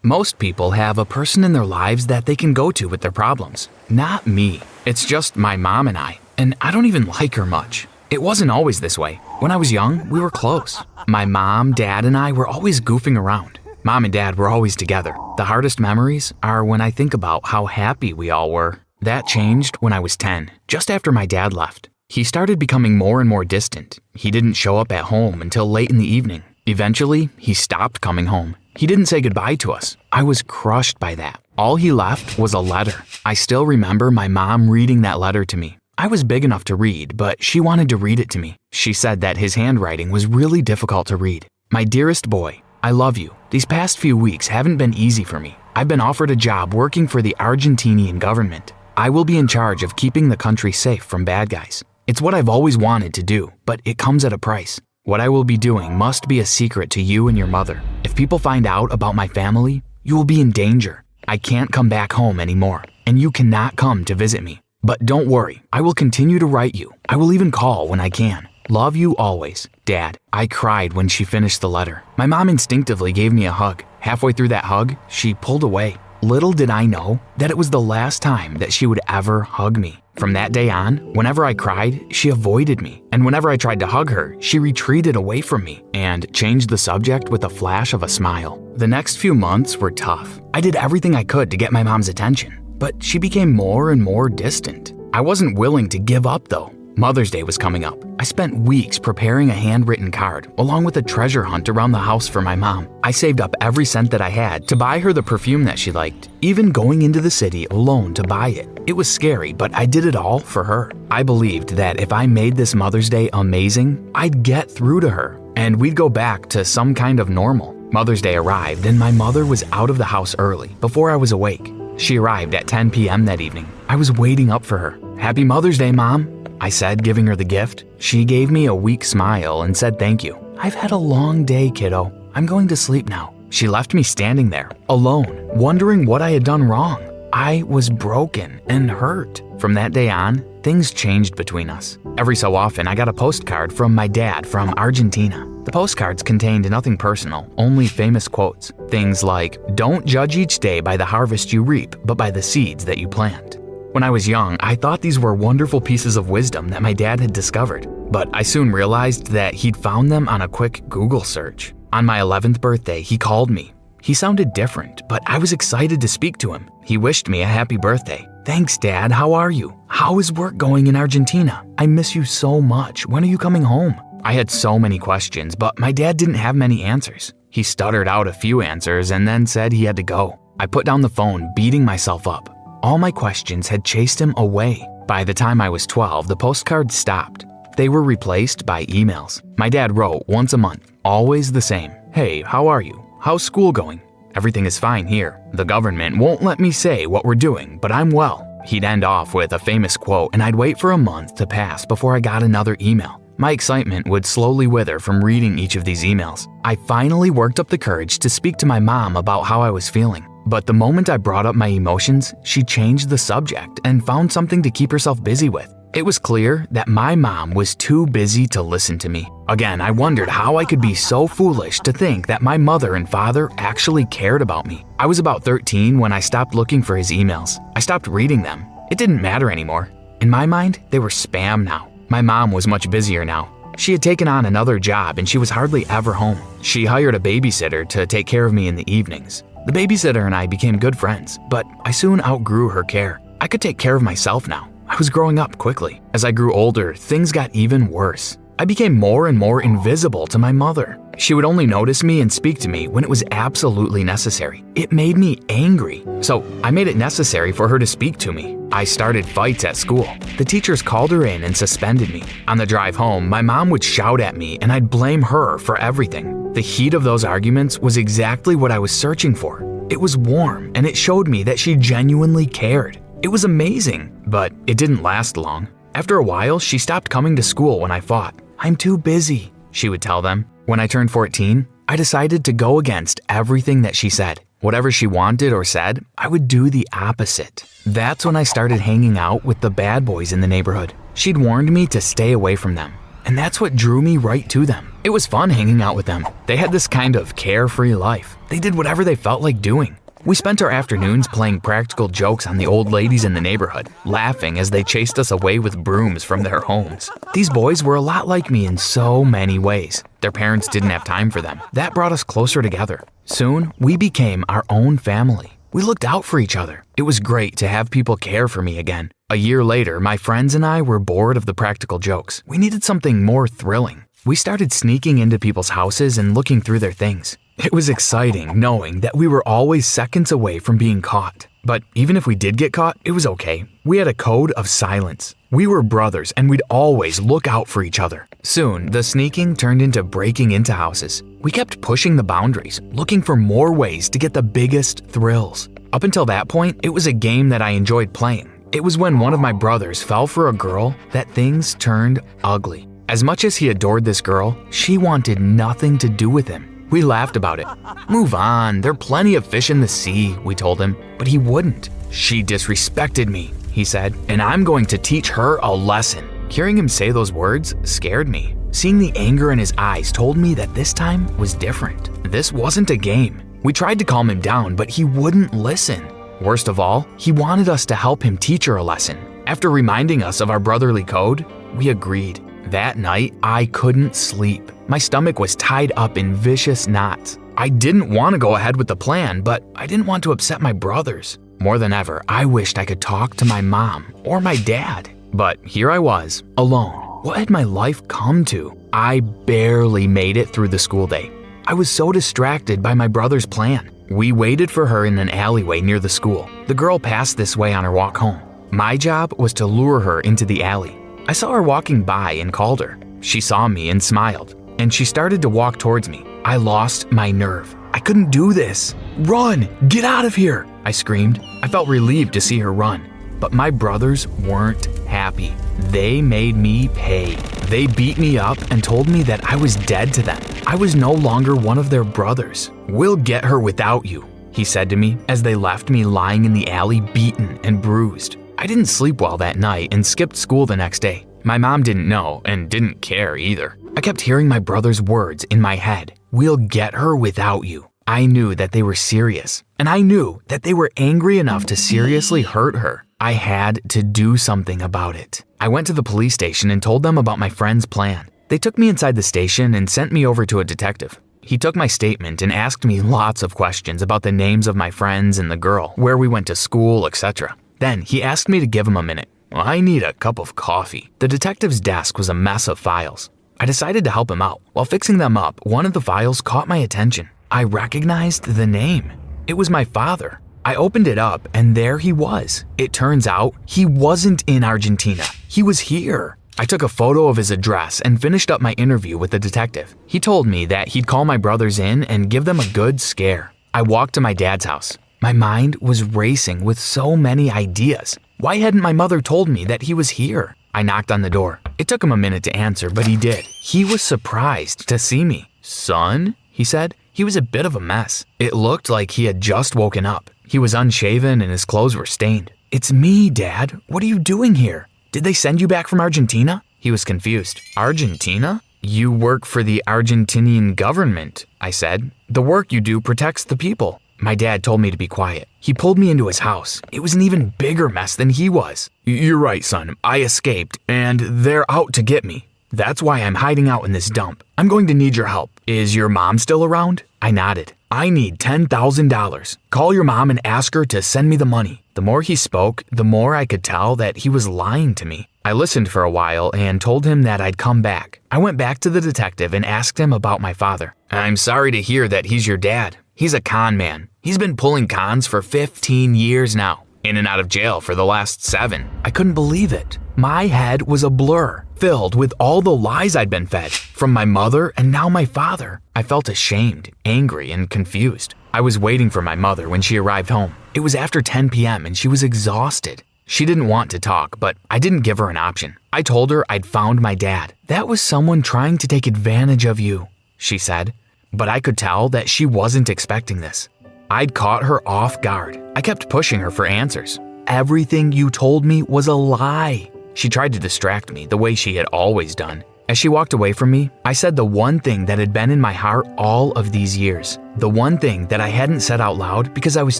Most people have a person in their lives that they can go to with their problems. Not me. It's just my mom and I don't even like her much. It wasn't always this way. When I was young, we were close. My mom, dad, and I were always goofing around. Mom and dad were always together. The hardest memories are when I think about how happy we all were. That changed when I was 10, just after my dad left. He started becoming more and more distant. He didn't show up at home until late in the evening. Eventually, he stopped coming home. He didn't say goodbye to us. I was crushed by that. All he left was a letter. I still remember my mom reading that letter to me. I was big enough to read, but she wanted to read it to me. She said that his handwriting was really difficult to read. My dearest boy, I love you. These past few weeks haven't been easy for me. I've been offered a job working for the Argentinian government. I will be in charge of keeping the country safe from bad guys. It's what I've always wanted to do, but it comes at a price. What I will be doing must be a secret to you and your mother. If people find out about my family, you will be in danger. I can't come back home anymore, and you cannot come to visit me. But don't worry, I will continue to write you. I will even call when I can. Love you always, Dad. I cried when she finished the letter. My mom instinctively gave me a hug. Halfway through that hug, she pulled away. Little did I know that it was the last time that she would ever hug me. From that day on, whenever I cried, she avoided me. And whenever I tried to hug her, she retreated away from me and changed the subject with a flash of a smile. The next few months were tough. I did everything I could to get my mom's attention, but she became more and more distant. I wasn't willing to give up though. Mother's Day was coming up. I spent weeks preparing a handwritten card, along with a treasure hunt around the house for my mom. I saved up every cent that I had to buy her the perfume that she liked, even going into the city alone to buy it. It was scary, but I did it all for her. I believed that if I made this Mother's Day amazing, I'd get through to her, and we'd go back to some kind of normal. Mother's Day arrived, and my mother was out of the house early, before I was awake. She arrived at 10 p.m. that evening. I was waiting up for her. "Happy Mother's Day, Mom," I said, giving her the gift. She gave me a weak smile and said thank you. "I've had a long day, kiddo. I'm going to sleep now." She left me standing there, alone, wondering what I had done wrong. I was broken and hurt. From that day on, things changed between us. Every so often, I got a postcard from my dad from Argentina. The postcards contained nothing personal, only famous quotes. Things like, "Don't judge each day by the harvest you reap, but by the seeds that you plant." When I was young, I thought these were wonderful pieces of wisdom that my dad had discovered, but I soon realized that he'd found them on a quick Google search. On my 11th birthday, he called me. He sounded different, but I was excited to speak to him. He wished me a happy birthday. "Thanks, Dad. How are you? How is work going in Argentina? I miss you so much. When are you coming home?" I had so many questions, but my dad didn't have many answers. He stuttered out a few answers and then said he had to go. I put down the phone, beating myself up. All my questions had chased him away. By the time I was 12, the postcards stopped. They were replaced by emails. My dad wrote once a month, always the same. "Hey, how are you? How's school going? Everything is fine here. The government won't let me say what we're doing, but I'm well." He'd end off with a famous quote, and I'd wait for a month to pass before I got another email. My excitement would slowly wither from reading each of these emails. I finally worked up the courage to speak to my mom about how I was feeling. But the moment I brought up my emotions, she changed the subject and found something to keep herself busy with. It was clear that my mom was too busy to listen to me. Again, I wondered how I could be so foolish to think that my mother and father actually cared about me. I was about 13 when I stopped looking for his emails. I stopped reading them. It didn't matter anymore. In my mind, they were spam now. My mom was much busier now. She had taken on another job and she was hardly ever home. She hired a babysitter to take care of me in the evenings. The babysitter and I became good friends, but I soon outgrew her care. I could take care of myself now. I was growing up quickly. As I grew older, things got even worse. I became more and more invisible to my mother. She would only notice me and speak to me when it was absolutely necessary. It made me angry, so I made it necessary for her to speak to me. I started fights at school. The teachers called her in and suspended me. On the drive home, my mom would shout at me and I'd blame her for everything. The heat of those arguments was exactly what I was searching for. It was warm and it showed me that she genuinely cared. It was amazing, but it didn't last long. After a while, she stopped coming to school when I fought. "I'm too busy," she would tell them. When I turned 14, I decided to go against everything that she said. Whatever she wanted or said, I would do the opposite. That's when I started hanging out with the bad boys in the neighborhood. She'd warned me to stay away from them. and that's what drew me right to them. It was fun hanging out with them. They had this kind of carefree life. They did whatever they felt like doing. We spent our afternoons playing practical jokes on the old ladies in the neighborhood, laughing as they chased us away with brooms from their homes. These boys were a lot like me in so many ways. Their parents didn't have time for them. That brought us closer together. Soon, we became our own family. We looked out for each other. It was great to have people care for me again. A year later, my friends and I were bored of the practical jokes. We needed something more thrilling. We started sneaking into people's houses and looking through their things. It was exciting knowing that we were always seconds away from being caught. But even if we did get caught, it was okay. We had a code of silence. We were brothers and we'd always look out for each other. Soon, the sneaking turned into breaking into houses. We kept pushing the boundaries, looking for more ways to get the biggest thrills. Up until that point, it was a game that I enjoyed playing. It was when one of my brothers fell for a girl that things turned ugly. As much as he adored this girl, she wanted nothing to do with him. We laughed about it. Move on, there are plenty of fish in the sea, we told him, but he wouldn't. She disrespected me, he said, and I'm going to teach her a lesson. Hearing him say those words scared me. Seeing the anger in his eyes told me that this time was different. This wasn't a game. We tried to calm him down, but he wouldn't listen. Worst of all, he wanted us to help him teach her a lesson. After reminding us of our brotherly code, we agreed. That night, I couldn't sleep. My stomach was tied up in vicious knots. I didn't want to go ahead with the plan, but I didn't want to upset my brothers. More than ever, I wished I could talk to my mom or my dad. But here I was, alone. What had my life come to? I barely made it through the school day. I was so distracted by my brother's plan. We waited for her in an alleyway near the school. The girl passed this way on her walk home. My job was to lure her into the alley. I saw her walking by and called her. She saw me and smiled, and she started to walk towards me. I lost my nerve. I couldn't do this. Run! Get out of here! I screamed. I felt relieved to see her run. But my brothers weren't happy. They made me pay. They beat me up and told me that I was dead to them. I was no longer one of their brothers. We'll get her without you, he said to me as they left me lying in the alley beaten and bruised. I didn't sleep well that night and skipped school the next day. My mom didn't know and didn't care either. I kept hearing my brother's words in my head. We'll get her without you. I knew that they were serious, and I knew that they were angry enough to seriously hurt her. I had to do something about it. I went to the police station and told them about my friend's plan. They took me inside the station and sent me over to a detective. He took my statement and asked me lots of questions about the names of my friends and the girl, where we went to school, etc. Then he asked me to give him a minute. I need a cup of coffee. The detective's desk was a mess of files. I decided to help him out. While fixing them up, one of the files caught my attention. I recognized the name. It was my father. I opened it up and there he was. It turns out he wasn't in Argentina. He was here. I took a photo of his address and finished up my interview with the detective. He told me that he'd call my brothers in and give them a good scare. I walked to my dad's house. My mind was racing with so many ideas. Why hadn't my mother told me that he was here? I knocked on the door. It took him a minute to answer, but he did. He was surprised to see me. Son, he said. He was a bit of a mess. It looked like he had just woken up. He was unshaven and his clothes were stained. It's me, Dad. What are you doing here? Did they send you back from Argentina? He was confused. Argentina? You work for the Argentinian government, I said. The work you do protects the people. My dad told me to be quiet. He pulled me into his house. It was an even bigger mess than he was. You're right, son. I escaped, and they're out to get me. That's why I'm hiding out in this dump. I'm going to need your help. Is your mom still around? I nodded. I need $10,000. Call your mom and ask her to send me the money. The more he spoke, the more I could tell that he was lying to me. I listened for a while and told him that I'd come back. I went back to the detective and asked him about my father. I'm sorry to hear that he's your dad. He's a con man. He's been pulling cons for 15 years now. In and out of jail for the last 7. I couldn't believe it. My head was a blur, filled with all the lies I'd been fed, from my mother and now my father. I felt ashamed, angry, and confused. I was waiting for my mother when she arrived home. It was after 10 p.m. and she was exhausted. She didn't want to talk, but I didn't give her an option. I told her I'd found my dad. That was someone trying to take advantage of you, she said. But I could tell that she wasn't expecting this. I'd caught her off guard. I kept pushing her for answers. Everything you told me was a lie. She tried to distract me the way she had always done. As she walked away from me, I said the one thing that had been in my heart all of these years. The one thing that I hadn't said out loud because I was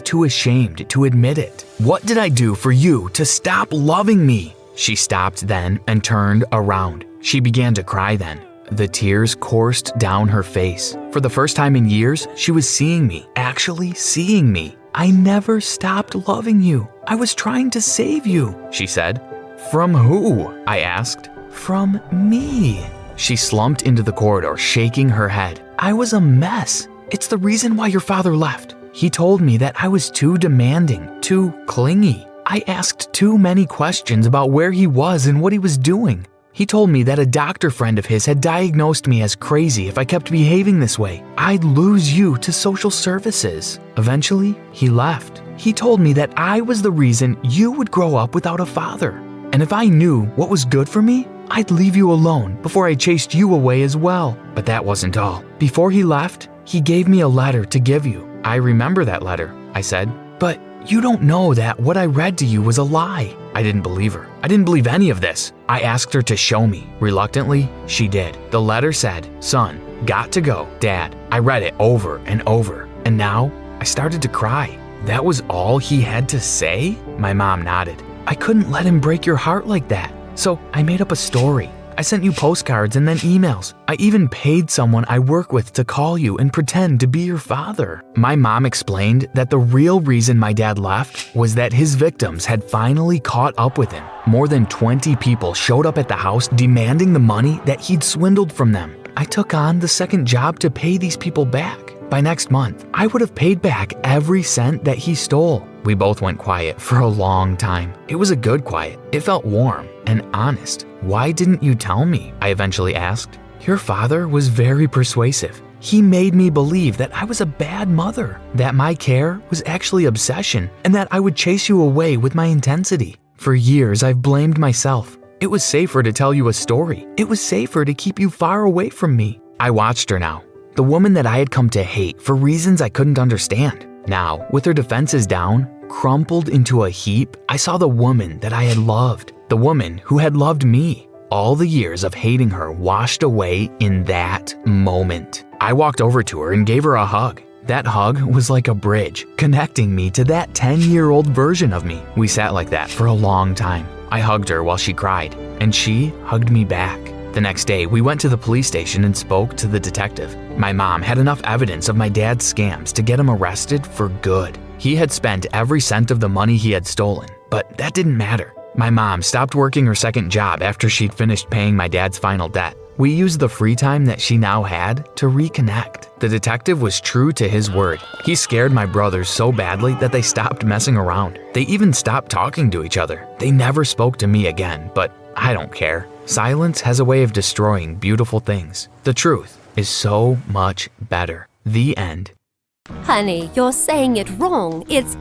too ashamed to admit it. What did I do for you to stop loving me? She stopped then and turned around. She began to cry then. The tears coursed down her face. For the first time in years, she was seeing me, actually seeing me. I never stopped loving you. I was trying to save you, she said. From who? I asked. From me. She slumped into the corridor, shaking her head. I was a mess. It's the reason why your father left. He told me that I was too demanding, too clingy. I asked too many questions about where he was and what he was doing. He told me that a doctor friend of his had diagnosed me as crazy if I kept behaving this way. I'd lose you to social services. Eventually, he left. He told me that I was the reason you would grow up without a father. And if I knew what was good for me, I'd leave you alone before I chased you away as well. But that wasn't all. Before he left, he gave me a letter to give you. I remember that letter, I said. But you don't know that what I read to you was a lie. I didn't believe her. I didn't believe any of this. I asked her to show me. Reluctantly, she did. The letter said, "Son, got to go, Dad." I read it over and over, and now I started to cry. That was all he had to say? My mom nodded. I couldn't let him break your heart like that. So I made up a story. I sent you postcards and then emails. I even paid someone I work with to call you and pretend to be your father. My mom explained that the real reason my dad left was that his victims had finally caught up with him. More than 20 people showed up at the house demanding the money that he'd swindled from them. I took on the second job to pay these people back. By next month, I would have paid back every cent that he stole. We both went quiet for a long time. It was a good quiet. It felt warm and honest. Why didn't you tell me? I eventually asked. Your father was very persuasive. He made me believe that I was a bad mother, that my care was actually obsession, and that I would chase you away with my intensity. For years, I've blamed myself. It was safer to tell you a story. It was safer to keep you far away from me. I watched her now. The woman that I had come to hate for reasons I couldn't understand. Now, with her defenses down, crumpled into a heap, I saw the woman that I had loved. The woman who had loved me. All the years of hating her washed away in that moment. I walked over to her and gave her a hug. That hug was like a bridge, connecting me to that 10-year-old version of me. We sat like that for a long time. I hugged her while she cried, and she hugged me back. The next day, we went to the police station and spoke to the detective. My mom had enough evidence of my dad's scams to get him arrested for good. He had spent every cent of the money he had stolen, but that didn't matter. My mom stopped working her second job after she'd finished paying my dad's final debt. We used the free time that she now had to reconnect. The detective was true to his word. He scared my brothers so badly that they stopped messing around. They even stopped talking to each other. They never spoke to me again, but I don't care. Silence has a way of destroying beautiful things. The truth is so much better. The end. Honey, you're saying it wrong. It's,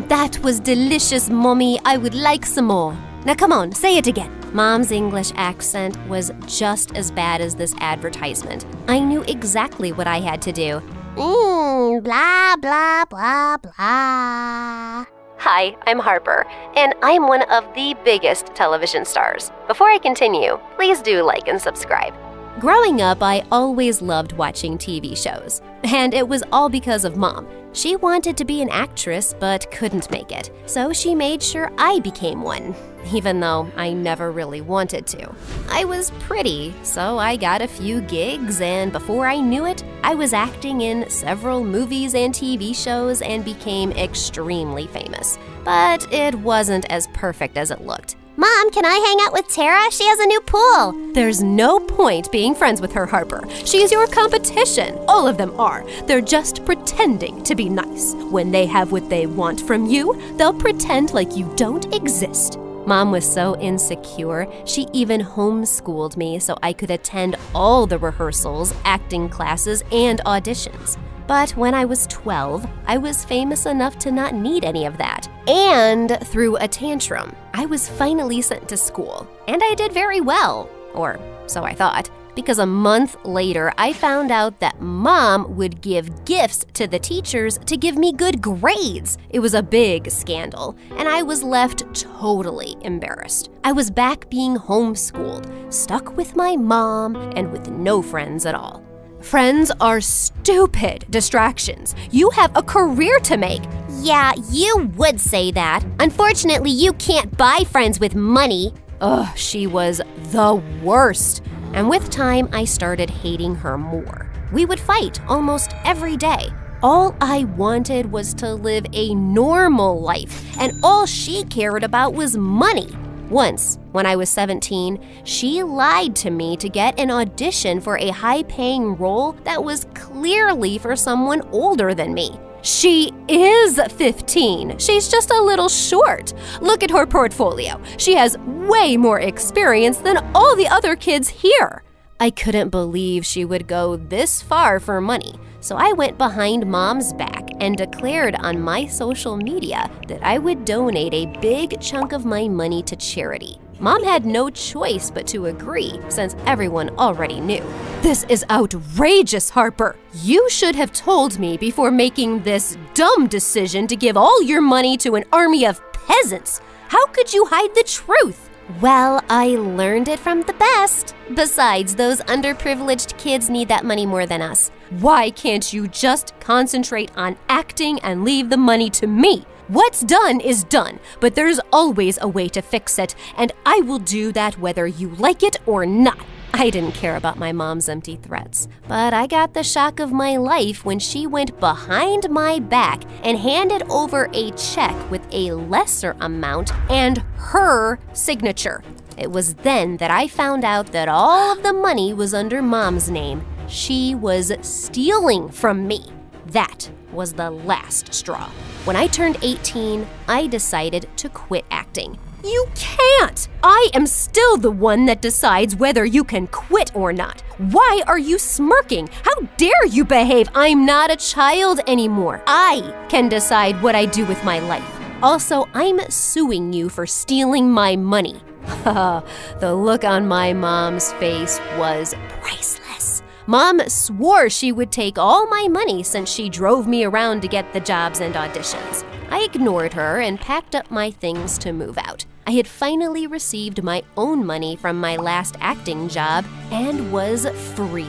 that was delicious, Mommy. I would like some more. Now come on, say it again. Mom's English accent was just as bad as this advertisement. I knew exactly what I had to do. Blah, blah, blah, blah. Hi, I'm Harper, and I'm one of the biggest television stars. Before I continue, please do like and subscribe. Growing up, I always loved watching TV shows, and it was all because of Mom. She wanted to be an actress but couldn't make it, so she made sure I became one, even though I never really wanted to. I was pretty, so I got a few gigs, and before I knew it, I was acting in several movies and TV shows and became extremely famous. But it wasn't as perfect as it looked. Mom, can I hang out with Tara? She has a new pool. There's no point being friends with her, Harper. She's your competition. All of them are. They're just pretending to be nice. When they have what they want from you, they'll pretend like you don't exist. Mom was so insecure, she even homeschooled me so I could attend all the rehearsals, acting classes, and auditions. But when I was 12, I was famous enough to not need any of that. And through a tantrum, I was finally sent to school. And I did very well, or so I thought, because a month later I found out that Mom would give gifts to the teachers to give me good grades. It was a big scandal, and I was left totally embarrassed. I was back being homeschooled, stuck with my mom, and with no friends at all. Friends are stupid distractions. You have a career to make. Yeah, you would say that. Unfortunately, you can't buy friends with money. Ugh, she was the worst. And with time, I started hating her more. We would fight almost every day. All I wanted was to live a normal life, and all she cared about was money. Once, when I was 17, she lied to me to get an audition for a high-paying role that was clearly for someone older than me. She is 15. She's just a little short. Look at her portfolio. She has way more experience than all the other kids here. I couldn't believe she would go this far for money, so I went behind Mom's back and declared on my social media that I would donate a big chunk of my money to charity. Mom had no choice but to agree, since everyone already knew. This is outrageous, Harper. You should have told me before making this dumb decision to give all your money to an army of peasants. How could you hide the truth? Well, I learned it from the best. Besides, those underprivileged kids need that money more than us. Why can't you just concentrate on acting and leave the money to me? What's done is done, but there's always a way to fix it, and I will do that whether you like it or not. I didn't care about my mom's empty threats, but I got the shock of my life when she went behind my back and handed over a check with a lesser amount and her signature. It was then that I found out that all of the money was under Mom's name. She was stealing from me. That was the last straw. When I turned 18, I decided to quit acting. You can't! I am still the one that decides whether you can quit or not. Why are you smirking? How dare you behave? I'm not a child anymore. I can decide what I do with my life. Also, I'm suing you for stealing my money. The look on my mom's face was priceless. Mom swore she would take all my money since she drove me around to get the jobs and auditions. I ignored her and packed up my things to move out. I had finally received my own money from my last acting job and was free.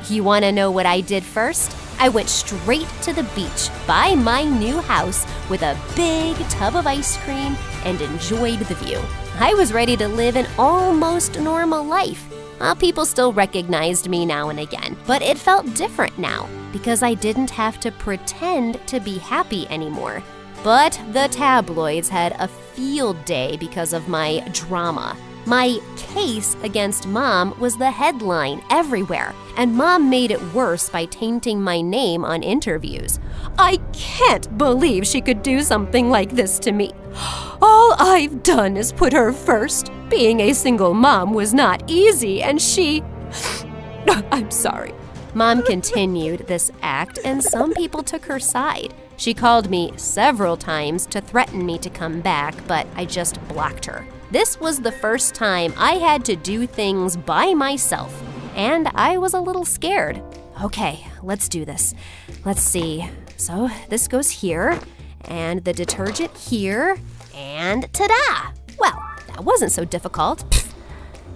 You want to know what I did first? I went straight to the beach by my new house with a big tub of ice cream and enjoyed the view. I was ready to live an almost normal life. People still recognized me now and again, but it felt different now because I didn't have to pretend to be happy anymore. But the tabloids had a field day because of my drama. My case against Mom was the headline everywhere, and Mom made it worse by tainting my name on interviews. I can't believe she could do something like this to me. All I've done is put her first. Being a single mom was not easy, and she... I'm sorry. Mom continued this act, and some people took her side. She called me several times to threaten me to come back, but I just blocked her. This was the first time I had to do things by myself, and I was a little scared. Okay, let's do this. Let's see. So this goes here, and the detergent here, and ta-da! Well, that wasn't so difficult.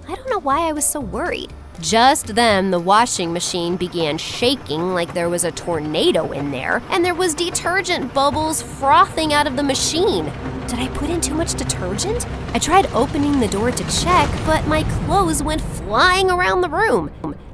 I don't know why I was so worried. Just then, the washing machine began shaking like there was a tornado in there, and there was detergent bubbles frothing out of the machine. Did I put in too much detergent? I tried opening the door to check, but my clothes went flying around the room.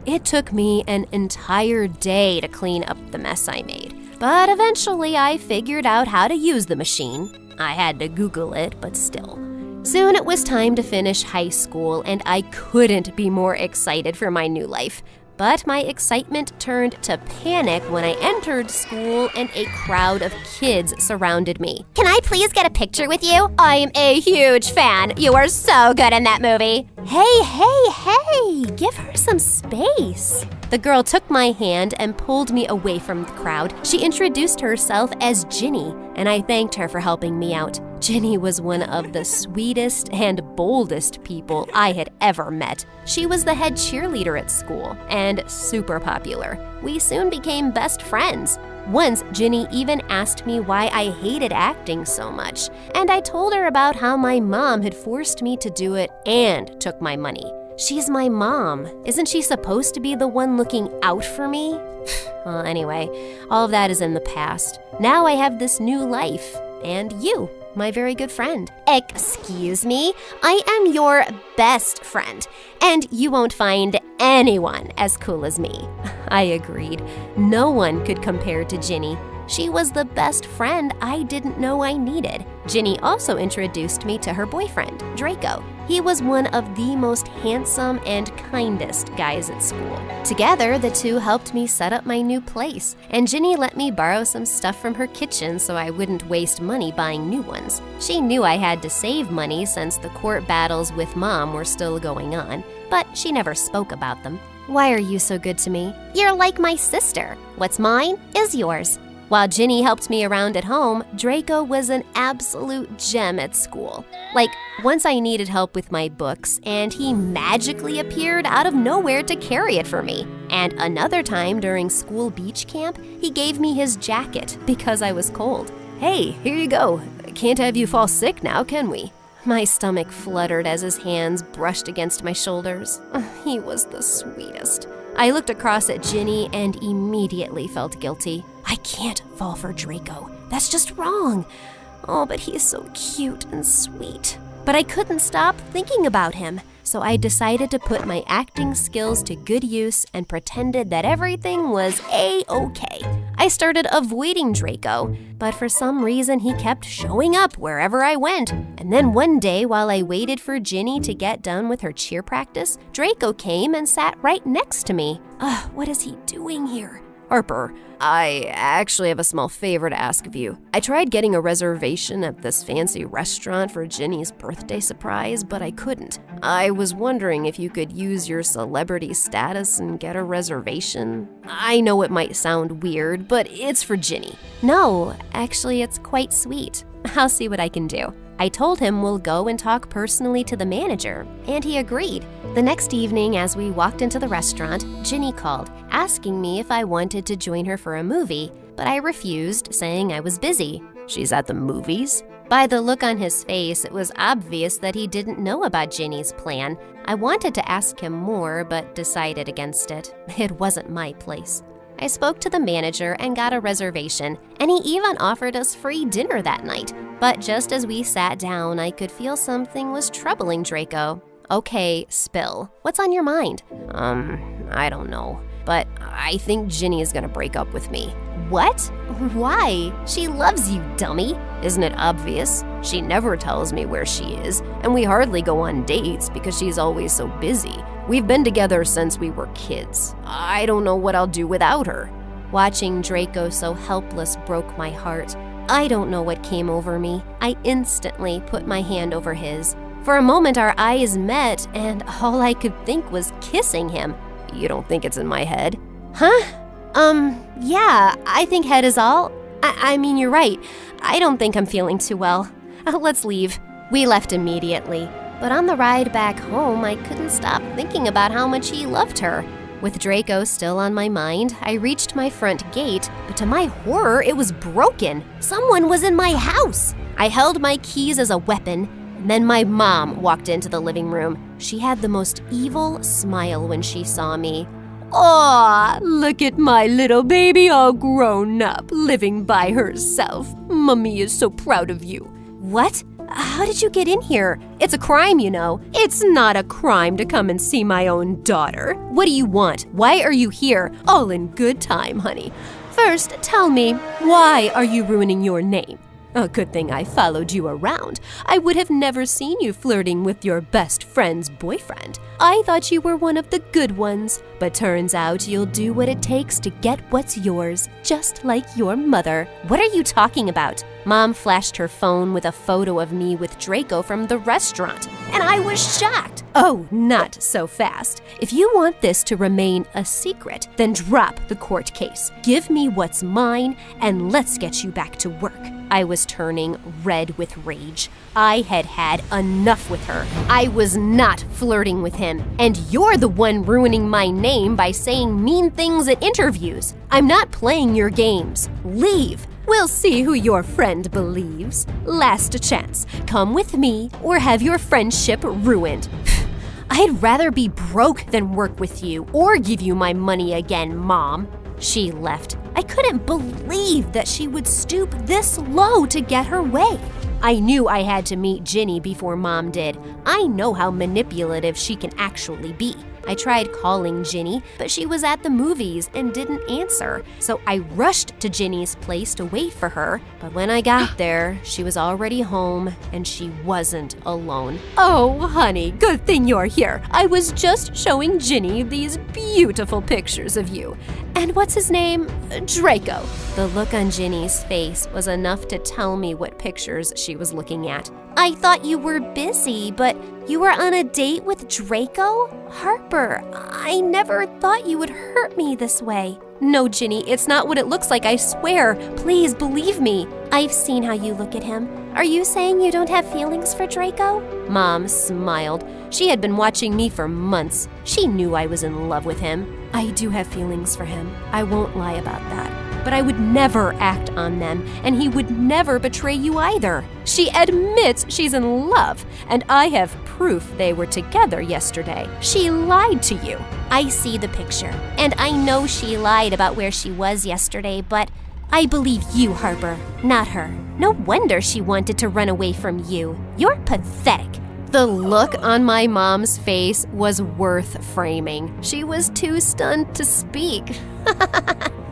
It took me an entire day to clean up the mess I made. But eventually, I figured out how to use the machine. I had to Google it, but still. Soon it was time to finish high school, and I couldn't be more excited for my new life. But my excitement turned to panic when I entered school and a crowd of kids surrounded me. Can I please get a picture with you? I'm a huge fan. You are so good in that movie. Hey, give her some space. The girl took my hand and pulled me away from the crowd. She introduced herself as Ginny, and I thanked her for helping me out. Ginny was one of the sweetest and boldest people I had ever met. She was the head cheerleader at school and super popular. We soon became best friends. Once, Ginny even asked me why I hated acting so much, and I told her about how my mom had forced me to do it and took my money. She's my mom. Isn't she supposed to be the one looking out for me? Well, anyway, all of that is in the past. Now I have this new life, and you, my very good friend. Excuse me, I am your best friend, and you won't find anyone as cool as me. I agreed. No one could compare to Ginny. She was the best friend I didn't know I needed. Ginny also introduced me to her boyfriend, Draco. He was one of the most handsome and kindest guys at school. Together, the two helped me set up my new place, and Ginny let me borrow some stuff from her kitchen so I wouldn't waste money buying new ones. She knew I had to save money since the court battles with Mom were still going on, but she never spoke about them. Why are you so good to me? You're like my sister. What's mine is yours. While Ginny helped me around at home, Draco was an absolute gem at school. Like, once I needed help with my books, and he magically appeared out of nowhere to carry it for me. And another time during school beach camp, he gave me his jacket because I was cold. Hey, here you go. Can't have you fall sick now, can we? My stomach fluttered as his hands brushed against my shoulders. He was the sweetest. I looked across at Ginny and immediately felt guilty. I can't fall for Draco. That's just wrong. Oh, but he is so cute and sweet. But I couldn't stop thinking about him, so I decided to put my acting skills to good use and pretended that everything was A-okay. I started avoiding Draco, but for some reason he kept showing up wherever I went. And then one day, while I waited for Ginny to get done with her cheer practice, Draco came and sat right next to me. What is he doing here? Harper, I actually have a small favor to ask of you. I tried getting a reservation at this fancy restaurant for Ginny's birthday surprise, but I couldn't. I was wondering if you could use your celebrity status and get a reservation. I know it might sound weird, but it's for Ginny. No, actually, it's quite sweet. I'll see what I can do. I told him we'll go and talk personally to the manager, and he agreed. The next evening, as we walked into the restaurant, Ginny called, asking me if I wanted to join her for a movie, but I refused, saying I was busy. She's at the movies? By the look on his face, it was obvious that he didn't know about Ginny's plan. I wanted to ask him more, but decided against it. It wasn't my place. I spoke to the manager and got a reservation, and he even offered us free dinner that night. But just as we sat down, I could feel something was troubling Draco. Okay, spill. What's on your mind? I don't know. But I think Ginny is gonna break up with me. What? Why? She loves you, dummy. Isn't it obvious? She never tells me where she is, and we hardly go on dates because she's always so busy. We've been together since we were kids. I don't know what I'll do without her. Watching Draco so helpless broke my heart. I don't know what came over me. I instantly put my hand over his. For a moment, our eyes met, and all I could think was kissing him. You don't think it's in my head? Huh? Yeah, I think head is all. I mean, you're right. I don't think I'm feeling too well. Let's leave. We left immediately. But on the ride back home, I couldn't stop thinking about how much he loved her. With Draco still on my mind, I reached my front gate, but to my horror, it was broken. Someone was in my house. I held my keys as a weapon, and then my mom walked into the living room. She had the most evil smile when she saw me. Aw, look at my little baby all grown up, living by herself. Mummy is so proud of you. What? How did you get in here? It's a crime, you know. It's not a crime to come and see my own daughter. What do you want? Why are you here? All in good time, honey. First, tell me, why are you ruining your name? A good thing I followed you around. I would have never seen you flirting with your best friend's boyfriend. I thought you were one of the good ones, but turns out you'll do what it takes to get what's yours, just like your mother. What are you talking about? Mom flashed her phone with a photo of me with Draco from the restaurant, and I was shocked. Oh, not so fast. If you want this to remain a secret, then drop the court case. Give me what's mine, and let's get you back to work. I was turning red with rage. I had had enough with her. I was not flirting with him, and you're the one ruining my name by saying mean things at interviews. I'm not playing your games. Leave. We'll see who your friend believes. Last chance. Come with me or have your friendship ruined. I'd rather be broke than work with you or give you my money again, Mom. She left. I couldn't believe that she would stoop this low to get her way. I knew I had to meet Ginny before Mom did. I know how manipulative she can actually be. I tried calling Ginny, but she was at the movies and didn't answer. So I rushed to Ginny's place to wait for her. But when I got there, she was already home and she wasn't alone. Oh, honey, good thing you're here. I was just showing Ginny these beautiful pictures of you. And what's his name? Draco. The look on Ginny's face was enough to tell me what pictures she was looking at. I thought you were busy, but you were on a date with Draco? Harper, I never thought you would hurt me this way. No, Ginny, it's not what it looks like, I swear. Please believe me. I've seen how you look at him. Are you saying you don't have feelings for Draco? Mom smiled. She had been watching me for months. She knew I was in love with him. I do have feelings for him. I won't lie about that. But I would never act on them, and he would never betray you either. She admits she's in love, and I have proof they were together yesterday. She lied to you. I see the picture, and I know she lied about where she was yesterday, but I believe you, Harper, not her. No wonder she wanted to run away from you. You're pathetic. The look on my mom's face was worth framing. She was too stunned to speak.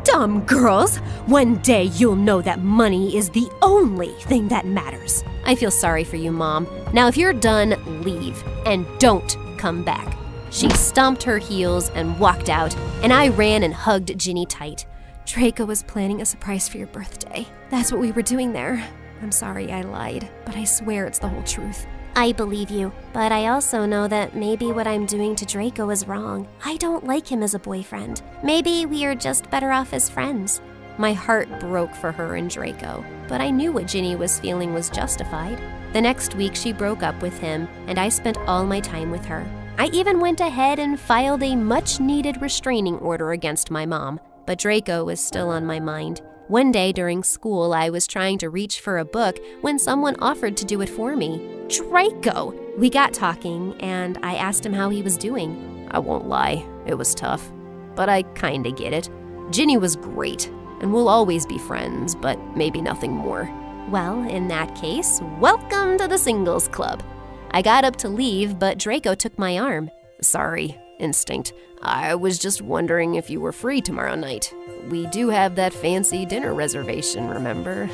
Dumb girls! One day you'll know that money is the only thing that matters. I feel sorry for you, Mom. Now if you're done, leave. And don't come back. She stomped her heels and walked out, and I ran and hugged Ginny tight. Draco was planning a surprise for your birthday. That's what we were doing there. I'm sorry I lied, but I swear it's the whole truth. I believe you, but I also know that maybe what I'm doing to Draco is wrong. I don't like him as a boyfriend. Maybe we are just better off as friends. My heart broke for her and Draco, but I knew what Ginny was feeling was justified. The next week, she broke up with him, and I spent all my time with her. I even went ahead and filed a much-needed restraining order against my mom, but Draco was still on my mind. One day during school, I was trying to reach for a book when someone offered to do it for me. Draco! We got talking, and I asked him how he was doing. I won't lie, it was tough, but I kinda get it. Ginny was great, and we'll always be friends, but maybe nothing more. Well, in that case, welcome to the singles club. I got up to leave, but Draco took my arm. Sorry, instinct. I was just wondering if you were free tomorrow night. We do have that fancy dinner reservation, remember?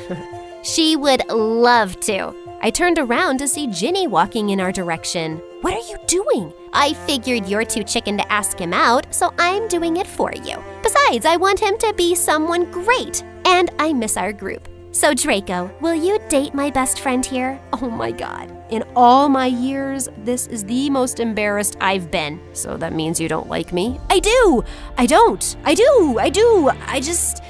She would love to. I turned around to see Ginny walking in our direction. What are you doing? I figured you're too chicken to ask him out, so I'm doing it for you. Besides, I want him to be someone great, and I miss our group. So Draco, will you date my best friend here? Oh my God. In all my years, this is the most embarrassed I've been. So that means you don't like me? I do! I don't! I do! I just...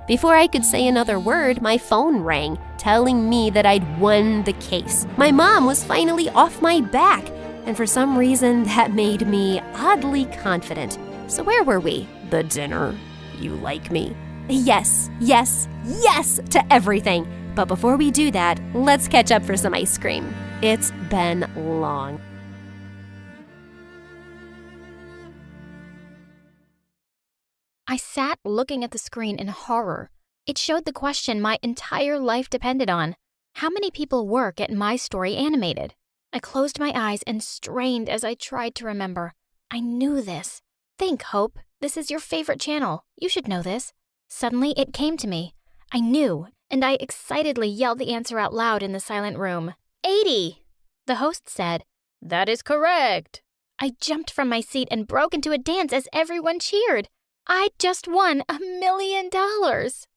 Before I could say another word, my phone rang, telling me that I'd won the case. My mom was finally off my back, and for some reason that made me oddly confident. So where were we? The dinner. You like me? Yes, yes, yes to everything. But before we do that, let's catch up for some ice cream. It's been long. I sat looking at the screen in horror. It showed the question my entire life depended on. How many people work at My Story Animated? I closed my eyes and strained as I tried to remember. I knew this. Think, Hope. This is your favorite channel. You should know this. Suddenly, it came to me. I knew, and I excitedly yelled the answer out loud in the silent room. 80! The host said, "That is correct." I jumped from my seat and broke into a dance as everyone cheered. I'd just won $1 million.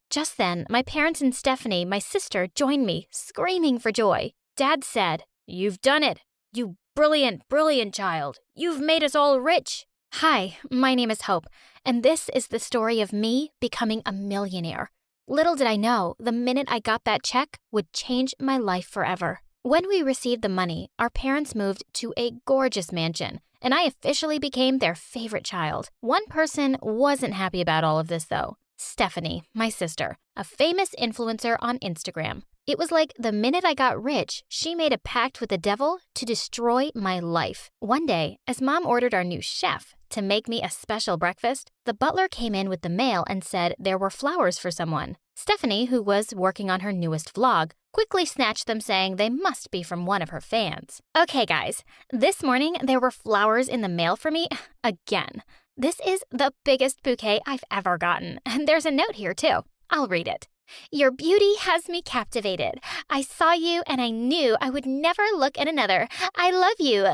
Just then, my parents and Stephanie, my sister, joined me, screaming for joy. Dad said, "You've done it. You brilliant, brilliant child. You've made us all rich." Hi, my name is Hope, and this is the story of me becoming a millionaire. Little did I know, the minute I got that check would change my life forever. When we received the money, our parents moved to a gorgeous mansion, and I officially became their favorite child. One person wasn't happy about all of this, though. Stephanie, my sister, a famous influencer on Instagram. It was like the minute I got rich, she made a pact with the devil to destroy my life. One day, as Mom ordered our new chef to make me a special breakfast, the butler came in with the mail and said there were flowers for someone. Stephanie, who was working on her newest vlog, quickly snatched them, saying they must be from one of her fans. Okay, guys, this morning there were flowers in the mail for me again. This is the biggest bouquet I've ever gotten, and there's a note here too. I'll read it. Your beauty has me captivated. I saw you and I knew I would never look at another. I love you.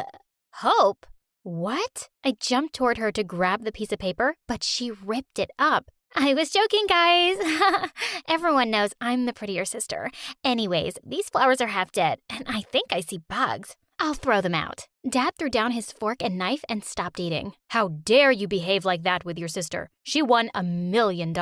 Hope? What? I jumped toward her to grab the piece of paper, but she ripped it up. I was joking, guys. Everyone knows I'm the prettier sister. Anyways, these flowers are half dead, and I think I see bugs. I'll throw them out. Dad threw down his fork and knife and stopped eating. How dare you behave like that with your sister? She won $1 million.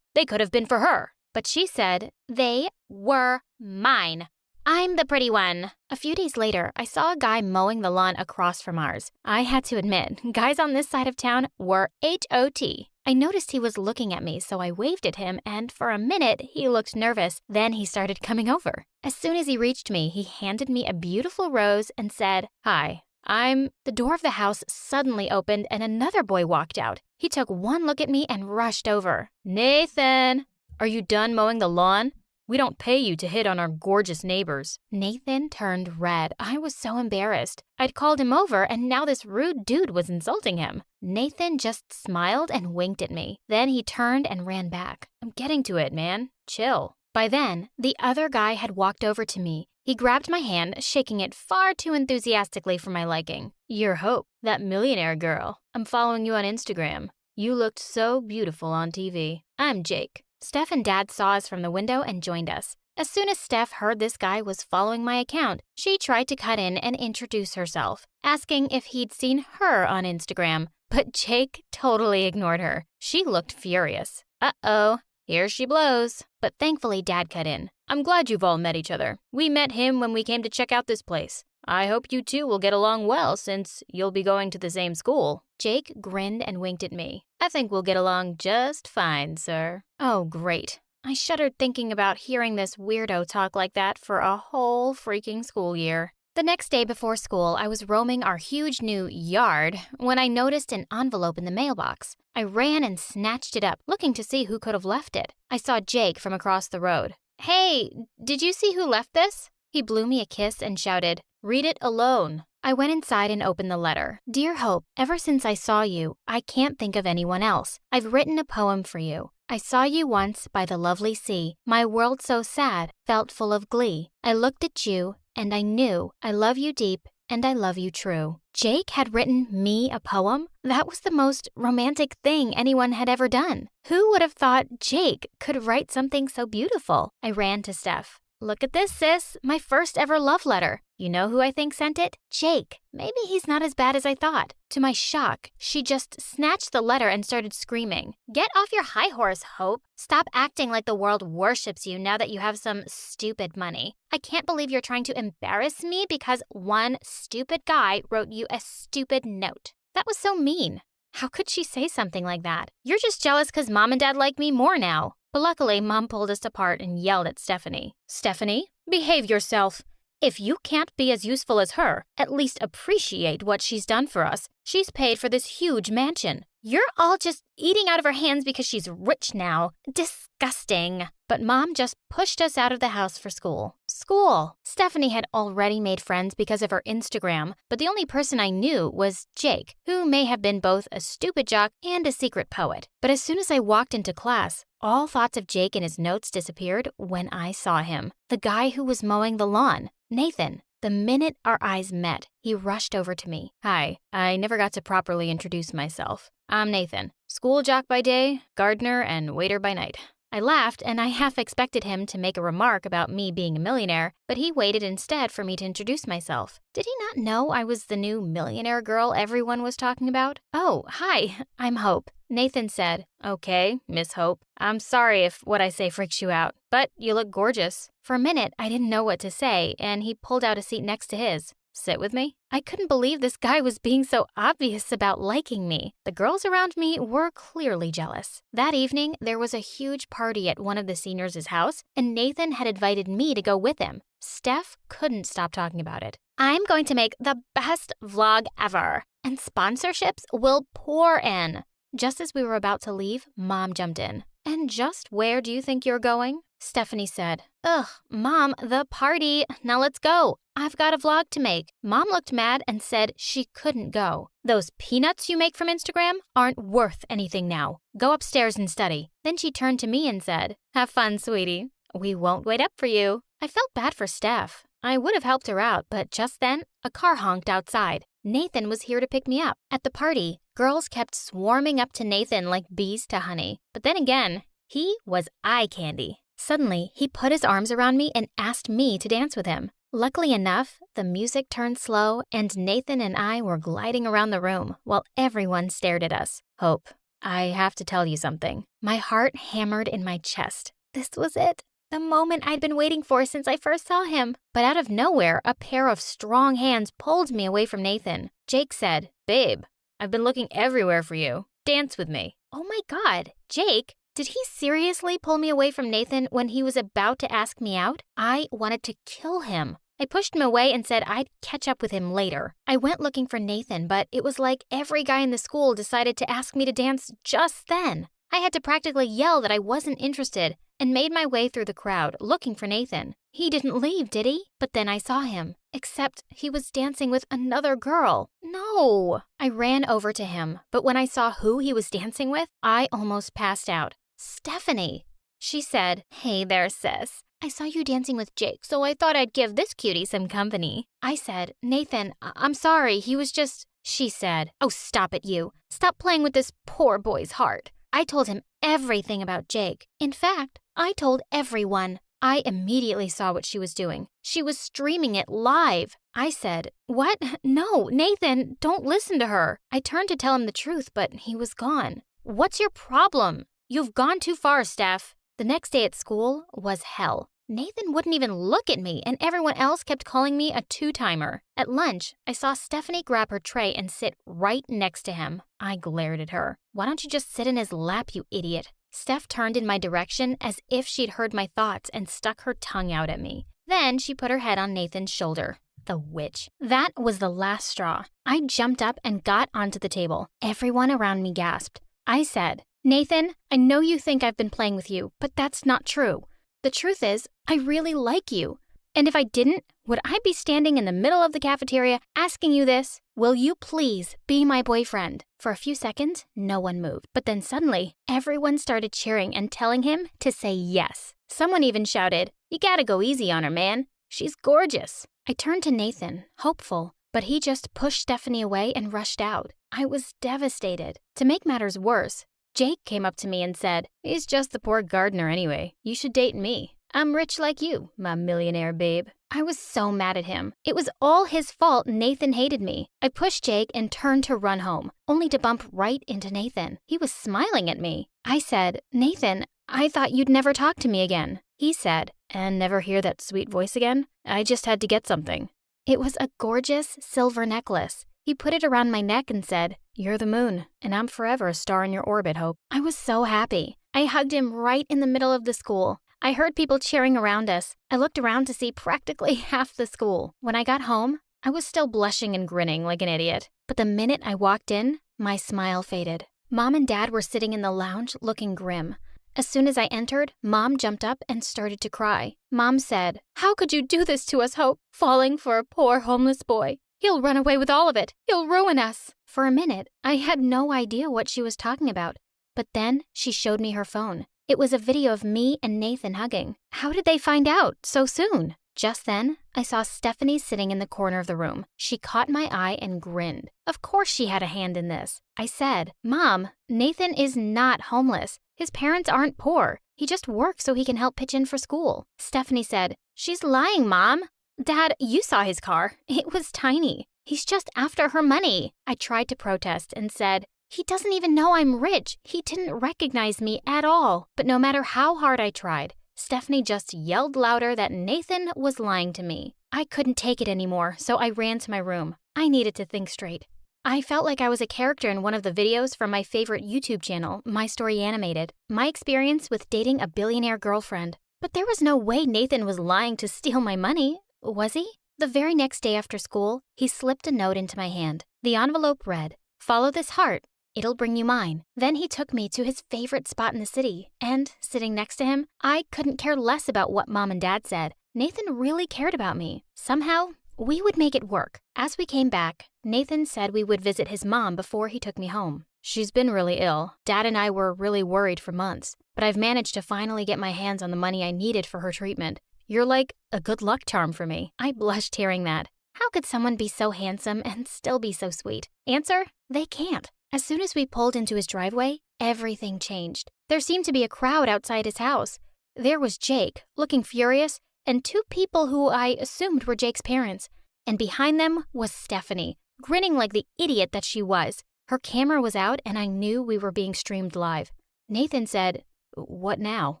They could have been for her. But she said, they were mine. I'm the pretty one. A few days later, I saw a guy mowing the lawn across from ours. I had to admit, guys on this side of town were H.O.T. I noticed he was looking at me, so I waved at him, and for a minute, he looked nervous. Then he started coming over. As soon as he reached me, he handed me a beautiful rose and said, "Hi, I'm..." The door of the house suddenly opened and another boy walked out. He took one look at me and rushed over. "Nathan, are you done mowing the lawn? We don't pay you to hit on our gorgeous neighbors." Nathan turned red. I was so embarrassed. I'd called him over, and now this rude dude was insulting him. Nathan just smiled and winked at me. Then he turned and ran back. "I'm getting to it, man. Chill." By then, the other guy had walked over to me. He grabbed my hand, shaking it far too enthusiastically for my liking. "You're Hope, that millionaire girl. I'm following you on Instagram. You looked so beautiful on TV. I'm Jake." Steph and Dad saw us from the window and joined us. As soon as Steph heard this guy was following my account, she tried to cut in and introduce herself, asking if he'd seen her on Instagram. But Jake totally ignored her. She looked furious. Uh-oh, here she blows. But thankfully, Dad cut in. "I'm glad you've all met each other. We met him when we came to check out this place. I hope you two will get along well since you'll be going to the same school." Jake grinned and winked at me. "I think we'll get along just fine, sir." Oh, great. I shuddered thinking about hearing this weirdo talk like that for a whole freaking school year. The next day before school, I was roaming our huge new yard when I noticed an envelope in the mailbox. I ran and snatched it up, looking to see who could have left it. I saw Jake from across the road. "Hey, did you see who left this?" He blew me a kiss and shouted, "Read it alone." I went inside and opened the letter. "Dear Hope, ever since I saw you, I can't think of anyone else. I've written a poem for you. I saw you once by the lovely sea. My world so sad, felt full of glee. I looked at you, and I knew I love you deep, and I love you true." Jake had written me a poem? That was the most romantic thing anyone had ever done. Who would have thought Jake could write something so beautiful? I ran to Steph. "Look at this, sis. My first ever love letter. You know who I think sent it? Jake. Maybe he's not as bad as I thought." To my shock, she just snatched the letter and started screaming. "Get off your high horse, Hope. Stop acting like the world worships you now that you have some stupid money. I can't believe you're trying to embarrass me because one stupid guy wrote you a stupid note." That was so mean. How could she say something like that? "You're just jealous because Mom and Dad like me more now." But luckily, Mom pulled us apart and yelled at Stephanie. "Stephanie, behave yourself. If you can't be as useful as her, at least appreciate what she's done for us. She's paid for this huge mansion. You're all just eating out of her hands because she's rich now. Disgusting." But Mom just pushed us out of the house for school. School! Stephanie had already made friends because of her Instagram, but the only person I knew was Jake, who may have been both a stupid jock and a secret poet. But as soon as I walked into class, all thoughts of Jake and his notes disappeared when I saw him. The guy who was mowing the lawn. Nathan. The minute our eyes met, he rushed over to me. "Hi, I never got to properly introduce myself. I'm Nathan, school jock by day, gardener, and waiter by night. I laughed, and I half expected him to make a remark about me being a millionaire, but he waited instead for me to introduce myself. Did he not know I was the new millionaire girl everyone was talking about? Oh, hi, I'm Hope. Nathan said, "Okay, Miss Hope. I'm sorry if what I say freaks you out, but you look gorgeous." For a minute, I didn't know what to say, and he pulled out a seat next to his. "Sit with me?" I couldn't believe this guy was being so obvious about liking me. The girls around me were clearly jealous. That evening, there was a huge party at one of the seniors' house, and Nathan had invited me to go with him. Steph couldn't stop talking about it. "I'm going to make the best vlog ever, and sponsorships will pour in." Just as we were about to leave, Mom jumped in. "And just where do you think you're going?" Stephanie said. "Ugh, Mom, the party. Now let's go. I've got a vlog to make." Mom looked mad and said she couldn't go. "Those peanuts you make from Instagram aren't worth anything now. Go upstairs and study." Then she turned to me and said, "Have fun, sweetie. We won't wait up for you." I felt bad for Steph. I would have helped her out, but just then, a car honked outside. Nathan was here to pick me up. At the party, girls kept swarming up to Nathan like bees to honey. But then again, he was eye candy. Suddenly, he put his arms around me and asked me to dance with him. Luckily enough, the music turned slow and Nathan and I were gliding around the room while everyone stared at us. "Hope, I have to tell you something." My heart hammered in my chest. This was it. The moment I'd been waiting for since I first saw him. But out of nowhere, a pair of strong hands pulled me away from Nathan. Jake said, "Babe, I've been looking everywhere for you. Dance with me." Oh my God, Jake? Did he seriously pull me away from Nathan when he was about to ask me out? I wanted to kill him. I pushed him away and said I'd catch up with him later. I went looking for Nathan, but it was like every guy in the school decided to ask me to dance just then. I had to practically yell that I wasn't interested and made my way through the crowd looking for Nathan. He didn't leave, did he? But then I saw him. Except he was dancing with another girl. No! I ran over to him, but when I saw who he was dancing with, I almost passed out. Stephanie. She said, "Hey there, sis. I saw you dancing with Jake, so I thought I'd give this cutie some company." I said, "Nathan, I'm sorry, he was just..." She said, "Oh, stop it, you. Stop playing with this poor boy's heart." I told him everything about Jake. In fact, I told everyone. I immediately saw what she was doing. She was streaming it live. I said, "What? No, Nathan, don't listen to her." I turned to tell him the truth, but he was gone. "What's your problem? You've gone too far, Steph." The next day at school was hell. Nathan wouldn't even look at me, and everyone else kept calling me a two-timer. At lunch, I saw Stephanie grab her tray and sit right next to him. I glared at her. "Why don't you just sit in his lap, you idiot?" Steph turned in my direction as if she'd heard my thoughts and stuck her tongue out at me. Then she put her head on Nathan's shoulder. The witch. That was the last straw. I jumped up and got onto the table. Everyone around me gasped. I said, "Nathan, I know you think I've been playing with you, but that's not true. The truth is, I really like you. And if I didn't, would I be standing in the middle of the cafeteria asking you this? Will you please be my boyfriend?" For a few seconds, no one moved. But then suddenly, everyone started cheering and telling him to say yes. Someone even shouted, "You gotta go easy on her, man. She's gorgeous." I turned to Nathan, hopeful, but he just pushed Stephanie away and rushed out. I was devastated. To make matters worse, Jake came up to me and said, "He's just the poor gardener anyway. You should date me. I'm rich like you, my millionaire babe." I was so mad at him. It was all his fault Nathan hated me. I pushed Jake and turned to run home, only to bump right into Nathan. He was smiling at me. I said, "Nathan, I thought you'd never talk to me again." He said, "And never hear that sweet voice again? I just had to get something." It was a gorgeous silver necklace. He put it around my neck and said, "You're the moon, and I'm forever a star in your orbit, Hope." I was so happy. I hugged him right in the middle of the school. I heard people cheering around us. I looked around to see practically half the school. When I got home, I was still blushing and grinning like an idiot. But the minute I walked in, my smile faded. Mom and Dad were sitting in the lounge looking grim. As soon as I entered, Mom jumped up and started to cry. Mom said, "How could you do this to us, Hope? Falling for a poor homeless boy. He'll run away with all of it. He'll ruin us." For a minute, I had no idea what she was talking about. But then she showed me her phone. It was a video of me and Nathan hugging. How did they find out so soon? Just then, I saw Stephanie sitting in the corner of the room. She caught my eye and grinned. Of course she had a hand in this. I said, "Mom, Nathan is not homeless. His parents aren't poor. He just works so he can help pitch in for school. Stephanie said, "She's lying, Mom." Dad, you saw his car. It was tiny. He's just after her money. I tried to protest and said, "He doesn't even know I'm rich. He didn't recognize me at all." But no matter how hard I tried, Stephanie just yelled louder that Nathan was lying to me. I couldn't take it anymore, so I ran to my room. I needed to think straight. I felt like I was a character in one of the videos from my favorite YouTube channel, My Story Animated. My experience with dating a billionaire girlfriend. But there was no way Nathan was lying to steal my money, was he? The very next day after school, he slipped a note into my hand. The envelope read, "Follow this heart. It'll bring you mine." Then he took me to his favorite spot in the city, and sitting next to him, I couldn't care less about what Mom and Dad said. Nathan really cared about me. Somehow, we would make it work. As we came back, Nathan said we would visit his mom before he took me home. She's been really ill. Dad and I were really worried for months, but I've managed to finally get my hands on the money I needed for her treatment. You're like a good luck charm for me. I blushed hearing that. How could someone be so handsome and still be so sweet? Answer, they can't. As soon as we pulled into his driveway, everything changed. There seemed to be a crowd outside his house. There was Jake, looking furious, and two people who I assumed were Jake's parents. And behind them was Stephanie, grinning like the idiot that she was. Her camera was out and I knew we were being streamed live. Nathan said, "What now?"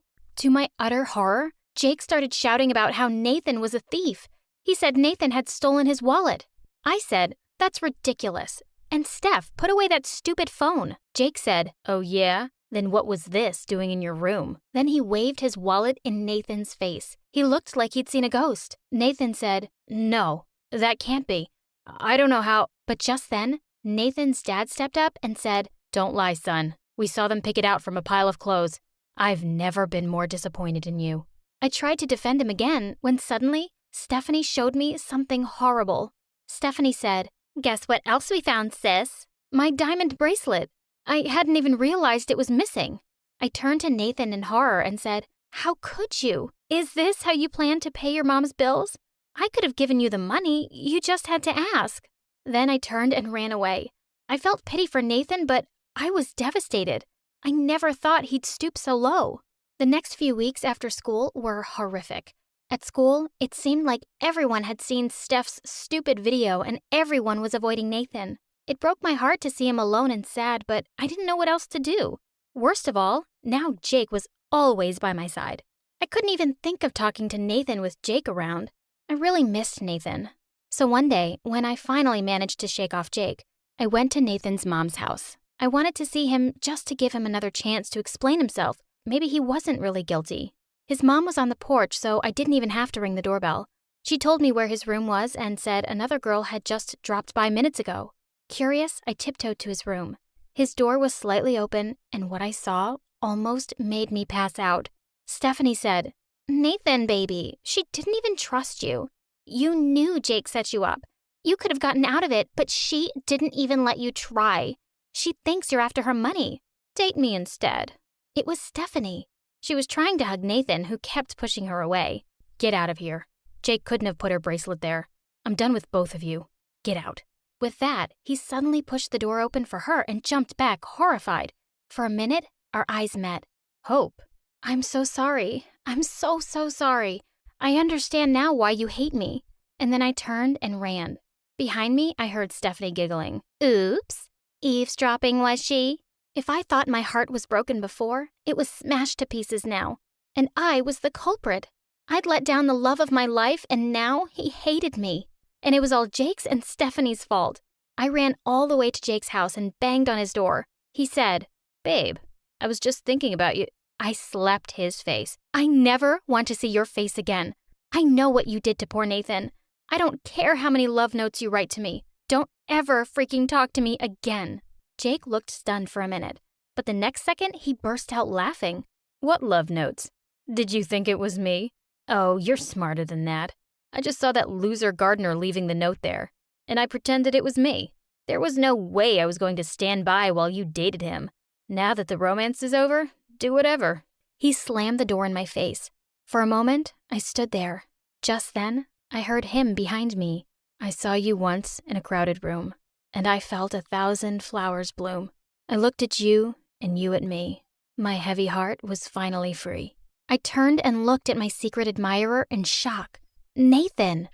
To my utter horror, Jake started shouting about how Nathan was a thief. He said Nathan had stolen his wallet. I said, "That's ridiculous. And Steph, put away that stupid phone." Jake said, "Oh yeah? Then what was this doing in your room?" Then he waved his wallet in Nathan's face. He looked like he'd seen a ghost. Nathan said, "No, that can't be. I don't know how." But just then, Nathan's dad stepped up and said, "Don't lie, son. We saw them pick it out from a pile of clothes. I've never been more disappointed in you." I tried to defend him again when suddenly Stephanie showed me something horrible. Stephanie said, "Guess what else we found, sis?" My diamond bracelet. I hadn't even realized it was missing. I turned to Nathan in horror and said, "How could you? Is this how you plan to pay your mom's bills? I could have given you the money, you just had to ask." Then I turned and ran away. I felt pity for Nathan, but I was devastated. I never thought he'd stoop so low. The next few weeks after school were horrific. At school, it seemed like everyone had seen Steph's stupid video and everyone was avoiding Nathan. It broke my heart to see him alone and sad, but I didn't know what else to do. Worst of all, now Jake was always by my side. I couldn't even think of talking to Nathan with Jake around. I really missed Nathan. So one day, when I finally managed to shake off Jake, I went to Nathan's mom's house. I wanted to see him just to give him another chance to explain himself. Maybe he wasn't really guilty. His mom was on the porch, so I didn't even have to ring the doorbell. She told me where his room was and said another girl had just dropped by minutes ago. Curious, I tiptoed to his room. His door was slightly open, and what I saw almost made me pass out. Stephanie said, "Nathan, baby, she didn't even trust you. You knew Jake set you up. You could have gotten out of it, but she didn't even let you try. She thinks you're after her money. Date me instead." It was Stephanie. She was trying to hug Nathan, who kept pushing her away. "Get out of here. Jake couldn't have put her bracelet there. I'm done with both of you. Get out." With that, he suddenly pushed the door open for her and jumped back, horrified. For a minute, our eyes met. "Hope, I'm so sorry. I'm so sorry. I understand now why you hate me." And then I turned and ran. Behind me, I heard Stephanie giggling. "Oops. Eavesdropping, was she?" If I thought my heart was broken before, it was smashed to pieces now. And I was the culprit. I'd let down the love of my life, and now he hated me. And it was all Jake's and Stephanie's fault. I ran all the way to Jake's house and banged on his door. He said, "Babe, I was just thinking about you." I slapped his face. "I never want to see your face again. I know what you did to poor Nathan. I don't care how many love notes you write to me. Don't ever freaking talk to me again." Jake looked stunned for a minute, but the next second he burst out laughing. "What love notes? Did you think it was me? Oh, you're smarter than that. I just saw that loser gardener leaving the note there, and I pretended it was me. There was no way I was going to stand by while you dated him. Now that the romance is over, do whatever." He slammed the door in my face. For a moment, I stood there. Just then, I heard him behind me. "I saw you once in a crowded room, and I felt 1,000 flowers bloom. I looked at you and you at me. My heavy heart was finally free. I turned and looked at my secret admirer in shock. Nathan.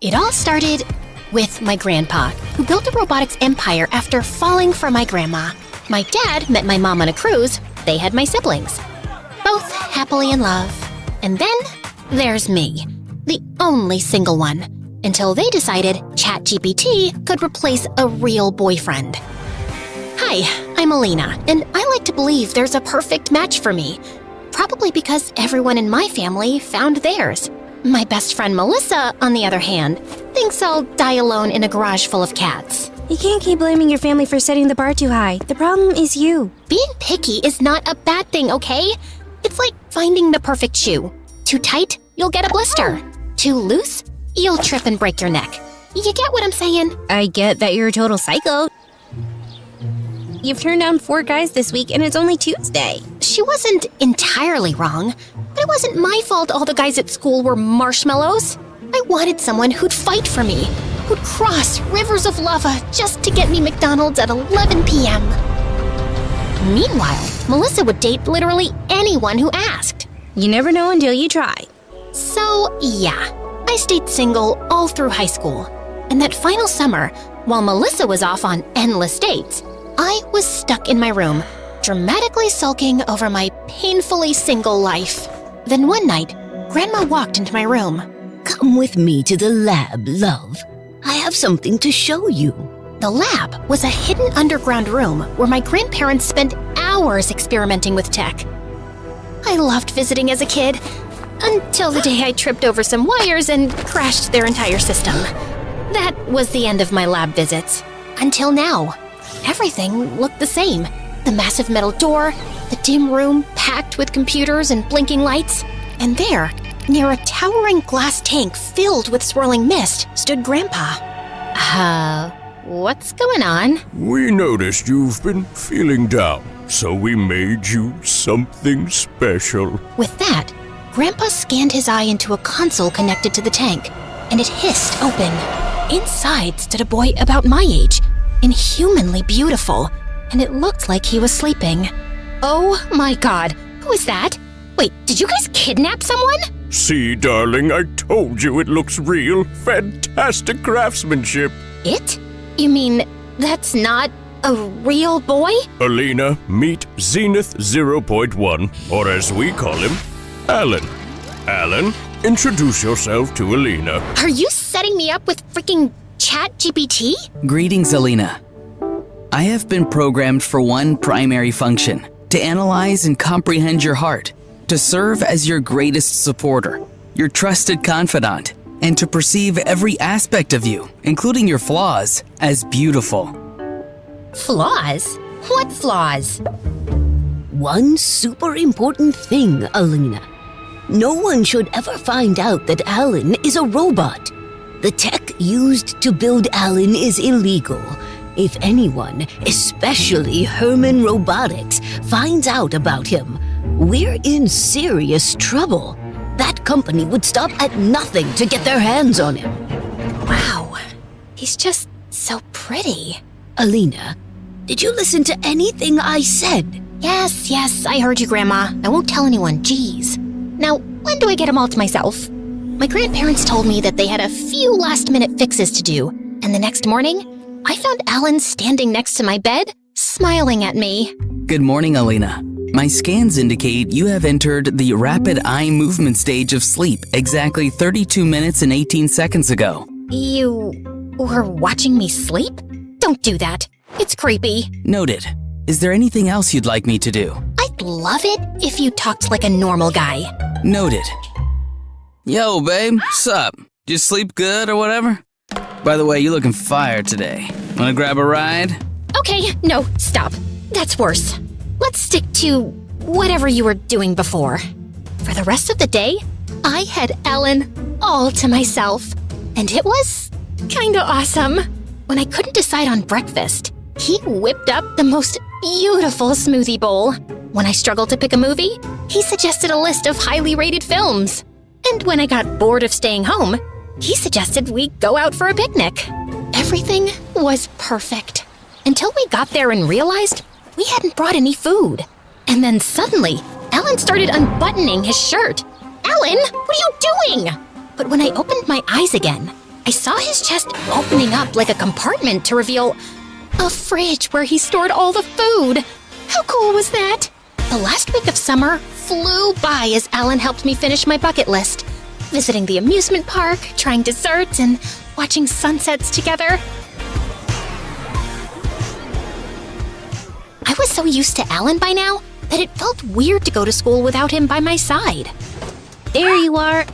It all started with my grandpa, who built a robotics empire after falling for my grandma. My dad met my mom on a cruise. They had my siblings, both happily in love. And then there's me, the only single one, until they decided ChatGPT could replace a real boyfriend. Hi, I'm Alina, and I like to believe there's a perfect match for me. Probably because everyone in my family found theirs. My best friend Melissa, on the other hand, thinks I'll die alone in a garage full of cats. You can't keep blaming your family for setting the bar too high. The problem is you. Being picky is not a bad thing, okay? It's like finding the perfect shoe. Too tight, you'll get a blister. Too loose, you'll trip and break your neck. You get what I'm saying? I get that you're a total psycho. You've turned down 4 guys this week and it's only Tuesday. She wasn't entirely wrong, but it wasn't my fault all the guys at school were marshmallows. I wanted someone who'd fight for me, who'd cross rivers of lava just to get me McDonald's at 11 p.m. Meanwhile, Melissa would date literally anyone who asked. You never know until you try. So, yeah, I stayed single all through high school. And that final summer, while Melissa was off on endless dates, I was stuck in my room, dramatically sulking over my painfully single life. Then one night, Grandma walked into my room. Come with me to the lab, love. I have something to show you. The lab was a hidden underground room where my grandparents spent hours experimenting with tech. I loved visiting as a kid, until the day I tripped over some wires and crashed their entire system. That was the end of my lab visits. Until now. Everything looked the same. The massive metal door, the dim room packed with computers and blinking lights. And there, near a towering glass tank filled with swirling mist, stood Grandpa. What's going on? We noticed you've been feeling down, so we made you something special. With that, Grandpa scanned his eye into a console connected to the tank, and it hissed open. Inside stood a boy about my age, inhumanly beautiful, and it looked like he was sleeping. Oh my god, who is that? Wait, did you guys kidnap someone? See, darling, I told you it looks real. Fantastic craftsmanship. It? You mean that's not a real boy? Alina, meet Zenith 0.1, or as we call him, Alan. Alan, introduce yourself to Alina. Are you setting me up with freaking ChatGPT? Greetings, Alina. I have been programmed for one primary function: to analyze and comprehend your heart, to serve as your greatest supporter, your trusted confidant, and to perceive every aspect of you, including your flaws, as beautiful. Flaws? What flaws? One super important thing, Alina. No one should ever find out that Alan is a robot. The tech used to build Alan is illegal. If anyone, especially Herman Robotics, finds out about him, we're in serious trouble. That company would stop at nothing to get their hands on him. Wow, he's just so pretty. Alina, did you listen to anything I said? Yes, I heard you, Grandma. I won't tell anyone, jeez. Now, when do I get them all to myself? My grandparents told me that they had a few last-minute fixes to do, and the next morning, I found Alan standing next to my bed, smiling at me. Good morning, Alina. My scans indicate you have entered the rapid eye movement stage of sleep exactly 32 minutes and 18 seconds ago. You were watching me sleep? Don't do that. It's creepy. Noted. Is there anything else you'd like me to do? I'd love it if you talked like a normal guy. Noted. Yo, babe, sup? Did you sleep good or whatever? By the way, you looking fire today. Wanna grab a ride? Okay, no, stop. That's worse. Let's stick to whatever you were doing before. For the rest of the day, I had Alan all to myself. And it was kinda awesome. When I couldn't decide on breakfast, he whipped up the most beautiful smoothie bowl. When I struggled to pick a movie, he suggested a list of highly rated films. And when I got bored of staying home, he suggested we go out for a picnic. Everything was perfect. Until we got there and realized we hadn't brought any food. And then suddenly, Alan started unbuttoning his shirt. Alan, what are you doing? But when I opened my eyes again, I saw his chest opening up like a compartment to reveal a fridge where he stored all the food. How cool was that? The last week of summer flew by as Alan helped me finish my bucket list. Visiting the amusement park, trying desserts, and watching sunsets together. I was so used to Alan by now that it felt weird to go to school without him by my side. There you are.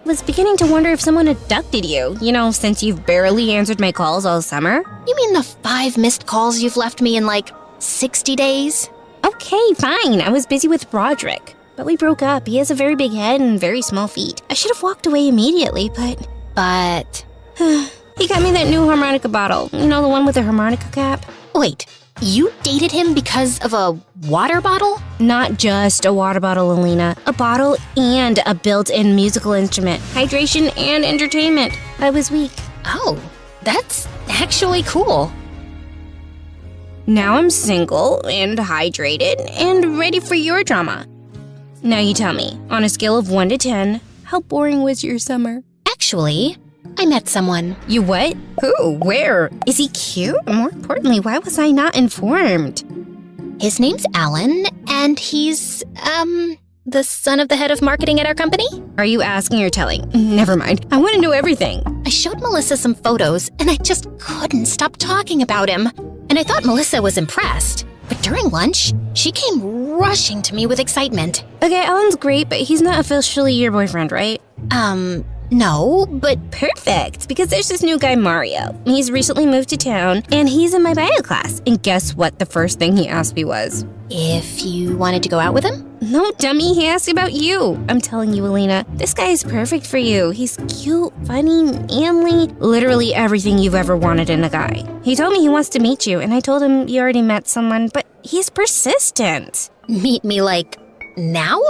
Was beginning to wonder if someone abducted you, since you've barely answered my calls all summer. You mean the 5 missed calls you've left me in 60 days? Okay, fine. I was busy with Roderick. But we broke up. He has a very big head and very small feet. I should have walked away immediately, but... He got me that new harmonica bottle. The one with the harmonica cap. Wait, you dated him because of a water bottle? Not just a water bottle, Alina. A bottle and a built-in musical instrument. Hydration and entertainment. I was weak. Oh, that's actually cool. Now I'm single and hydrated and ready for your drama. Now you tell me, on a scale of 1 to 10, how boring was your summer? Actually, I met someone. You what? Who? Where? Is he cute? More importantly, why was I not informed? His name's Alan, and he's, the son of the head of marketing at our company? Are you asking or telling? Never mind. I want to know everything. I showed Melissa some photos, and I just couldn't stop talking about him. And I thought Melissa was impressed. But during lunch, she came rushing to me with excitement. Okay, Alan's great, but he's not officially your boyfriend, right? No, but... Perfect, because there's this new guy, Mario. He's recently moved to town, and he's in my bio class. And guess what the first thing he asked me was? If you wanted to go out with him? No, dummy, he asked about you. I'm telling you, Alina, this guy is perfect for you. He's cute, funny, manly, literally everything you've ever wanted in a guy. He told me he wants to meet you, and I told him you already met someone, but he's persistent. Meet me, now?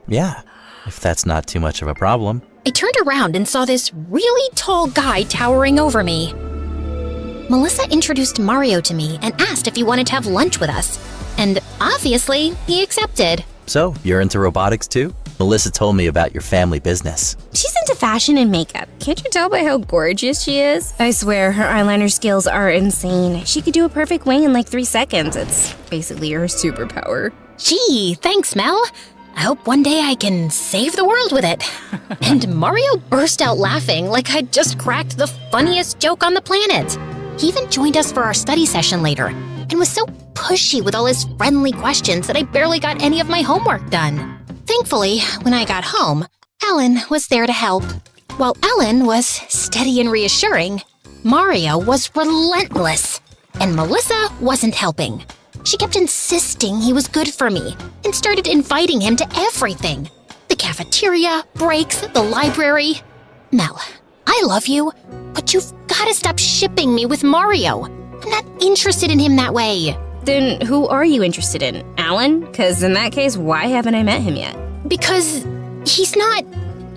Yeah, if that's not too much of a problem. I turned around and saw this really tall guy towering over me. Melissa introduced Mario to me and asked if he wanted to have lunch with us. And obviously, he accepted. So, you're into robotics too? Melissa told me about your family business. She's into fashion and makeup. Can't you tell by how gorgeous she is? I swear, her eyeliner skills are insane. She could do a perfect wing in 3 seconds. It's basically her superpower. Gee, thanks, Mel. I hope one day I can save the world with it. And Mario burst out laughing like I'd just cracked the funniest joke on the planet. He even joined us for our study session later and was so pushy with all his friendly questions that I barely got any of my homework done. Thankfully, when I got home, Alan was there to help. While Alan was steady and reassuring, Mario was relentless, and Melissa wasn't helping. She kept insisting he was good for me and started inviting him to everything. The cafeteria, breaks, the library. Mel, I love you, but you've got to stop shipping me with Mario. I'm not interested in him that way. Then who are you interested in? Alan? Because in that case, why haven't I met him yet? Because he's not...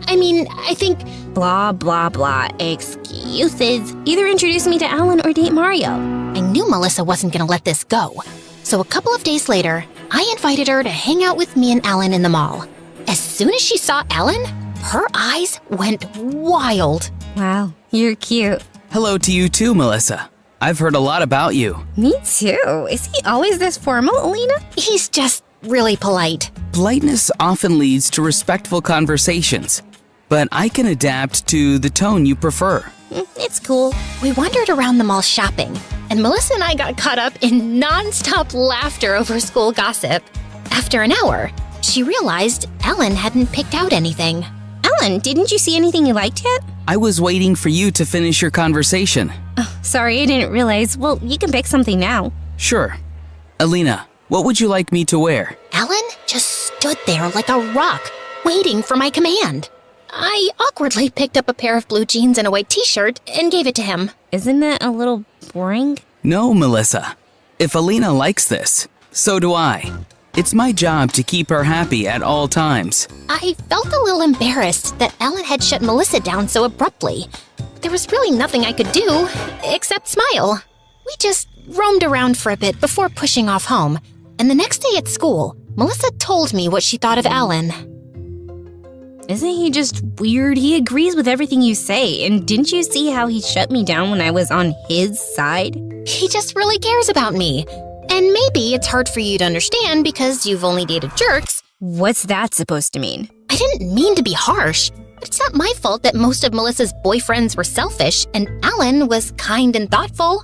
I think... Blah, blah, blah. Excuses. Either introduce me to Alan or date Mario. I knew Melissa wasn't going to let this go. So a couple of days later, I invited her to hang out with me and Alan in the mall. As soon as she saw Alan, her eyes went wild. Wow, you're cute. Hello to you too, Melissa. I've heard a lot about you. Me too. Is he always this formal, Alina? He's just really polite. Politeness often leads to respectful conversations, but I can adapt to the tone you prefer. It's cool. We wandered around the mall shopping, and Melissa and I got caught up in non-stop laughter over school gossip. After an hour, she realized Alan hadn't picked out anything. Alan, didn't you see anything you liked yet? I was waiting for you to finish your conversation. Oh, sorry, I didn't realize. Well, you can pick something now. Sure. Alina, what would you like me to wear? Alan just stood there like a rock, waiting for my command. I awkwardly picked up a pair of blue jeans and a white t-shirt and gave it to him. Isn't that a little boring? No, Melissa. If Alina likes this, so do I. It's my job to keep her happy at all times. I felt a little embarrassed that Alan had shut Melissa down so abruptly. There was really nothing I could do except smile. We just roamed around for a bit before pushing off home, and the next day at school, Melissa told me what she thought of Alan. Isn't he just weird? He agrees with everything you say, and didn't you see how he shut me down when I was on his side? He just really cares about me. And maybe it's hard for you to understand because you've only dated jerks. What's that supposed to mean? I didn't mean to be harsh, but it's not my fault that most of Melissa's boyfriends were selfish and Alan was kind and thoughtful.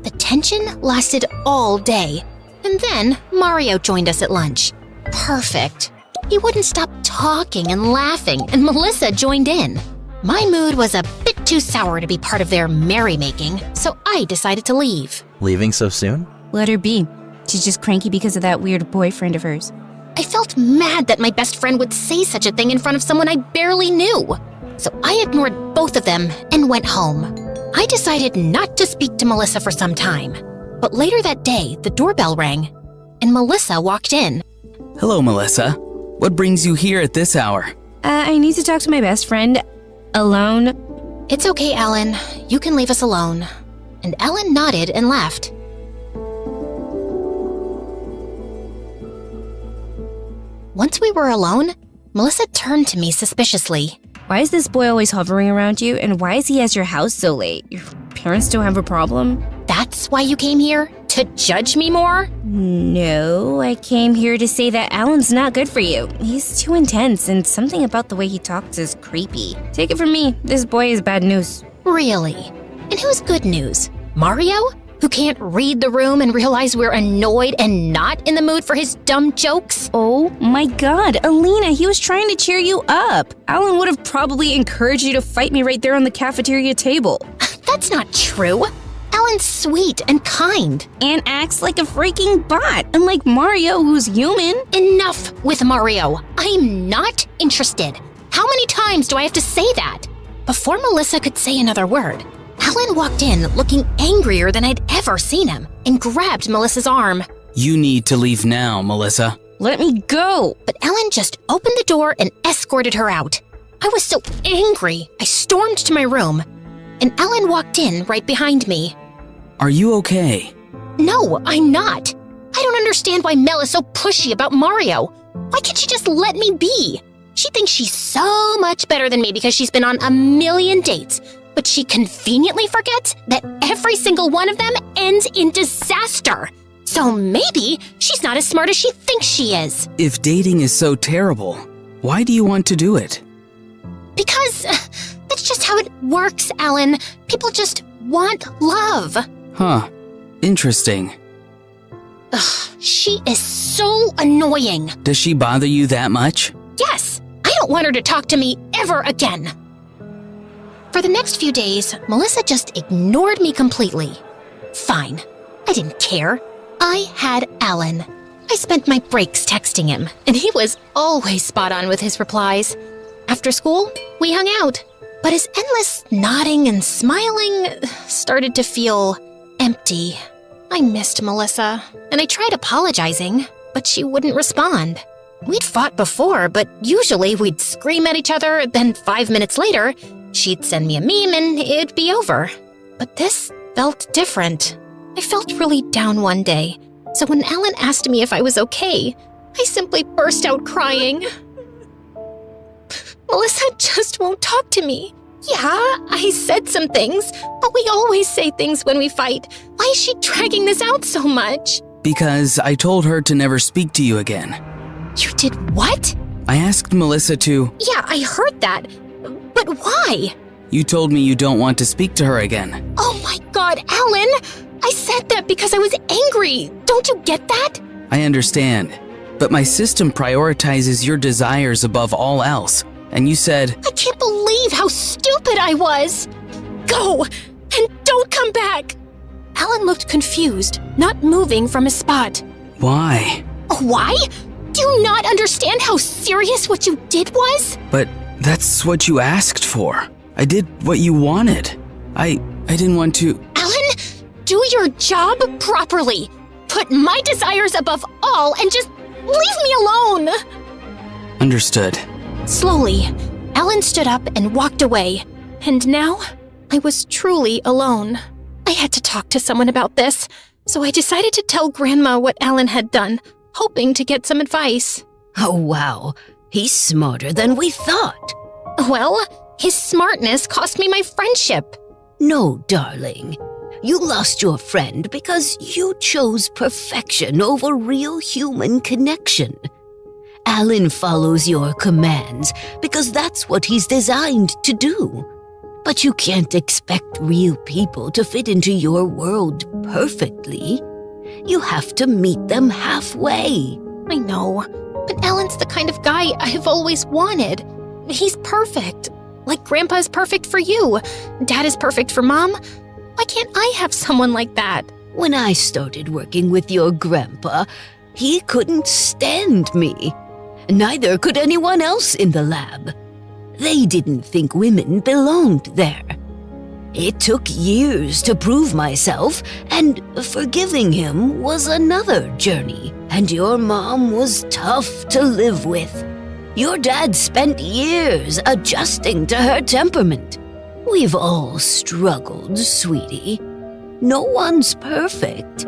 The tension lasted all day. And then Mario joined us at lunch. Perfect. He wouldn't stop talking and laughing, and Melissa joined in. My mood was a bit too sour to be part of their merrymaking, so I decided to leave. Leaving so soon? Let her be. She's just cranky because of that weird boyfriend of hers. I felt mad that my best friend would say such a thing in front of someone I barely knew. So I ignored both of them and went home. I decided not to speak to Melissa for some time. But later that day, the doorbell rang, and Melissa walked in. Hello, Melissa. What brings you here at this hour? I need to talk to my best friend. Alone. It's okay, Alan. You can leave us alone. And Alan nodded and left. Once we were alone, Melissa turned to me suspiciously. Why is this boy always hovering around you, and why is he at your house so late? Your parents don't have a problem? That's why you came here? To judge me more? No, I came here to say that Alan's not good for you. He's too intense, and something about the way he talks is creepy. Take it from me, this boy is bad news. Really? And who's good news? Mario? Who can't read the room and realize we're annoyed and not in the mood for his dumb jokes? Oh my god, Alina, he was trying to cheer you up. Alan would have probably encouraged you to fight me right there on the cafeteria table. That's not true. Alan's sweet and kind. And acts like a freaking bot, unlike Mario, who's human. Enough with Mario. I'm not interested. How many times do I have to say that? Before Melissa could say another word, Alan walked in looking angrier than I'd ever seen him and grabbed Melissa's arm. You need to leave now, Melissa. Let me go. But Alan just opened the door and escorted her out. I was so angry, I stormed to my room, and Alan walked in right behind me. Are you okay? No, I'm not. I don't understand why Mel is so pushy about Mario. Why can't she just let me be? She thinks she's so much better than me because she's been on a million dates, but she conveniently forgets that every single one of them ends in disaster. So maybe she's not as smart as she thinks she is. If dating is so terrible, why do you want to do it? Because that's just how it works, Alan. People just want love. Huh. Interesting. Ugh, she is so annoying. Does she bother you that much? Yes, I don't want her to talk to me ever again. For the next few days, Melissa just ignored me completely. Fine, I didn't care. I had Alan. I spent my breaks texting him, and he was always spot on with his replies. After school, we hung out, but his endless nodding and smiling started to feel empty. I missed Melissa, and I tried apologizing, but she wouldn't respond. We'd fought before, but usually we'd scream at each other, then 5 minutes later, she'd send me a meme and it'd be over. But this felt different. I felt really down one day, so when Alan asked me if I was okay, I simply burst out crying. Melissa just won't talk to me. Yeah, I said some things, but we always say things when we fight. Why is she dragging this out so much? Because I told her to never speak to you again. You did what? I asked Melissa to... Yeah, I heard that. But why? You told me you don't want to speak to her again. Oh my god, Alan! I said that because I was angry. Don't you get that? I understand. But my system prioritizes your desires above all else. And you said... I can't believe how stupid I was! Go! And don't come back! Alan looked confused, not moving from his spot. Why? Why? Do you not understand how serious what you did was? But that's what you asked for. I did what you wanted. I didn't want to... Alan, do your job properly. Put my desires above all and just Leave me alone! Understood. Slowly, Alan stood up and walked away. And now, I was truly alone. I had to talk to someone about this, so I decided to tell Grandma what Alan had done, hoping to get some advice. Oh, wow. He's smarter than we thought. Well, his smartness cost me my friendship. No, darling. You lost your friend because you chose perfection over real human connection. Alan follows your commands because that's what he's designed to do. But you can't expect real people to fit into your world perfectly. You have to meet them halfway. I know, but Alan's the kind of guy I have always wanted. He's perfect. Like Grandpa is perfect for you. Dad is perfect for Mom. Why can't I have someone like that? When I started working with your grandpa, he couldn't stand me. Neither could anyone else in the lab. They didn't think women belonged there. It took years to prove myself, and forgiving him was another journey. And your mom was tough to live with. Your dad spent years adjusting to her temperament. We've all struggled, sweetie. No one's perfect.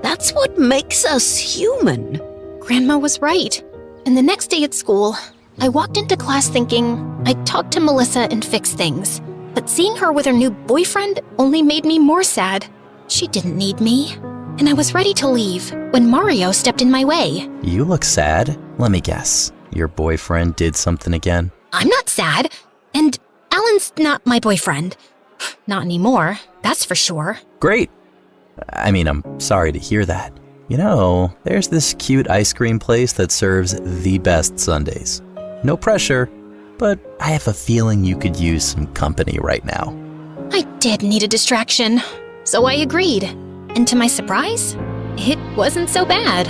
That's what makes us human. Grandma was right. And the next day at school, I walked into class thinking I'd talk to Melissa and fix things. But seeing her with her new boyfriend only made me more sad. She didn't need me. And I was ready to leave when Mario stepped in my way. You look sad. Let me guess. Your boyfriend did something again? I'm not sad. And Alan's not my boyfriend. Not anymore, that's for sure. Great. I mean, I'm sorry to hear that. You know, there's this cute ice cream place that serves the best sundaes. No pressure, but I have a feeling you could use some company right now. I did need a distraction, so I agreed. And to my surprise, it wasn't so bad.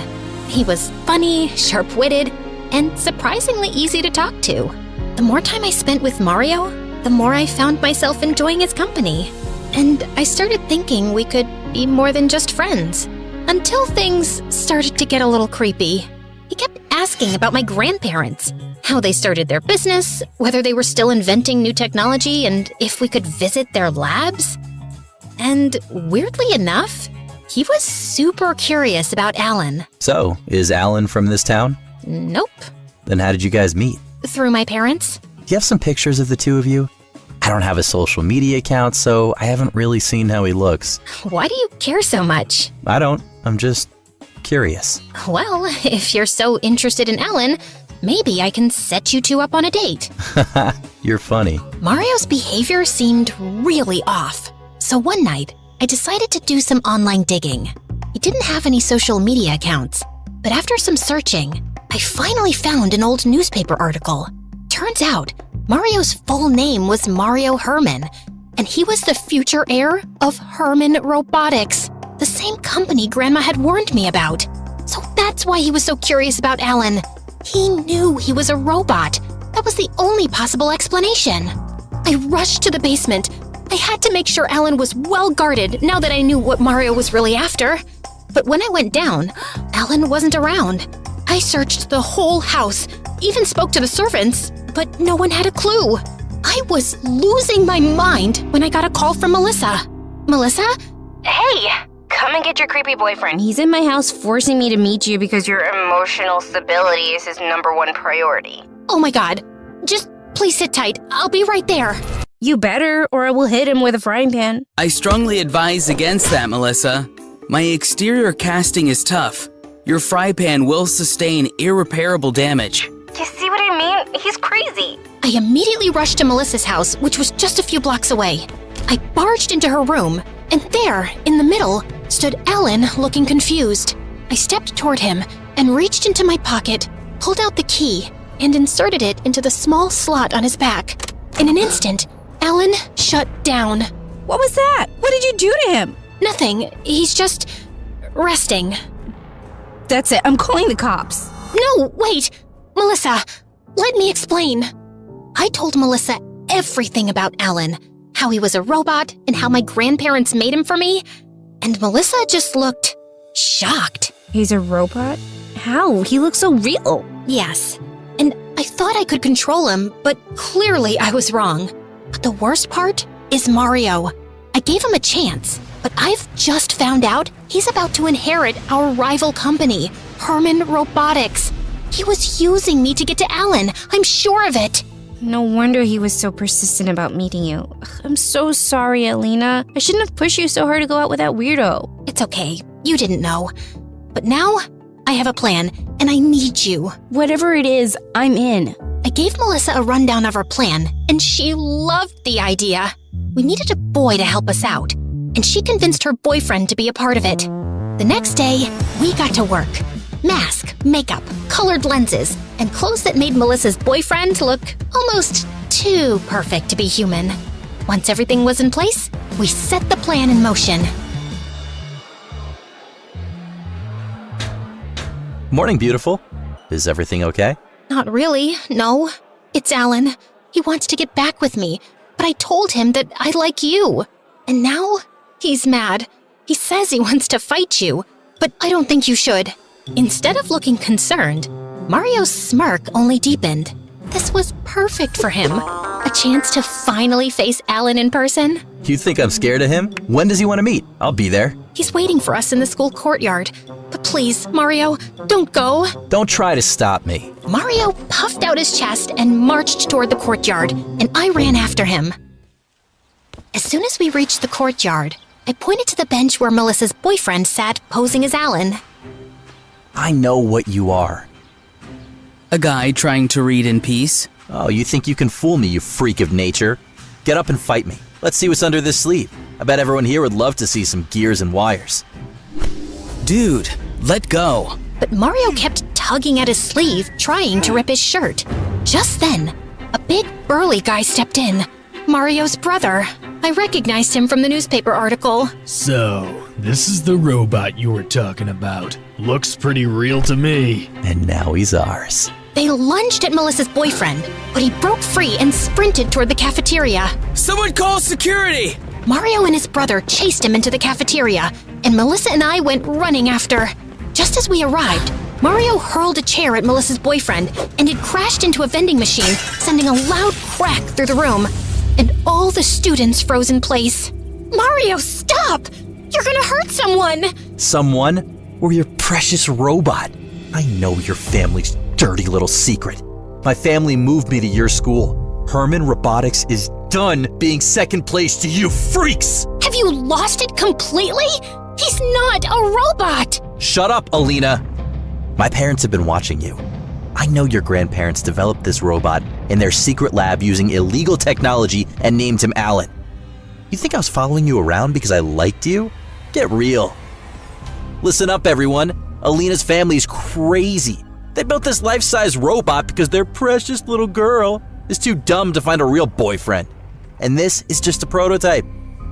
He was funny, sharp-witted, and surprisingly easy to talk to. The more time I spent with Mario, the more I found myself enjoying his company. And I started thinking we could be more than just friends. Until things started to get a little creepy. He kept asking about my grandparents, how they started their business, whether they were still inventing new technology, and if we could visit their labs. And weirdly enough, he was super curious about Alan. So, is Alan from this town? Nope. Then how did you guys meet? Through my parents. Do you have some pictures of the two of you? I don't have a social media account, so I haven't really seen how he looks. Why do you care so much? I don't. I'm just curious. Well, if you're so interested in Alan, maybe I can set you two up on a date. You're funny. Mario's behavior seemed really off. So one night, I decided to do some online digging. He didn't have any social media accounts, but after some searching, I finally found an old newspaper article. Turns out, Mario's full name was Mario Herman, and he was the future heir of Herman Robotics, the same company Grandma had warned me about. So that's why he was so curious about Alan. He knew he was a robot. That was the only possible explanation. I rushed to the basement. I had to make sure Alan was well guarded now that I knew what Mario was really after. But when I went down, Alan wasn't around. I searched the whole house, even spoke to the servants, but no one had a clue. I was losing my mind when I got a call from Melissa. Melissa? Hey, come and get your creepy boyfriend. He's in my house forcing me to meet you because your emotional stability is his #1 priority. Oh my god. Just please sit tight. I'll be right there. You better, or I will hit him with a frying pan. I strongly advise against that, Melissa. My exterior casting is tough. Your fry pan will sustain irreparable damage. You see what I mean? He's crazy. I immediately rushed to Melissa's house, which was just a few blocks away. I barged into her room, and there, in the middle, stood Alan looking confused. I stepped toward him and reached into my pocket, pulled out the key, and inserted it into the small slot on his back. In an instant, Alan shut down. What was that? What did you do to him? Nothing. He's just resting. That's it. I'm calling the cops. No, wait! Melissa, let me explain. I told Melissa everything about Alan, how he was a robot and how my grandparents made him for me, and Melissa just looked shocked. He's a robot? How? He looks so real. Yes, and I thought I could control him, but clearly I was wrong. But the worst part is Mario. I gave him a chance, but I've just found out he's about to inherit our rival company, Herman Robotics. He was using me to get to Alan, I'm sure of it. No wonder he was so persistent about meeting you. Ugh, I'm so sorry, Alina. I shouldn't have pushed you so hard to go out with that weirdo. It's okay, you didn't know. But now, I have a plan, and I need you. Whatever it is, I'm in. I gave Melissa a rundown of our plan, and she loved the idea. We needed a boy to help us out, and she convinced her boyfriend to be a part of it. The next day, we got to work. Mask, makeup, colored lenses, and clothes that made Melissa's boyfriend look almost too perfect to be human. Once everything was in place, we set the plan in motion. Morning, beautiful. Is everything okay? Not really, no. It's Alan. He wants to get back with me, but I told him that I like you. And now, he's mad. He says he wants to fight you, but I don't think you should. Instead of looking concerned, Mario's smirk only deepened. This was perfect for him. A chance to finally face Alan in person. You think I'm scared of him? When does he want to meet? I'll be there. He's waiting for us in the school courtyard. But please, Mario, don't go. Don't try to stop me. Mario puffed out his chest and marched toward the courtyard, and I ran after him. As soon as we reached the courtyard, I pointed to the bench where Melissa's boyfriend sat posing as Alan. I know what you are. A guy trying to read in peace. Oh, you think you can fool me, you freak of nature? Get up and fight me. Let's see what's under this sleeve. I bet everyone here would love to see some gears and wires. Dude, let go. But Mario kept tugging at his sleeve, trying to rip his shirt. Just then, a big burly guy stepped in. Mario's brother. I recognized him from the newspaper article. So, this is the robot you were talking about. Looks pretty real to me. And now he's ours. They lunged at Melissa's boyfriend, but he broke free and sprinted toward the cafeteria. Someone call security! Mario and his brother chased him into the cafeteria, and Melissa and I went running after. Just as we arrived, Mario hurled a chair at Melissa's boyfriend, and it crashed into a vending machine, sending a loud crack through the room. And all the students froze in place. Mario, stop! You're gonna hurt someone! Someone? Or your precious robot? I know your family's dirty little secret. My family moved me to your school. Herman Robotics is done being second place to you freaks! Have you lost it completely? He's not a robot! Shut up, Alina! My parents have been watching you. I know your grandparents developed this robot in their secret lab using illegal technology and named him Alan. You think I was following you around because I liked you? Get real. Listen up, everyone. Alina's family's crazy. They built this life-size robot because their precious little girl is too dumb to find a real boyfriend. And this is just a prototype.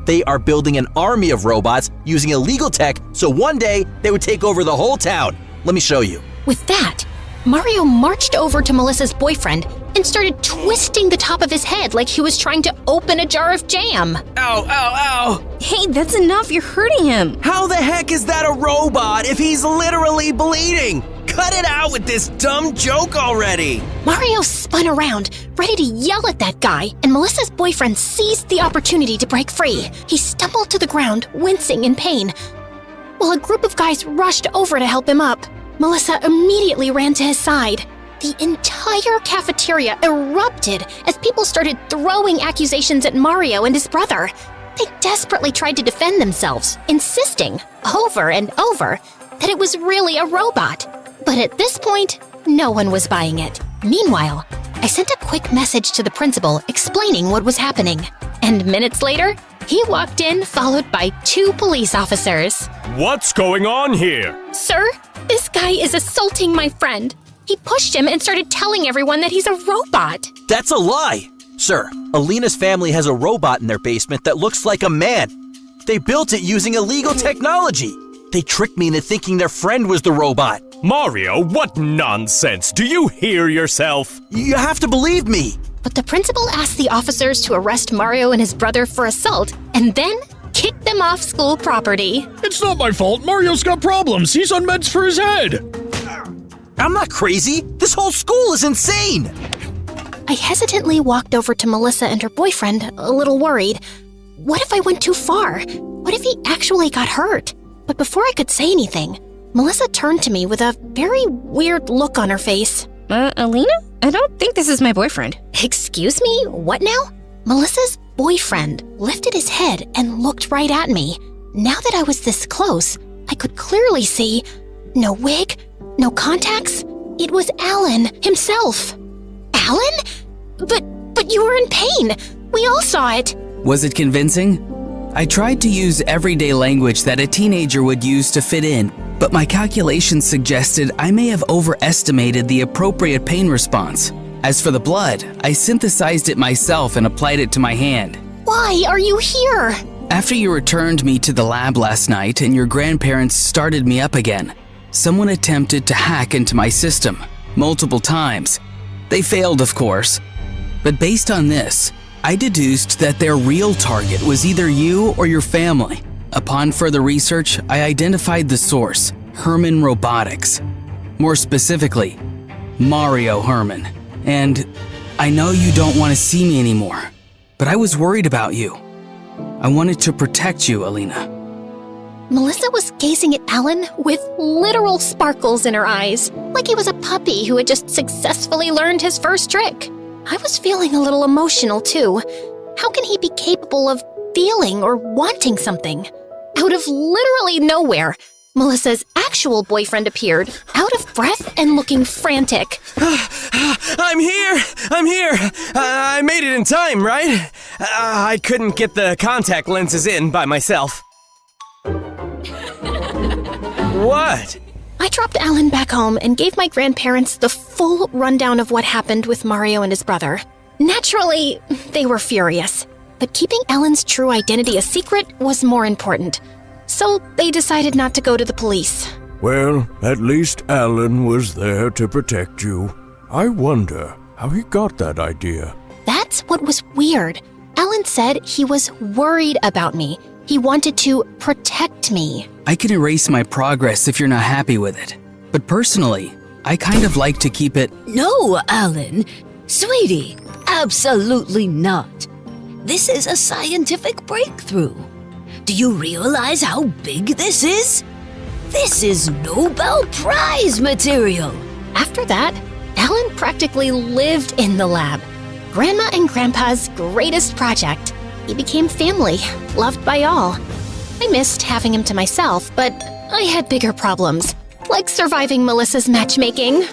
They are building an army of robots using illegal tech so one day they would take over the whole town. Let me show you. With that, Mario marched over to Melissa's boyfriend and started twisting the top of his head like he was trying to open a jar of jam. Ow, ow, ow! Hey, that's enough. You're hurting him. How the heck is that a robot if he's literally bleeding? Cut it out with this dumb joke already! Mario spun around, ready to yell at that guy, and Melissa's boyfriend seized the opportunity to break free. He stumbled to the ground, wincing in pain, while a group of guys rushed over to help him up. Melissa immediately ran to his side. The entire cafeteria erupted as people started throwing accusations at Mario and his brother. They desperately tried to defend themselves, insisting over and over that it was really a robot. But at this point, no one was buying it. Meanwhile, I sent a quick message to the principal explaining what was happening. And minutes later, he walked in followed by 2 police officers. What's going on here? Sir, this guy is assaulting my friend. He pushed him and started telling everyone that he's a robot. That's a lie! Sir, Alina's family has a robot in their basement that looks like a man. They built it using illegal technology. They tricked me into thinking their friend was the robot. Mario, what nonsense! Do you hear yourself? You have to believe me. But the principal asked the officers to arrest Mario and his brother for assault and then kick them off school property. It's not my fault. Mario's got problems. He's on meds for his head. I'm not crazy. This whole school is insane. I hesitantly walked over to Melissa and her boyfriend, a little worried. What if I went too far? What if he actually got hurt? But before I could say anything, Melissa turned to me with a very weird look on her face. Alina? I don't think this is my boyfriend. Excuse me? What now? Melissa's boyfriend lifted his head and looked right at me. Now that I was this close, I could clearly see no wig, no contacts. It was Alan himself. Alan? But you were in pain. We all saw it. Was it convincing? I tried to use everyday language that a teenager would use to fit in, but my calculations suggested I may have overestimated the appropriate pain response. As for the blood, I synthesized it myself and applied it to my hand. Why are you here? After you returned me to the lab last night and your grandparents started me up again, someone attempted to hack into my system multiple times. They failed, of course, but based on this, I deduced that their real target was either you or your family. Upon further research, I identified the source, Herman Robotics. More specifically, Mario Herman. And I know you don't want to see me anymore, but I was worried about you. I wanted to protect you, Alina. Melissa was gazing at Alan with literal sparkles in her eyes, like he was a puppy who had just successfully learned his first trick. I was feeling a little emotional too. How can he be capable of feeling or wanting something? Out of literally nowhere, Melissa's actual boyfriend appeared, out of breath and looking frantic. I'm here! I made it in time, right? I couldn't get the contact lenses in by myself. What? I dropped Alan back home and gave my grandparents the full rundown of what happened with Mario and his brother. Naturally, they were furious, but keeping Alan's true identity a secret was more important. So they decided not to go to the police. Well, at least Alan was there to protect you. I wonder how he got that idea. That's what was weird. Alan said he was worried about me. He wanted to protect me. I can erase my progress if you're not happy with it. But personally, I kind of like to keep it. No, Alan. Sweetie, absolutely not. This is a scientific breakthrough. Do you realize how big this is? This is Nobel Prize material. After that, Alan practically lived in the lab. Grandma and Grandpa's greatest project. He became family, loved by all. I missed having him to myself, but I had bigger problems, like surviving Melissa's matchmaking.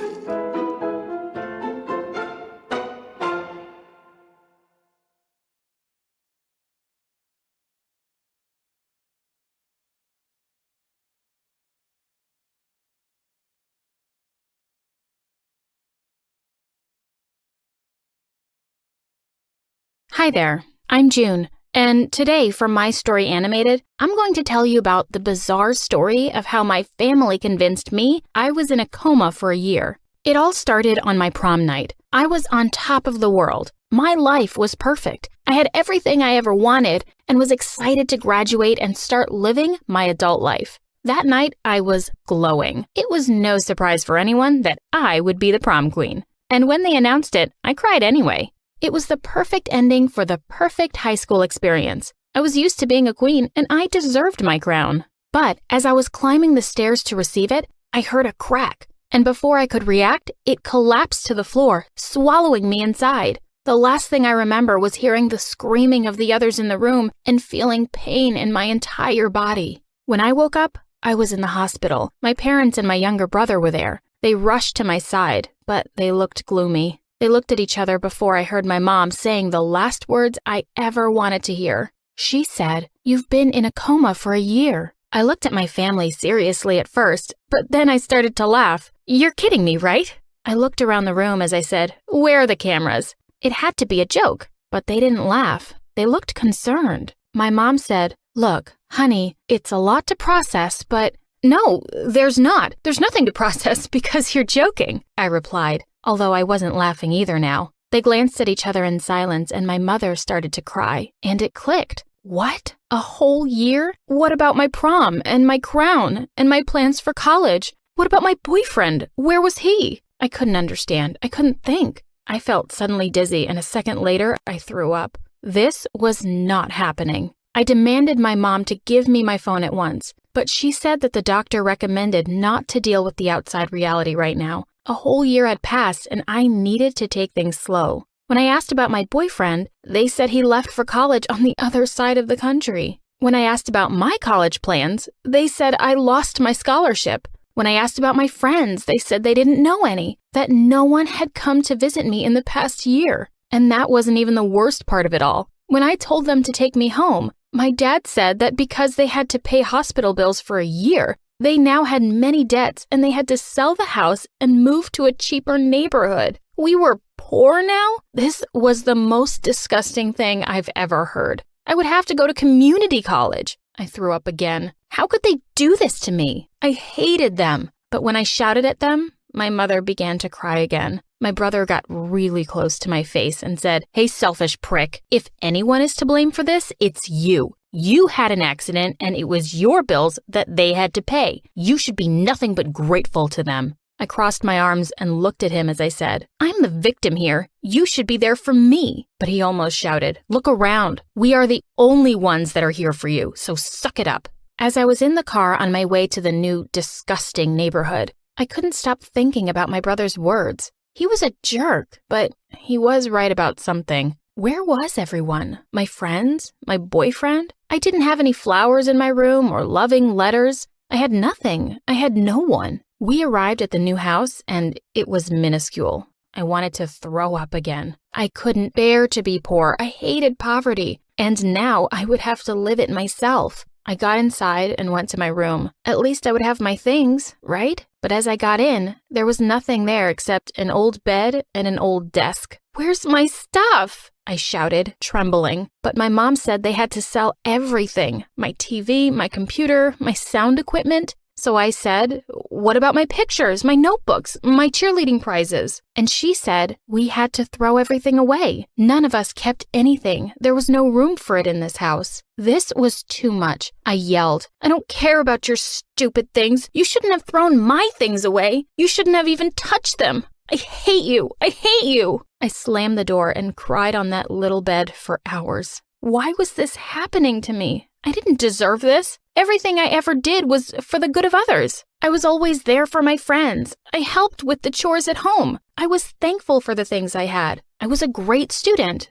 Hi there, I'm June, and today for My Story Animated, I'm going to tell you about the bizarre story of how my family convinced me I was in a coma for a year. It all started on my prom night. I was on top of the world. My life was perfect. I had everything I ever wanted and was excited to graduate and start living my adult life. That night, I was glowing. It was no surprise for anyone that I would be the prom queen. And when they announced it, I cried anyway. It was the perfect ending for the perfect high school experience. I was used to being a queen, and I deserved my crown. But as I was climbing the stairs to receive it, I heard a crack. And before I could react, it collapsed to the floor, swallowing me inside. The last thing I remember was hearing the screaming of the others in the room and feeling pain in my entire body. When I woke up, I was in the hospital. My parents and my younger brother were there. They rushed to my side, but they looked gloomy. They looked at each other before I heard my mom saying the last words I ever wanted to hear. She said, "You've been in a coma for a year." I looked at my family seriously at first, but then I started to laugh. "You're kidding me, right?" I looked around the room as I said, "Where are the cameras?" It had to be a joke, but they didn't laugh. They looked concerned. My mom said, "Look, honey, it's a lot to process, but..." "No, there's not. There's nothing to process because you're joking," I replied. Although I wasn't laughing either now. They glanced at each other in silence and my mother started to cry. And it clicked. What? A whole year? What about my prom and my crown and my plans for college? What about my boyfriend? Where was he? I couldn't understand. I couldn't think. I felt suddenly dizzy, and a second later, I threw up. This was not happening. I demanded my mom to give me my phone at once, but she said that the doctor recommended not to deal with the outside reality right now. A whole year had passed, and I needed to take things slow. When I asked about my boyfriend, they said he left for college on the other side of the country. When I asked about my college plans, they said I lost my scholarship. When I asked about my friends, they said they didn't know any, that no one had come to visit me in the past year. And that wasn't even the worst part of it all. When I told them to take me home, my dad said that because they had to pay hospital bills for a year, they now had many debts and they had to sell the house and move to a cheaper neighborhood. We were poor now? This was the most disgusting thing I've ever heard. I would have to go to community college. I threw up again. How could they do this to me? I hated them. But when I shouted at them, my mother began to cry again. My brother got really close to my face and said, "Hey, selfish prick, if anyone is to blame for this, it's you. You had an accident and it was your bills that they had to pay. You should be nothing but grateful to them." I crossed my arms and looked at him as I said, "I'm the victim here. You should be there for me." But he almost shouted, "Look around. We are the only ones that are here for you, so suck it up." As I was in the car on my way to the new, disgusting neighborhood, I couldn't stop thinking about my brother's words. He was a jerk, but he was right about something. Where was everyone? My friends? My boyfriend? I didn't have any flowers in my room or loving letters. I had nothing. I had no one. We arrived at the new house, and it was minuscule. I wanted to throw up again. I couldn't bear to be poor. I hated poverty. And now I would have to live it myself. I got inside and went to my room. At least I would have my things, right? But as I got in, there was nothing there except an old bed and an old desk. "Where's my stuff?" I shouted, trembling. But my mom said they had to sell everything. My TV, my computer, my sound equipment. So I said, "What about my pictures, my notebooks, my cheerleading prizes?" And she said we had to throw everything away. None of us kept anything. There was no room for it in this house. This was too much. I yelled, "I don't care about your stupid things. You shouldn't have thrown my things away. You shouldn't have even touched them. I hate you. I hate you." I slammed the door and cried on that little bed for hours. Why was this happening to me? I didn't deserve this. Everything I ever did was for the good of others. I was always there for my friends. I helped with the chores at home. I was thankful for the things I had. I was a great student.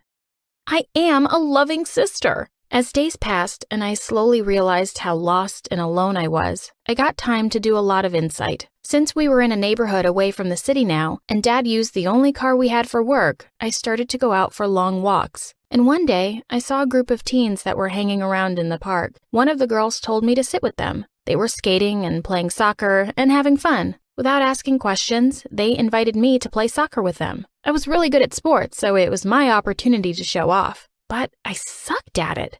I am a loving sister. As days passed and I slowly realized how lost and alone I was, I got time to do a lot of insight. Since we were in a neighborhood away from the city now, and Dad used the only car we had for work, I started to go out for long walks. And one day, I saw a group of teens that were hanging around in the park. One of the girls told me to sit with them. They were skating and playing soccer and having fun. Without asking questions, they invited me to play soccer with them. I was really good at sports, so it was my opportunity to show off. But I sucked at it.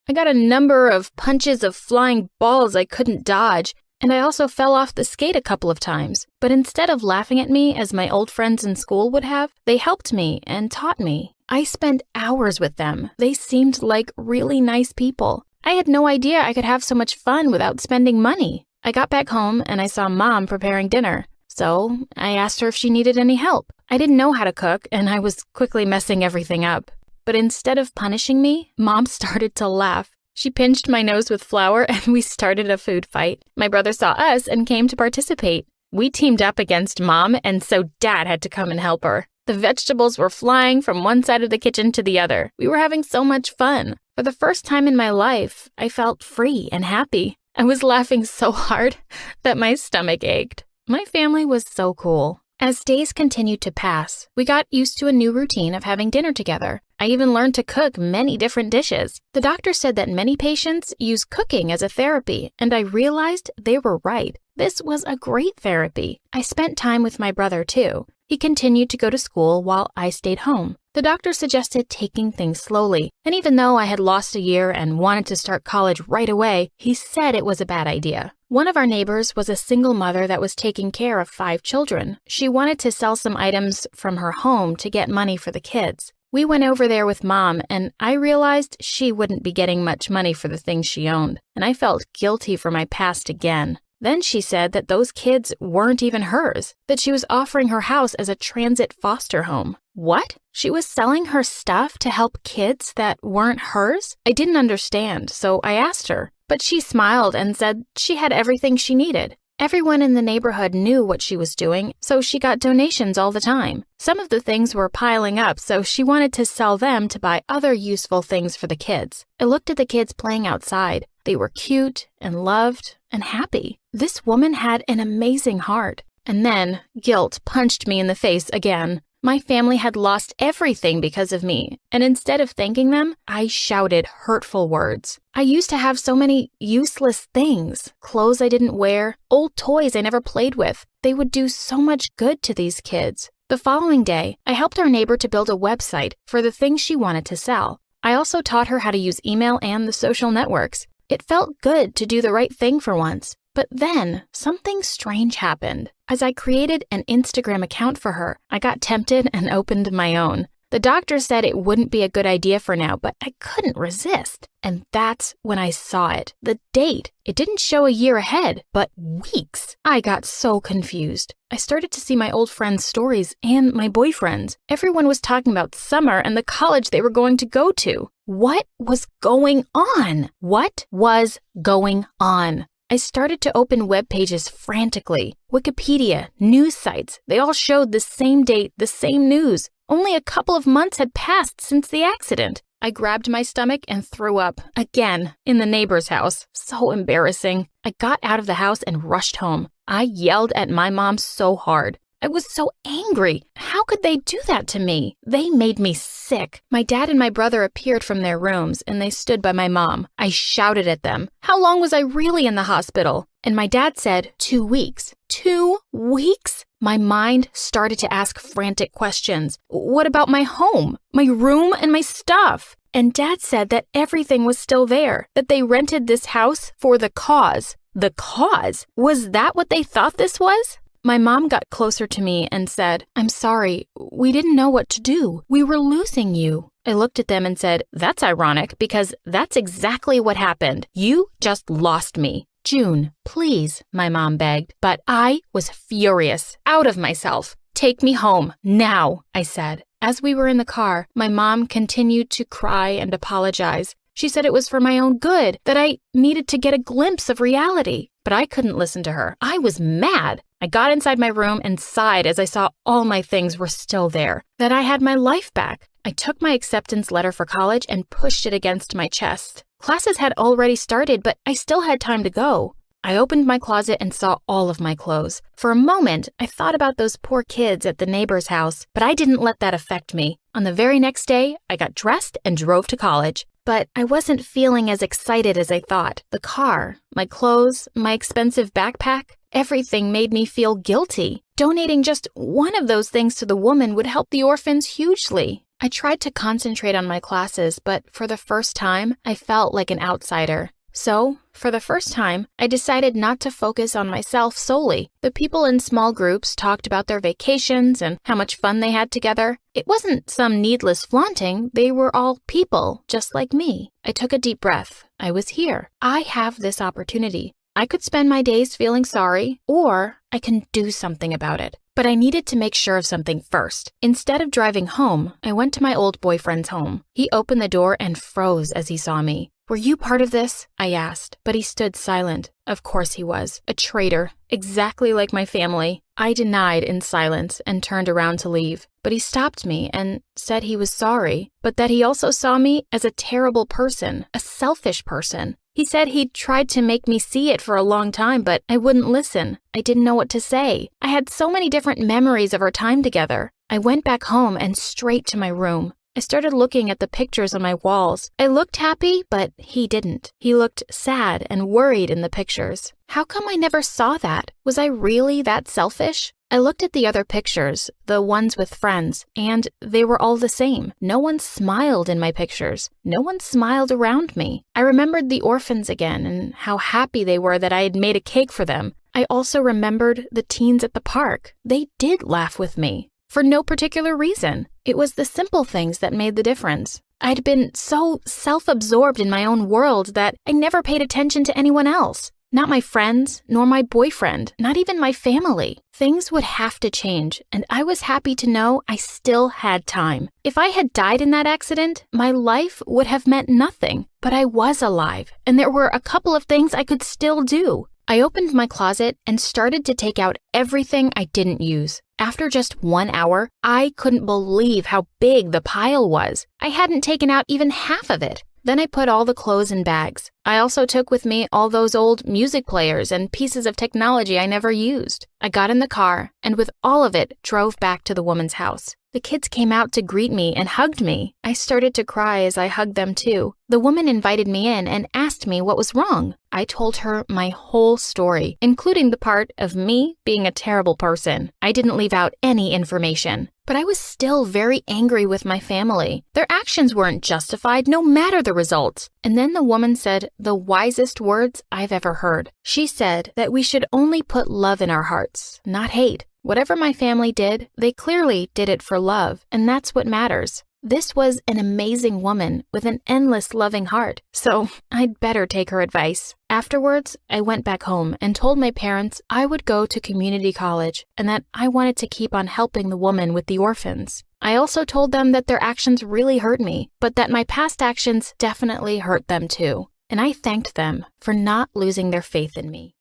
I got a number of punches of flying balls I couldn't dodge, and I also fell off the skate a couple of times. But instead of laughing at me as my old friends in school would have, they helped me and taught me. I spent hours with them. They seemed like really nice people. I had no idea I could have so much fun without spending money. I got back home and I saw Mom preparing dinner. So I asked her if she needed any help. I didn't know how to cook and I was quickly messing everything up. But instead of punishing me, Mom started to laugh. She pinched my nose with flour and we started a food fight. My brother saw us and came to participate. We teamed up against Mom, and so Dad had to come and help her. The vegetables were flying from one side of the kitchen to the other. We were having so much fun. For the first time in my life, I felt free and happy. I was laughing so hard that my stomach ached. My family was so cool. As days continued to pass, we got used to a new routine of having dinner together. I even learned to cook many different dishes. The doctor said that many patients use cooking as a therapy, and I realized they were right. This was a great therapy. I spent time with my brother, too. He continued to go to school while I stayed home. The doctor suggested taking things slowly, and even though I had lost a year and wanted to start college right away, he said it was a bad idea. One of our neighbors was a single mother that was taking care of 5 children. She wanted to sell some items from her home to get money for the kids. We went over there with Mom, and I realized she wouldn't be getting much money for the things she owned, and I felt guilty for my past again. Then she said that those kids weren't even hers, that she was offering her house as a transit foster home. What? She was selling her stuff to help kids that weren't hers? I didn't understand, so I asked her. But she smiled and said she had everything she needed. Everyone in the neighborhood knew what she was doing, so she got donations all the time. Some of the things were piling up, so she wanted to sell them to buy other useful things for the kids. I looked at the kids playing outside. They were cute and loved and happy. This woman had an amazing heart. And then guilt punched me in the face again. My family had lost everything because of me, and instead of thanking them, I shouted hurtful words. I used to have so many useless things, clothes I didn't wear, old toys I never played with. They would do so much good to these kids. The following day, I helped our neighbor to build a website for the things she wanted to sell. I also taught her how to use email and the social networks. It felt good to do the right thing for once. But then, something strange happened. As I created an Instagram account for her, I got tempted and opened my own. The doctor said it wouldn't be a good idea for now, but I couldn't resist. And that's when I saw it. The date. It didn't show a year ahead, but weeks. I got so confused. I started to see my old friends' stories and my boyfriend's. Everyone was talking about summer and the college they were going to go to. What was going on? What was going on? I started to open web pages frantically. Wikipedia, news sites, they all showed the same date, the same news. Only a couple of months had passed since the accident. I grabbed my stomach and threw up, again, in the neighbor's house. So embarrassing. I got out of the house and rushed home. I yelled at my mom so hard. I was so angry. How could they do that to me? They made me sick. My dad and my brother appeared from their rooms and they stood by my mom. I shouted at them. How long was I really in the hospital? And my dad said, 2 weeks. 2 weeks? My mind started to ask frantic questions. What about my home, my room, and my stuff? And Dad said that everything was still there, that they rented this house for the cause. The cause? Was that what they thought this was? My mom got closer to me and said, I'm sorry, we didn't know what to do. We were losing you. I looked at them and said, that's ironic because that's exactly what happened. You just lost me. June, please, my mom begged. But I was furious, out of myself. Take me home, now, I said. As we were in the car, my mom continued to cry and apologize. She said it was for my own good, that I needed to get a glimpse of reality. But I couldn't listen to her. I was mad. I got inside my room and sighed as I saw all my things were still there, that I had my life back. I took my acceptance letter for college and pushed it against my chest. Classes had already started, but I still had time to go. I opened my closet and saw all of my clothes. For a moment, I thought about those poor kids at the neighbor's house, but I didn't let that affect me. On the very next day, I got dressed and drove to college. But I wasn't feeling as excited as I thought. The car, my clothes, my expensive backpack, everything made me feel guilty. Donating just one of those things to the woman would help the orphans hugely. I tried to concentrate on my classes, but for the first time, I felt like an outsider. So, for the first time, I decided not to focus on myself solely. The people in small groups talked about their vacations and how much fun they had together. It wasn't some needless flaunting. They were all people, just like me. I took a deep breath. I was here. I have this opportunity. I could spend my days feeling sorry, or I can do something about it. But I needed to make sure of something first. Instead of driving home, I went to my old boyfriend's home. He opened the door and froze as he saw me. Were you part of this? I asked, but he stood silent. Of course he was. A traitor, exactly like my family. I denied in silence and turned around to leave, but he stopped me and said he was sorry, but that he also saw me as a terrible person, a selfish person. He said he'd tried to make me see it for a long time, but I wouldn't listen. I didn't know what to say. I had so many different memories of our time together. I went back home and straight to my room. I started looking at the pictures on my walls. I looked happy, but he didn't. He looked sad and worried in the pictures. How come I never saw that? Was I really that selfish? I looked at the other pictures, the ones with friends, and they were all the same. No one smiled in my pictures. No one smiled around me. I remembered the orphans again and how happy they were that I had made a cake for them. I also remembered the teens at the park. They did laugh with me. For no particular reason. It was the simple things that made the difference. I'd been so self-absorbed in my own world that I never paid attention to anyone else. Not my friends, nor my boyfriend, not even my family. Things would have to change, and I was happy to know I still had time. If I had died in that accident, my life would have meant nothing. But I was alive, and there were a couple of things I could still do. I opened my closet and started to take out everything I didn't use. After just 1 hour, I couldn't believe how big the pile was. I hadn't taken out even half of it. Then I put all the clothes in bags. I also took with me all those old music players and pieces of technology I never used. I got in the car and with all of it drove back to the woman's house. The kids came out to greet me and hugged me. I started to cry as I hugged them too. The woman invited me in and asked me what was wrong. I told her my whole story, including the part of me being a terrible person. I didn't leave out any information. But I was still very angry with my family. Their actions weren't justified no matter the results. And then the woman said the wisest words I've ever heard. She said that we should only put love in our hearts, not hate. Whatever my family did, they clearly did it for love, and that's what matters. This was an amazing woman with an endless loving heart, so I'd better take her advice. Afterwards, I went back home and told my parents I would go to community college and that I wanted to keep on helping the woman with the orphans. I also told them that their actions really hurt me, but that my past actions definitely hurt them too. And I thanked them for not losing their faith in me.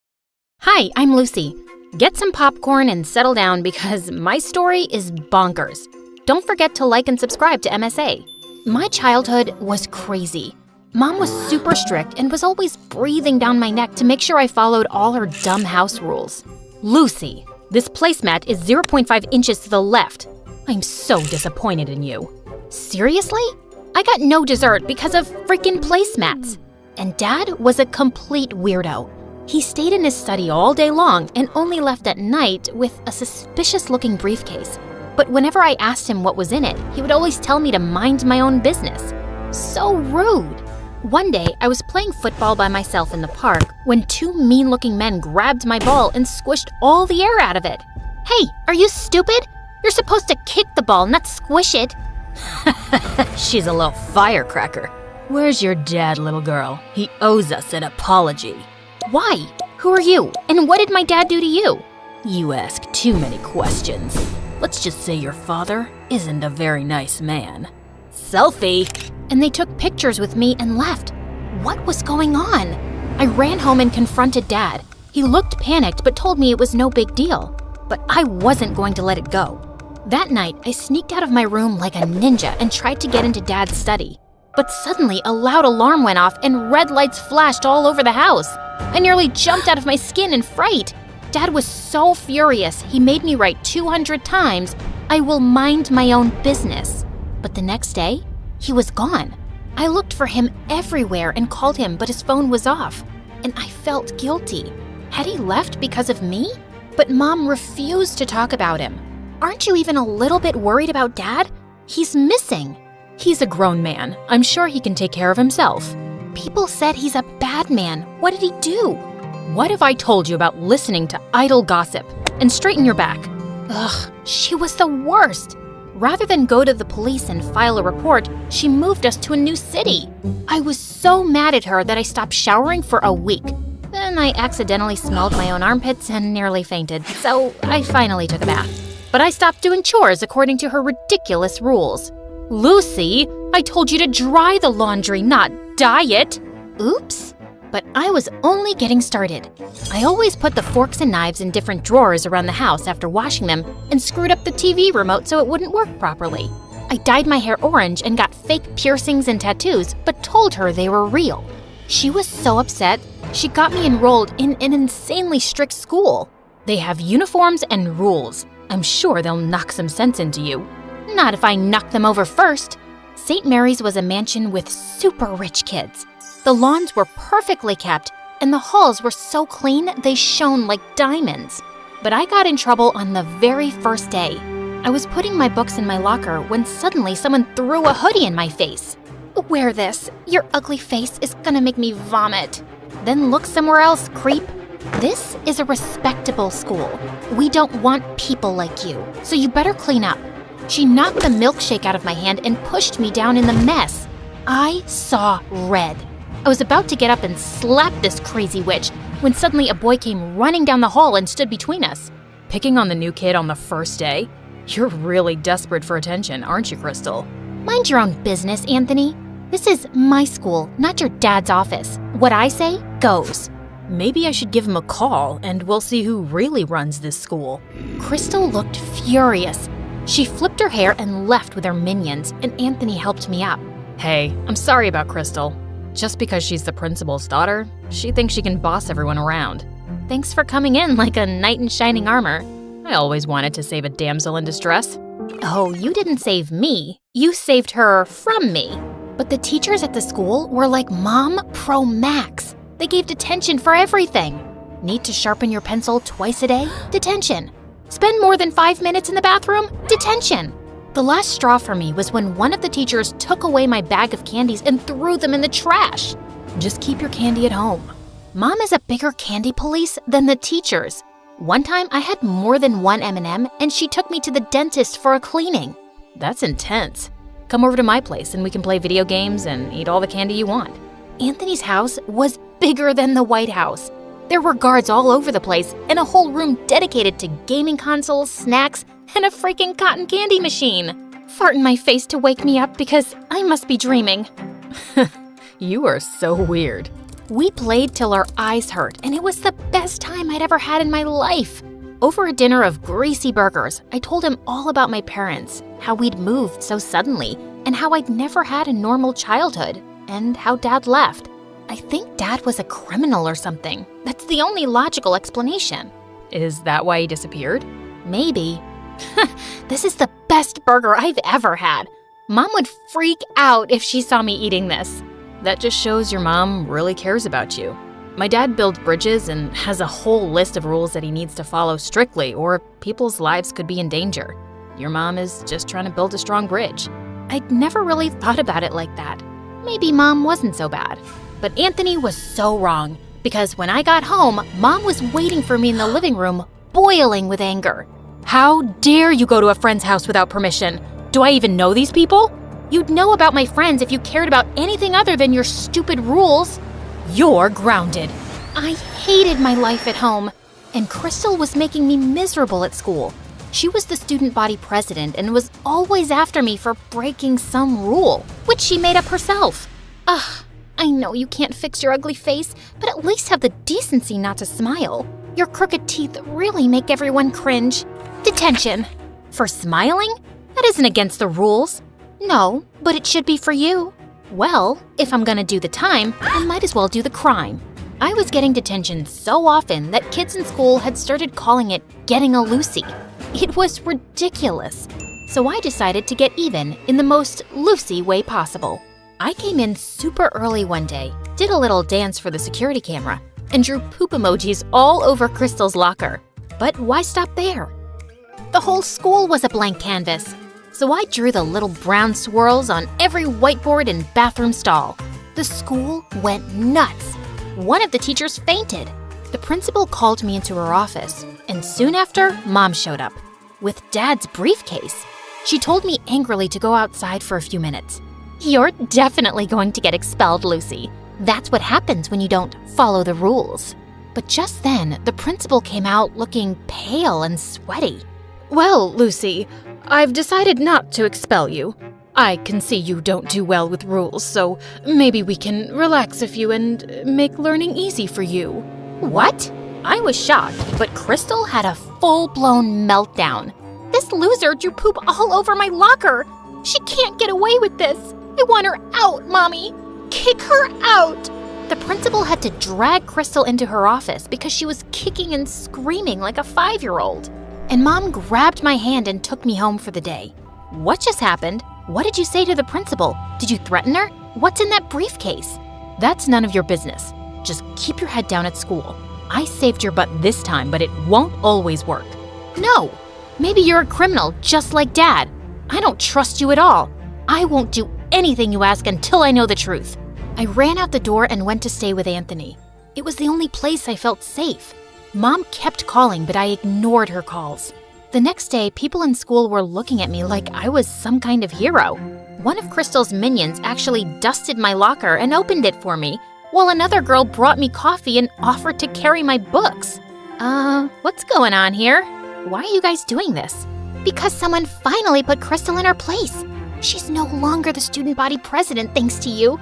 Hi, I'm Lucy. Get some popcorn and settle down because my story is bonkers. Don't forget to like and subscribe to MSA. My childhood was crazy. Mom was super strict and was always breathing down my neck to make sure I followed all her dumb house rules. Lucy, this placemat is 0.5 inches to the left. I'm so disappointed in you. Seriously? I got no dessert because of freaking placemats. And Dad was a complete weirdo. He stayed in his study all day long and only left at night with a suspicious-looking briefcase. But whenever I asked him what was in it, he would always tell me to mind my own business. So rude. One day, I was playing football by myself in the park when two mean-looking men grabbed my ball and squished all the air out of it. Hey, are you stupid? You're supposed to kick the ball, not squish it. She's a little firecracker. Where's your dad, little girl? He owes us an apology. Why? Who are you? And what did my dad do to you? You ask too many questions. Let's just say your father isn't a very nice man. Selfie! And they took pictures with me and left. What was going on? I ran home and confronted Dad. He looked panicked but told me it was no big deal. But I wasn't going to let it go. That night, I sneaked out of my room like a ninja and tried to get into Dad's study. But suddenly, a loud alarm went off and red lights flashed all over the house. I nearly jumped out of my skin in fright. Dad was so furious, he made me write 200 times, "I will mind my own business." But the next day, he was gone. I looked for him everywhere and called him, but his phone was off. And I felt guilty. Had he left because of me? But Mom refused to talk about him. Aren't you even a little bit worried about Dad? He's missing. He's a grown man. I'm sure he can take care of himself. People said he's a bad man. What did he do? What if I told you about listening to idle gossip? And straighten your back. Ugh, she was the worst. Rather than go to the police and file a report, she moved us to a new city. I was so mad at her that I stopped showering for a week. Then I accidentally smelled my own armpits and nearly fainted, so I finally took a bath. But I stopped doing chores according to her ridiculous rules. Lucy, I told you to dry the laundry, not dye it. Oops. But I was only getting started. I always put the forks and knives in different drawers around the house after washing them and screwed up the TV remote so it wouldn't work properly. I dyed my hair orange and got fake piercings and tattoos, but told her they were real. She was so upset, she got me enrolled in an insanely strict school. They have uniforms and rules. I'm sure they'll knock some sense into you. Not if I knock them over first. St. Mary's was a mansion with super rich kids. The lawns were perfectly kept, and the halls were so clean they shone like diamonds. But I got in trouble on the very first day. I was putting my books in my locker when suddenly someone threw a hoodie in my face. Wear this. Your ugly face is gonna make me vomit. Then look somewhere else, creep. This is a respectable school. We don't want people like you, so you better clean up. She knocked the milkshake out of my hand and pushed me down in the mess. I saw red. I was about to get up and slap this crazy witch when suddenly a boy came running down the hall and stood between us. Picking on the new kid on the first day? You're really desperate for attention, aren't you, Crystal? Mind your own business, Anthony. This is my school, not your dad's office. What I say goes. Maybe I should give him a call and we'll see who really runs this school. Crystal looked furious. She flipped her hair and left with her minions, and Anthony helped me up. Hey, I'm sorry about Crystal. Just because she's the principal's daughter, she thinks she can boss everyone around. Thanks for coming in like a knight in shining armor. I always wanted to save a damsel in distress. Oh, you didn't save me. You saved her from me. But the teachers at the school were like Mom Pro Max. They gave detention for everything. Need to sharpen your pencil twice a day? Detention. Spend more than 5 minutes in the bathroom? Detention. The last straw for me was when one of the teachers took away my bag of candies and threw them in the trash. Just keep your candy at home. Mom is a bigger candy police than the teachers. One time I had more than one M&M and she took me to the dentist for a cleaning. That's intense. Come over to my place and we can play video games and eat all the candy you want. Anthony's house was bigger than the White House. There were guards all over the place and a whole room dedicated to gaming consoles, snacks, and a freaking cotton candy machine. Fart in my face to wake me up because I must be dreaming. You are so weird. We played till our eyes hurt, and it was the best time I'd ever had in my life. Over a dinner of greasy burgers, I told him all about my parents, how we'd moved so suddenly, and how I'd never had a normal childhood, and how Dad left. I think Dad was a criminal or something. That's the only logical explanation. Is that why he disappeared? Maybe. This is the best burger I've ever had. Mom would freak out if she saw me eating this. That just shows your mom really cares about you. My dad builds bridges and has a whole list of rules that he needs to follow strictly, or people's lives could be in danger. Your mom is just trying to build a strong bridge. I'd never really thought about it like that. Maybe Mom wasn't so bad. But Anthony was so wrong, because when I got home, Mom was waiting for me in the living room, boiling with anger. How dare you go to a friend's house without permission? Do I even know these people? You'd know about my friends if you cared about anything other than your stupid rules. You're grounded. I hated my life at home, and Crystal was making me miserable at school. She was the student body president and was always after me for breaking some rule, which she made up herself. Ugh, I know you can't fix your ugly face, but at least have the decency not to smile. Your crooked teeth really make everyone cringe. Detention. For smiling? That isn't against the rules. No, but it should be for you. Well, if I'm gonna do the time, I might as well do the crime. I was getting detention so often that kids in school had started calling it getting a Lucy. It was ridiculous. So I decided to get even in the most Lucy way possible. I came in super early one day, did a little dance for the security camera, and drew poop emojis all over Crystal's locker. But why stop there? The whole school was a blank canvas. So I drew the little brown swirls on every whiteboard and bathroom stall. The school went nuts. One of the teachers fainted. The principal called me into her office, and soon after, Mom showed up with Dad's briefcase. She told me angrily to go outside for a few minutes. You're definitely going to get expelled, Lucy. That's what happens when you don't follow the rules. But just then, the principal came out looking pale and sweaty. Well, Lucy, I've decided not to expel you. I can see you don't do well with rules, so maybe we can relax a few and make learning easy for you. What? I was shocked, but Crystal had a full-blown meltdown. This loser drew poop all over my locker. She can't get away with this. I want her out, Mommy. Kick her out. The principal had to drag Crystal into her office because she was kicking and screaming like a 5-year-old. And Mom grabbed my hand and took me home for the day. What just happened? What did you say to the principal? Did you threaten her? What's in that briefcase? That's none of your business. Just keep your head down at school. I saved your butt this time, but it won't always work. No, maybe you're a criminal just like Dad. I don't trust you at all. I won't do anything you ask until I know the truth. I ran out the door and went to stay with Anthony. It was the only place I felt safe. Mom kept calling, but I ignored her calls. The next day, people in school were looking at me like I was some kind of hero. One of Crystal's minions actually dusted my locker and opened it for me, while another girl brought me coffee and offered to carry my books. What's going on here? Why are you guys doing this? Because someone finally put Crystal in her place. She's no longer the student body president thanks to you.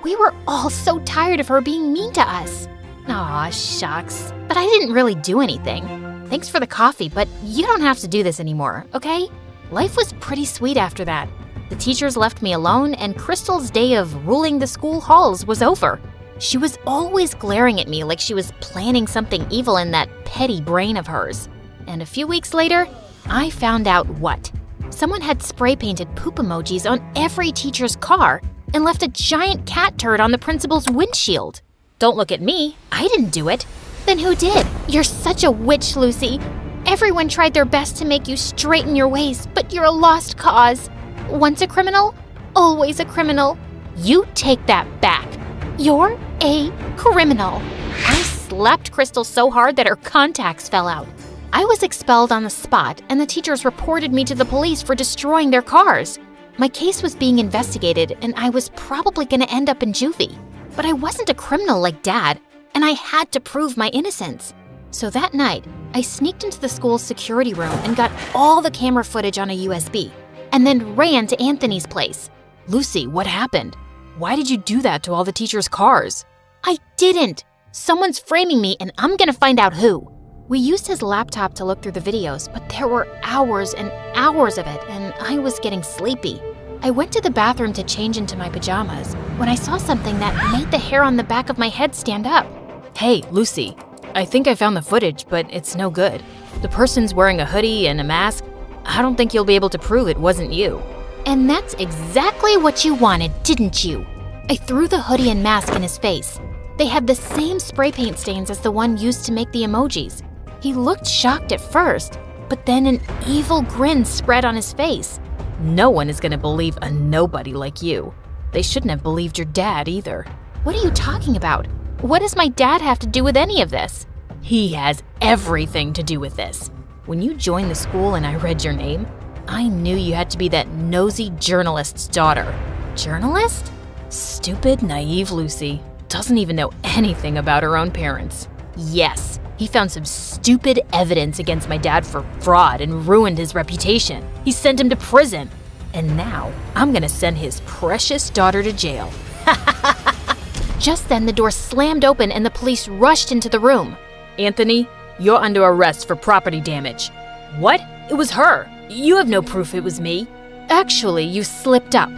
We were all so tired of her being mean to us. Aw, shucks. But I didn't really do anything. Thanks for the coffee, but you don't have to do this anymore, okay? Life was pretty sweet after that. The teachers left me alone, and Crystal's day of ruling the school halls was over. She was always glaring at me like she was planning something evil in that petty brain of hers. And a few weeks later, I found out what. Someone had spray-painted poop emojis on every teacher's car and left a giant cat turd on the principal's windshield. Don't look at me. I didn't do it. Then who did? You're such a witch, Lucy. Everyone tried their best to make you straighten your ways, but you're a lost cause. Once a criminal, always a criminal. You take that back. You're a criminal. I slapped Crystal so hard that her contacts fell out. I was expelled on the spot, and the teachers reported me to the police for destroying their cars. My case was being investigated, and I was probably going to end up in juvie. But I wasn't a criminal like Dad, and I had to prove my innocence. So that night, I sneaked into the school's security room and got all the camera footage on a USB, and then ran to Anthony's place. Lucy, what happened? Why did you do that to all the teachers' cars? I didn't. Someone's framing me, and I'm gonna find out who. We used his laptop to look through the videos, but there were hours and hours of it, and I was getting sleepy. I went to the bathroom to change into my pajamas when I saw something that made the hair on the back of my head stand up. Hey, Lucy, I think I found the footage, but it's no good. The person's wearing a hoodie and a mask. I don't think you'll be able to prove it wasn't you. And that's exactly what you wanted, didn't you? I threw the hoodie and mask in his face. They had the same spray paint stains as the one used to make the emojis. He looked shocked at first, but then an evil grin spread on his face. No one is gonna believe a nobody like you. They shouldn't have believed your dad either. What are you talking about? What does my dad have to do with any of this? He has everything to do with this. When you joined the school and I read your name, I knew you had to be that nosy journalist's daughter. Journalist? Stupid, naive Lucy. Doesn't even know anything about her own parents. Yes, he found some stupid evidence against my dad for fraud and ruined his reputation. He sent him to prison. And now, I'm gonna send his precious daughter to jail. Just then, the door slammed open and the police rushed into the room. Anthony, you're under arrest for property damage. What? It was her. You have no proof it was me. Actually, you slipped up.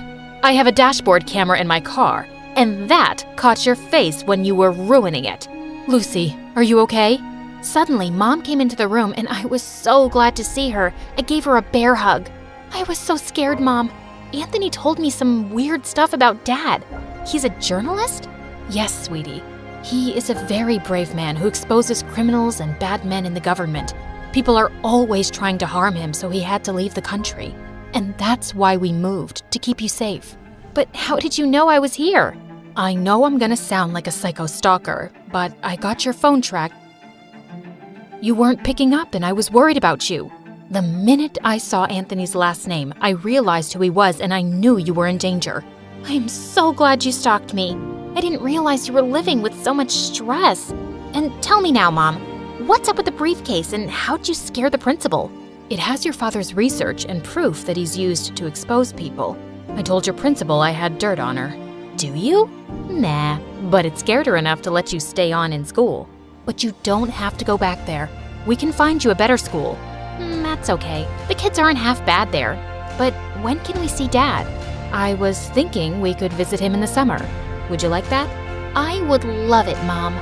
I have a dashboard camera in my car, and that caught your face when you were ruining it. Lucy, are you okay? Suddenly, Mom came into the room, and I was so glad to see her. I gave her a bear hug. I was so scared, Mom. Anthony told me some weird stuff about Dad. He's a journalist? Yes, sweetie. He is a very brave man who exposes criminals and bad men in the government. People are always trying to harm him, so he had to leave the country. And that's why we moved, to keep you safe. But how did you know I was here? I know I'm gonna sound like a psycho stalker, but I got your phone tracked. You weren't picking up and I was worried about you. The minute I saw Anthony's last name, I realized who he was and I knew you were in danger. I am so glad you stalked me. I didn't realize you were living with so much stress. And tell me now, Mom, what's up with the briefcase and how'd you scare the principal? It has your father's research and proof that he's used to expose people. I told your principal I had dirt on her. Do you? Nah, but it scared her enough to let you stay on in school. But you don't have to go back there. We can find you a better school. That's okay. The kids aren't half bad there. But when can we see Dad? I was thinking we could visit him in the summer. Would you like that? I would love it, Mom.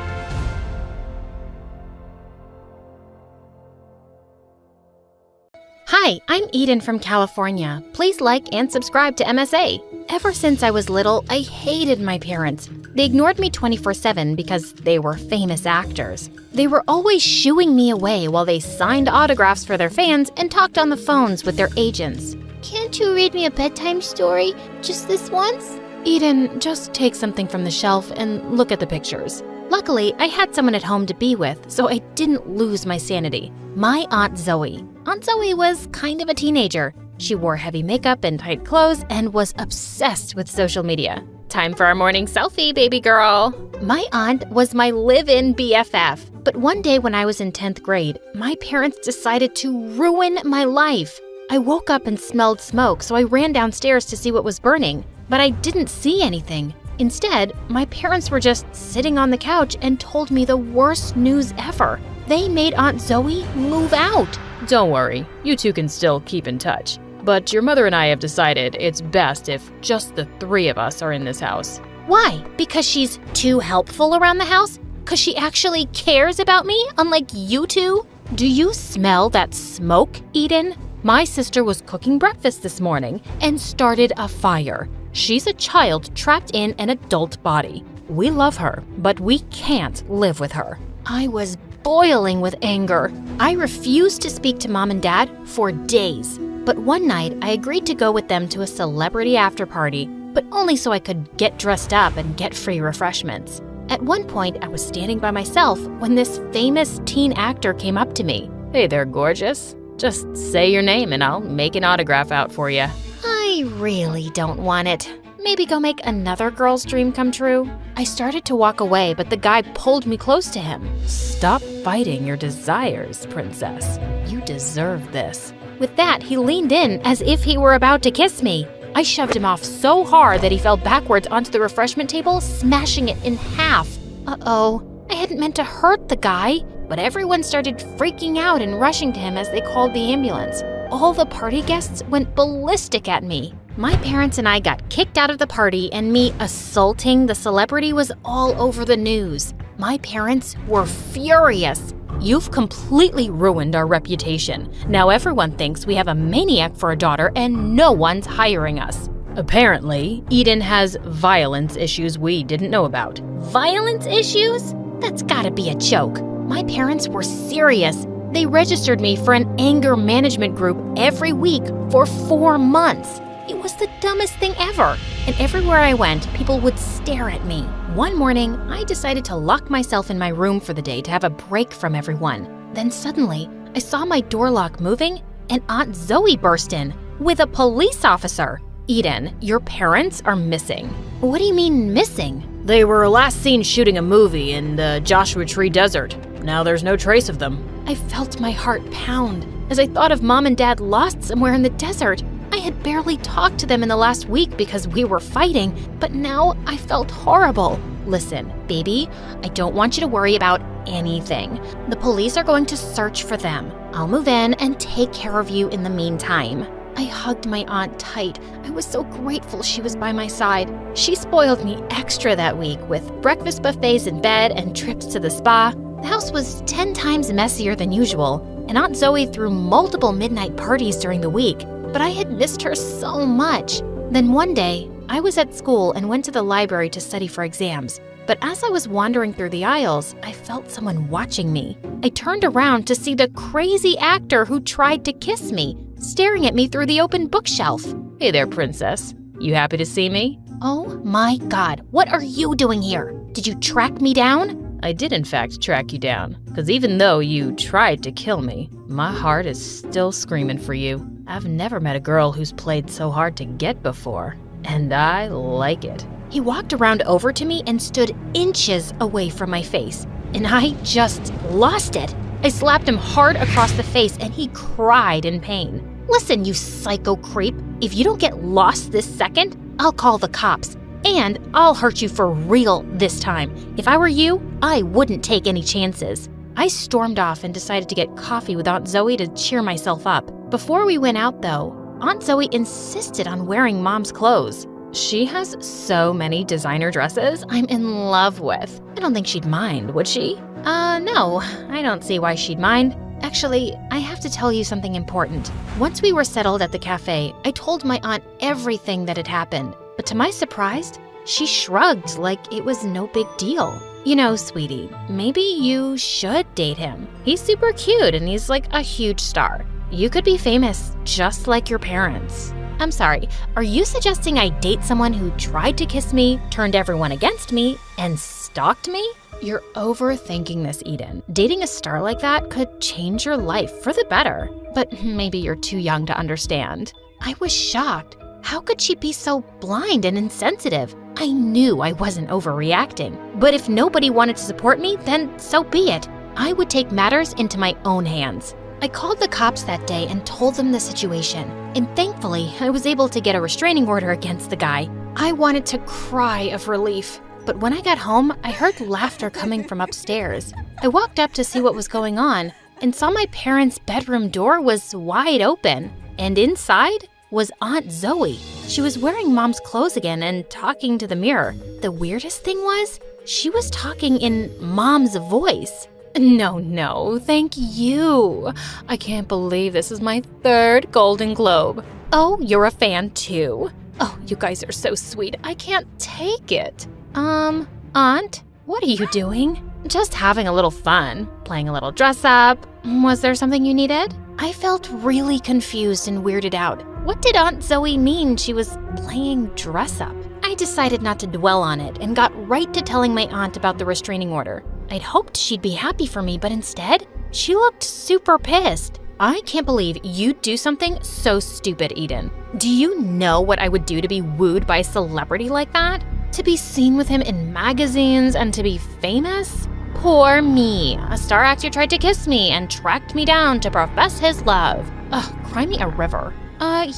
Hi, I'm Eden from California. Please like and subscribe to MSA. Ever since I was little, I hated my parents. They ignored me 24/7 because they were famous actors. They were always shooing me away while they signed autographs for their fans and talked on the phones with their agents. Can't you read me a bedtime story? Just this once? Eden, just take something from the shelf and look at the pictures. Luckily, I had someone at home to be with, so I didn't lose my sanity. My Aunt Zoe. Aunt Zoe was kind of a teenager. She wore heavy makeup and tight clothes and was obsessed with social media. Time for our morning selfie, baby girl. My aunt was my live-in BFF, but one day when I was in 10th grade, my parents decided to ruin my life. I woke up and smelled smoke, so I ran downstairs to see what was burning, but I didn't see anything. Instead, my parents were just sitting on the couch and told me the worst news ever. They made Aunt Zoe move out. Don't worry, you two can still keep in touch. But your mother and I have decided it's best if just the three of us are in this house. Why? Because she's too helpful around the house? Because she actually cares about me, unlike you two? Do you smell that smoke, Eden? My sister was cooking breakfast this morning and started a fire. She's a child trapped in an adult body. We love her, but we can't live with her. I was boiling with anger. I refused to speak to Mom and Dad for days. But one night, I agreed to go with them to a celebrity after party, but only so I could get dressed up and get free refreshments. At one point, I was standing by myself when this famous teen actor came up to me. Hey there, gorgeous. Just say your name and I'll make an autograph out for you. I really don't want it. Maybe go make another girl's dream come true. I started to walk away, but the guy pulled me close to him. Stop fighting your desires, princess. You deserve this. With that, he leaned in as if he were about to kiss me. I shoved him off so hard that he fell backwards onto the refreshment table, smashing it in half. Uh-oh, I hadn't meant to hurt the guy, but everyone started freaking out and rushing to him as they called the ambulance. All the party guests went ballistic at me. My parents and I got kicked out of the party, and me assaulting the celebrity was all over the news. My parents were furious. You've completely ruined our reputation. Now everyone thinks we have a maniac for a daughter and no one's hiring us. Apparently, Eden has violence issues we didn't know about. Violence issues? That's gotta be a joke. My parents were serious. They registered me for an anger management group every week for 4 months. It was the dumbest thing ever. And everywhere I went, people would stare at me. One morning, I decided to lock myself in my room for the day to have a break from everyone. Then suddenly, I saw my door lock moving, and Aunt Zoe burst in with a police officer. Eden, your parents are missing. What do you mean missing? They were last seen shooting a movie in the Joshua Tree Desert. Now there's no trace of them. I felt my heart pound as I thought of Mom and Dad lost somewhere in the desert. I had barely talked to them in the last week because we were fighting, but now I felt horrible. Listen, baby, I don't want you to worry about anything. The police are going to search for them. I'll move in and take care of you in the meantime. I hugged my aunt tight. I was so grateful she was by my side. She spoiled me extra that week with breakfast buffets in bed and trips to the spa. The house was 10 times messier than usual, and Aunt Zoe threw multiple midnight parties during the week. But I had missed her so much. Then one day, I was at school and went to the library to study for exams. But as I was wandering through the aisles, I felt someone watching me. I turned around to see the crazy actor who tried to kiss me, staring at me through the open bookshelf. Hey there, princess. You happy to see me? Oh my God, what are you doing here? Did you track me down? I did in fact track you down, because even though you tried to kill me, my heart is still screaming for you. I've never met a girl who's played so hard to get before, and I like it. He walked around over to me and stood inches away from my face, and I just lost it. I slapped him hard across the face, and he cried in pain. Listen, you psycho creep, if you don't get lost this second, I'll call the cops. And I'll hurt you for real this time. If I were you, I wouldn't take any chances. I stormed off and decided to get coffee with Aunt Zoe to cheer myself up. Before we went out, though, Aunt Zoe insisted on wearing Mom's clothes. She has so many designer dresses I'm in love with. I don't think she'd mind, would she? No, I don't see why she'd mind. Actually, I have to tell you something important. Once we were settled at the cafe, I told my aunt everything that had happened. But to my surprise, she shrugged like it was no big deal. You know, sweetie, maybe you should date him. He's super cute and he's like a huge star. You could be famous just like your parents. I'm sorry, are you suggesting I date someone who tried to kiss me, turned everyone against me, and stalked me? You're overthinking this, Eden. Dating a star like that could change your life for the better. But maybe you're too young to understand. I was shocked. How could she be so blind and insensitive? I knew I wasn't overreacting, but if nobody wanted to support me, then so be it. I would take matters into my own hands. I called the cops that day and told them the situation, and thankfully, I was able to get a restraining order against the guy. I wanted to cry of relief, but when I got home, I heard laughter coming from upstairs. I walked up to see what was going on and saw my parents' bedroom door was wide open, and inside was Aunt Zoe. She was wearing Mom's clothes again and talking to the mirror. The weirdest thing was, she was talking in Mom's voice. No, thank you. I can't believe this is my 3rd Golden Globe. Oh, you're a fan too? Oh, you guys are so sweet. I can't take it. Aunt, what are you doing? Just having a little fun, playing a little dress up. Was there something you needed? I felt really confused and weirded out. What did Aunt Zoe mean she was playing dress up? I decided not to dwell on it and got right to telling my aunt about the restraining order. I'd hoped she'd be happy for me, but instead, she looked super pissed. I can't believe you'd do something so stupid, Eden. Do you know what I would do to be wooed by a celebrity like that? To be seen with him in magazines and to be famous? Poor me. A star actor tried to kiss me and tracked me down to profess his love. Ugh, cry me a river.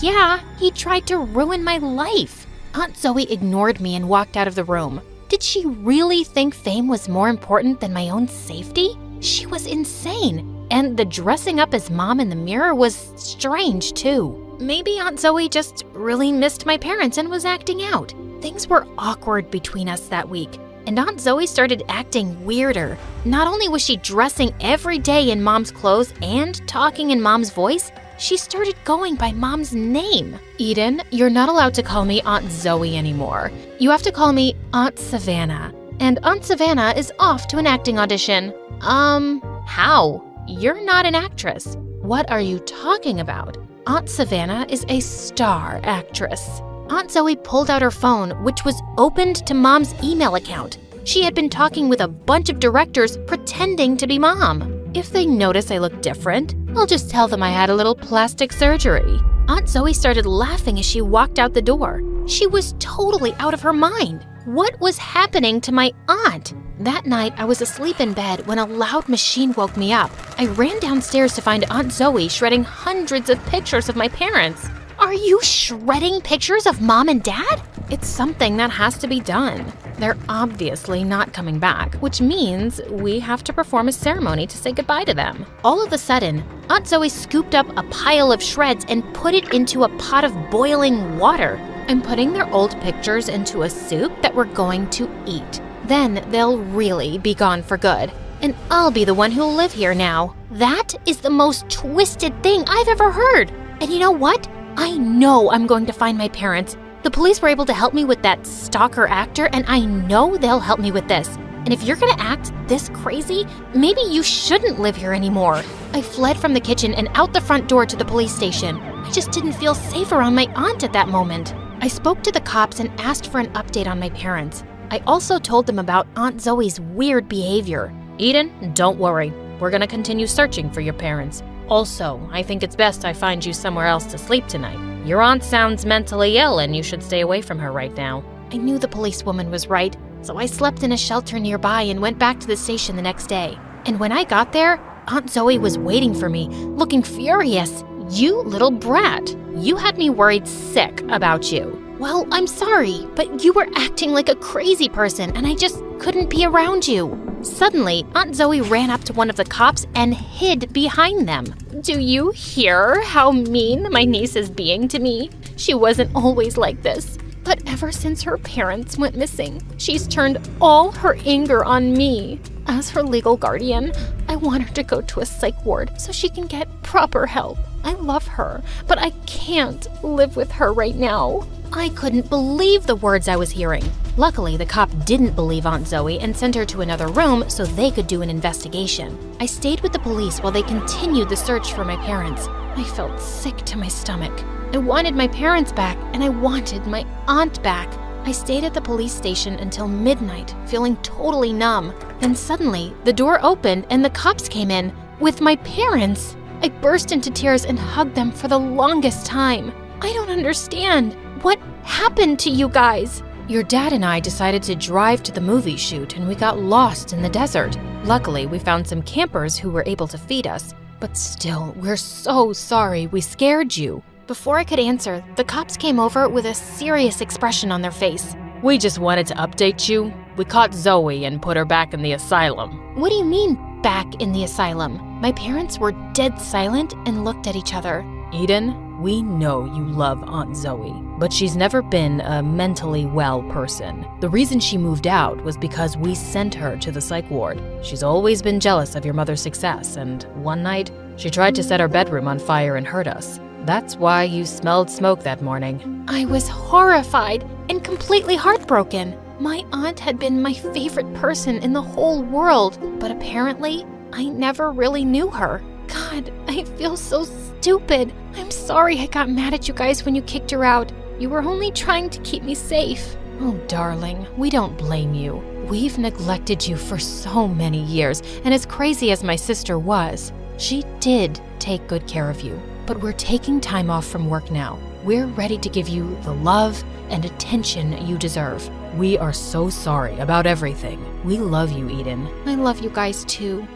Yeah, he tried to ruin my life. Aunt Zoe ignored me and walked out of the room. Did she really think fame was more important than my own safety? She was insane. And the dressing up as Mom in the mirror was strange, too. Maybe Aunt Zoe just really missed my parents and was acting out. Things were awkward between us that week, and Aunt Zoe started acting weirder. Not only was she dressing every day in Mom's clothes and talking in Mom's voice, she started going by Mom's name. Eden, you're not allowed to call me Aunt Zoe anymore. You have to call me Aunt Savannah. And Aunt Savannah is off to an acting audition. How? You're not an actress. What are you talking about? Aunt Savannah is a star actress. Aunt Zoe pulled out her phone, which was opened to Mom's email account. She had been talking with a bunch of directors pretending to be Mom. If they notice I look different, I'll just tell them I had a little plastic surgery. Aunt Zoe started laughing as she walked out the door. She was totally out of her mind. What was happening to my aunt? That night, I was asleep in bed when a loud machine woke me up. I ran downstairs to find Aunt Zoe shredding hundreds of pictures of my parents. Are you shredding pictures of Mom and Dad? It's something that has to be done. They're obviously not coming back, which means we have to perform a ceremony to say goodbye to them. All of a sudden, Aunt Zoe scooped up a pile of shreds and put it into a pot of boiling water. I'm putting their old pictures into a soup that we're going to eat. Then they'll really be gone for good. And I'll be the one who'll live here now. That is the most twisted thing I've ever heard. And you know what? I know I'm going to find my parents. The police were able to help me with that stalker actor, and I know they'll help me with this. And if you're gonna act this crazy, maybe you shouldn't live here anymore. I fled from the kitchen and out the front door to the police station. I just didn't feel safe around my aunt at that moment. I spoke to the cops and asked for an update on my parents. I also told them about Aunt Zoe's weird behavior. Eden, don't worry. We're gonna continue searching for your parents. Also, I think it's best I find you somewhere else to sleep tonight. Your aunt sounds mentally ill and you should stay away from her right now. I knew the policewoman was right, so I slept in a shelter nearby and went back to the station the next day. And when I got there, Aunt Zoe was waiting for me, looking furious. You little brat, you had me worried sick about you. Well, I'm sorry, but you were acting like a crazy person and I just couldn't be around you. Suddenly, Aunt Zoe ran up to one of the cops and hid behind them. Do you hear how mean my niece is being to me? She wasn't always like this, but ever since her parents went missing, she's turned all her anger on me. As her legal guardian, I want her to go to a psych ward so she can get proper help. I love her, but I can't live with her right now. I couldn't believe the words I was hearing. Luckily, the cop didn't believe Aunt Zoe and sent her to another room so they could do an investigation. I stayed with the police while they continued the search for my parents. I felt sick to my stomach. I wanted my parents back, and I wanted my aunt back. I stayed at the police station until midnight, feeling totally numb. Then suddenly, the door opened and the cops came in with my parents. I burst into tears and hugged them for the longest time. I don't understand. What happened to you guys? Your dad and I decided to drive to the movie shoot and we got lost in the desert. Luckily, we found some campers who were able to feed us. But still, we're so sorry we scared you. Before I could answer, the cops came over with a serious expression on their face. We just wanted to update you. We caught Zoe and put her back in the asylum. What do you mean, back in the asylum? My parents were dead silent and looked at each other. Eden, we know you love Aunt Zoe, but she's never been a mentally well person. The reason she moved out was because we sent her to the psych ward. She's always been jealous of your mother's success, and one night, she tried to set our bedroom on fire and hurt us. That's why you smelled smoke that morning. I was horrified and completely heartbroken. My aunt had been my favorite person in the whole world, but apparently, I never really knew her. God, I feel so stupid. I'm sorry I got mad at you guys when you kicked her out. You were only trying to keep me safe. Oh, darling, we don't blame you. We've neglected you for so many years, and as crazy as my sister was, she did take good care of you. But we're taking time off from work now. We're ready to give you the love and attention you deserve. We are so sorry about everything. We love you, Eden. I love you guys too.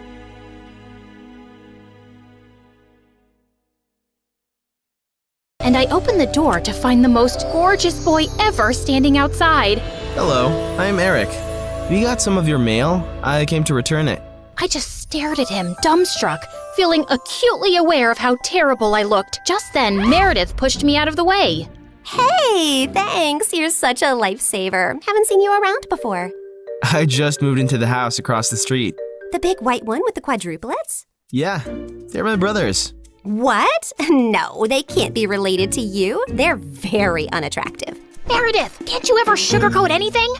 And I opened the door to find the most gorgeous boy ever standing outside. Hello, I'm Eric. We got some of your mail. I came to return it. I just stared at him, dumbstruck, feeling acutely aware of how terrible I looked. Just then, Meredith pushed me out of the way. Hey, thanks. You're such a lifesaver. Haven't seen you around before. I just moved into the house across the street. The big white one with the quadruplets? Yeah, they're my brothers. What? No, they can't be related to you. They're very unattractive. Meredith, can't you ever sugarcoat anything?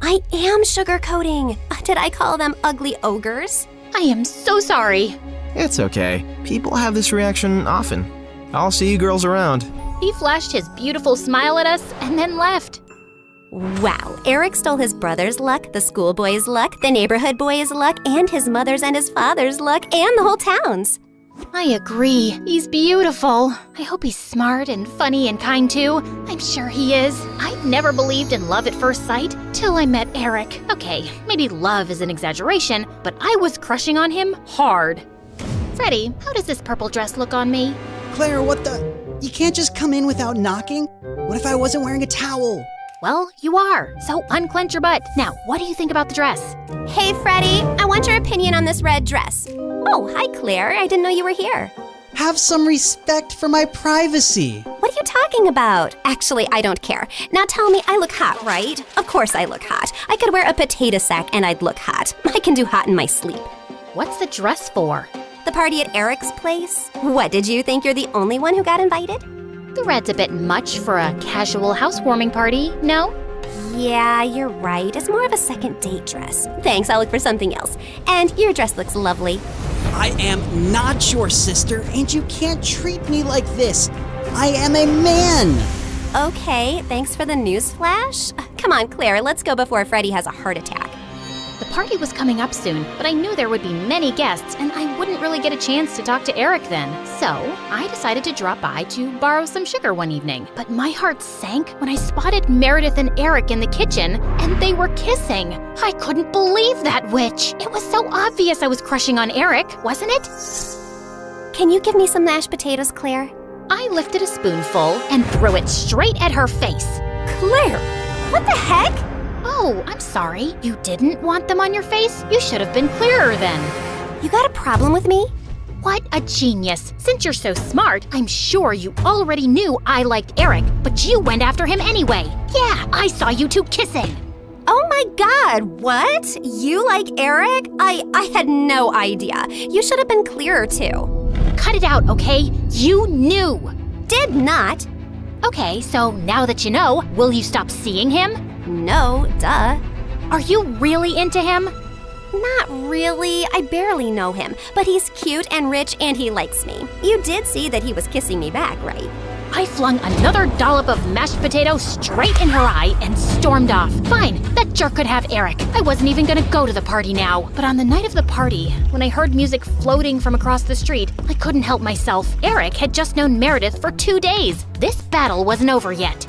I am sugarcoating. Did I call them ugly ogres? I am so sorry. It's okay. People have this reaction often. I'll see you girls around. He flashed his beautiful smile at us and then left. Wow, Eric stole his brother's luck, the schoolboy's luck, the neighborhood boy's luck, and his mother's and his father's luck, and the whole town's. I agree. He's beautiful. I hope he's smart and funny and kind too. I'm sure he is. I never believed in love at first sight till I met Eric. Okay, maybe love is an exaggeration, but I was crushing on him hard. Freddie, how does this purple dress look on me? Claire, what the? You can't just come in without knocking? What if I wasn't wearing a towel? Well, you are, so unclench your butt. Now, what do you think about the dress? Hey, Freddie, I want your opinion on this red dress. Oh, hi, Claire. I didn't know you were here. Have some respect for my privacy. What are you talking about? Actually, I don't care. Now tell me, I look hot, right? Of course I look hot. I could wear a potato sack and I'd look hot. I can do hot in my sleep. What's the dress for? The party at Eric's place? What, did you think you're the only one who got invited? The red's a bit much for a casual housewarming party, no? Yeah, you're right. It's more of a second date dress. Thanks, I'll look for something else. And your dress looks lovely. I am not your sister, and you can't treat me like this. I am a man. Okay, thanks for the news flash. Come on, Claire, let's go before Freddie has a heart attack. The party was coming up soon, but I knew there would be many guests, and I wouldn't really get a chance to talk to Eric then. So, I decided to drop by to borrow some sugar one evening. But my heart sank when I spotted Meredith and Eric in the kitchen, and they were kissing. I couldn't believe that witch. It was so obvious I was crushing on Eric, wasn't it? Can you give me some mashed potatoes, Claire? I lifted a spoonful and threw it straight at her face. Claire, what the heck? Oh, I'm sorry. You didn't want them on your face? You should have been clearer then. You got a problem with me? What a genius. Since you're so smart, I'm sure you already knew I liked Eric, but you went after him anyway. Yeah, I saw you two kissing. Oh my God, what? You like Eric? I had no idea. You should have been clearer too. Cut it out, okay? You knew. Did not. Okay, so now that you know, will you stop seeing him? No, duh. Are you really into him? Not really. I barely know him, but he's cute and rich and he likes me. You did see that he was kissing me back, right? I flung another dollop of mashed potato straight in her eye and stormed off. Fine, that jerk could have Eric. I wasn't even gonna go to the party now. But on the night of the party, when I heard music floating from across the street, I couldn't help myself. Eric had just known Meredith for 2 days. This battle wasn't over yet.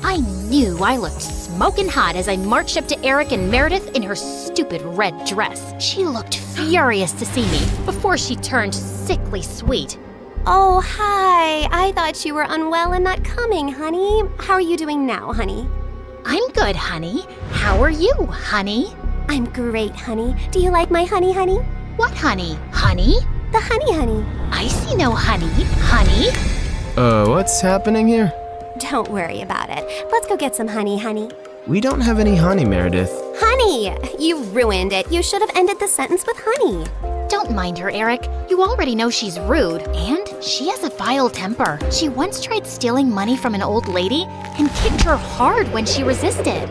I knew I looked smart smoking hot as I marched up to Eric and Meredith in her stupid red dress. She looked furious to see me before she turned sickly sweet. Oh, hi. I thought you were unwell and not coming, honey. How are you doing now, honey? I'm good, honey. How are you, honey? I'm great, honey. Do you like my honey, honey? What honey? Honey? The honey, honey. I see no honey. Honey? What's happening here? Don't worry about it. Let's go get some honey, honey. We don't have any honey, Meredith. Honey! You ruined it. You should have ended the sentence with honey. Don't mind her, Eric. You already know she's rude, and she has a vile temper. She once tried stealing money from an old lady and kicked her hard when she resisted.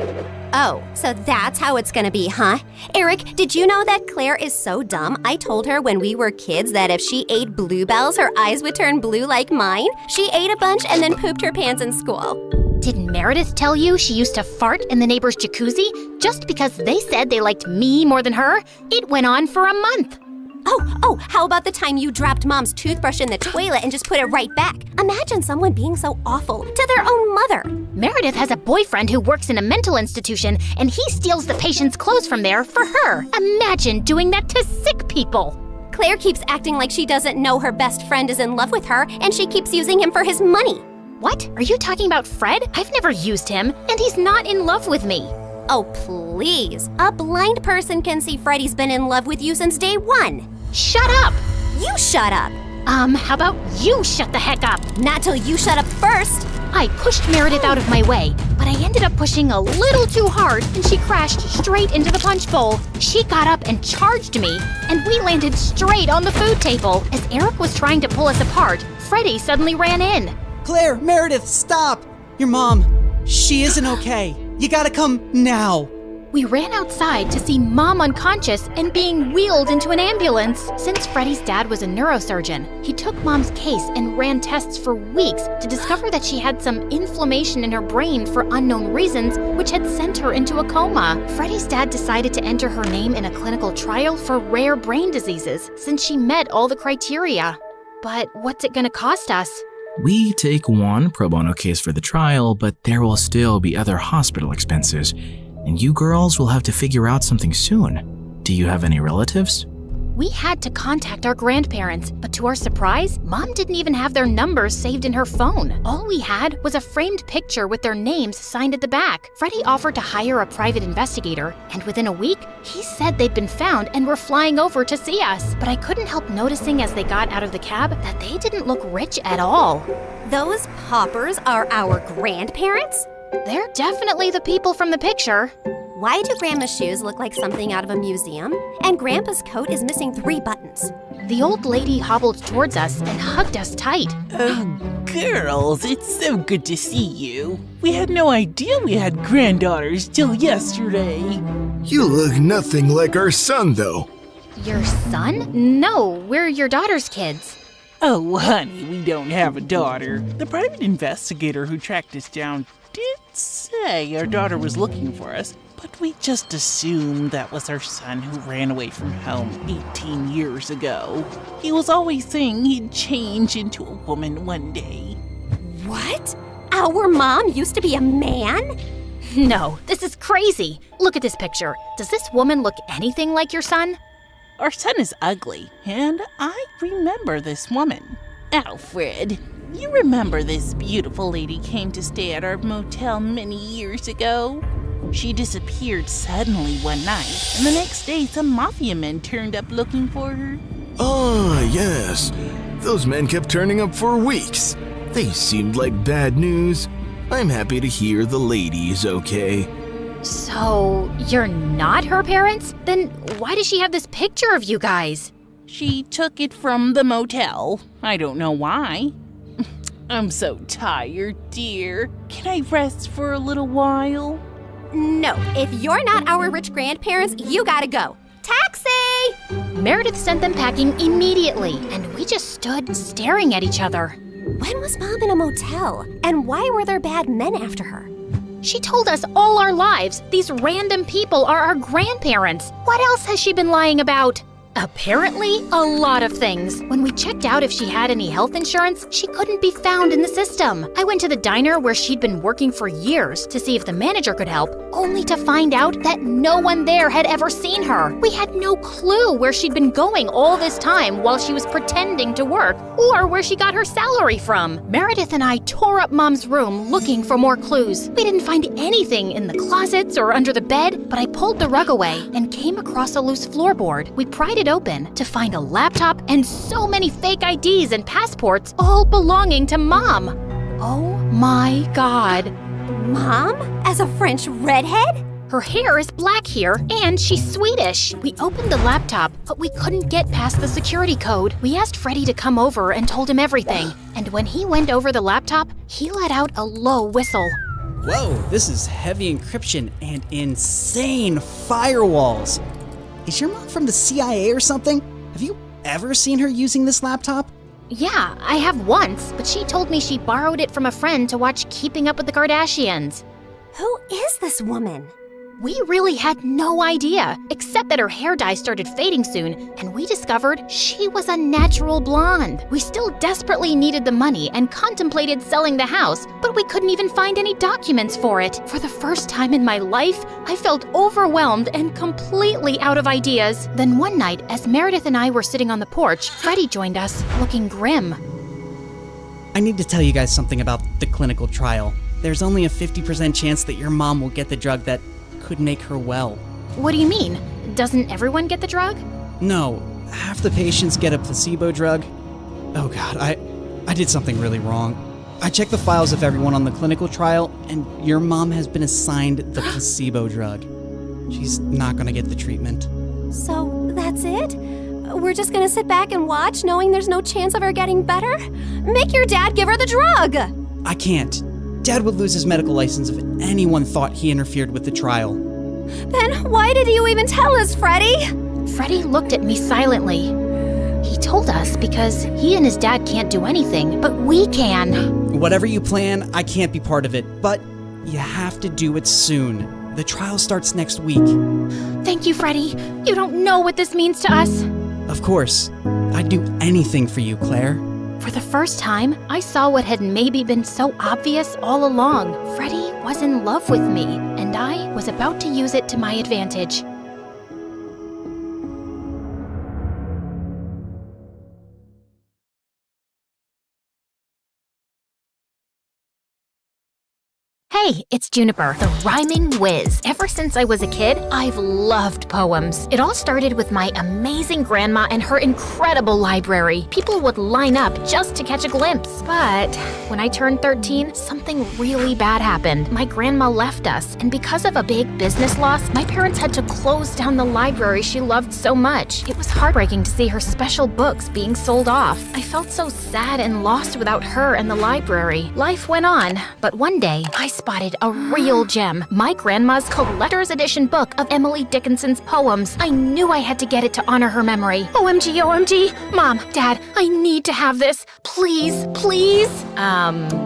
Oh, so that's how it's gonna be, huh? Eric, did you know that Claire is so dumb? I told her when we were kids that if she ate bluebells, her eyes would turn blue like mine. She ate a bunch and then pooped her pants in school. Didn't Meredith tell you she used to fart in the neighbor's jacuzzi just because they said they liked me more than her? It went on for a month. Oh, how about the time you dropped Mom's toothbrush in the toilet and just put it right back? Imagine someone being so awful to their own mother. Meredith has a boyfriend who works in a mental institution, and he steals the patient's clothes from there for her. Imagine doing that to sick people. Claire keeps acting like she doesn't know her best friend is in love with her, and she keeps using him for his money. What? Are you talking about Fred? I've never used him, and he's not in love with me. Oh, please. A blind person can see Freddie's been in love with you since day one. Shut up! You shut up! How about you shut the heck up? Not till you shut up first! I pushed Meredith out of my way, but I ended up pushing a little too hard and she crashed straight into the punch bowl. She got up and charged me, and we landed straight on the food table. As Eric was trying to pull us apart, Freddie suddenly ran in. Claire, Meredith, stop! Your mom, she isn't okay. You gotta come now. We ran outside to see Mom unconscious and being wheeled into an ambulance. Since Freddie's dad was a neurosurgeon, he took Mom's case and ran tests for weeks to discover that she had some inflammation in her brain for unknown reasons, which had sent her into a coma. Freddie's dad decided to enter her name in a clinical trial for rare brain diseases since she met all the criteria. But what's it gonna cost us? We take one pro bono case for the trial, but there will still be other hospital expenses. And you girls will have to figure out something soon. Do you have any relatives? We had to contact our grandparents, but to our surprise, Mom didn't even have their numbers saved in her phone. All we had was a framed picture with their names signed at the back. Freddie offered to hire a private investigator, and within a week, he said they'd been found and were flying over to see us. But I couldn't help noticing as they got out of the cab that they didn't look rich at all. Those paupers are our grandparents? They're definitely the people from the picture. Why do Grandma's shoes look like something out of a museum? And Grandpa's coat is missing 3 buttons. The old lady hobbled towards us and hugged us tight. Oh, girls, it's so good to see you. We had no idea we had granddaughters till yesterday. You look nothing like our son, though. Your son? No, we're your daughter's kids. Oh, honey, we don't have a daughter. The private investigator who tracked us down did say our daughter was looking for us, but we just assumed that was our son who ran away from home 18 years ago. He was always saying he'd change into a woman one day. What? Our mom used to be a man? No, this is crazy. Look at this picture. Does this woman look anything like your son? Our son is ugly, and I remember this woman. Alfred, you remember this beautiful lady came to stay at our motel many years ago? She disappeared suddenly one night, and the next day some mafia men turned up looking for her. Ah, yes. Those men kept turning up for weeks. They seemed like bad news. I'm happy to hear the lady is okay. So, you're not her parents? Then why does she have this picture of you guys? She took it from the motel. I don't know why. I'm so tired, dear. Can I rest for a little while? No, if you're not our rich grandparents, you gotta go. Taxi! Meredith sent them packing immediately, and we just stood staring at each other. When was Mom in a motel? And why were there bad men after her? She told us all our lives these random people are our grandparents. What else has she been lying about? Apparently, a lot of things. When we checked out if she had any health insurance, she couldn't be found in the system. I went to the diner where she'd been working for years to see if the manager could help, only to find out that no one there had ever seen her. We had no clue where she'd been going all this time while she was pretending to work, or where she got her salary from. Meredith and I tore up Mom's room looking for more clues. We didn't find anything in the closets or under the bed, but I pulled the rug away and came across a loose floorboard. We pried it open to find a laptop and so many fake IDs and passports, all belonging to Mom. Oh my God. Mom? As a French redhead? Her hair is black here, and she's Swedish. We opened the laptop, but we couldn't get past the security code. We asked Freddie to come over and told him everything. And when he went over the laptop, he let out a low whistle. Whoa, this is heavy encryption and insane firewalls. Is your mom from the CIA or something? Have you ever seen her using this laptop? Yeah, I have once, but she told me she borrowed it from a friend to watch Keeping Up with the Kardashians. Who is this woman? We really had no idea, except that her hair dye started fading soon, and we discovered she was a natural blonde. We still desperately needed the money and contemplated selling the house, but we couldn't even find any documents for it. For the first time in my life, I felt overwhelmed and completely out of ideas. Then one night, as Meredith and I were sitting on the porch, Freddie joined us, looking grim. I need to tell you guys something about the clinical trial. There's only a 50% chance that your mom will get the drug that could make her well. What do you mean? Doesn't everyone get the drug? No, half the patients get a placebo drug. Oh God, I did something really wrong. I checked the files of everyone on the clinical trial, and your mom has been assigned the placebo drug. She's not gonna get the treatment. So that's it? We're just gonna sit back and watch, knowing there's no chance of her getting better? Make your dad give her the drug! I can't. Dad would lose his medical license if anyone thought he interfered with the trial. Then why did you even tell us, Freddie? Freddie looked at me silently. He told us because he and his dad can't do anything, but we can. Whatever you plan, I can't be part of it, but you have to do it soon. The trial starts next week. Thank you, Freddie. You don't know what this means to us. Of course. I'd do anything for you, Claire. For the first time, I saw what had maybe been so obvious all along. Freddie was in love with me, and I was about to use it to my advantage. Hey, it's Juniper, the rhyming whiz. Ever since I was a kid, I've loved poems. It all started with my amazing grandma and her incredible library. People would line up just to catch a glimpse. But when I turned 13, something really bad happened. My grandma left us, and because of a big business loss, my parents had to close down the library she loved so much. It was heartbreaking to see her special books being sold off. I felt so sad and lost without her and the library. Life went on, but one day, I spotted a real gem, my grandma's collector's edition book of Emily Dickinson's poems. I knew I had to get it to honor her memory. OMG, OMG. Mom, Dad, I need to have this. Please, please.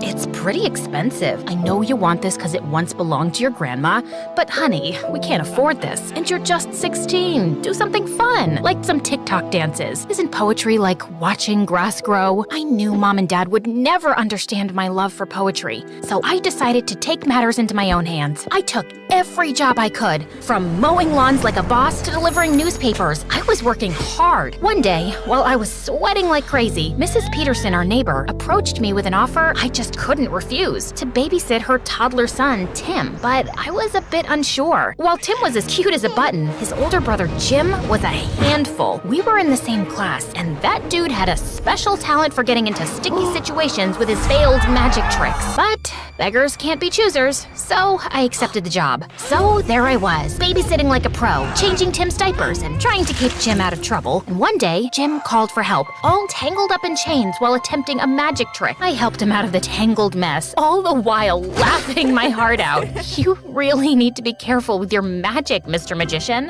It's pretty expensive. I know you want this because it once belonged to your grandma, but honey, we can't afford this. And you're just 16. Do something fun, like some TikTok dances. Isn't poetry like watching grass grow? I knew Mom and Dad would never understand my love for poetry, so I decided to take matters into my own hands. I took every job I could, from mowing lawns like a boss to delivering newspapers. I was working hard. One day, while I was sweating like crazy, Mrs. Peterson, our neighbor, approached me with an offer I just couldn't refuse, to babysit her toddler son, Tim. But I was a bit unsure. While Tim was as cute as a button, his older brother Jim was a handful. We were in the same class, and that dude had a special talent for getting into sticky situations with his failed magic tricks. But beggars can't be choosers, so I accepted the job. So there I was, babysitting like a pro, changing Tim's diapers and trying to keep Jim out of trouble. And one day, Jim called for help, all tangled up in chains while attempting a magic trick. I helped him out of the tangled mess, all the while laughing my heart out. You really need to be careful with your magic, Mr. Magician.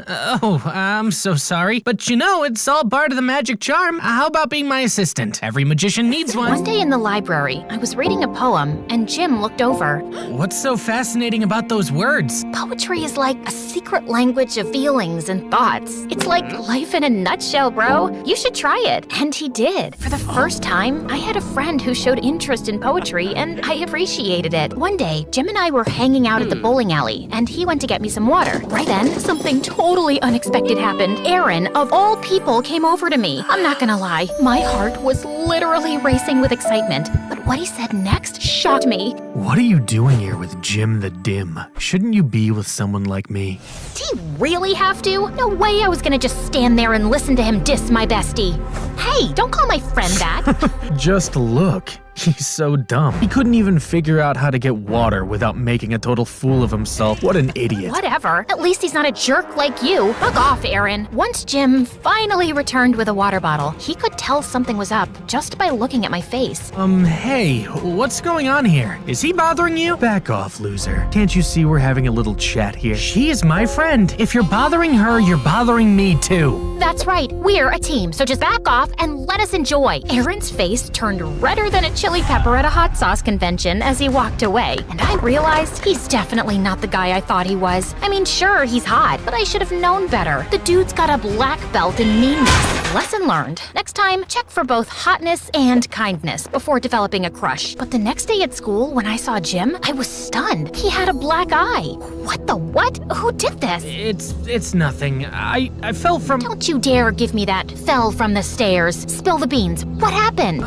Oh, I'm so sorry, but but you know, it's all part of the magic charm. How about being my assistant? Every magician needs one. One day in the library, I was reading a poem, and Jim looked over. What's so fascinating about those words? Poetry is like a secret language of feelings and thoughts. It's like life in a nutshell, bro. You should try it. And he did. For the first time, I had a friend who showed interest in poetry, and I appreciated it. One day, Jim and I were hanging out at the bowling alley, and he went to get me some water. Right then, something totally unexpected happened. Aaron, of all people, came over to me. I'm not gonna lie, my heart was literally racing with excitement. But what he said next shocked me. What are you doing here with Jim the Dim? Shouldn't you be with someone like me? Did he really have to? No way I was gonna just stand there and listen to him diss my bestie. Hey, don't call my friend that. Just look. He's so dumb. He couldn't even figure out how to get water without making a total fool of himself. What an idiot. Whatever. At least he's not a jerk like you. Fuck off, Aaron. Once Jim finally returned with a water bottle, he could tell something was up just by looking at my face. Hey, what's going on here? Is he bothering you? Back off, loser. Can't you see we're having a little chat here? She is my friend. If you're bothering her, you're bothering me too. That's right. We're a team, so just back off and let us enjoy. Aaron's face turned redder than a chili pepper at a hot sauce convention as he walked away, and I realized he's definitely not the guy I thought he was. I mean, sure, he's hot, but I should have known better. The dude's got a black belt in meanness. Lesson learned. Next time, check for both hotness and kindness before developing a crush. But the next day at school, when I saw Jim, I was stunned. He had a black eye. What the what? Who did this? It's nothing. I fell from... Don't you dare give me that. Fell from the stairs. Spill the beans. What happened?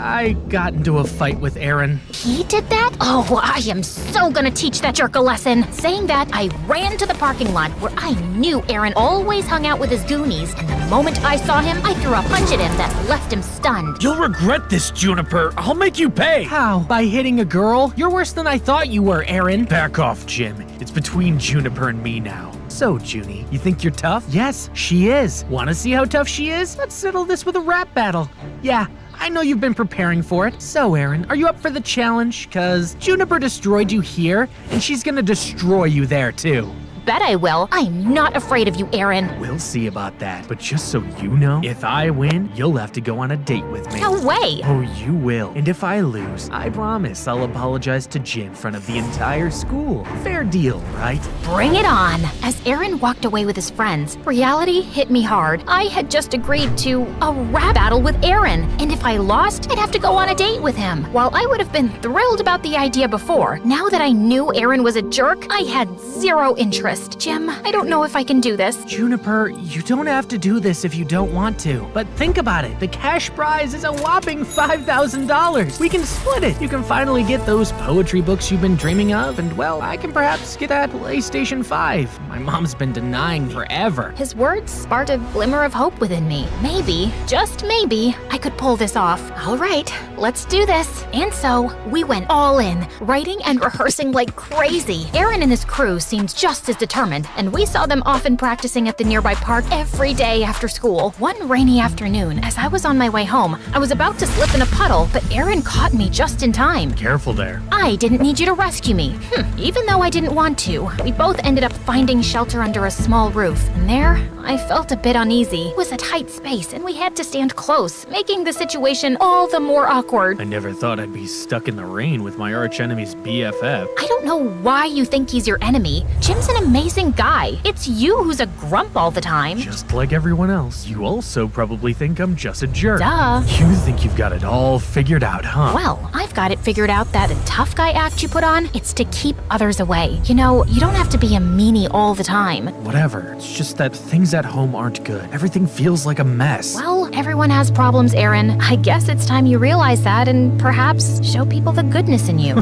I got into a fight with Aaron. He did that? Oh, I am so gonna teach that jerk a lesson. Saying that, I ran to the parking lot where I knew Aaron always hung out with his goonies, and the moment I saw him, I threw a punch at him that left him stunned. You'll regret this, Juniper. I'll make you pay. How? By hitting a girl? You're worse than I thought you were, Aaron. Back off, Jim. It's between Juniper and me now. So, Junie, you think you're tough? Yes, she is. Want to see how tough she is? Let's settle this with a rap battle. Yeah, I know you've been preparing for it. So, Aaron, are you up for the challenge? 'Cause Juniper destroyed you here, and she's gonna destroy you there, too. Bet I will. I'm not afraid of you, Aaron. We'll see about that. But just so you know, if I win, you'll have to go on a date with me. No way. Oh, you will. And if I lose, I promise I'll apologize to Jim in front of the entire school. Fair deal, right? Bring it on. As Aaron walked away with his friends, reality hit me hard. I had just agreed to a rap battle with Aaron, and if I lost, I'd have to go on a date with him. While I would have been thrilled about the idea before, now that I knew Aaron was a jerk, I had zero interest. Jim, I don't know if I can do this. Juniper, you don't have to do this if you don't want to. But think about it. The cash prize is a whopping $5,000. We can split it. You can finally get those poetry books you've been dreaming of, and well, I can perhaps get that PlayStation 5. My mom's been denying forever. His words sparked a glimmer of hope within me. Maybe, just maybe, I could pull this off. All right, let's do this. And so, we went all in, writing and rehearsing like crazy. Aaron and his crew seemed just as determined, and we saw them often practicing at the nearby park every day after school. One rainy afternoon, as I was on my way home, I was about to slip in a puddle, but Aaron caught me just in time. Careful there. I didn't need you to rescue me. Even though I didn't want to, we both ended up finding shelter under a small roof, and there, I felt a bit uneasy. It was a tight space, and we had to stand close, making the situation all the more awkward. I never thought I'd be stuck in the rain with my archenemy's BFF. I don't know why you think he's your enemy. Jim's an amazing guy. It's you who's a grump all the time. Just like everyone else, you also probably think I'm just a jerk. Duh. You think you've got it all figured out, huh? Well, I've got it figured out that a tough guy act you put on, it's to keep others away. You know, you don't have to be a meanie all the time. Whatever. It's just that things at home aren't good. Everything feels like a mess. Well, everyone has problems, Aaron. I guess it's time you realize that and perhaps show people the goodness in you.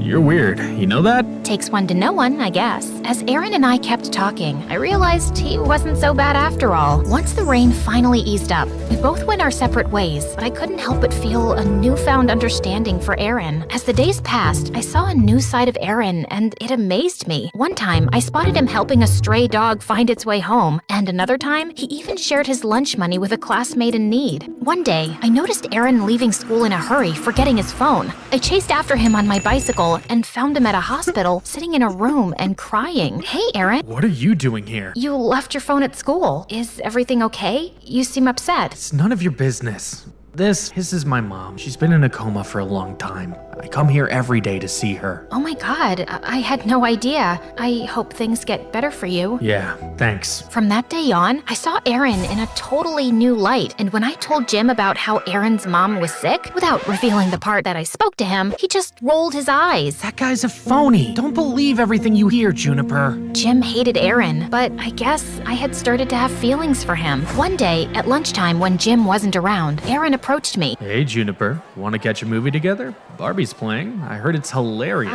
You're weird. You know that? Takes one to know one, I guess. As Aaron and I kept talking, I realized he wasn't so bad after all. Once the rain finally eased up, we both went our separate ways, but I couldn't help but feel a newfound understanding for Aaron. As the days passed, I saw a new side of Aaron, and it amazed me. One time, I spotted him helping a stray dog find its way home, and another time, he even shared his lunch money with a classmate in need. One day, I noticed Aaron leaving school in a hurry, forgetting his phone. I chased after him on my bicycle school and found him at a hospital, sitting in a room and crying. Hey, Aaron. What are you doing here? You left your phone at school. Is everything okay? You seem upset. It's none of your business. This is my mom. She's been in a coma for a long time. I come here every day to see her. Oh my God, I had no idea. I hope things get better for you. Yeah, thanks. From that day on, I saw Aaron in a totally new light, and when I told Jim about how Aaron's mom was sick, without revealing the part that I spoke to him, he just rolled his eyes. That guy's a phony. Don't believe everything you hear, Juniper. Jim hated Aaron, but I guess I had started to have feelings for him. One day, at lunchtime when Jim wasn't around, Aaron approached me. Hey, Juniper. Want to catch a movie together? Barbie's playing. I heard it's hilarious.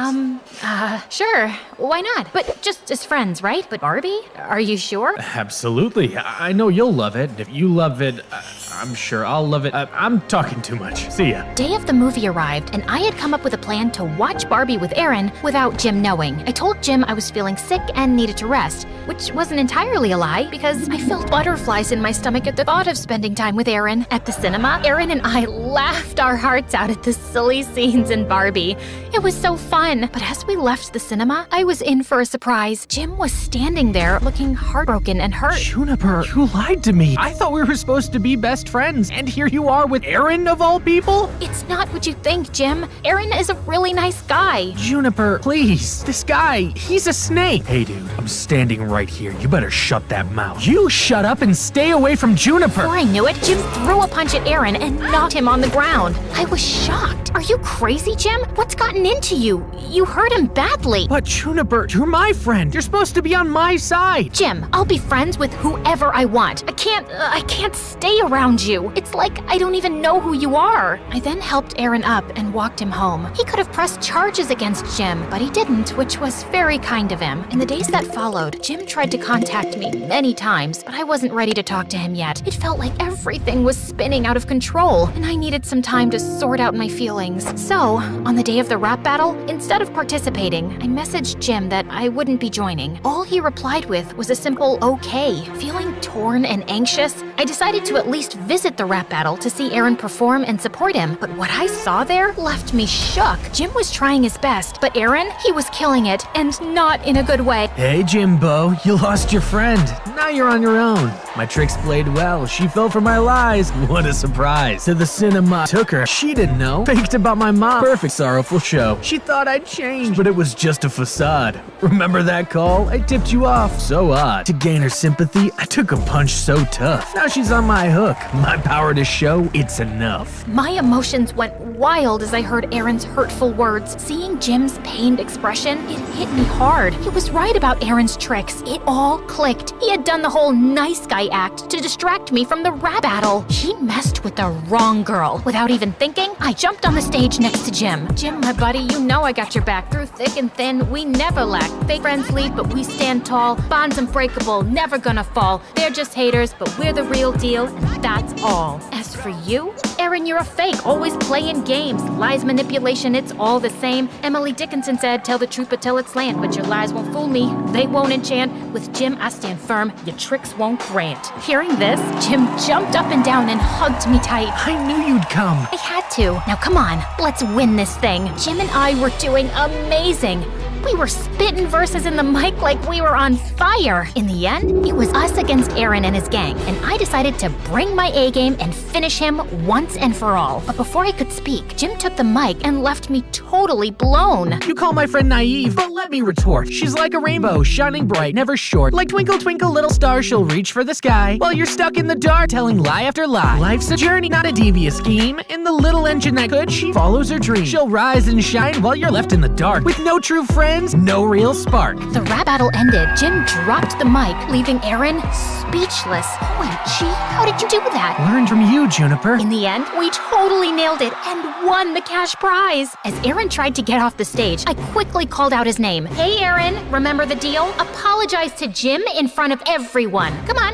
Sure. Why not? But just as friends, right? But Barbie? Are you sure? Absolutely. I know you'll love it. If you love it, I'm sure I'll love it. I'm talking too much. See ya. Day of the movie arrived, and I had come up with a plan to watch Barbie with Aaron without Jim knowing. I told Jim I was feeling sick and needed to rest, which wasn't entirely a lie because I felt butterflies in my stomach at the thought of spending time with Aaron. At the cinema, Aaron and I laughed our hearts out at the silly scenes in Barbie. It was so fun. But as we left the cinema, I was in for a surprise. Jim was standing there looking heartbroken and hurt. Juniper, you lied to me. I thought we were supposed to be best friends, and here you are with Aaron of all people? It's not what you think, Jim. Aaron is a really nice guy. Juniper, please. This guy, he's a snake. Hey, dude, I'm standing right here. You better shut that mouth. You shut up and stay away from Juniper. Before I knew it, Jim threw a punch at Aaron and knocked him on the ground. I was shocked. Are you crazy, Jim? What's gotten into you? You hurt him badly. But Juniper, you're my friend. You're supposed to be on my side. Jim, I'll be friends with whoever I want. I can't stay around you. It's like I don't even know who you are. I then helped Aaron up and walked him home. He could have pressed charges against Jim, but he didn't, which was very kind of him. In the days that followed, Jim tried to contact me many times, but I wasn't ready to talk to him yet. It felt like everything was spinning out of control, and I needed some time to sort out my feelings. So, on the day of the rap battle, instead of participating, I messaged Jim that I wouldn't be joining. All he replied with was a simple okay. Feeling torn and anxious, I decided to at least visit the rap battle to see Aaron perform and support him, but what I saw there left me shook. Jim was trying his best, but Aaron, he was killing it, and not in a good way. Hey, Jimbo, you lost your friend. Now you're on your own. My tricks played well. She fell for my lies. What a surprise. To the cinema. Took her. She didn't know. Faked about my mom. Perfect sorrowful show. She thought I'd changed, but it was just a facade. Remember that call? I tipped you off. So odd. To gain her sympathy, I took a punch so tough. Now she's on my hook. My power to show it's enough. My emotions went wild as I heard Aaron's hurtful words. Seeing Jim's pained expression, it hit me hard. He was right about Aaron's tricks. It all clicked. He had done the whole nice guy act to distract me from the rap battle. He messed with the wrong girl. Without even thinking, I jumped on the stage next to Jim. Jim, my buddy, you know I got your back. Through thick and thin, we never lack. Fake friends leave, but we stand tall. Bonds unbreakable, never gonna fall. They're just haters, but we're the real deal, and that's all. As for you, Aaron, you're a fake, always playing games. Lies, manipulation, it's all the same. Emily Dickinson said, tell the truth but tell it slant. But your lies won't fool me, they won't enchant. With Jim, I stand firm, your tricks won't grant. Hearing this, Jim jumped up and down and hugged me tight. I knew you'd come. I had to. Now come on, let's win this thing. Jim and I were doing amazing. We were spitting verses in the mic like we were on fire. In the end, it was us against Aaron and his gang, and I decided to bring my A game and finish him once and for all. But before I could speak, Jim took the mic and left me totally blown. You call my friend naive, but let me retort. She's like a rainbow, shining bright, never short. Like twinkle, twinkle, little star, she'll reach for the sky. While you're stuck in the dark, telling lie after lie. Life's a journey, not a devious scheme. In the little engine that could, she follows her dream. She'll rise and shine while you're left in the dark. With no true friends, no real spark. The rap battle ended. Jim dropped the mic, leaving Aaron speechless. OMG, how did you do that? Learned from you, Juniper. In the end, we totally nailed it and won the cash prize. As Aaron tried to get off the stage, I quickly called out his name. Hey, Aaron, remember the deal? Apologize to Jim in front of everyone. Come on,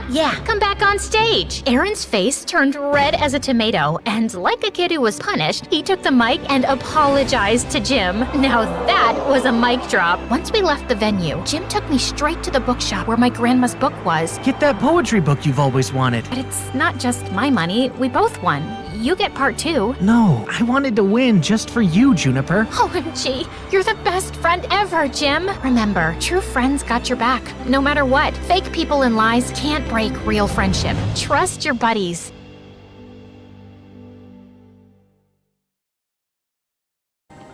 come back on stage. Aaron's face turned red as a tomato, and like a kid who was punished, he took the mic and apologized to Jim. Now that was a mic drop. Once we left the venue, Jim took me straight to the bookshop where my grandma's book was. Get that poetry book you've always wanted. But it's not just my money. We both won. You get part 2. No, I wanted to win just for you, Juniper. OMG, you're the best friend ever, Jim. Remember, true friends got your back, no matter what. Fake people and lies can't break real friendship. Trust your buddies.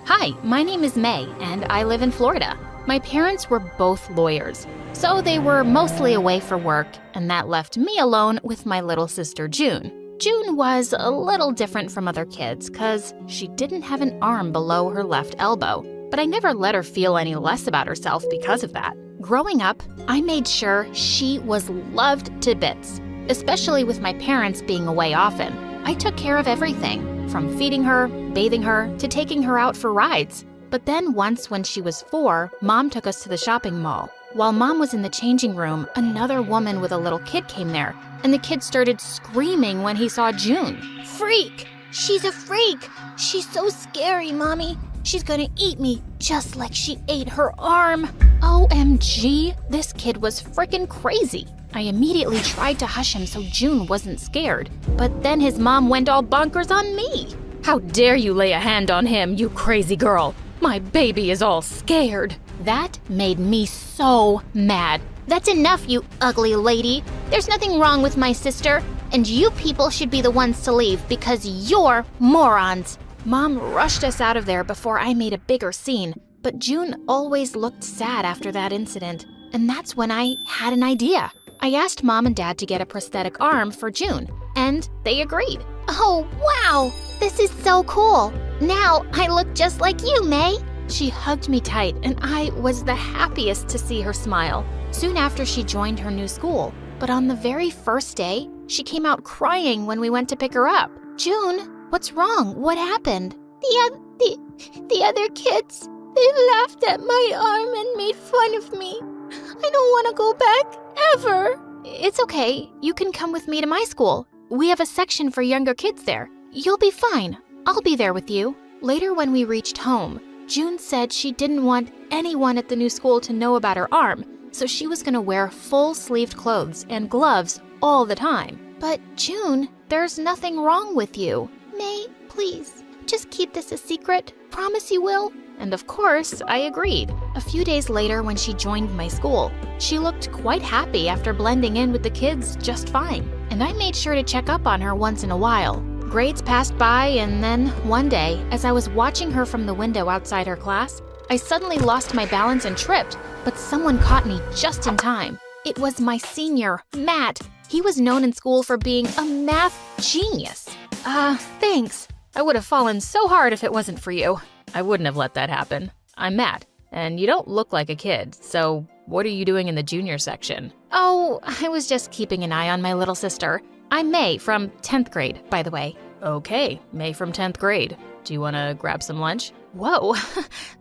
Hi, my name is May, and I live in Florida. My parents were both lawyers, so they were mostly away for work, and that left me alone with my little sister June. June was a little different from other kids because she didn't have an arm below her left elbow, but I never let her feel any less about herself because of that. Growing up, I made sure she was loved to bits, especially with my parents being away often. I took care of everything, from feeding her, bathing her, to taking her out for rides. But then once when she was 4, Mom took us to the shopping mall. While Mom was in the changing room, another woman with a little kid came there, and the kid started screaming when he saw June. Freak! She's a freak! She's so scary, Mommy. She's gonna eat me just like she ate her arm. OMG, this kid was frickin' crazy. I immediately tried to hush him so June wasn't scared, but then his mom went all bonkers on me. How dare you lay a hand on him, you crazy girl! My baby is all scared. That made me so mad. That's enough, you ugly lady. There's nothing wrong with my sister, and you people should be the ones to leave because you're morons. Mom rushed us out of there before I made a bigger scene, but June always looked sad after that incident, and that's when I had an idea. I asked Mom and Dad to get a prosthetic arm for June, and they agreed. Oh, wow! This is so cool. Now I look just like you, May. She hugged me tight, and I was the happiest to see her smile. Soon after, she joined her new school, but on the very first day, she came out crying when we went to pick her up. June, what's wrong? What happened? The other kids, they laughed at my arm and made fun of me. I don't want to go back, ever. It's okay. You can come with me to my school. We have a section for younger kids there. You'll be fine. I'll be there with you. Later, when we reached home, June said she didn't want anyone at the new school to know about her arm, so she was going to wear full-sleeved clothes and gloves all the time. But June, there's nothing wrong with you. May, please, just keep this a secret. Promise you will. And of course, I agreed. A few days later, when she joined my school, she looked quite happy after blending in with the kids just fine. And I made sure to check up on her once in a while. Grades passed by, and then one day, as I was watching her from the window outside her class, I suddenly lost my balance and tripped, but someone caught me just in time. It was my senior, Matt. He was known in school for being a math genius. Thanks. I would have fallen so hard if it wasn't for you. I wouldn't have let that happen. I'm Matt, and you don't look like a kid, so what are you doing in the junior section? Oh, I was just keeping an eye on my little sister. I'm May from 10th grade, by the way. Okay, May from 10th grade. Do you want to grab some lunch? Whoa,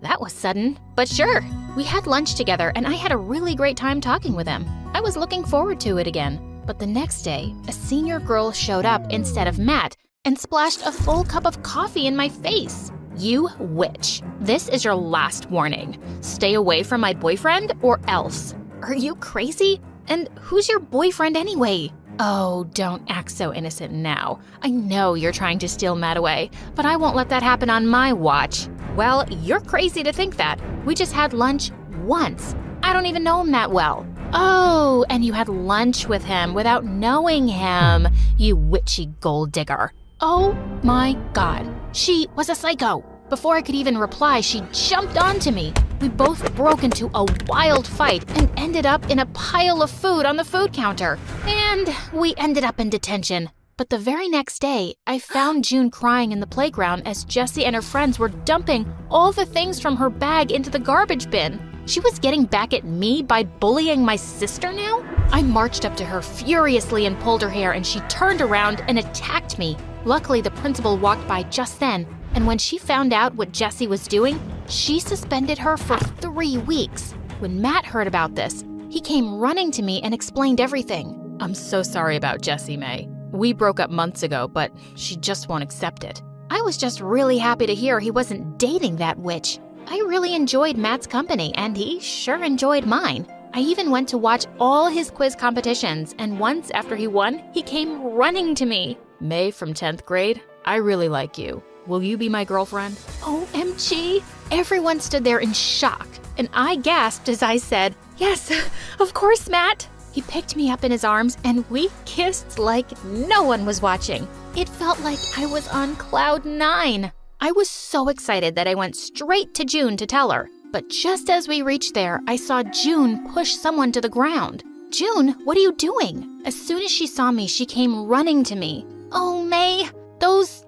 that was sudden, but sure. We had lunch together, and I had a really great time talking with him. I was looking forward to it again. But the next day, a senior girl showed up instead of Matt and splashed a full cup of coffee in my face. You witch. This is your last warning. Stay away from my boyfriend or else. Are you crazy? And who's your boyfriend anyway? Oh, don't act so innocent now. I know you're trying to steal Matt away, but I won't let that happen on my watch. Well, you're crazy to think that. We just had lunch once. I don't even know him that well. Oh, and you had lunch with him without knowing him, you witchy gold digger. Oh my God, she was a psycho. Before I could even reply, she jumped onto me. We both broke into a wild fight and ended up in a pile of food on the food counter. And we ended up in detention. But the very next day, I found June crying in the playground as Jessie and her friends were dumping all the things from her bag into the garbage bin. She was getting back at me by bullying my sister now? I marched up to her furiously and pulled her hair, and she turned around and attacked me. Luckily, the principal walked by just then, and when she found out what Jessie was doing, she suspended her for 3 weeks. When Matt heard about this, he came running to me and explained everything. I'm so sorry about Jessie, May. We broke up months ago, but she just won't accept it. I was just really happy to hear he wasn't dating that witch. I really enjoyed Matt's company, and he sure enjoyed mine. I even went to watch all his quiz competitions, and once after he won, he came running to me. May from 10th grade, I really like you. Will you be my girlfriend? OMG! Everyone stood there in shock, and I gasped as I said, "Yes, of course, Matt." He picked me up in his arms and we kissed like no one was watching. It felt like I was on cloud 9. I was so excited that I went straight to June to tell her. But just as we reached there, I saw June push someone to the ground. "June, what are you doing?" As soon as she saw me, she came running to me. "Oh, May, those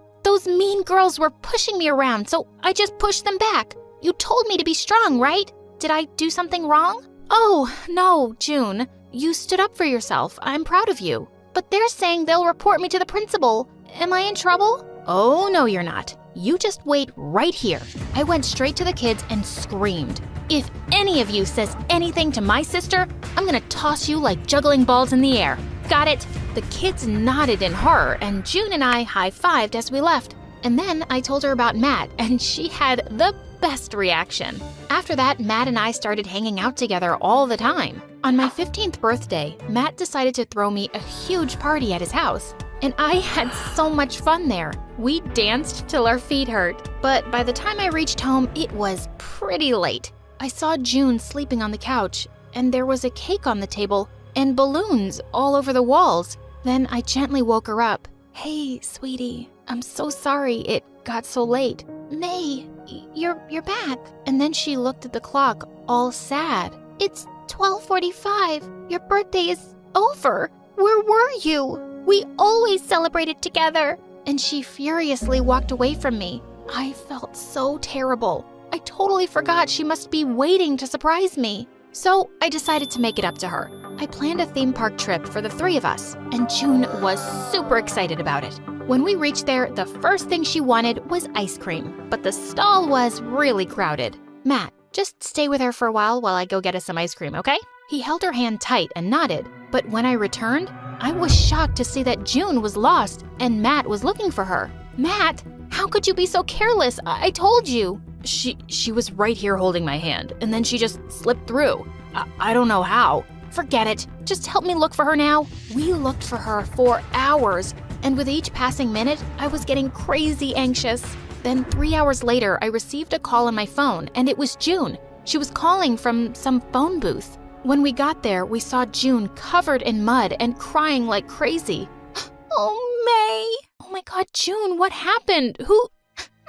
mean girls were pushing me around, so I just pushed them back. You told me to be strong, right? Did I do something wrong?" "Oh, no, June. You stood up for yourself. I'm proud of you. But they're saying they'll report me to the principal. Am I in trouble?" "Oh, no, you're not. You just wait right here." I went straight to the kids and screamed, "If any of you says anything to my sister, I'm gonna toss you like juggling balls in the air. Got it?" The kids nodded in horror, and June and I high-fived as we left. And then I told her about Matt, and she had the best reaction. After that, Matt and I started hanging out together all the time. On my 15th birthday, Matt decided to throw me a huge party at his house. And I had so much fun there. We danced till our feet hurt. But by the time I reached home, it was pretty late. I saw June sleeping on the couch, and there was a cake on the table and balloons all over the walls. Then I gently woke her up. "Hey, sweetie, I'm so sorry it got so late." "May, you're back." And then she looked at the clock, all sad. "It's 12:45. Your birthday is over. Where were you? We always celebrated together." And she furiously walked away from me. I felt so terrible. I totally forgot she must be waiting to surprise me. So I decided to make it up to her. I planned a theme park trip for the 3 of us, and June was super excited about it. When we reached there, the first thing she wanted was ice cream, but the stall was really crowded. "Matt, just stay with her for a while I go get us some ice cream, okay?" He held her hand tight and nodded, but when I returned, I was shocked to see that June was lost and Matt was looking for her. "Matt, how could you be so careless? I told you." She was right here holding my hand, and then she just slipped through. I don't know how. "Forget it. Just help me look for her now." We looked for her for hours, and with each passing minute, I was getting crazy anxious. Then 3 hours later, I received a call on my phone, and it was June. She was calling from some phone booth. When we got there, we saw June covered in mud and crying like crazy. "Oh, May. Oh my God, June, what happened?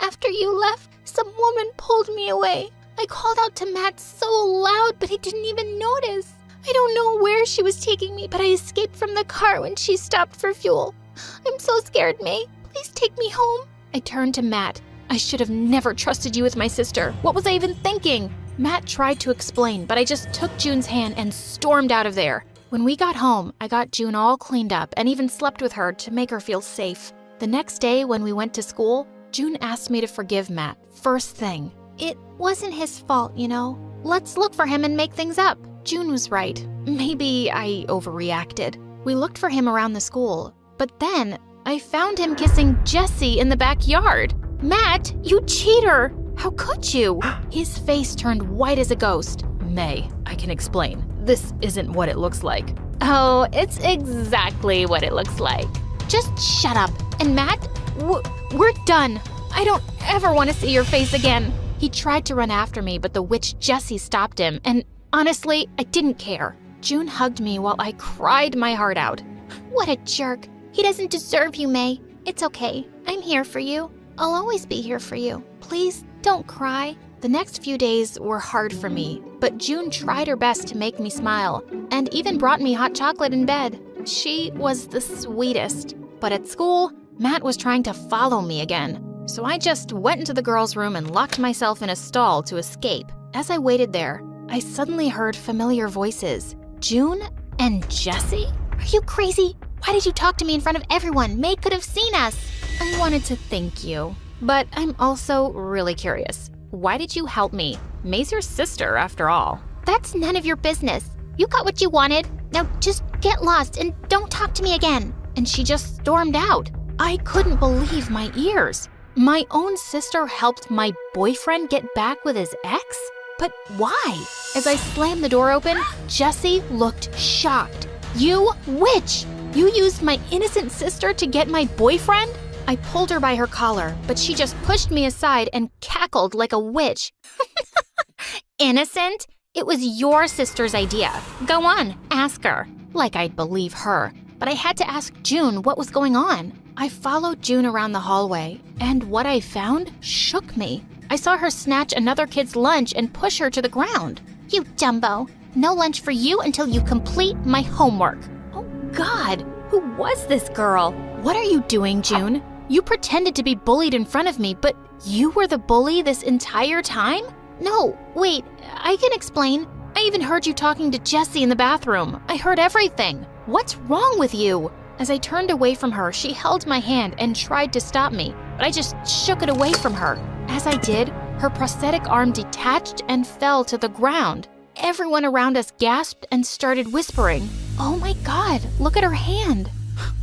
After you left, some woman pulled me away. I called out to Matt so loud, but he didn't even notice. I don't know where she was taking me, but I escaped from the car when she stopped for fuel. I'm so scared, May. Please take me home." I turned to Matt. "I should have never trusted you with my sister. What was I even thinking?" Matt tried to explain, but I just took June's hand and stormed out of there. When we got home, I got June all cleaned up and even slept with her to make her feel safe. The next day, when we went to school, June asked me to forgive Matt, first thing. "It wasn't his fault, you know. Let's look for him and make things up." June was right. Maybe I overreacted. We looked for him around the school, but then I found him kissing Jessie in the backyard. "Matt, you cheater! How could you?" His face turned white as a ghost. "May, I can explain. This isn't what it looks like." "Oh, it's exactly what it looks like." "Just shut up. And Matt, we're done. I don't ever want to see your face again." He tried to run after me, but the witch Jessie stopped him, and honestly, I didn't care. June hugged me while I cried my heart out. "What a jerk. He doesn't deserve you, May. It's okay. I'm here for you. I'll always be here for you. Please don't cry." The next few days were hard for me, but June tried her best to make me smile and even brought me hot chocolate in bed. She was the sweetest. But at school, Matt was trying to follow me again. So I just went into the girls' room and locked myself in a stall to escape. As I waited there, I suddenly heard familiar voices. June and Jessie? "Are you crazy? Why did you talk to me in front of everyone? May could have seen us." I wanted to thank you, but I'm also really curious. Why did you help me? May's your sister, after all. "That's none of your business. You got what you wanted. Now just get lost and don't talk to me again." And she just stormed out. I couldn't believe my ears. My own sister helped my boyfriend get back with his ex? But why? As I slammed the door open, Jessie looked shocked. "You witch! You used my innocent sister to get my boyfriend?" I pulled her by her collar, but she just pushed me aside and cackled like a witch. Innocent? It was your sister's idea. Go on, ask her. Like I'd believe her. But I had to ask June what was going on. I followed June around the hallway, and what I found shook me. I saw her snatch another kid's lunch and push her to the ground. You dumbo. No lunch for you until you complete my homework. Oh, God. Who was this girl? What are you doing, June? You pretended to be bullied in front of me, but you were the bully this entire time? No, wait, I can explain. I even heard you talking to Jessie in the bathroom. I heard everything. What's wrong with you? As I turned away from her, she held my hand and tried to stop me, but I just shook it away from her. As I did, her prosthetic arm detached and fell to the ground. Everyone around us gasped and started whispering, "Oh my God, look at her hand."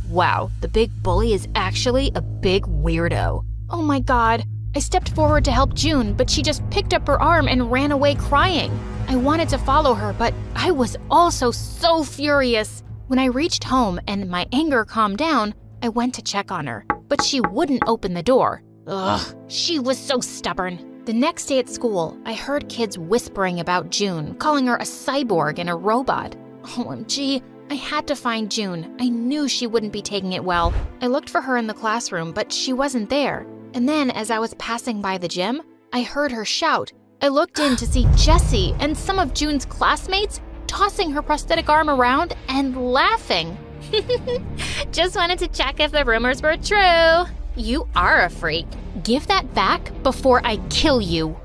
Wow, the big bully is actually a big weirdo. Oh my God. I stepped forward to help June, but she just picked up her arm and ran away crying. I wanted to follow her, but I was also so furious. When I reached home and my anger calmed down, I went to check on her, but she wouldn't open the door. Ugh, she was so stubborn. The next day at school, I heard kids whispering about June, calling her a cyborg and a robot. OMG, I had to find June. I knew she wouldn't be taking it well. I looked for her in the classroom, but she wasn't there. And then, as I was passing by the gym, I heard her shout. I looked in to see Jessie and some of June's classmates tossing her prosthetic arm around and laughing. Just wanted to check if the rumors were true. You are a freak. Give that back before I kill you.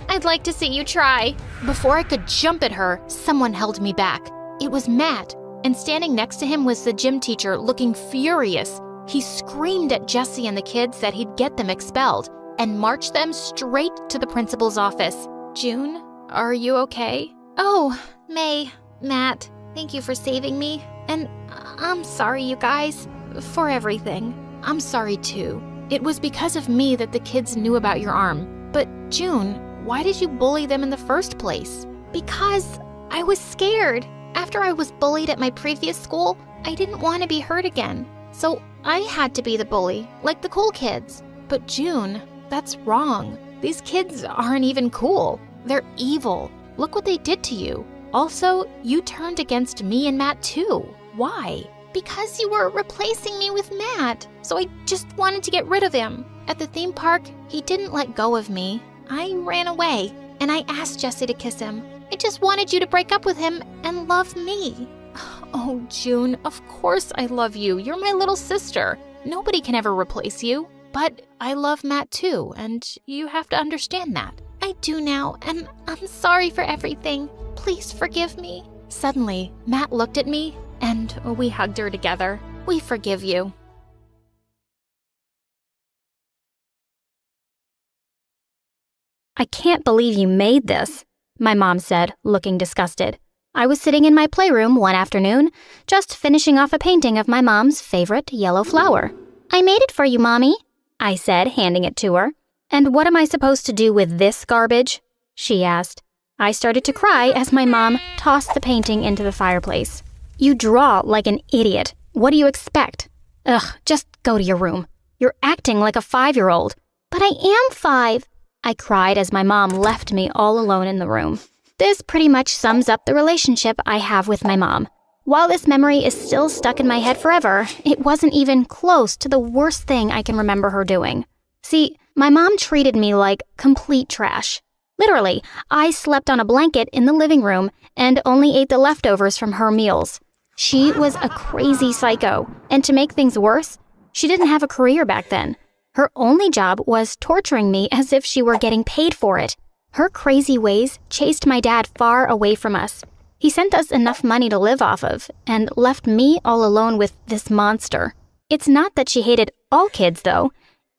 I'd like to see you try. Before I could jump at her, someone held me back. It was Matt, and standing next to him was the gym teacher looking furious. He screamed at Jessie and the kids that he'd get them expelled and marched them straight to the principal's office. June, are you okay? Oh, May, Matt, thank you for saving me. And I'm sorry, you guys, for everything. I'm sorry too. It was because of me that the kids knew about your arm. But June, why did you bully them in the first place? Because I was scared. After I was bullied at my previous school, I didn't want to be hurt again. So I had to be the bully, like the cool kids. But June, that's wrong. These kids aren't even cool. They're evil. Look what they did to you. Also, you turned against me and Matt too. Why? Because you were replacing me with Matt. So I just wanted to get rid of him. At the theme park, he didn't let go of me. I ran away, and I asked Jessie to kiss him. I just wanted you to break up with him and love me. Oh, June, of course I love you. You're my little sister. Nobody can ever replace you. But I love Matt too, and you have to understand that. I do now, and I'm sorry for everything. Please forgive me. Suddenly, Matt looked at me, and we hugged her together. We forgive you. I can't believe you made this, my mom said, looking disgusted. I was sitting in my playroom one afternoon, just finishing off a painting of my mom's favorite yellow flower. I made it for you, Mommy, I said, handing it to her. And what am I supposed to do with this garbage? She asked. I started to cry as my mom tossed the painting into the fireplace. You draw like an idiot. What do you expect? Ugh, just go to your room. You're acting like a 5-year-old. But I am 5, I cried as my mom left me all alone in the room. This pretty much sums up the relationship I have with my mom. While this memory is still stuck in my head forever, it wasn't even close to the worst thing I can remember her doing. See, my mom treated me like complete trash. Literally, I slept on a blanket in the living room and only ate the leftovers from her meals. She was a crazy psycho, and to make things worse, she didn't have a career back then. Her only job was torturing me as if she were getting paid for it. Her crazy ways chased my dad far away from us. He sent us enough money to live off of and left me all alone with this monster. It's not that she hated all kids, though.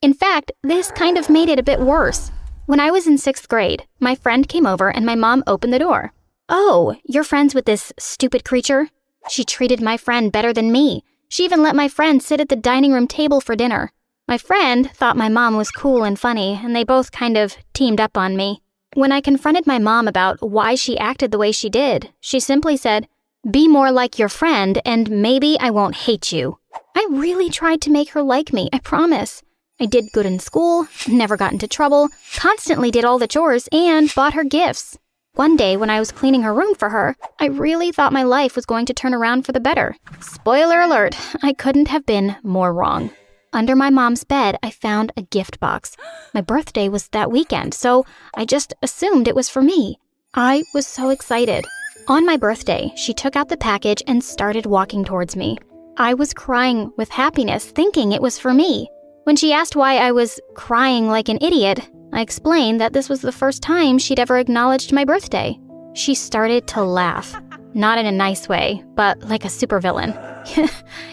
In fact, this kind of made it a bit worse. When I was in 6th grade, my friend came over and my mom opened the door. Oh, you're friends with this stupid creature? She treated my friend better than me. She even let my friend sit at the dining room table for dinner. My friend thought my mom was cool and funny, and they both kind of teamed up on me. When I confronted my mom about why she acted the way she did, she simply said, "Be more like your friend and maybe I won't hate you." I really tried to make her like me, I promise. I did good in school, never got into trouble, constantly did all the chores, and bought her gifts. One day when I was cleaning her room for her, I really thought my life was going to turn around for the better. Spoiler alert, I couldn't have been more wrong. Under my mom's bed, I found a gift box. My birthday was that weekend, so I just assumed it was for me. I was so excited. On my birthday, she took out the package and started walking towards me. I was crying with happiness, thinking it was for me. When she asked why I was crying like an idiot, I explained that this was the first time she'd ever acknowledged my birthday. She started to laugh. Not in a nice way, but like a supervillain.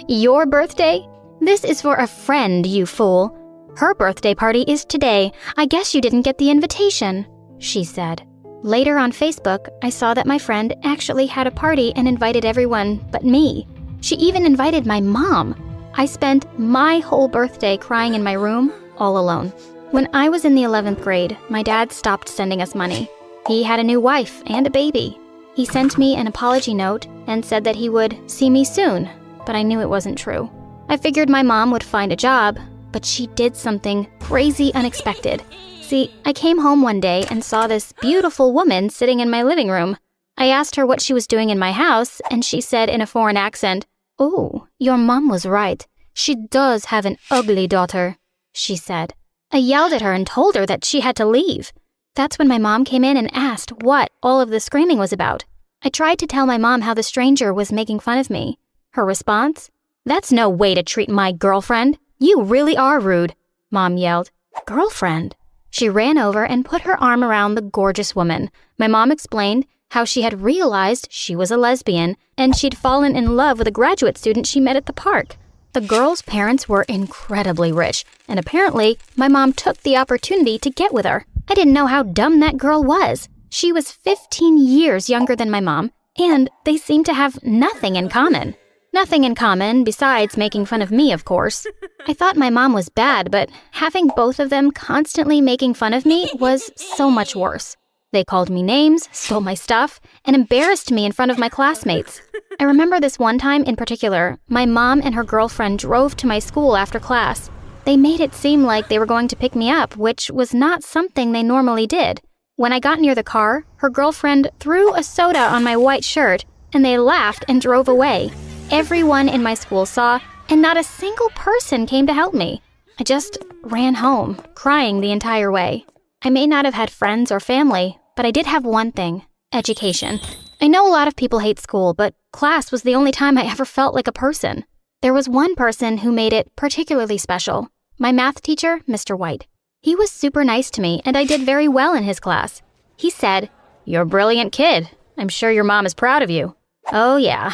Your birthday? This is for a friend, you fool. Her birthday party is today. I guess you didn't get the invitation, she said. Later on Facebook, I saw that my friend actually had a party and invited everyone but me. She even invited my mom. I spent my whole birthday crying in my room, all alone. When I was in the 11th grade, my dad stopped sending us money. He had a new wife and a baby. He sent me an apology note and said that he would see me soon, but I knew it wasn't true. I figured my mom would find a job, but she did something crazy unexpected. See, I came home one day and saw this beautiful woman sitting in my living room. I asked her what she was doing in my house, and she said in a foreign accent, "Oh, your mom was right. She does have an ugly daughter," she said. I yelled at her and told her that she had to leave. That's when my mom came in and asked what all of the screaming was about. I tried to tell my mom how the stranger was making fun of me. Her response? "That's no way to treat my girlfriend. You really are rude," Mom yelled. Girlfriend? She ran over and put her arm around the gorgeous woman. My mom explained how she had realized she was a lesbian and she'd fallen in love with a graduate student she met at the park. The girl's parents were incredibly rich, and apparently my mom took the opportunity to get with her. I didn't know how dumb that girl was. She was 15 years younger than my mom, and they seemed to have nothing in common. Nothing in common besides making fun of me, of course. I thought my mom was bad, but having both of them constantly making fun of me was so much worse. They called me names, stole my stuff, and embarrassed me in front of my classmates. I remember this one time in particular, my mom and her girlfriend drove to my school after class. They made it seem like they were going to pick me up, which was not something they normally did. When I got near the car, her girlfriend threw a soda on my white shirt, and they laughed and drove away. Everyone in my school saw, and not a single person came to help me. I just ran home, crying the entire way. I may not have had friends or family, but I did have one thing: education. I know a lot of people hate school, but class was the only time I ever felt like a person. There was one person who made it particularly special. My math teacher, Mr. White. He was super nice to me, and I did very well in his class. He said, "You're a brilliant kid. I'm sure your mom is proud of you." Oh yeah,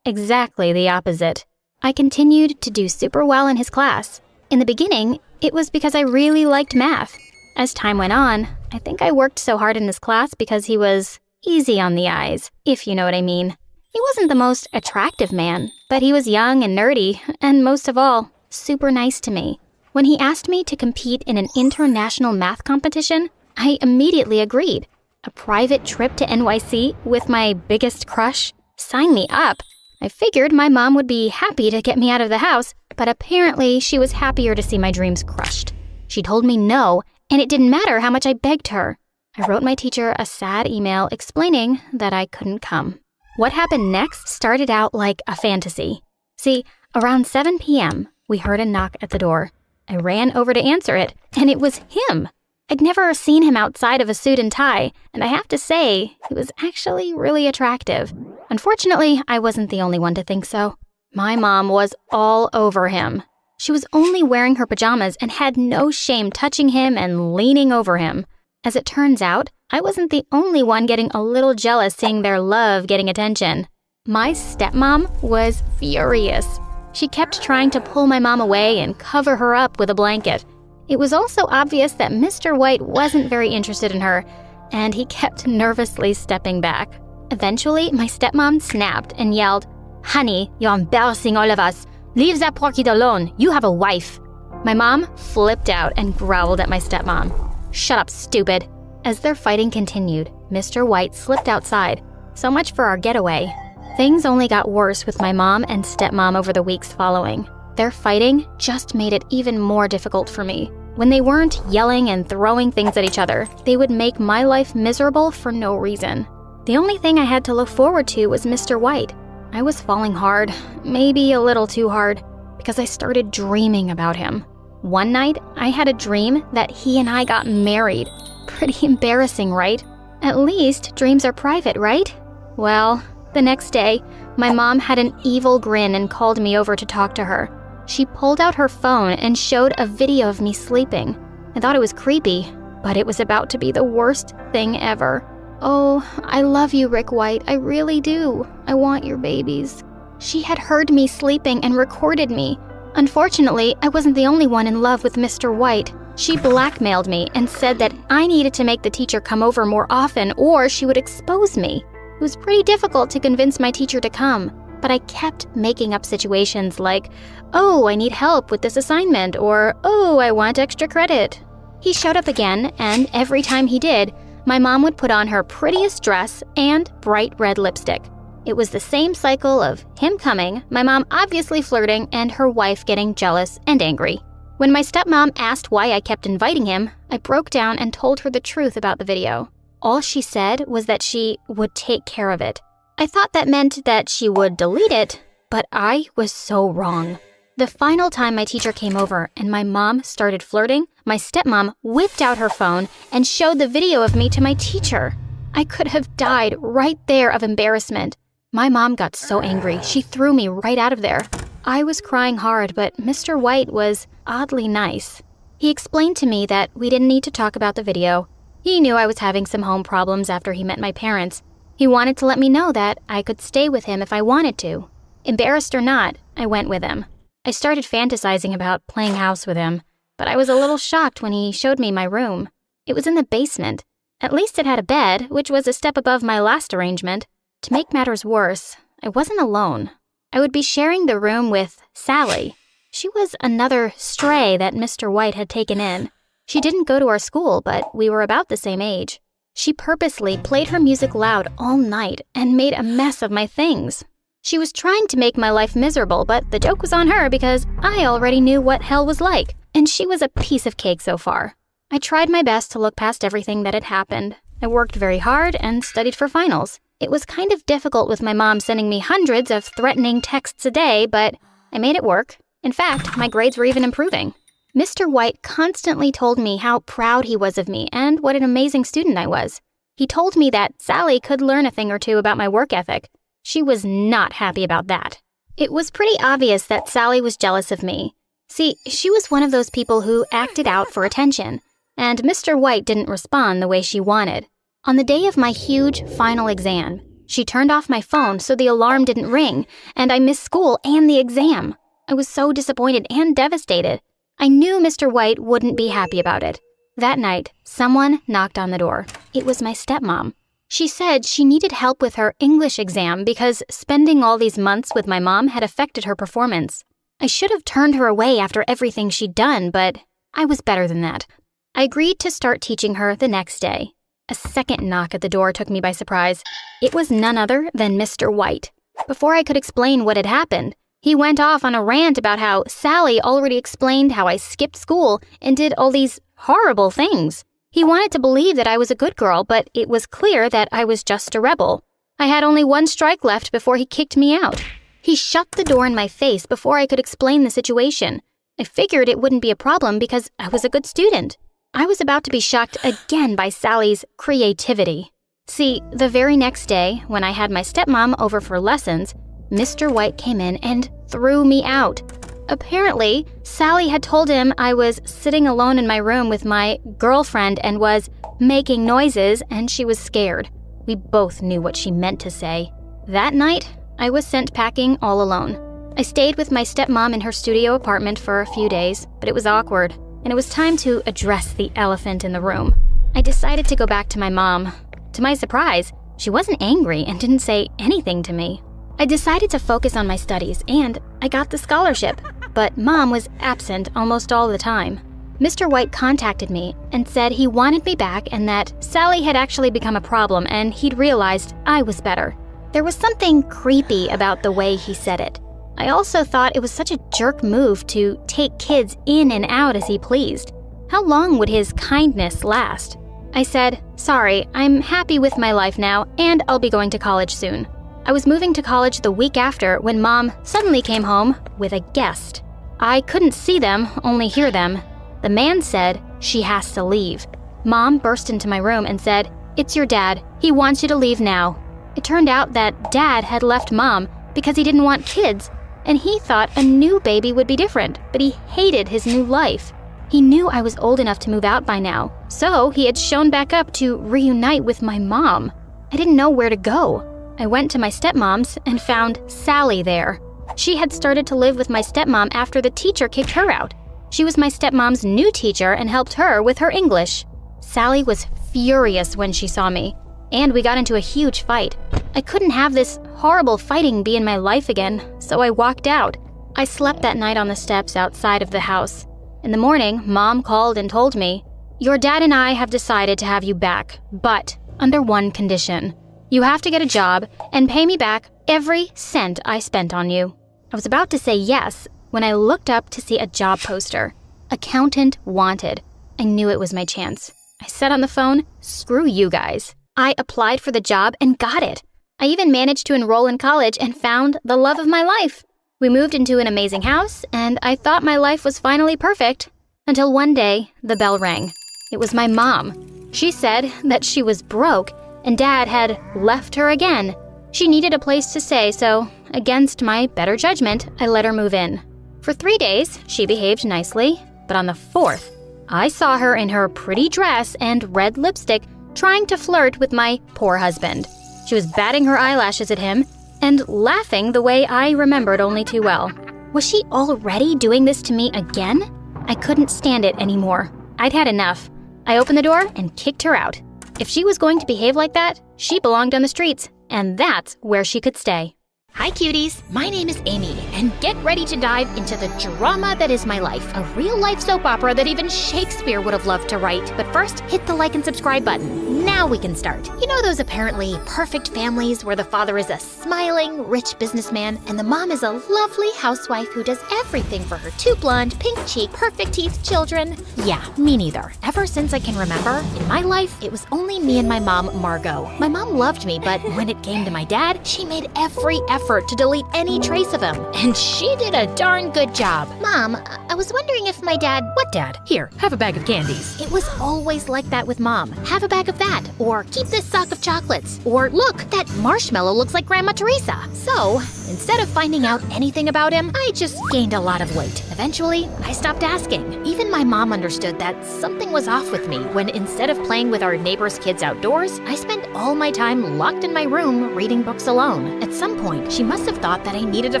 exactly the opposite. I continued to do super well in his class. In the beginning, it was because I really liked math. As time went on, I think I worked so hard in his class because he was easy on the eyes, if you know what I mean. He wasn't the most attractive man, but he was young and nerdy, and most of all, super nice to me. When he asked me to compete in an international math competition, I immediately agreed. A private trip to NYC with my biggest crush? Sign me up. I figured my mom would be happy to get me out of the house, but apparently she was happier to see my dreams crushed. She told me no, and it didn't matter how much I begged her. I wrote my teacher a sad email explaining that I couldn't come. What happened next started out like a fantasy. See, around 7 p.m., we heard a knock at the door. I ran over to answer it, and it was him. I'd never seen him outside of a suit and tie, and I have to say, he was actually really attractive. Unfortunately, I wasn't the only one to think so. My mom was all over him. She was only wearing her pajamas and had no shame touching him and leaning over him. As it turns out, I wasn't the only one getting a little jealous seeing their love getting attention. My stepmom was furious. She kept trying to pull my mom away and cover her up with a blanket. It was also obvious that Mr. White wasn't very interested in her, and he kept nervously stepping back. Eventually, my stepmom snapped and yelled, "Honey, you're embarrassing all of us. Leave that poor kid alone. You have a wife." My mom flipped out and growled at my stepmom. "Shut up, stupid." As their fighting continued, Mr. White slipped outside. So much for our getaway. Things only got worse with my mom and stepmom over the weeks following. Their fighting just made it even more difficult for me. When they weren't yelling and throwing things at each other, they would make my life miserable for no reason. The only thing I had to look forward to was Mr. White. I was falling hard, maybe a little too hard, because I started dreaming about him. One night, I had a dream that he and I got married. Pretty embarrassing, right? At least dreams are private, right? Well, the next day, my mom had an evil grin and called me over to talk to her. She pulled out her phone and showed a video of me sleeping. I thought it was creepy, but it was about to be the worst thing ever. Oh, I love you, Rick White. I really do. I want your babies. She had heard me sleeping and recorded me. Unfortunately, I wasn't the only one in love with Mr. White. She blackmailed me and said that I needed to make the teacher come over more often or she would expose me. It was pretty difficult to convince my teacher to come, but I kept making up situations like, oh, I need help with this assignment, or oh, I want extra credit. He showed up again, and every time he did, my mom would put on her prettiest dress and bright red lipstick. It was the same cycle of him coming, my mom obviously flirting, and her wife getting jealous and angry. When my stepmom asked why I kept inviting him, I broke down and told her the truth about the video. All she said was that she would take care of it. I thought that meant that she would delete it, but I was so wrong. The final time my teacher came over and my mom started flirting, my stepmom whipped out her phone and showed the video of me to my teacher. I could have died right there of embarrassment. My mom got so angry, she threw me right out of there. I was crying hard, but Mr. White was oddly nice. He explained to me that we didn't need to talk about the video. He knew I was having some home problems after he met my parents. He wanted to let me know that I could stay with him if I wanted to. Embarrassed or not, I went with him. I started fantasizing about playing house with him, but I was a little shocked when he showed me my room. It was in the basement. At least it had a bed, which was a step above my last arrangement. To make matters worse, I wasn't alone. I would be sharing the room with Sally. She was another stray that Mr. White had taken in. She didn't go to our school, but we were about the same age. She purposely played her music loud all night and made a mess of my things. She was trying to make my life miserable, but the joke was on her because I already knew what hell was like, and she was a piece of cake so far. I tried my best to look past everything that had happened. I worked very hard and studied for finals. It was kind of difficult with my mom sending me hundreds of threatening texts a day, but I made it work. In fact, my grades were even improving. Mr. White constantly told me how proud he was of me and what an amazing student I was. He told me that Sally could learn a thing or two about my work ethic. She was not happy about that. It was pretty obvious that Sally was jealous of me. See, she was one of those people who acted out for attention, and Mr. White didn't respond the way she wanted. On the day of my huge final exam, she turned off my phone so the alarm didn't ring, and I missed school and the exam. I was so disappointed and devastated. I knew Mr. White wouldn't be happy about it. That night, someone knocked on the door. It was my stepmom. She said she needed help with her English exam because spending all these months with my mom had affected her performance. I should have turned her away after everything she'd done, but I was better than that. I agreed to start teaching her the next day. A second knock at the door took me by surprise. It was none other than Mr. White. Before I could explain what had happened, he went off on a rant about how Sally already explained how I skipped school and did all these horrible things. He wanted to believe that I was a good girl, but it was clear that I was just a rebel. I had only one strike left before he kicked me out. He shut the door in my face before I could explain the situation. I figured it wouldn't be a problem because I was a good student. I was about to be shocked again by Sally's creativity. See, the very next day, when I had my stepmom over for lessons, Mr. White came in and threw me out. Apparently, Sally had told him I was sitting alone in my room with my girlfriend and was making noises, and she was scared. We both knew what she meant to say. That night, I was sent packing all alone. I stayed with my stepmom in her studio apartment for a few days, but it was awkward, and it was time to address the elephant in the room. I decided to go back to my mom. To my surprise, she wasn't angry and didn't say anything to me. I decided to focus on my studies, and I got the scholarship, but Mom was absent almost all the time. Mr. White contacted me and said he wanted me back and that Sally had actually become a problem and he'd realized I was better. There was something creepy about the way he said it. I also thought it was such a jerk move to take kids in and out as he pleased. How long would his kindness last? I said, "Sorry, I'm happy with my life now, and I'll be going to college soon." I was moving to college the week after when Mom suddenly came home with a guest. I couldn't see them, only hear them. The man said she has to leave. Mom burst into my room and said, "It's your dad. He wants you to leave now." It turned out that Dad had left Mom because he didn't want kids, and he thought a new baby would be different, but he hated his new life. He knew I was old enough to move out by now, so he had shown back up to reunite with my mom. I didn't know where to go. I went to my stepmom's and found Sally there. She had started to live with my stepmom after the teacher kicked her out. She was my stepmom's new teacher and helped her with her English. Sally was furious when she saw me, and we got into a huge fight. I couldn't have this horrible fighting be in my life again, so I walked out. I slept that night on the steps outside of the house. In the morning, Mom called and told me, "Your dad and I have decided to have you back, but under one condition. You have to get a job and pay me back every cent I spent on you." I was about to say yes when I looked up to see a job poster. Accountant wanted. I knew it was my chance. I said on the phone, "Screw you guys." I applied for the job and got it. I even managed to enroll in college and found the love of my life. We moved into an amazing house, and I thought my life was finally perfect. Until one day, the bell rang. It was my mom. She said that she was broke, and Dad had left her again. She needed a place to stay, so, against my better judgment, I let her move in. For 3 days, she behaved nicely, but on the 4th, I saw her in her pretty dress and red lipstick trying to flirt with my poor husband. She was batting her eyelashes at him and laughing the way I remembered only too well. Was she already doing this to me again? I couldn't stand it anymore. I'd had enough. I opened the door and kicked her out. If she was going to behave like that, she belonged on the streets, and that's where she could stay. Hi cuties, my name is Amy, and get ready to dive into the drama that is my life, a real-life soap opera that even Shakespeare would have loved to write. But first, hit the like and subscribe button. Now we can start. You know those apparently perfect families where the father is a smiling, rich businessman, and the mom is a lovely housewife who does everything for her 2 blonde, pink-cheeked, perfect-teeth children? Yeah, me neither. Ever since I can remember, in my life, it was only me and my mom, Margot. My mom loved me, but when it came to my dad, she made every effort to delete any trace of him. And she did a darn good job. Mom, I was wondering if my dad... What dad? Here, have a bag of candies. It was always like that with Mom. Have a bag of that. Or keep this sock of chocolates. Or look, that marshmallow looks like Grandma Teresa. So, instead of finding out anything about him, I just gained a lot of weight. Eventually, I stopped asking. Even my mom understood that something was off with me when instead of playing with our neighbor's kids outdoors, I spent all my time locked in my room reading books alone. At some point, she must have thought that I needed a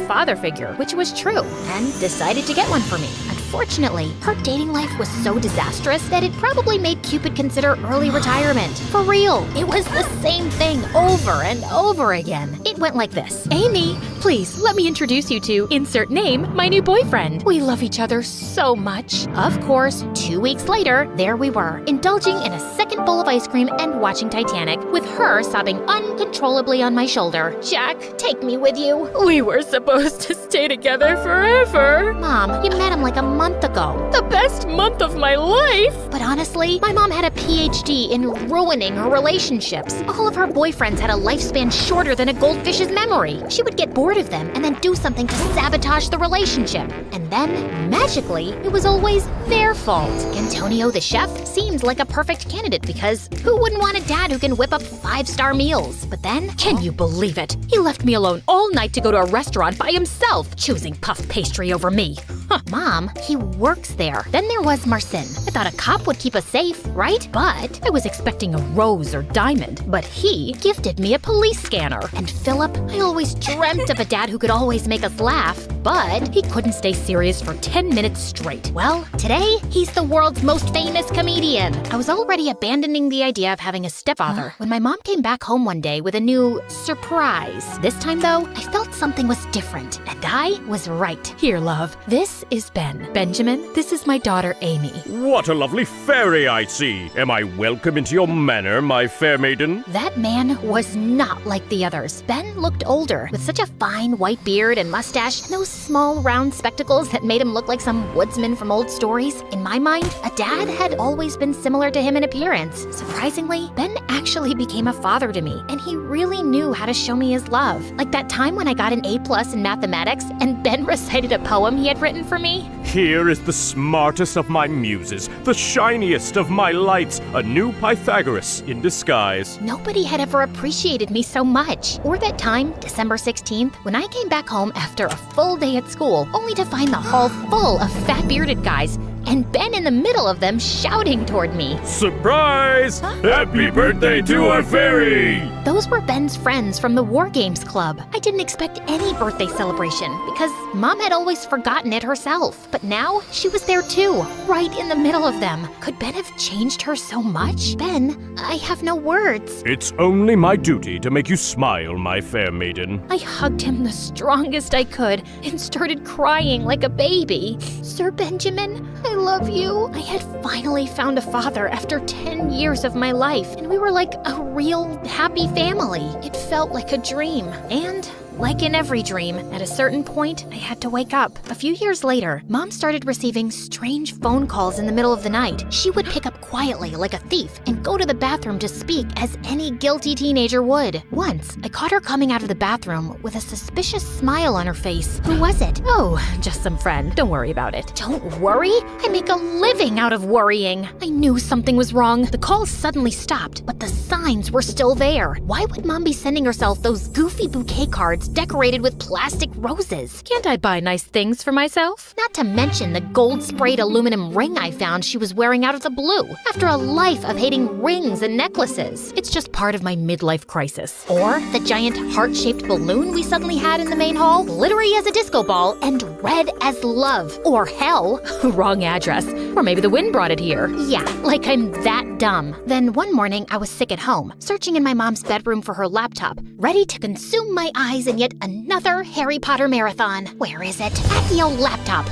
father figure, which was true, and decided to get one for me. Unfortunately, her dating life was so disastrous that it probably made Cupid consider early retirement. For real, it was the same thing over and over again. It went like this. Amy, please let me introduce you to insert name, my new boyfriend. We love each other so much. Of course, 2 weeks later, there we were, indulging in a second bowl of ice cream and watching Titanic, with her sobbing uncontrollably on my shoulder. Jack, take me with you. We were supposed to stay together forever. Mom, you met him like a month ago. The best month of my life. But honestly, my mom had a PhD in ruining her relationships. All of her boyfriends had a lifespan shorter than a goldfish's memory. She would get bored of them and then do something to sabotage the relationship. And then, magically, it was always their fault. Antonio the chef seemed like a perfect candidate because who wouldn't want a dad who can whip up 5-star meals? But then, can you believe it? He left me alone all night to go to a restaurant by himself, choosing puff pastry over me. Huh. Mom, he works there. Then there was Marcin. I thought a cop would keep us safe, right? But I was expecting a rose or diamond, but he gifted me a police scanner. And Philip, I always dreamt of a dad who could always make us laugh, but he couldn't stay serious for 10 minutes straight. Well, today, he's the world's most famous comedian. I was already abandoning the idea of having a stepfather when my mom came back home one day with a new surprise. This time, though, I felt something was different, and I was right. Here, love, this This is Ben. Benjamin, this is my daughter Amy. What a lovely fairy I see. Am I welcome into your manor, my fair maiden? That man was not like the others. Ben looked older, with such a fine white beard and mustache, and those small round spectacles that made him look like some woodsman from old stories. In my mind, a dad had always been similar to him in appearance. Surprisingly, Ben actually became a father to me, and he really knew how to show me his love. Like that time when I got an A+ in mathematics, and Ben recited a poem he had written for me. Here is the smartest of my muses, the shiniest of my lights, a new Pythagoras in disguise. Nobody had ever appreciated me so much. Or that time, December 16th, when I came back home after a full day at school, only to find the hall full of fat-bearded guys, and Ben in the middle of them shouting toward me. Surprise! Happy birthday to our fairy! Those were Ben's friends from the War Games Club. I didn't expect any birthday celebration because Mom had always forgotten it herself. But now she was there too, right in the middle of them. Could Ben have changed her so much? Ben, I have no words. It's only my duty to make you smile, my fair maiden. I hugged him the strongest I could and started crying like a baby. Sir Benjamin, I love you. I had finally found a father after 10 years of my life, and we were like a real happy family. It felt like a dream. And like in every dream, at a certain point, I had to wake up. A few years later, Mom started receiving strange phone calls in the middle of the night. She would pick up quietly like a thief and go to the bathroom to speak as any guilty teenager would. Once, I caught her coming out of the bathroom with a suspicious smile on her face. Who was it? Oh, just some friend. Don't worry about it. Don't worry? I make a living out of worrying. I knew something was wrong. The calls suddenly stopped, but the signs were still there. Why would Mom be sending herself those goofy bouquet cards decorated with plastic roses? Can't I buy nice things for myself? Not to mention the gold-sprayed aluminum ring I found she was wearing out of the blue. After a life of hating rings and necklaces. It's just part of my midlife crisis. Or the giant heart-shaped balloon we suddenly had in the main hall, glittery as a disco ball and red as love. Or hell. Wrong address. Or maybe the wind brought it here. Yeah, like I'm that dumb. Then one morning I was sick at home, searching in my mom's bedroom for her laptop, ready to consume my eyes in yet another Harry Potter marathon. Where is it? At the old laptop.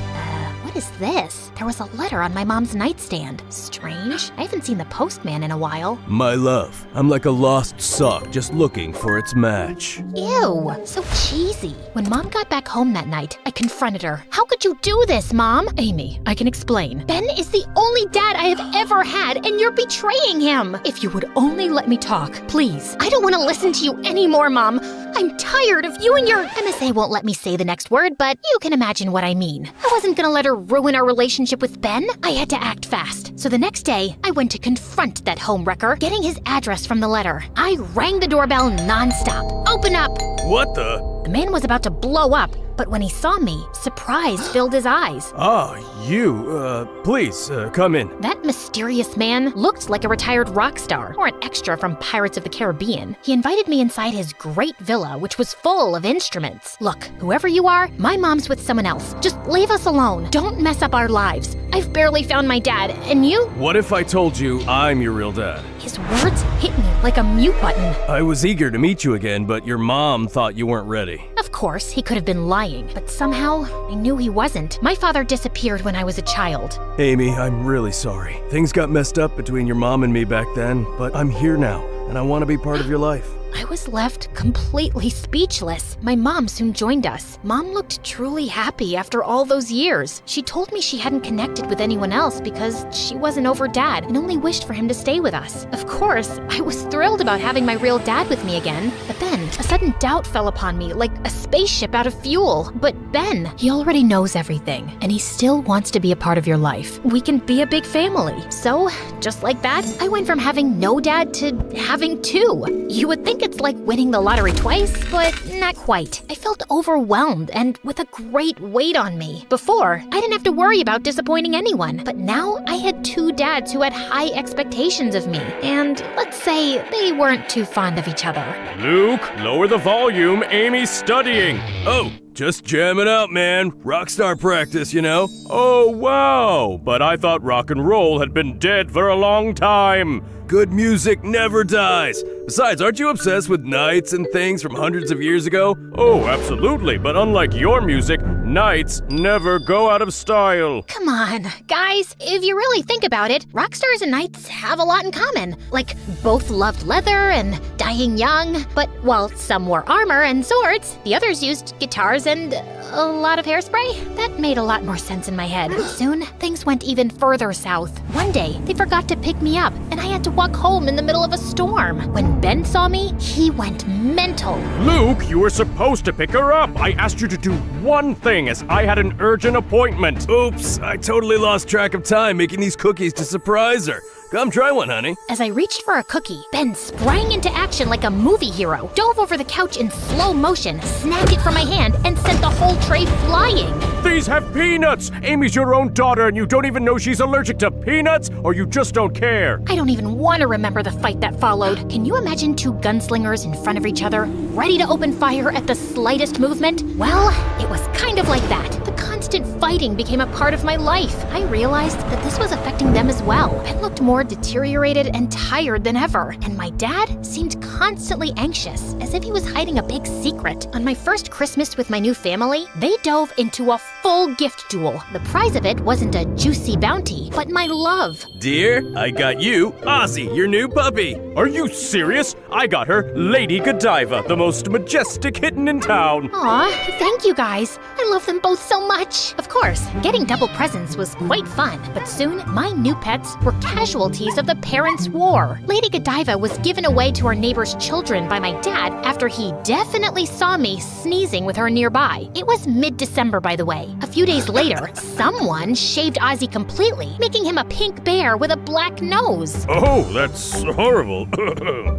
What is this? There was a letter on my mom's nightstand. Strange. I haven't seen the postman in a while. My love, I'm like a lost sock just looking for its match. Ew, so cheesy. When Mom got back home that night, I confronted her. How could you do this, Mom? Amy, I can explain. Ben is the only dad I have ever had, and you're betraying him. If you would only let me talk, please. I don't want to listen to you anymore, Mom. I'm tired of you and your MSA won't let me say the next word, but you can imagine what I mean. I wasn't gonna let her ruin our relationship with Ben. I had to act fast. So the next day, I went to confront that homewrecker, getting his address from the letter. I rang the doorbell nonstop. Open up! What the? The man was about to blow up, but when he saw me, surprise filled his eyes. Ah, you, please, come in. That mysterious man looked like a retired rock star or an extra from Pirates of the Caribbean. He invited me inside his great villa, which was full of instruments. Look, whoever you are, my mom's with someone else. Just leave us alone. Don't mess up our lives. I've barely found my dad, and you? What if I told you I'm your real dad? His words hit me like a mute button. I was eager to meet you again, but your mom thought you weren't ready. Of course, he could have been lying, but somehow I knew he wasn't. My father disappeared when I was a child. Amy, I'm really sorry. Things got messed up between your mom and me back then, but I'm here now, and I want to be part of your life. I was left completely speechless. My mom soon joined us. Mom looked truly happy after all those years. She told me she hadn't connected with anyone else because she wasn't over Dad and only wished for him to stay with us. Of course, I was thrilled about having my real dad with me again. But then, a sudden doubt fell upon me like a spaceship out of fuel. But Ben, he already knows everything, and he still wants to be a part of your life. We can be a big family. So, just like that, I went from having no dad to having two. You would think it's like winning the lottery twice, but not quite. I felt overwhelmed and with a great weight on me. Before, I didn't have to worry about disappointing anyone, but now I had two dads who had high expectations of me, and let's say they weren't too fond of each other. Luke, lower the volume. Amy's studying. Oh, just jamming out, man. Rockstar practice, you know? Oh, wow. But I thought rock and roll had been dead for a long time. Good music never dies. Besides, aren't you obsessed with knights and things from hundreds of years ago? Oh, absolutely. But unlike your music, Knights never go out of style. Come on, guys. If you really think about it, rock stars and knights have a lot in common. Like, both loved leather and dying young. But while some wore armor and swords, the others used guitars and a lot of hairspray. That made a lot more sense in my head. Soon, things went even further south. One day, they forgot to pick me up, and I had to walk home in the middle of a storm. When Ben saw me, he went mental. Luke, you were supposed to pick her up. I asked you to do one thing as I had an urgent appointment. Oops, I totally lost track of time making these cookies to surprise her. Come try one, honey. As I reached for a cookie, Ben sprang into action like a movie hero, dove over the couch in slow motion, snagged it from my hand, and sent the whole tray flying. These have peanuts! Amy's your own daughter and you don't even know she's allergic to peanuts, or you just don't care? I don't even want to remember the fight that followed. Can you imagine two gunslingers in front of each other, ready to open fire at the slightest movement? Well, it was kind of like that. The constant fighting became a part of my life. I realized that this was affecting them as well. Ben looked more deteriorated and tired than ever, and my dad seemed constantly anxious, as if he was hiding a big secret. On my first Christmas with my new family, they dove into a full gift duel. The prize of it wasn't a juicy bounty, but my love. Dear, I got you, Ozzy, your new puppy. Are you serious? I got her Lady Godiva, the most majestic kitten in town. Aw, thank you guys. I love them both so much. Of course, getting double presents was quite fun, but soon my new pets were casualties of the parents' war. Lady Godiva was given away to our neighbor's children by my dad after he definitely saw me sneezing with her nearby. It was mid-December, by the way. A few days later, someone shaved Ozzy completely, making him a pink bear with a black nose. Oh, that's horrible.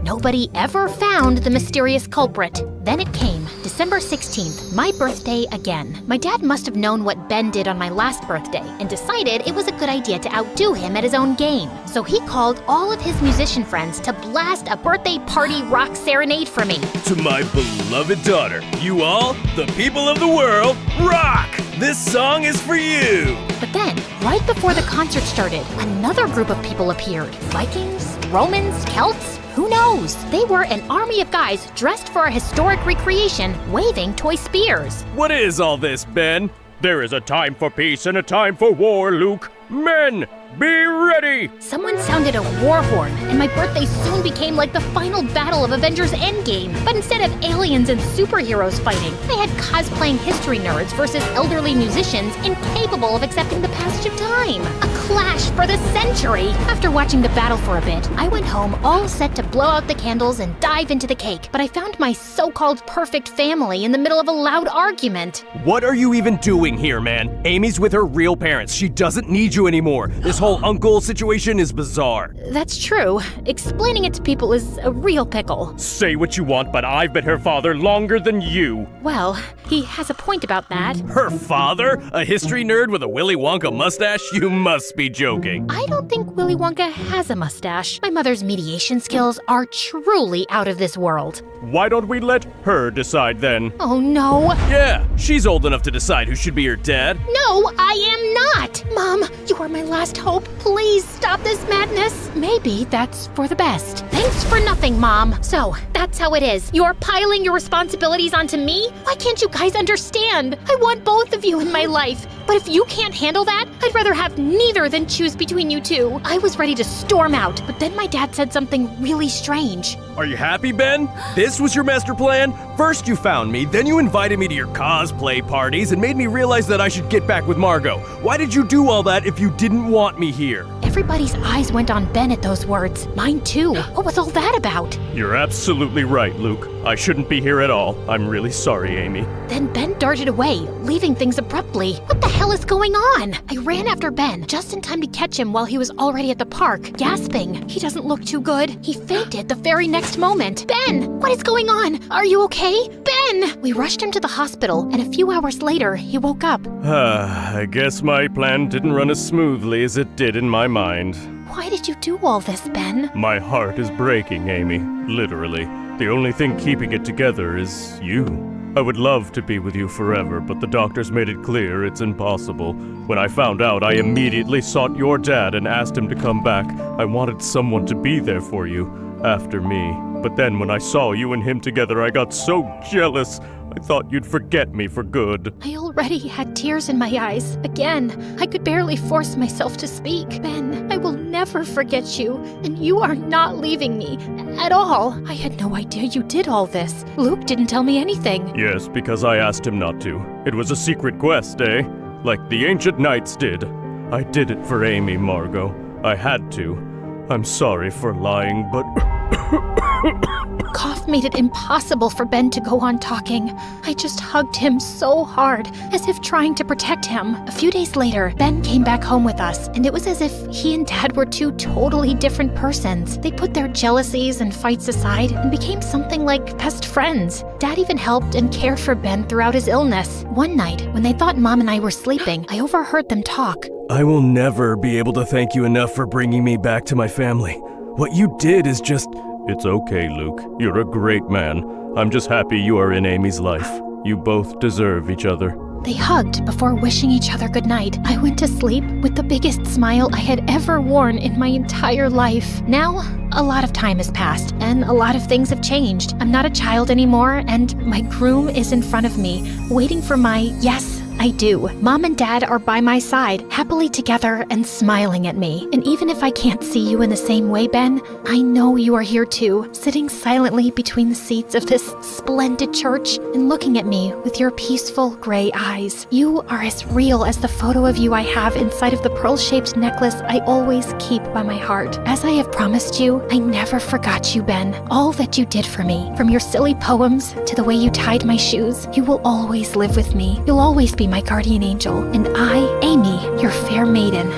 Nobody ever found the mysterious culprit. Then it came, December 16th, my birthday again. My dad must have known what Ben did on my last birthday and decided it was a good idea to outdo him at his own game. So he called all of his musician friends to blast a birthday party rock serenade for me. To my beloved daughter, you all, the people of the world, rock! This song is for you! But then, right before the concert started, another group of people appeared. Vikings, Romans, Celts, who knows? They were an army of guys dressed for a historic recreation, waving toy spears. What is all this, Ben? There is a time for peace and a time for war, Luke. Men, be ready! Someone sounded a war horn, and my birthday soon became like the final battle of Avengers Endgame. But instead of aliens and superheroes fighting, I had cosplaying history nerds versus elderly musicians incapable of accepting the passage of time. A clash for the century! After watching the battle for a bit, I went home all set to blow out the candles and dive into the cake. But I found my so-called perfect family in the middle of a loud argument. What are you even doing here, man? Amy's with her real parents. She doesn't need you anymore. This whole uncle situation is bizarre. That's true. Explaining it to people is a real pickle. Say what you want, but I've been her father longer than you. Well, he has a point about that. Her father? A history nerd with a Willy Wonka mustache? You must be joking. I don't think Willy Wonka has a mustache. My mother's mediation skills are truly out of this world. Why don't we let her decide then? Oh no. Yeah, she's old enough to decide who should be her dad. No, I am not! Mom, you are my last hope. Please stop this madness. Maybe that's for the best. Thanks for nothing, Mom. So, that's how it is. You're piling your responsibilities onto me? Why can't you guys understand? I want both of you in my life. But if you can't handle that, I'd rather have neither than choose between you two. I was ready to storm out, but then my dad said something really strange. Are you happy, Ben? This was your master plan? First you found me, then you invited me to your cosplay parties and made me realize that I should get back with Margot. Why did you do all that if you didn't want me here? Everybody's eyes went on Ben at those words. Mine too. What was all that about? You're absolutely right, Luke. I shouldn't be here at all. I'm really sorry, Amy. Then Ben darted away, leaving things abruptly. What the hell is going on? I ran after Ben, just in time to catch him while he was already at the park, gasping. He doesn't look too good. He fainted the very next moment. Ben, what is going on? Are you okay? Ben! We rushed him to the hospital, and a few hours later, he woke up. I guess my plan didn't run as smoothly as it did in my mind. Why did you do all this, Ben? My heart is breaking, Amy. Literally. The only thing keeping it together is you. I would love to be with you forever, but the doctors made it clear it's impossible. When I found out, I immediately sought your dad and asked him to come back. I wanted someone to be there for you, after me. But then when I saw you and him together, I got so jealous. I thought you'd forget me for good. I already had tears in my eyes. Again, I could barely force myself to speak. Ben, I will never forget you, and you are not leaving me at all. I had no idea you did all this. Luke didn't tell me anything. Yes, because I asked him not to. It was a secret quest, eh? Like the ancient knights did. I did it for Amy, Margot. I had to. I'm sorry for lying, but... Cough made it impossible for Ben to go on talking. I just hugged him so hard, as if trying to protect him. A few days later, Ben came back home with us, and it was as if he and Dad were two totally different persons. They put their jealousies and fights aside and became something like best friends. Dad even helped and cared for Ben throughout his illness. One night, when they thought Mom and I were sleeping, I overheard them talk. I will never be able to thank you enough for bringing me back to my family. What you did is just... It's okay, Luke. You're a great man. I'm just happy you are in Amy's life. You both deserve each other. They hugged before wishing each other goodnight. I went to sleep with the biggest smile I had ever worn in my entire life. Now, a lot of time has passed, and a lot of things have changed. I'm not a child anymore, and my groom is in front of me, waiting for my yes, I do. Mom and Dad are by my side, happily together and smiling at me. And even if I can't see you in the same way, Ben, I know you are here too, sitting silently between the seats of this splendid church and looking at me with your peaceful gray eyes. You are as real as the photo of you I have inside of the pearl-shaped necklace I always keep by my heart. As I have promised you, I never forgot you, Ben. All that you did for me, from your silly poems to the way you tied my shoes, you will always live with me. You'll always be my guardian angel, and I, Amy, your fair maiden.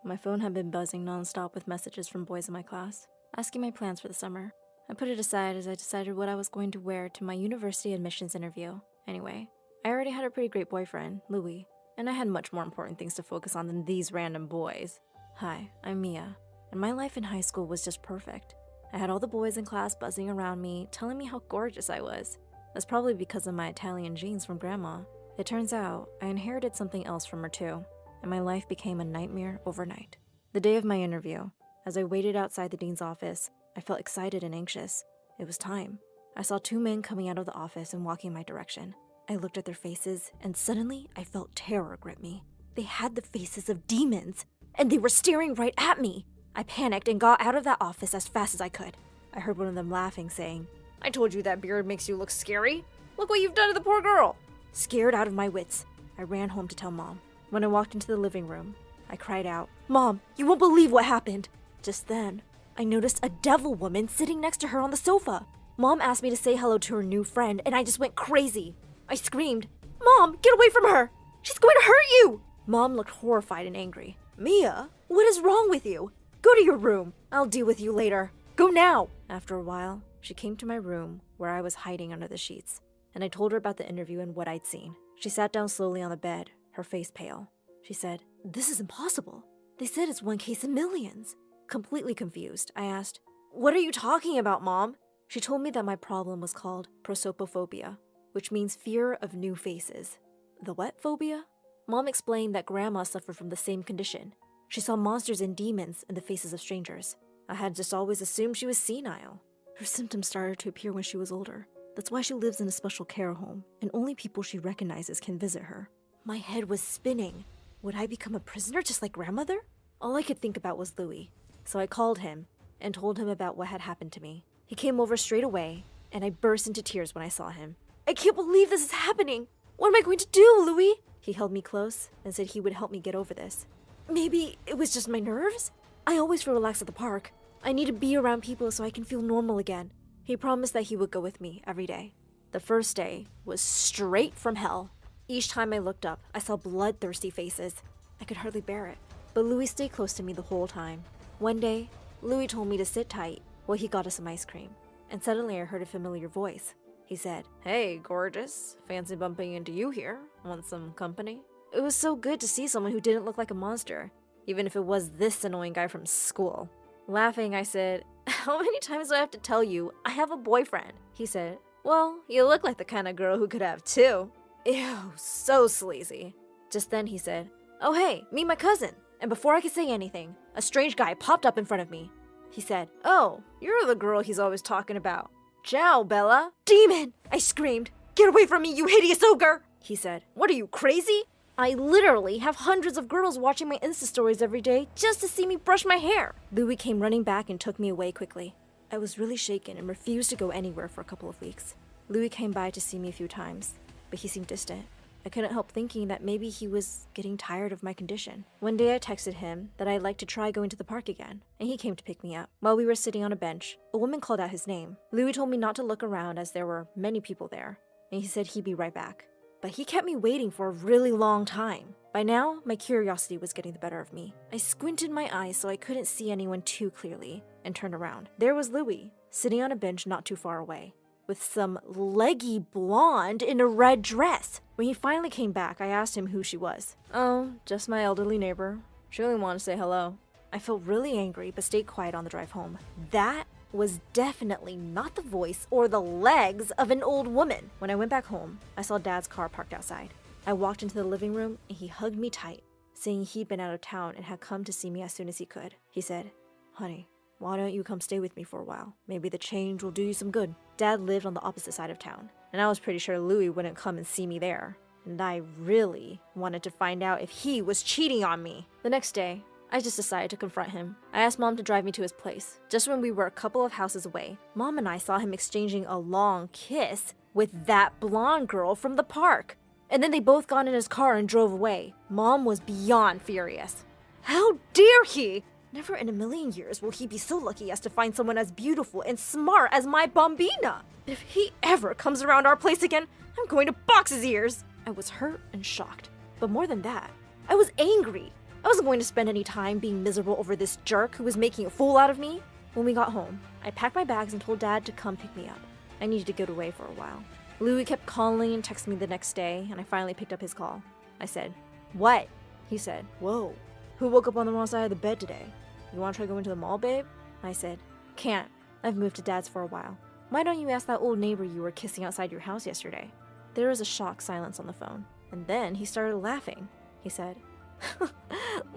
My phone had been buzzing nonstop with messages from boys in my class, asking my plans for the summer. I put it aside as I decided what I was going to wear to my university admissions interview. Anyway, I already had a pretty great boyfriend, Louis, and I had much more important things to focus on than these random boys. Hi, I'm Mia. And my life in high school was just perfect. I had all the boys in class buzzing around me, telling me how gorgeous I was. That's probably because of my Italian genes from Grandma. It turns out I inherited something else from her too, and my life became a nightmare overnight. The day of my interview, as I waited outside the dean's office, I felt excited and anxious. It was time. I saw two men coming out of the office and walking my direction. I looked at their faces, and suddenly I felt terror grip me. They had the faces of demons, and they were staring right at me. I panicked and got out of that office as fast as I could. I heard one of them laughing, saying, "I told you that beard makes you look scary. Look what you've done to the poor girl." Scared out of my wits, I ran home to tell Mom. When I walked into the living room, I cried out, "Mom, you won't believe what happened." Just then, I noticed a devil woman sitting next to her on the sofa. Mom asked me to say hello to her new friend, and I just went crazy. I screamed, "Mom, get away from her! She's going to hurt you!" Mom looked horrified and angry. "Mia, what is wrong with you? Go to your room. I'll deal with you later. Go now." After a while, she came to my room where I was hiding under the sheets, and I told her about the interview and what I'd seen. She sat down slowly on the bed, her face pale. She said, "This is impossible. They said it's one case in millions." Completely confused, I asked, "What are you talking about, Mom?" She told me that my problem was called prosopophobia, which means fear of new faces. The what phobia? Mom explained that Grandma suffered from the same condition. She saw monsters and demons in the faces of strangers. I had just always assumed she was senile. Her symptoms started to appear when she was older. That's why she lives in a special care home, and only people she recognizes can visit her. My head was spinning. Would I become a prisoner just like Grandmother? All I could think about was Louis. So I called him and told him about what had happened to me. He came over straight away, and I burst into tears when I saw him. "I can't believe this is happening. What am I going to do, Louis?" He held me close and said he would help me get over this. Maybe it was just my nerves? I always feel relaxed at the park. I need to be around people so I can feel normal again. He promised that he would go with me every day. The first day was straight from hell. Each time I looked up, I saw bloodthirsty faces. I could hardly bear it. But Louis stayed close to me the whole time. One day, Louis told me to sit tight while he got us some ice cream. And suddenly I heard a familiar voice. He said, "Hey, gorgeous. Fancy bumping into you here. Want some company?" It was so good to see someone who didn't look like a monster, even if it was this annoying guy from school. Laughing, I said, "How many times do I have to tell you I have a boyfriend?" He said, "Well, you look like the kind of girl who could have two." Ew, so sleazy. Just then he said, "Oh hey, meet my cousin." and before I could say anything, a strange guy popped up in front of me. He said, "Oh, you're the girl he's always talking about. Ciao, Bella." "Demon!" I screamed. "Get away from me, you hideous ogre!" He said, "What are you, crazy? I literally have hundreds of girls watching my Insta stories every day just to see me brush my hair." Louis came running back and took me away quickly. I was really shaken and refused to go anywhere for a couple of weeks. Louis came by to see me a few times, but he seemed distant. I couldn't help thinking that maybe he was getting tired of my condition. One day I texted him that I'd like to try going to the park again, and he came to pick me up. While we were sitting on a bench, a woman called out his name. Louis told me not to look around as there were many people there, and he said he'd be right back. But he kept me waiting for a really long time. By now, my curiosity was getting the better of me. I squinted my eyes so I couldn't see anyone too clearly, and turned around. There was Louis, sitting on a bench not too far away, with some leggy blonde in a red dress. When he finally came back, I asked him who she was. "Oh, just my elderly neighbor. She only wanted to say hello." I felt really angry, but stayed quiet on the drive home. That was definitely not the voice or the legs of an old woman. When I went back home, I saw Dad's car parked outside. I walked into the living room and he hugged me tight, saying he'd been out of town and had come to see me as soon as he could. He said, "Honey, why don't you come stay with me for a while? Maybe the change will do you some good." Dad lived on the opposite side of town, and I was pretty sure Louis wouldn't come and see me there. And I really wanted to find out if he was cheating on me. The next day, I just decided to confront him. I asked Mom to drive me to his place. Just when we were a couple of houses away, Mom and I saw him exchanging a long kiss with that blonde girl from the park. And then they both got in his car and drove away. Mom was beyond furious. How dare he! Never in a million years will he be so lucky as to find someone as beautiful and smart as my Bambina. If he ever comes around our place again, I'm going to box his ears. I was hurt and shocked. But more than that, I was angry. I wasn't going to spend any time being miserable over this jerk who was making a fool out of me. When we got home, I packed my bags and told Dad to come pick me up. I needed to get away for a while. Louis kept calling and texting me the next day, and I finally picked up his call. I said, "What?" He said, "Whoa, who woke up on the wrong side of the bed today? You want to try going to the mall, babe?" I said, "Can't. I've moved to Dad's for a while. Why don't you ask that old neighbor you were kissing outside your house yesterday?" There was a shocked silence on the phone, and then he started laughing. He said,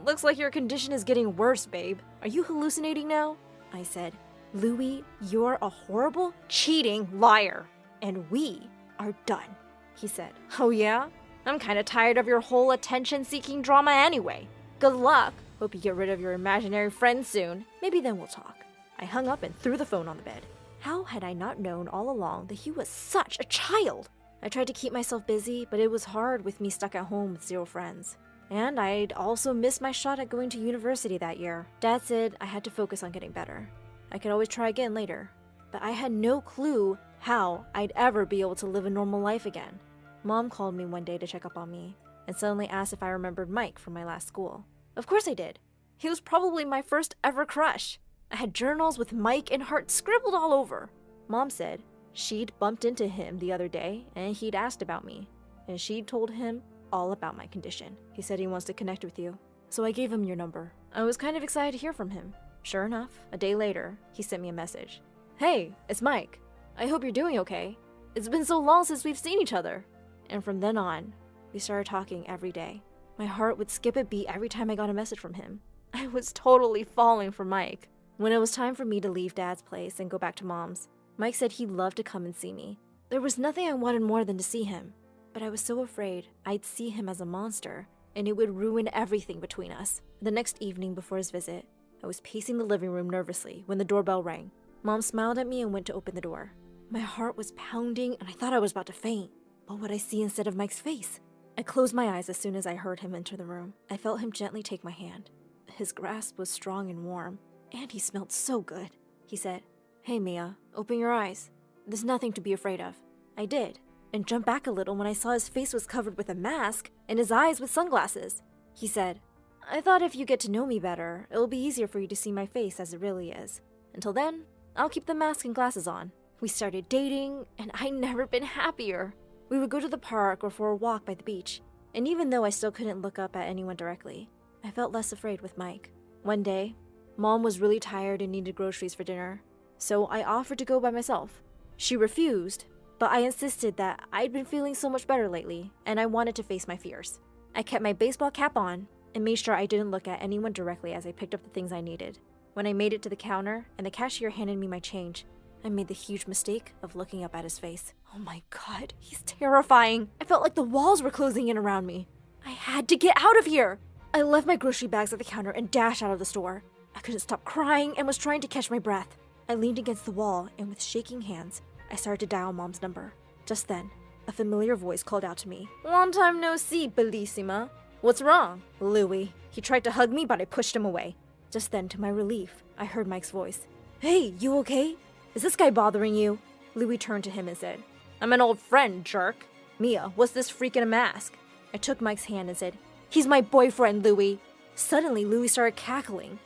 "Looks like your condition is getting worse, babe. Are you hallucinating now?" I said, "Louis, you're a horrible, cheating liar, and we are done." He said, "Oh yeah? I'm kinda tired of your whole attention-seeking drama anyway. Good luck. Hope you get rid of your imaginary friend soon. Maybe then we'll talk." I hung up and threw the phone on the bed. How had I not known all along that he was such a child? I tried to keep myself busy, but it was hard with me stuck at home with 0 friends. And I'd also missed my shot at going to university that year. Dad said I had to focus on getting better. I could always try again later. But I had no clue how I'd ever be able to live a normal life again. Mom called me one day to check up on me, and suddenly asked if I remembered Mike from my last school. Of course I did. He was probably my first ever crush. I had journals with Mike and hearts scribbled all over. Mom said she'd bumped into him the other day and he'd asked about me, and she'd told him all about my condition. He said he wants to connect with you, so I gave him your number. I was kind of excited to hear from him. Sure enough, a day later, he sent me a message. "Hey, it's Mike. I hope you're doing okay. It's been so long since we've seen each other." And from then on, we started talking every day. My heart would skip a beat every time I got a message from him. I was totally falling for Mike. When it was time for me to leave Dad's place and go back to Mom's, Mike said he'd love to come and see me. There was nothing I wanted more than to see him, but I was so afraid I'd see him as a monster, and it would ruin everything between us. The next evening before his visit, I was pacing the living room nervously when the doorbell rang. Mom smiled at me and went to open the door. My heart was pounding and I thought I was about to faint. What would I see instead of Mike's face? I closed my eyes as soon as I heard him enter the room. I felt him gently take my hand. His grasp was strong and warm, and he smelled so good. He said, "Hey Mia, open your eyes. There's nothing to be afraid of." I did, and jumped back a little when I saw his face was covered with a mask and his eyes with sunglasses. He said, "I thought if you get to know me better, it'll be easier for you to see my face as it really is. Until then, I'll keep the mask and glasses on." We started dating, and I'd never been happier. We would go to the park or for a walk by the beach, and even though I still couldn't look up at anyone directly, I felt less afraid with Mike. One day, Mom was really tired and needed groceries for dinner, so I offered to go by myself. She refused, but I insisted that I'd been feeling so much better lately, and I wanted to face my fears. I kept my baseball cap on, and made sure I didn't look at anyone directly as I picked up the things I needed. When I made it to the counter and the cashier handed me my change, I made the huge mistake of looking up at his face. Oh my god, he's terrifying. I felt like the walls were closing in around me. I had to get out of here. I left my grocery bags at the counter and dashed out of the store. I couldn't stop crying and was trying to catch my breath. I leaned against the wall and with shaking hands, I started to dial Mom's number. Just then, a familiar voice called out to me. Long time no see, Bellissima. What's wrong? Louie. He tried to hug me, but I pushed him away. Just then, to my relief, I heard Mike's voice. Hey, you okay? Is this guy bothering you? Louie turned to him and said, I'm an old friend, jerk. Mia, what's this freak in a mask? I took Mike's hand and said, He's my boyfriend, Louie. Suddenly, Louie started cackling.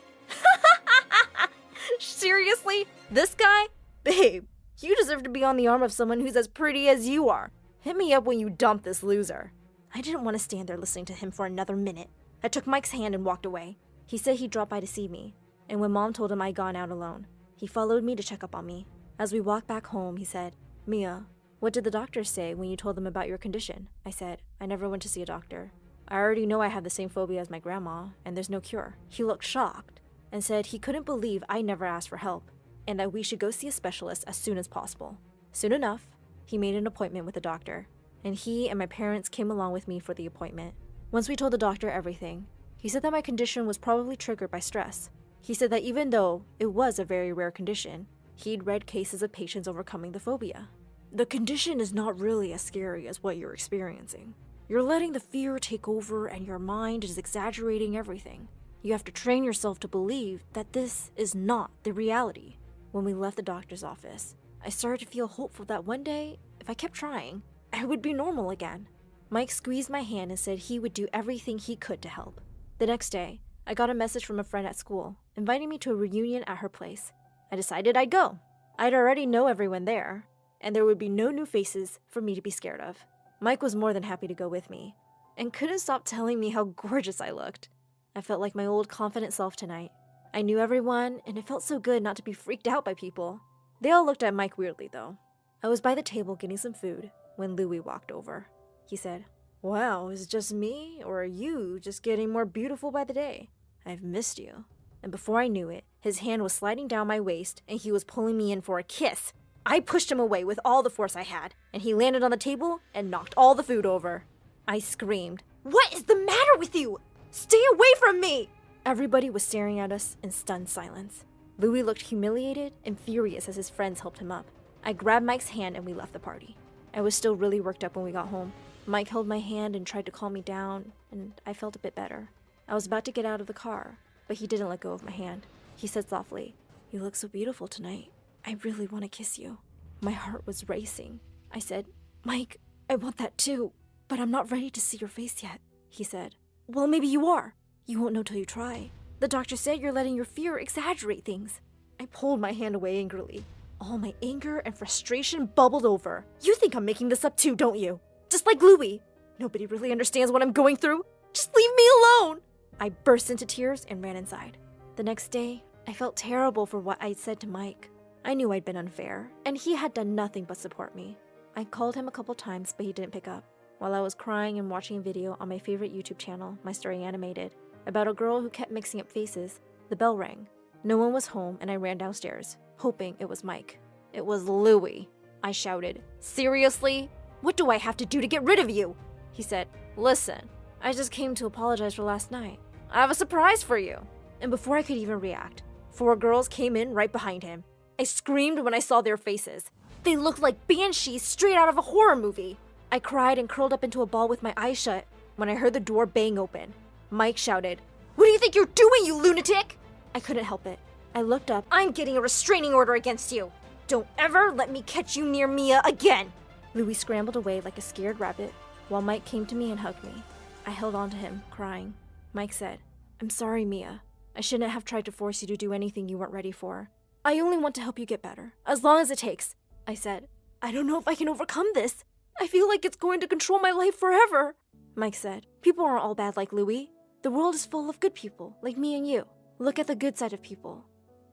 Seriously? This guy? Babe, you deserve to be on the arm of someone who's as pretty as you are. Hit me up when you dump this loser. I didn't want to stand there listening to him for another minute. I took Mike's hand and walked away. He said he'd drop by to see me, and when Mom told him I'd gone out alone, he followed me to check up on me. As we walked back home, he said, Mia, what did the doctors say when you told them about your condition? I said, I never went to see a doctor. I already know I have the same phobia as my grandma, and there's no cure. He looked shocked and said he couldn't believe I never asked for help, and that we should go see a specialist as soon as possible. Soon enough, he made an appointment with a doctor, and he and my parents came along with me for the appointment. Once we told the doctor everything, he said that my condition was probably triggered by stress. He said that even though it was a very rare condition, he'd read cases of patients overcoming the phobia. The condition is not really as scary as what you're experiencing. You're letting the fear take over and your mind is exaggerating everything. You have to train yourself to believe that this is not the reality. When we left the doctor's office, I started to feel hopeful that one day, if I kept trying, I would be normal again. Mike squeezed my hand and said he would do everything he could to help. The next day, I got a message from a friend at school, inviting me to a reunion at her place. I decided I'd go. I'd already know everyone there, and there would be no new faces for me to be scared of. Mike was more than happy to go with me, and couldn't stop telling me how gorgeous I looked. I felt like my old confident self tonight. I knew everyone, and it felt so good not to be freaked out by people. They all looked at Mike weirdly, though. I was by the table getting some food when Louie walked over. He said, Wow, is it just me, or are you just getting more beautiful by the day? I've missed you. And before I knew it, his hand was sliding down my waist, and he was pulling me in for a kiss. I pushed him away with all the force I had, and he landed on the table and knocked all the food over. I screamed, What is the matter with you? Stay away from me! Everybody was staring at us in stunned silence. Louie looked humiliated and furious as his friends helped him up. I grabbed Mike's hand and we left the party. I was still really worked up when we got home. Mike held my hand and tried to calm me down, and I felt a bit better. I was about to get out of the car, but he didn't let go of my hand. He said softly, You look so beautiful tonight. I really want to kiss you. My heart was racing. I said, Mike, I want that too, but I'm not ready to see your face yet. He said, Well, maybe you are. You won't know till you try. The doctor said you're letting your fear exaggerate things. I pulled my hand away angrily. All my anger and frustration bubbled over. You think I'm making this up too, don't you? Just like Louie. Nobody really understands what I'm going through. Just leave me alone. I burst into tears and ran inside. The next day, I felt terrible for what I'd said to Mike. I knew I'd been unfair, and he had done nothing but support me. I called him a couple times, but he didn't pick up. While I was crying and watching a video on my favorite YouTube channel, My Story Animated, about a girl who kept mixing up faces, the bell rang. No one was home, and I ran downstairs, hoping it was Mike. It was Louie. I shouted, Seriously? What do I have to do to get rid of you? He said, Listen, I just came to apologize for last night. I have a surprise for you. And before I could even react, 4 girls came in right behind him. I screamed when I saw their faces. They looked like banshees straight out of a horror movie. I cried and curled up into a ball with my eyes shut when I heard the door bang open. Mike shouted, What do you think you're doing, you lunatic? I couldn't help it. I looked up. I'm getting a restraining order against you. Don't ever let me catch you near Mia again. Louie scrambled away like a scared rabbit while Mike came to me and hugged me. I held on to him, crying. Mike said, I'm sorry, Mia. I shouldn't have tried to force you to do anything you weren't ready for. I only want to help you get better, as long as it takes. I said, I don't know if I can overcome this. I feel like it's going to control my life forever. Mike said, People aren't all bad like Louie. The world is full of good people, like me and you. Look at the good side of people.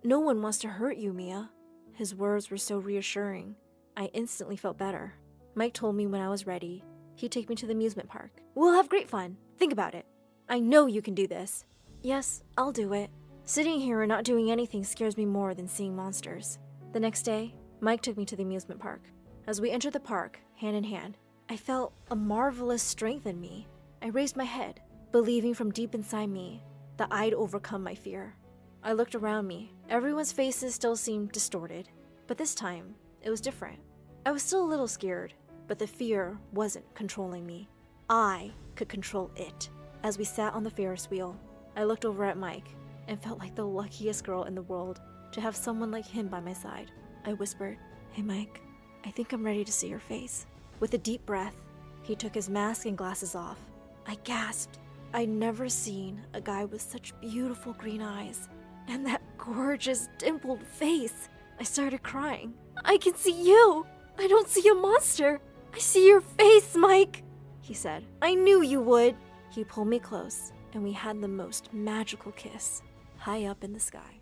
No one wants to hurt you, Mia. His words were so reassuring. I instantly felt better. Mike told me when I was ready, he'd take me to the amusement park. We'll have great fun. Think about it. I know you can do this. Yes, I'll do it. Sitting here and not doing anything scares me more than seeing monsters. The next day, Mike took me to the amusement park. As we entered the park, hand in hand, I felt a marvelous strength in me. I raised my head, believing from deep inside me that I'd overcome my fear. I looked around me. Everyone's faces still seemed distorted, but this time, it was different. I was still a little scared, but the fear wasn't controlling me. I could control it. As we sat on the Ferris wheel, I looked over at Mike and felt like the luckiest girl in the world to have someone like him by my side. I whispered, "Hey Mike, I think I'm ready to see your face." With a deep breath, he took his mask and glasses off. I gasped. I'd never seen a guy with such beautiful green eyes and that gorgeous dimpled face. I started crying. "I can see you! I don't see a monster! I see your face, Mike!" he said. "I knew you would!" He pulled me close, and we had the most magical kiss, high up in the sky.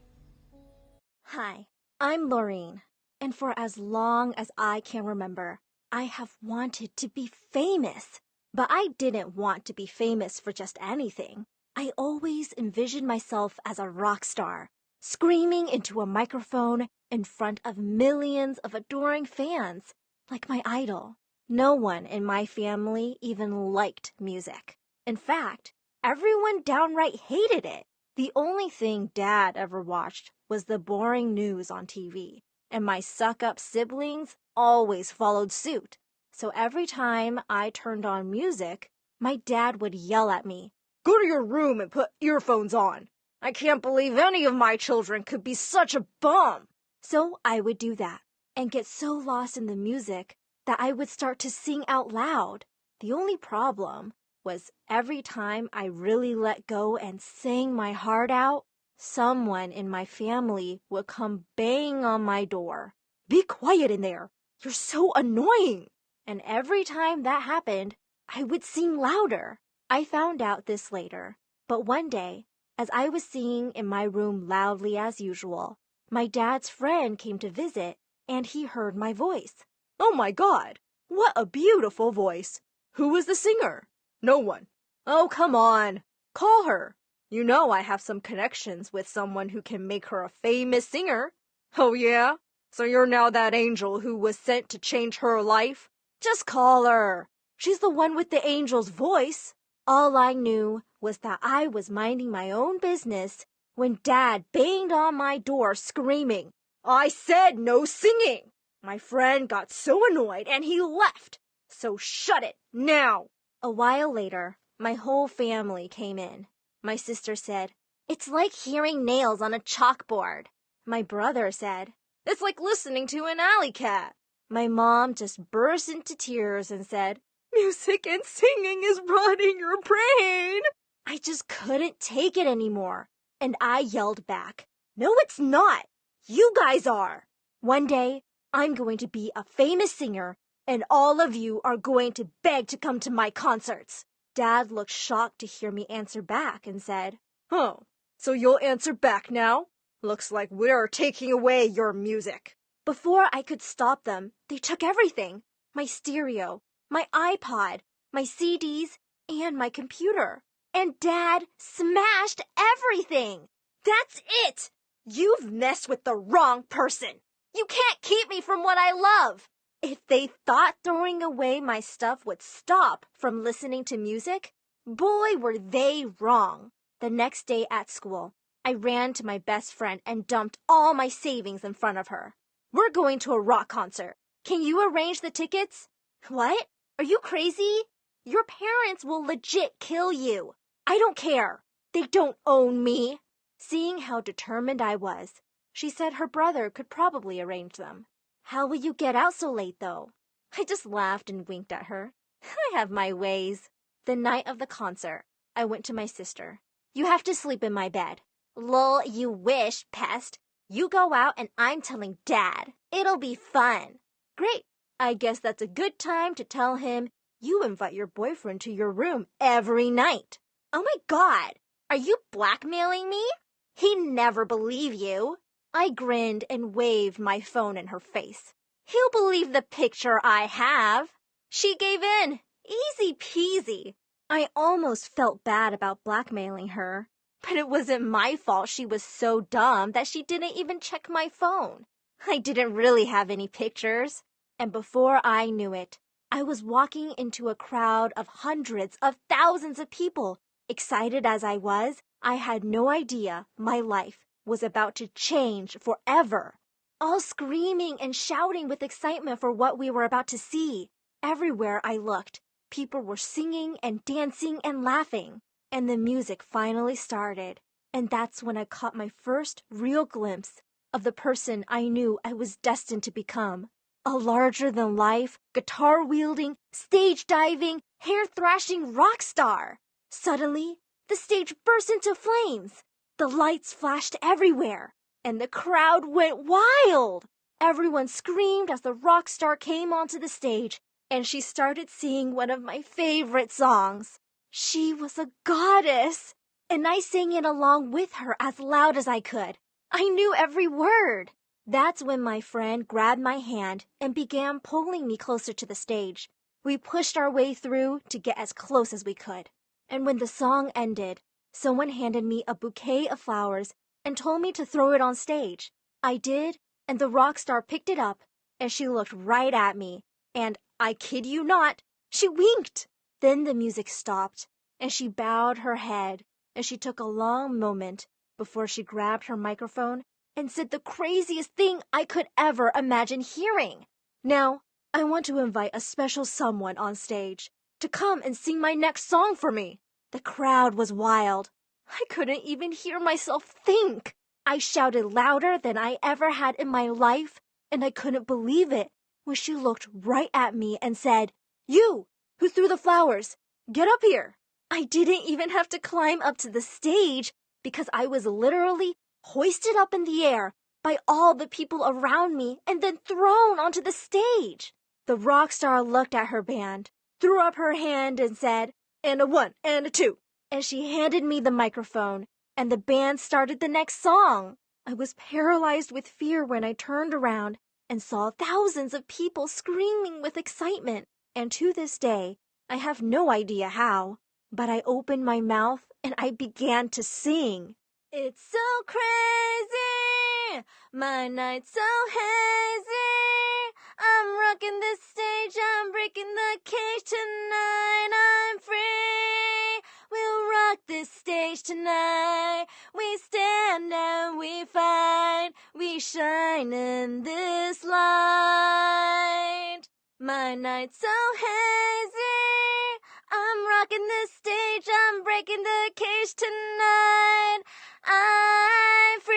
Hi, I'm Laureen, and for as long as I can remember, I have wanted to be famous. But I didn't want to be famous for just anything. I always envisioned myself as a rock star, screaming into a microphone in front of millions of adoring fans, like my idol. No one in my family even liked music. In fact, everyone downright hated it. The only thing Dad ever watched was the boring news on TV, and my suck-up siblings always followed suit. So every time I turned on music, my dad would yell at me, "Go to your room and put earphones on. I can't believe any of my children could be such a bum." So I would do that and get so lost in the music that I would start to sing out loud. The only problem was every time I really let go and sang my heart out, someone in my family would come banging on my door. "Be quiet in there. You're so annoying." And every time that happened, I would sing louder. I found out this later, but one day, as I was singing in my room loudly as usual, my dad's friend came to visit, and he heard my voice. "Oh my God! What a beautiful voice! Who was the singer?" "No one." "Oh, come on. Call her. You know I have some connections with someone who can make her a famous singer." "Oh yeah? So you're now that angel who was sent to change her life?" "Just call her. She's the one with the angel's voice." All I knew was that I was minding my own business when Dad banged on my door screaming, "I said no singing!" My friend got so annoyed and he left. So shut it now. A while later, my whole family came in. My sister said, "It's like hearing nails on a chalkboard." My brother said, "It's like listening to an alley cat." My mom just burst into tears and said, "Music and singing is rotting your brain." I just couldn't take it anymore, and I yelled back, "No, it's not. You guys are. One day, I'm going to be a famous singer, and all of you are going to beg to come to my concerts." Dad looked shocked to hear me answer back and said, "Oh, so you'll answer back now? Looks like we're taking away your music." Before I could stop them, they took everything. My stereo, my iPod, my CDs, and my computer. And Dad smashed everything. "That's it! You've messed with the wrong person. You can't keep me from what I love." If they thought throwing away my stuff would stop from listening to music, boy, were they wrong. The next day at school, I ran to my best friend and dumped all my savings in front of her. "We're going to a rock concert. Can you arrange the tickets?" "What? Are you crazy? Your parents will legit kill you." "I don't care. They don't own me." Seeing how determined I was, she said her brother could probably arrange them. "How will you get out so late, though?" I just laughed and winked at her. I have my ways. The night of the concert, I went to my sister. "You have to sleep in my bed." "Lol, you wish, pest. You go out and I'm telling Dad. It'll be fun." "Great. I guess that's a good time to tell him you invite your boyfriend to your room every night." "Oh my God. Are you blackmailing me? He'd never believe you." I grinned and waved my phone in her face. "He'll believe the picture I have." She gave in. Easy peasy. I almost felt bad about blackmailing her, but it wasn't my fault she was so dumb that she didn't even check my phone. I didn't really have any pictures, and before I knew it, I was walking into a crowd of hundreds of thousands of people. Excited as I was, I had no idea my life was about to change forever. All screaming and shouting with excitement for what we were about to see. Everywhere I looked, people were singing and dancing and laughing, and the music finally started. And that's when I caught my first real glimpse of the person I knew I was destined to become. A larger-than-life, guitar-wielding, stage-diving, hair-thrashing rock star. Suddenly, the stage burst into flames. The lights flashed everywhere, and the crowd went wild. Everyone screamed as the rock star came onto the stage, and she started singing one of my favorite songs. She was a goddess, and I sang it along with her as loud as I could. I knew every word. That's when my friend grabbed my hand and began pulling me closer to the stage. We pushed our way through to get as close as we could. And when the song ended, someone handed me a bouquet of flowers and told me to throw it on stage. I did, and the rock star picked it up, and she looked right at me, and I kid you not, she winked. Then the music stopped, and she bowed her head, and she took a long moment before she grabbed her microphone and said the craziest thing I could ever imagine hearing. Now, I want to invite a special someone on stage to come and sing my next song for me. The crowd was wild. I couldn't even hear myself think. I shouted louder than I ever had in my life, and I couldn't believe it when she looked right at me and said, "You, who threw the flowers, get up here." I didn't even have to climb up to the stage because I was literally hoisted up in the air by all the people around me and then thrown onto the stage. The rock star looked at her band, threw up her hand and said, "And a 1 and a 2." And she handed me the microphone, and the band started the next song. I was paralyzed with fear when I turned around and saw thousands of people screaming with excitement. And to this day, I have no idea how, but I opened my mouth and I began to sing. It's so crazy, my night's so hazy. I'm rocking this stage, I'm breaking the cage tonight. I'm free, we'll rock this stage tonight. We stand and we fight, we shine in this light. My night's so hazy, I'm rocking this stage, I'm breaking the cage tonight. I'm free.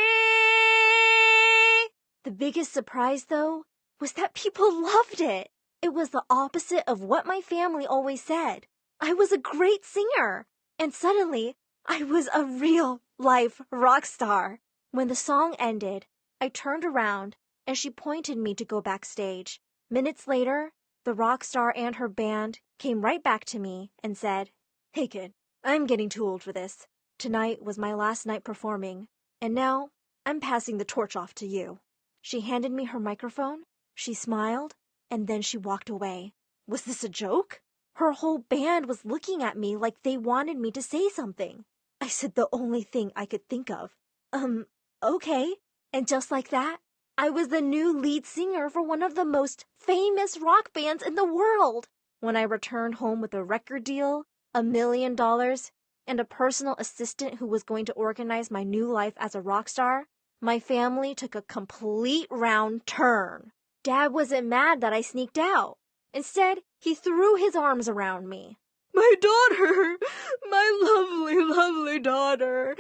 The biggest surprise, though, was that people loved it. It was the opposite of what my family always said. I was a great singer, and suddenly I was a real-life rock star. When the song ended, I turned around and she pointed me to go backstage. Minutes later, the rock star and her band came right back to me and said, "Hey kid, I'm getting too old for this. Tonight was my last night performing, and now I'm passing the torch off to you." She handed me her microphone, she smiled, and then she walked away. Was this a joke? Her whole band was looking at me like they wanted me to say something. I said the only thing I could think of. Okay. And just like that, I was the new lead singer for one of the most famous rock bands in the world. When I returned home with a record deal, $1 million, and a personal assistant who was going to organize my new life as a rock star, my family took a complete round turn. Dad wasn't mad that I sneaked out. Instead, he threw his arms around me. "My daughter, my lovely, lovely daughter,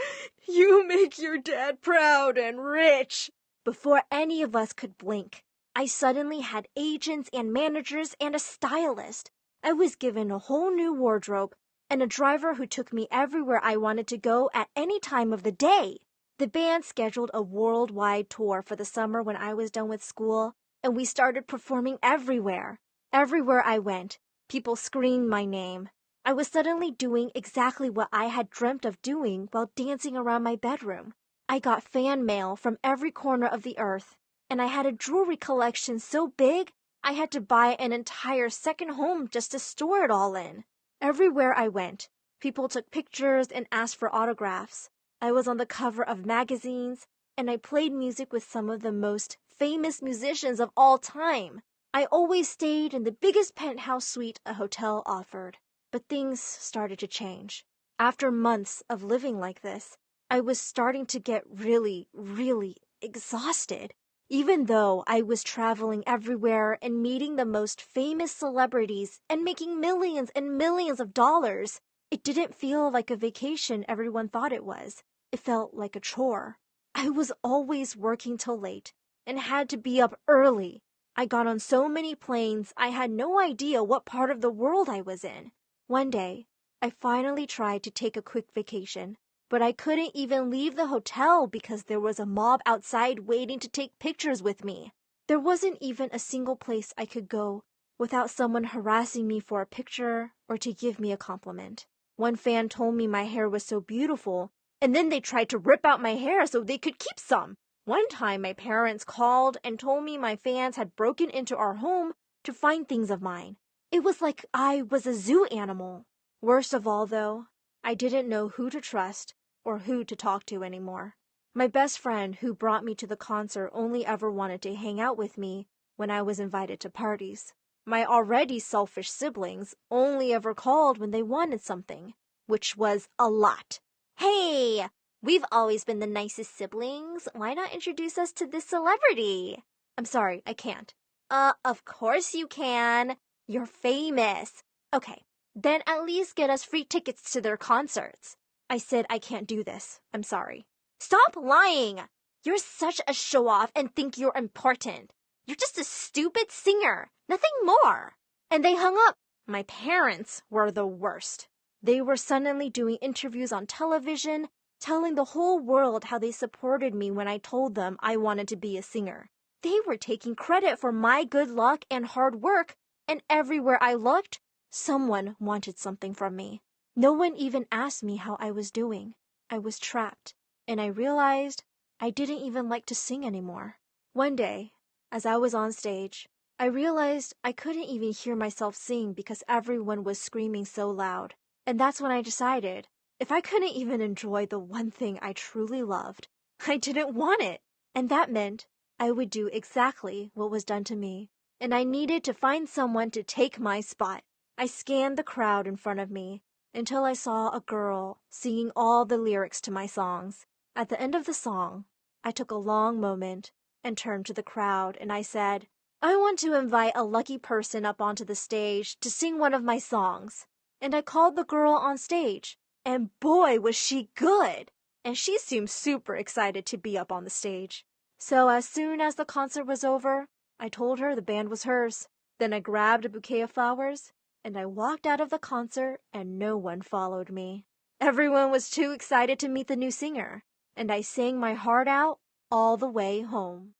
you make your dad proud and rich." Before any of us could blink, I suddenly had agents and managers and a stylist. I was given a whole new wardrobe and a driver who took me everywhere I wanted to go at any time of the day. The band scheduled a worldwide tour for the summer when I was done with school, and we started performing everywhere. Everywhere I went, people screamed my name. I was suddenly doing exactly what I had dreamt of doing while dancing around my bedroom. I got fan mail from every corner of the earth, and I had a jewelry collection so big I had to buy an entire second home just to store it all in. Everywhere I went, people took pictures and asked for autographs. I was on the cover of magazines, and I played music with some of the most famous musicians of all time. I always stayed in the biggest penthouse suite a hotel offered. But things started to change. After months of living like this, I was starting to get really, really exhausted. Even though I was traveling everywhere and meeting the most famous celebrities and making millions and millions of dollars, it didn't feel like a vacation everyone thought it was. It felt like a chore. I was always working till late and had to be up early. I got on so many planes, I had no idea what part of the world I was in. One day, I finally tried to take a quick vacation, but I couldn't even leave the hotel because there was a mob outside waiting to take pictures with me. There wasn't even a single place I could go without someone harassing me for a picture or to give me a compliment. One fan told me my hair was so beautiful, and then they tried to rip out my hair so they could keep some. One time, my parents called and told me my fans had broken into our home to find things of mine. It was like I was a zoo animal. Worst of all, though, I didn't know who to trust or who to talk to anymore. My best friend who brought me to the concert only ever wanted to hang out with me when I was invited to parties. My already selfish siblings only ever called when they wanted something, which was a lot. Hey, we've always been the nicest siblings. Why not introduce us to this celebrity? I'm sorry, I can't. Of course you can. You're famous. Okay, then at least get us free tickets to their concerts. I said I can't do this. I'm sorry. Stop lying. You're such a show-off and think you're important. You're just a stupid singer. Nothing more. And they hung up. My parents were the worst. They were suddenly doing interviews on television, telling the whole world how they supported me when I told them I wanted to be a singer. They were taking credit for my good luck and hard work, and everywhere I looked, someone wanted something from me. No one even asked me how I was doing. I was trapped, and I realized I didn't even like to sing anymore. One day, as I was on stage, I realized I couldn't even hear myself sing because everyone was screaming so loud. And that's when I decided, if I couldn't even enjoy the one thing I truly loved, I didn't want it. And that meant I would do exactly what was done to me. And I needed to find someone to take my spot. I scanned the crowd in front of me until I saw a girl singing all the lyrics to my songs. At the end of the song, I took a long moment and turned to the crowd and I said, I want to invite a lucky person up onto the stage to sing one of my songs. And I called the girl on stage, and boy was she good! And she seemed super excited to be up on the stage. So as soon as the concert was over, I told her the band was hers. Then I grabbed a bouquet of flowers, and I walked out of the concert and no one followed me. Everyone was too excited to meet the new singer, and I sang my heart out all the way home.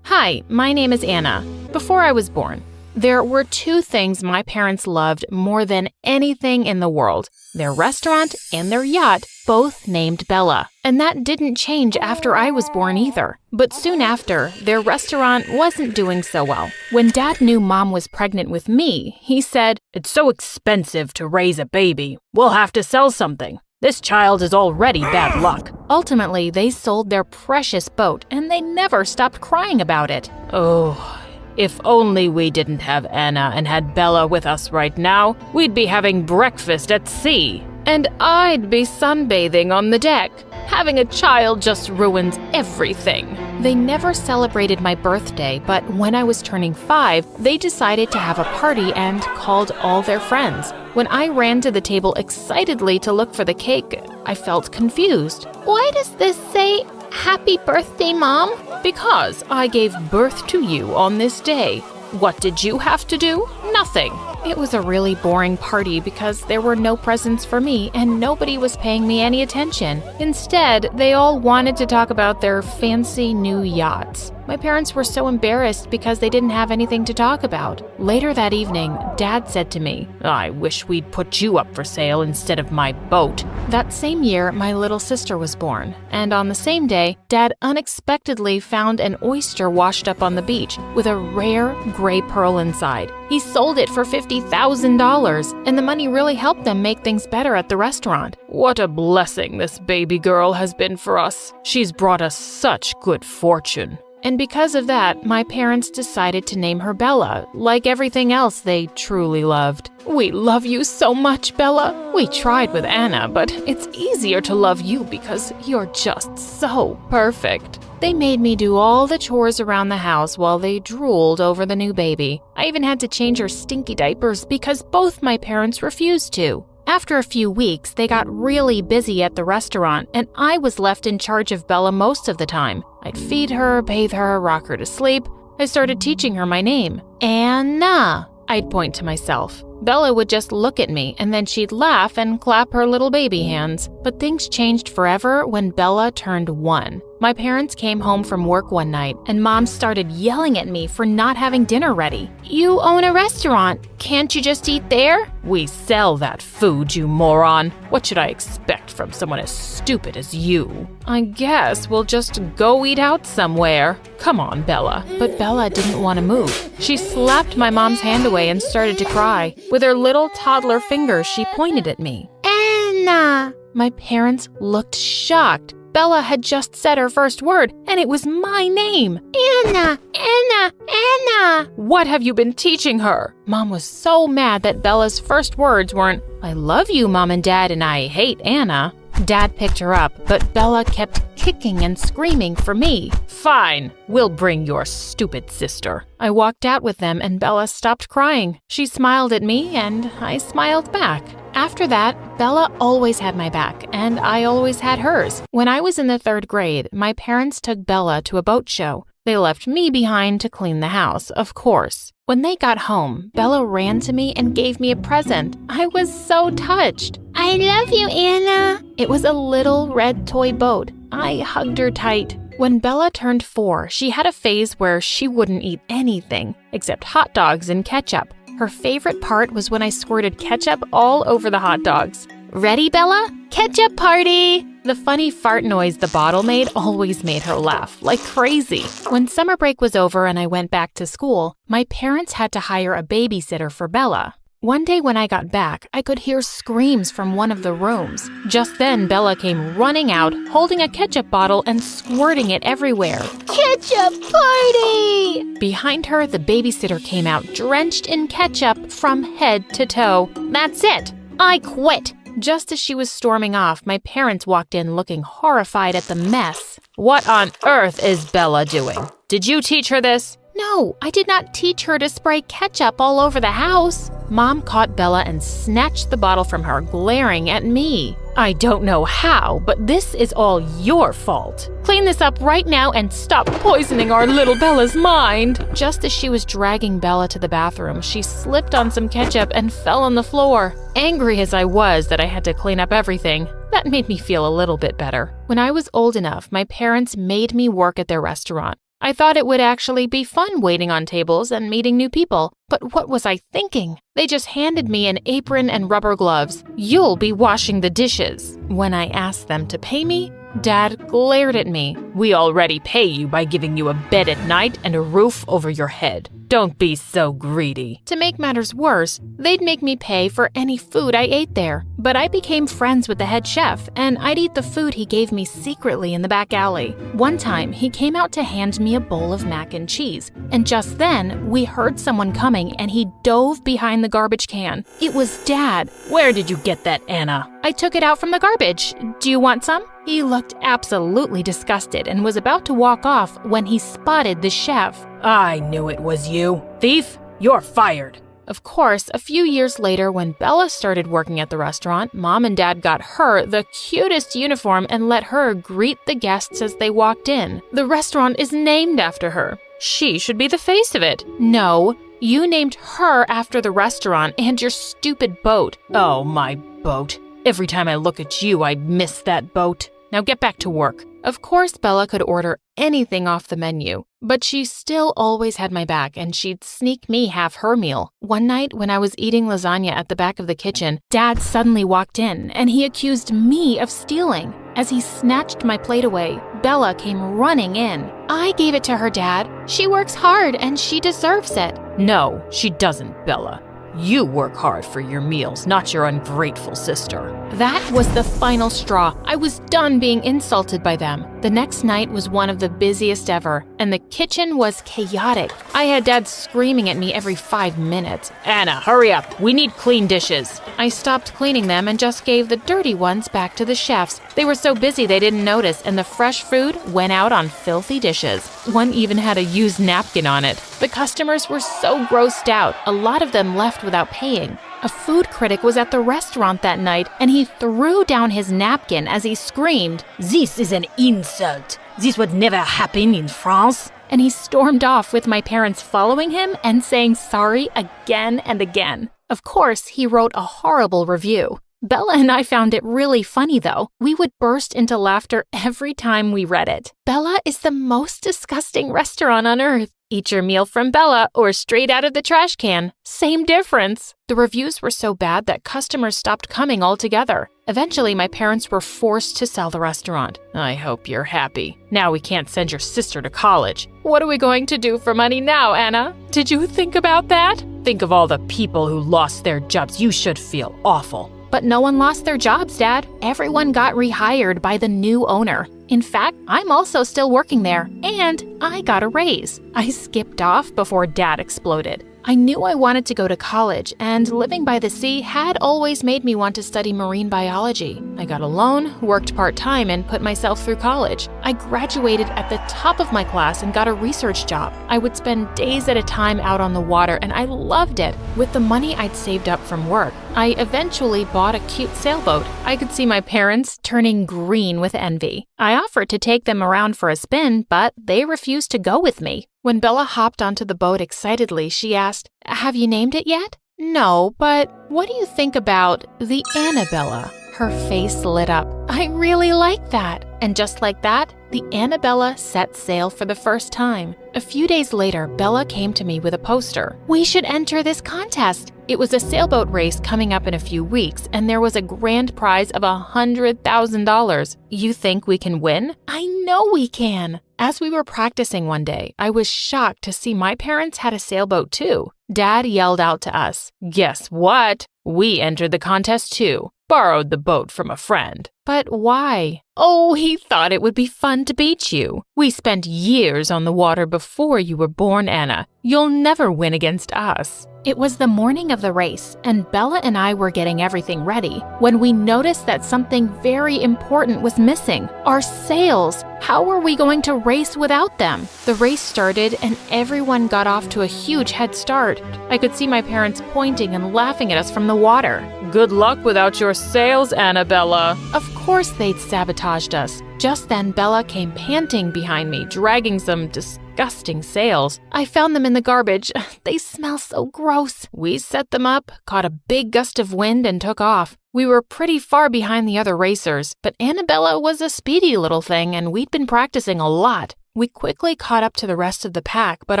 Hi, my name is Anna. Before I was born, there were two things my parents loved more than anything in the world: their restaurant and their yacht, both named Bella. And that didn't change after I was born either. But soon after, their restaurant wasn't doing so well. When Dad knew Mom was pregnant with me, he said, "It's so expensive to raise a baby. We'll have to sell something. This child is already bad luck." Ultimately, they sold their precious boat, and they never stopped crying about it. Oh, if only we didn't have Anna and had Bella with us right now, we'd be having breakfast at sea. And I'd be sunbathing on the deck. Having a child just ruins everything. They never celebrated my birthday, but when I was turning 5, they decided to have a party and called all their friends. When I ran to the table excitedly to look for the cake, I felt confused. Why does this say, "Happy birthday, Mom"? Because I gave birth to you on this day. What did you have to do? Nothing. It was a really boring party because there were no presents for me and nobody was paying me any attention. Instead, they all wanted to talk about their fancy new yachts. My parents were so embarrassed because they didn't have anything to talk about. Later that evening, Dad said to me, "I wish we'd put you up for sale instead of my boat." That same year, my little sister was born, and on the same day, Dad unexpectedly found an oyster washed up on the beach with a rare gray pearl inside. He sold it for $50,000, and the money really helped them make things better at the restaurant. What a blessing this baby girl has been for us. She's brought us such good fortune. And because of that, my parents decided to name her Bella, like everything else they truly loved. We love you so much, Bella. We tried with Anna, but it's easier to love you because you're just so perfect. They made me do all the chores around the house while they drooled over the new baby. I even had to change her stinky diapers because both my parents refused to. After a few weeks, they got really busy at the restaurant, and I was left in charge of Bella most of the time. I'd feed her, bathe her, rock her to sleep. I started teaching her my name. Anna, I'd point to myself. Bella would just look at me, and then she'd laugh and clap her little baby hands. But things changed forever when Bella turned 1. My parents came home from work one night, and Mom started yelling at me for not having dinner ready. "You own a restaurant. Can't you just eat there?" "We sell that food, you moron. What should I expect from someone as stupid as you?" "I guess we'll just go eat out somewhere. Come on, Bella." But Bella didn't want to move. She slapped my mom's hand away and started to cry. With her little toddler fingers, she pointed at me. "Anna!" My parents looked shocked. Bella had just said her first word, and it was my name. "Anna! Anna! Anna!" "What have you been teaching her?" Mom was so mad that Bella's first words weren't, "I love you, Mom and Dad, and I hate Anna." Dad picked her up, but Bella kept kicking and screaming for me. "Fine, we'll bring your stupid sister." I walked out with them, and Bella stopped crying. She smiled at me, and I smiled back. After that, Bella always had my back, and I always had hers. When I was in the 3rd grade, my parents took Bella to a boat show. They left me behind to clean the house, of course. When they got home, Bella ran to me and gave me a present. I was so touched. "I love you, Anna." It was a little red toy boat. I hugged her tight. When Bella turned 4, she had a phase where she wouldn't eat anything except hot dogs and ketchup. Her favorite part was when I squirted ketchup all over the hot dogs. "Ready, Bella? Ketchup party!" The funny fart noise the bottle made always made her laugh like crazy. When summer break was over and I went back to school, my parents had to hire a babysitter for Bella. One day when I got back, I could hear screams from one of the rooms. Just then, Bella came running out, holding a ketchup bottle and squirting it everywhere. "Ketchup party!" Behind her, the babysitter came out drenched in ketchup from head to toe. "That's it! I quit!" Just as she was storming off, my parents walked in looking horrified at the mess. "What on earth is Bella doing? Did you teach her this?" "No, I did not teach her to spray ketchup all over the house." Mom caught Bella and snatched the bottle from her, glaring at me. "I don't know how, but this is all your fault. Clean this up right now and stop poisoning our little Bella's mind." Just as she was dragging Bella to the bathroom, she slipped on some ketchup and fell on the floor. Angry as I was that I had to clean up everything, that made me feel a little bit better. When I was old enough, my parents made me work at their restaurant. I thought it would actually be fun waiting on tables and meeting new people. But what was I thinking? They just handed me an apron and rubber gloves. "You'll be washing the dishes." When I asked them to pay me, Dad glared at me. "We already pay you by giving you a bed at night and a roof over your head. Don't be so greedy." To make matters worse, they'd make me pay for any food I ate there. But I became friends with the head chef, and I'd eat the food he gave me secretly in the back alley. One time, he came out to hand me a bowl of mac and cheese, and just then, we heard someone coming and he dove behind the garbage can. It was Dad. "Where did you get that, Anna?" "I took it out from the garbage. Do you want some?" He looked absolutely disgusted and was about to walk off when he spotted the chef. "I knew it was you. Thief, you're fired." Of course, a few years later, when Bella started working at the restaurant, Mom and Dad got her the cutest uniform and let her greet the guests as they walked in. The restaurant is named after her. She should be the face of it. No, you named her after the restaurant and your stupid boat. Oh, my boat. Every time I look at you, I miss that boat. Now get back to work. Of course, Bella could order anything off the menu, but she still always had my back and she'd sneak me half her meal. One night when I was eating lasagna at the back of the kitchen, Dad suddenly walked in and he accused me of stealing. As he snatched my plate away, Bella came running in. I gave it to her, Dad. She works hard and she deserves it. No, she doesn't, Bella. You work hard for your meals, not your ungrateful sister. That was the final straw. I was done being insulted by them. The next night was one of the busiest ever, and the kitchen was chaotic. I had Dad screaming at me every 5 minutes. Anna, hurry up. We need clean dishes. I stopped cleaning them and just gave the dirty ones back to the chefs. They were so busy they didn't notice, and the fresh food went out on filthy dishes. One even had a used napkin on it. The customers were so grossed out, a lot of them left without paying. A food critic was at the restaurant that night, and he threw down his napkin as he screamed, "This is an insult. This would never happen in France." And he stormed off with my parents following him and saying sorry again and again. Of course, he wrote a horrible review. Bella and I found it really funny, though. We would burst into laughter every time we read it. Bella is the most disgusting restaurant on earth. Eat your meal from Bella or straight out of the trash can. Same difference. The reviews were so bad that customers stopped coming altogether. Eventually, my parents were forced to sell the restaurant. I hope you're happy. Now we can't send your sister to college. What are we going to do for money now, Anna? Did you think about that? Think of all the people who lost their jobs. You should feel awful. But no one lost their jobs, Dad. Everyone got rehired by the new owner. In fact, I'm also still working there, and I got a raise. I skipped off before Dad exploded. I knew I wanted to go to college, and living by the sea had always made me want to study marine biology. I got a loan, worked part-time, and put myself through college. I graduated at the top of my class and got a research job. I would spend days at a time out on the water, and I loved it. With the money I'd saved up from work, I eventually bought a cute sailboat. I could see my parents turning green with envy. I offered to take them around for a spin, but they refused to go with me. When Bella hopped onto the boat excitedly, she asked, "Have you named it yet?" "No, but what do you think about the Annabella?" Her face lit up. "I really like that." And just like that, the Annabella set sail for the first time. A few days later, Bella came to me with a poster. "We should enter this contest." It was a sailboat race coming up in a few weeks, and there was a grand prize of $100,000. You think we can win? I know we can. As we were practicing one day, I was shocked to see my parents had a sailboat too. Dad yelled out to us, "Guess what? We entered the contest too. Borrowed the boat from a friend." "But why?" "Oh, he thought it would be fun to beat you. We spent years on the water before you were born, Anna. You'll never win against us." It was the morning of the race, and Bella and I were getting everything ready when we noticed that something very important was missing. Our sails. How were we going to race without them? The race started, and everyone got off to a huge head start. I could see my parents pointing and laughing at us from the water. "Good luck without your sails, Annabella." Of course they'd sabotaged us. Just then, Bella came panting behind me, dragging some disgusting sails. I found them in the garbage. They smell so gross. We set them up, caught a big gust of wind, and took off. We were pretty far behind the other racers, but Annabella was a speedy little thing, and we'd been practicing a lot. We quickly caught up to the rest of the pack, but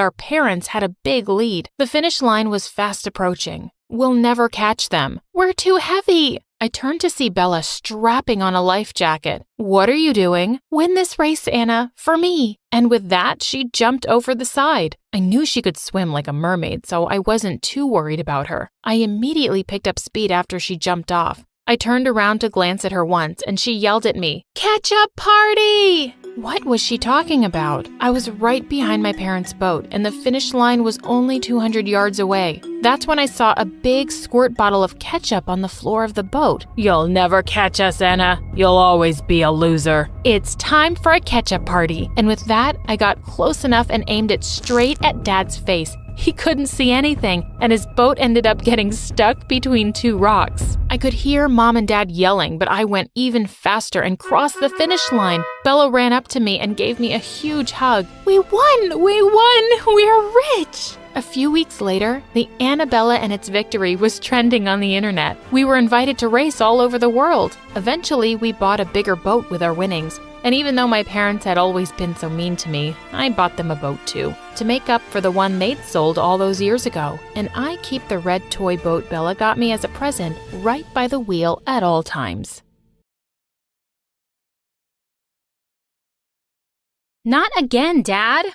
our parents had a big lead. The finish line was fast approaching. We'll never catch them. We're too heavy. I turned to see Bella strapping on a life jacket. "What are you doing?" "Win this race, Anna, for me." And with that, she jumped over the side. I knew she could swim like a mermaid, so I wasn't too worried about her. I immediately picked up speed after she jumped off. I turned around to glance at her once, and she yelled at me, "Catch-up party!" What was she talking about? I was right behind my parents' boat, and the finish line was only 200 yards away. That's when I saw a big squirt bottle of ketchup on the floor of the boat. "You'll never catch us, Anna. You'll always be a loser." It's time for a ketchup party. And with that, I got close enough and aimed it straight at Dad's face. He couldn't see anything, and his boat ended up getting stuck between two rocks. I could hear Mom and Dad yelling, but I went even faster and crossed the finish line. Bella ran up to me and gave me a huge hug. "We won! We won! We're rich!" A few weeks later, the Annabella and its victory was trending on the internet. We were invited to race all over the world. Eventually, we bought a bigger boat with our winnings. And even though my parents had always been so mean to me, I bought them a boat too, to make up for the one they'd sold all those years ago. And I keep the red toy boat Bella got me as a present right by the wheel at all times. Not again, Dad,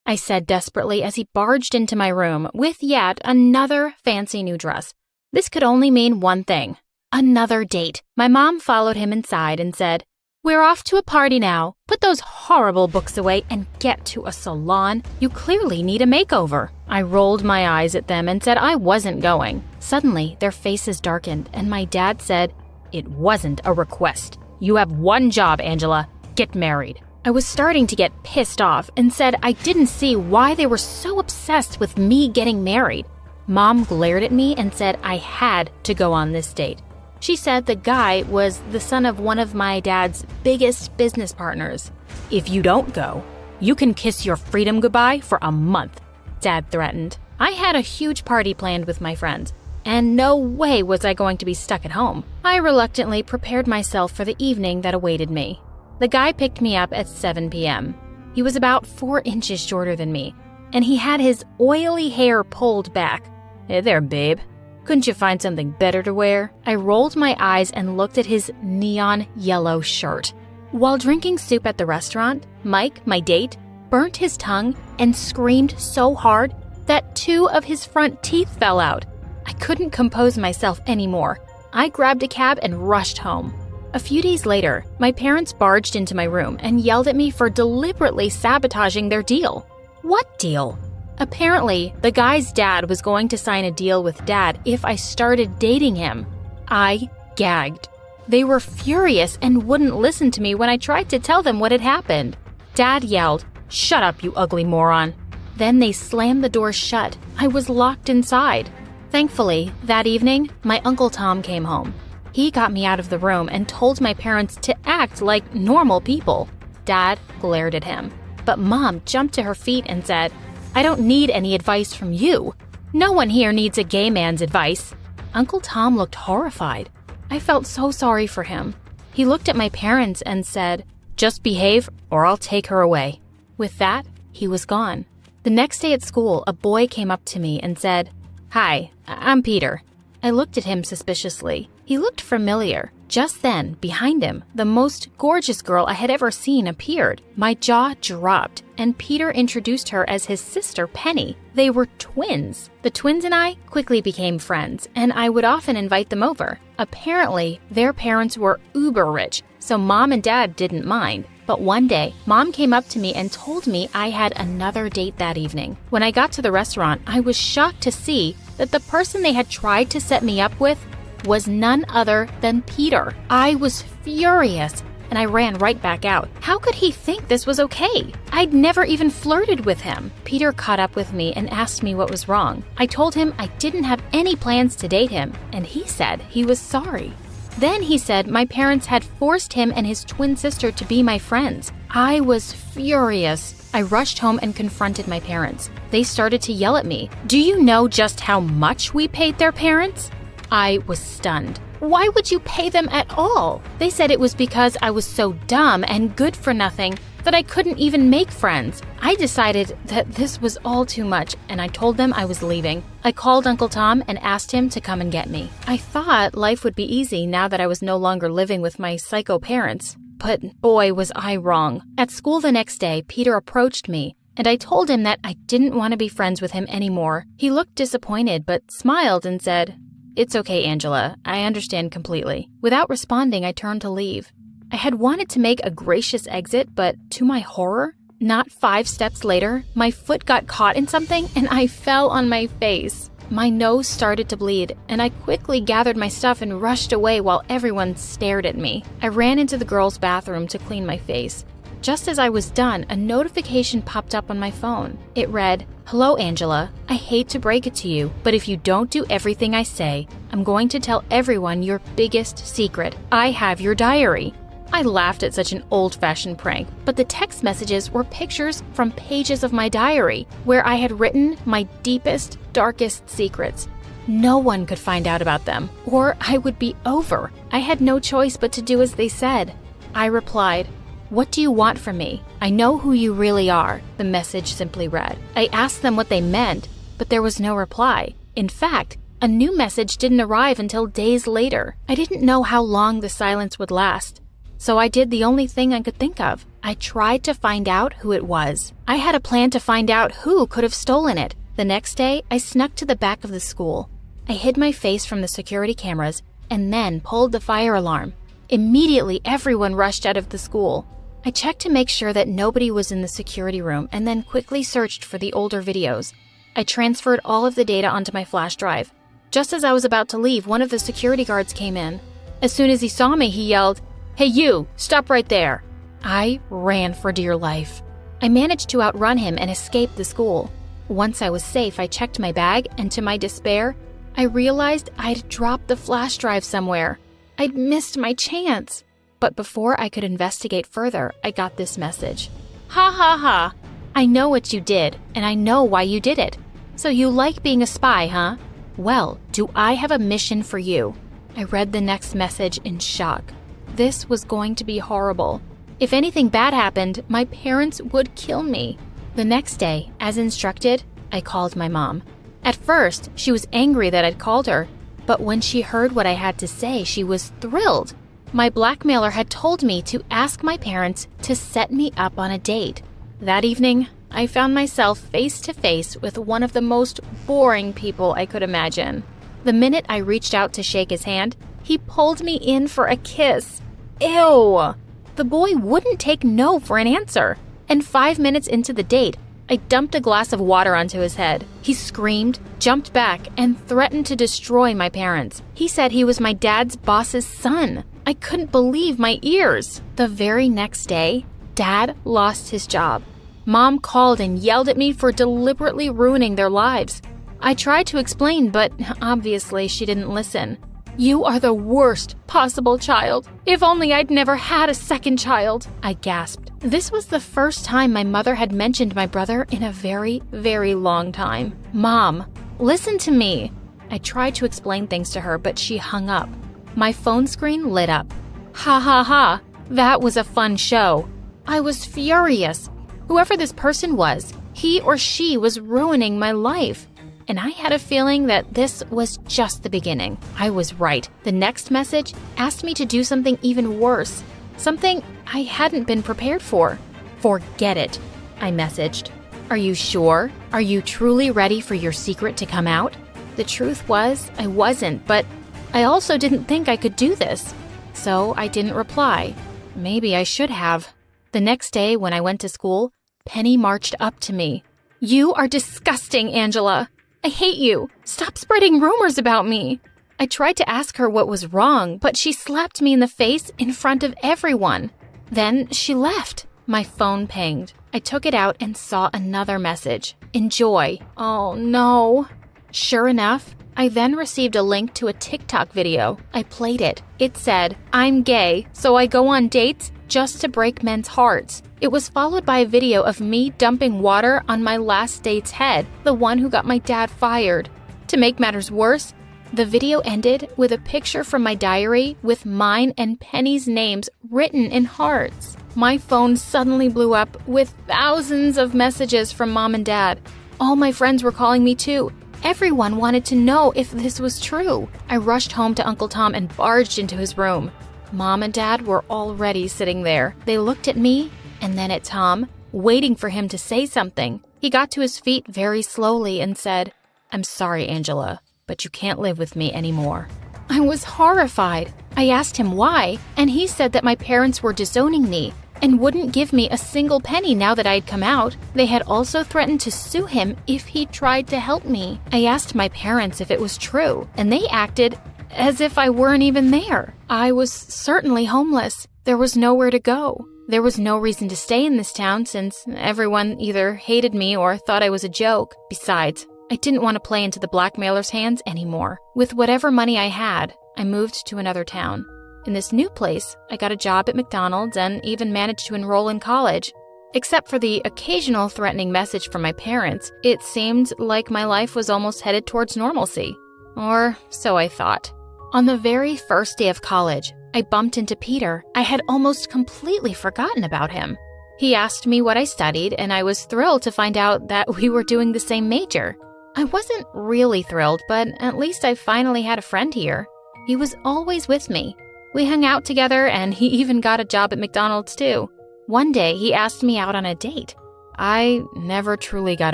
I said desperately as he barged into my room with yet another fancy new dress. This could only mean one thing: another date. My mom followed him inside and said, "We're off to a party now. Put those horrible books away and get to a salon. You clearly need a makeover." I rolled my eyes at them and said I wasn't going. Suddenly, their faces darkened and my dad said, "It wasn't a request. You have one job, Angela. Get married." I was starting to get pissed off and said I didn't see why they were so obsessed with me getting married. Mom glared at me and said I had to go on this date. She said the guy was the son of one of my dad's biggest business partners. "If you don't go, you can kiss your freedom goodbye for a month," Dad threatened. I had a huge party planned with my friends, and no way was I going to be stuck at home. I reluctantly prepared myself for the evening that awaited me. The guy picked me up at 7 p.m. He was about 4 inches shorter than me, and he had his oily hair pulled back. "Hey there, babe. Couldn't you find something better to wear?" I rolled my eyes and looked at his neon yellow shirt. While drinking soup at the restaurant, Mike, my date, burnt his tongue and screamed so hard that 2 of his front teeth fell out. I couldn't compose myself anymore. I grabbed a cab and rushed home. A few days later, my parents barged into my room and yelled at me for deliberately sabotaging their deal. What deal? Apparently, the guy's dad was going to sign a deal with Dad if I started dating him. I gagged. They were furious and wouldn't listen to me when I tried to tell them what had happened. Dad yelled, "Shut up, you ugly moron." Then they slammed the door shut. I was locked inside. Thankfully, that evening, my Uncle Tom came home. He got me out of the room and told my parents to act like normal people. Dad glared at him, but Mom jumped to her feet and said, "I don't need any advice from you. No one here needs a gay man's advice." Uncle Tom looked horrified. I felt so sorry for him. He looked at my parents and said, "Just behave or I'll take her away." With that, he was gone. The next day at school, a boy came up to me and said, "Hi, I'm Peter." I looked at him suspiciously. He looked familiar. Just then, behind him, the most gorgeous girl I had ever seen appeared. My jaw dropped, and Peter introduced her as his sister, Penny. They were twins. The twins and I quickly became friends, and I would often invite them over. Apparently, their parents were uber rich, so Mom and Dad didn't mind. But one day, Mom came up to me and told me I had another date that evening. When I got to the restaurant, I was shocked to see that the person they had tried to set me up with was none other than Peter. I was furious, and I ran right back out. How could he think this was okay? I'd never even flirted with him. Peter caught up with me and asked me what was wrong. I told him I didn't have any plans to date him, and he said he was sorry. Then he said my parents had forced him and his twin sister to be my friends. I was furious. I rushed home and confronted my parents. They started to yell at me. "Do you know just how much we paid their parents?" I was stunned. Why would you pay them at all? They said it was because I was so dumb and good for nothing that I couldn't even make friends. I decided that this was all too much, and I told them I was leaving. I called Uncle Tom and asked him to come and get me. I thought life would be easy now that I was no longer living with my psycho parents. But boy, was I wrong. At school the next day, Peter approached me, and I told him that I didn't want to be friends with him anymore. He looked disappointed, but smiled and said, "It's okay, Angela. I understand completely." Without responding, I turned to leave. I had wanted to make a gracious exit, but to my horror, not 5 steps later, my foot got caught in something and I fell on my face. My nose started to bleed, and I quickly gathered my stuff and rushed away while everyone stared at me. I ran into the girls' bathroom to clean my face. Just as I was done, a notification popped up on my phone. It read, "Hello, Angela. I hate to break it to you, but if you don't do everything I say, I'm going to tell everyone your biggest secret. I have your diary." I laughed at such an old-fashioned prank, but the text messages were pictures from pages of my diary where I had written my deepest, darkest secrets. No one could find out about them, or I would be over. I had no choice but to do as they said. I replied, "What do you want from me? I know who you really are," the message simply read. I asked them what they meant, but there was no reply. In fact, a new message didn't arrive until days later. I didn't know how long the silence would last, so I did the only thing I could think of. I tried to find out who it was. I had a plan to find out who could have stolen it. The next day, I snuck to the back of the school. I hid my face from the security cameras and then pulled the fire alarm. Immediately, everyone rushed out of the school. I checked to make sure that nobody was in the security room and then quickly searched for the older videos. I transferred all of the data onto my flash drive. Just as I was about to leave, one of the security guards came in. As soon as he saw me, he yelled, "Hey you, stop right there." I ran for dear life. I managed to outrun him and escape the school. Once I was safe, I checked my bag, and to my despair, I realized I'd dropped the flash drive somewhere. I'd missed my chance. But before I could investigate further, I got this message. "Ha ha ha. I know what you did, and I know why you did it. So you like being a spy, huh? Well, do I have a mission for you?" I read the next message in shock. This was going to be horrible. If anything bad happened, my parents would kill me. The next day, as instructed, I called my mom. At first, she was angry that I'd called her, but when she heard what I had to say, she was thrilled. My blackmailer had told me to ask my parents to set me up on a date. That evening, I found myself face to face with one of the most boring people I could imagine. The minute I reached out to shake his hand, he pulled me in for a kiss. Ew! The boy wouldn't take no for an answer. And 5 minutes into the date, I dumped a glass of water onto his head. He screamed, jumped back, and threatened to destroy my parents. He said he was my dad's boss's son. I couldn't believe my ears. The very next day, Dad lost his job. Mom called and yelled at me for deliberately ruining their lives. I tried to explain, but obviously she didn't listen. "You are the worst possible child. If only I'd never had a second child," I gasped. This was the first time my mother had mentioned my brother in a very, very long time. "Mom, listen to me." I tried to explain things to her, but she hung up. My phone screen lit up. Ha ha ha, that was a fun show. I was furious. Whoever this person was, he or she was ruining my life. And I had a feeling that this was just the beginning. I was right. The next message asked me to do something even worse. Something I hadn't been prepared for. "Forget it," I messaged. "Are you sure? Are you truly ready for your secret to come out?" The truth was, I wasn't, but I also didn't think I could do this. So I didn't reply. Maybe I should have. The next day when I went to school, Penny marched up to me. "You are disgusting, Angela. I hate you. Stop spreading rumors about me." I tried to ask her what was wrong, but she slapped me in the face in front of everyone. Then she left. My phone pinged. I took it out and saw another message. "Enjoy." Oh no. Sure enough, I then received a link to a TikTok video. I played it. It said, "I'm gay, so I go on dates just to break men's hearts." It was followed by a video of me dumping water on my last date's head, the one who got my dad fired. To make matters worse, the video ended with a picture from my diary with mine and Penny's names written in hearts. My phone suddenly blew up with thousands of messages from Mom and Dad. All my friends were calling me too. Everyone wanted to know if this was true. I rushed home to Uncle Tom and barged into his room. Mom and Dad were already sitting there. They looked at me and then at Tom, waiting for him to say something. He got to his feet very slowly and said, "I'm sorry, Angela, but you can't live with me anymore." I was horrified. I asked him why, and he said that my parents were disowning me and wouldn't give me a single penny now that I had come out. They had also threatened to sue him if he tried to help me. I asked my parents if it was true, and they acted as if I weren't even there. I was certainly homeless. There was nowhere to go. There was no reason to stay in this town since everyone either hated me or thought I was a joke. Besides, I didn't want to play into the blackmailer's hands anymore. With whatever money I had, I moved to another town. In this new place, I got a job at McDonald's and even managed to enroll in college. Except for the occasional threatening message from my parents, it seemed like my life was almost headed towards normalcy. Or so I thought. On the very first day of college, I bumped into Peter. I had almost completely forgotten about him. He asked me what I studied, and I was thrilled to find out that we were doing the same major. I wasn't really thrilled, but at least I finally had a friend here. He was always with me. We hung out together, and he even got a job at McDonald's too. One day, he asked me out on a date. "I never truly got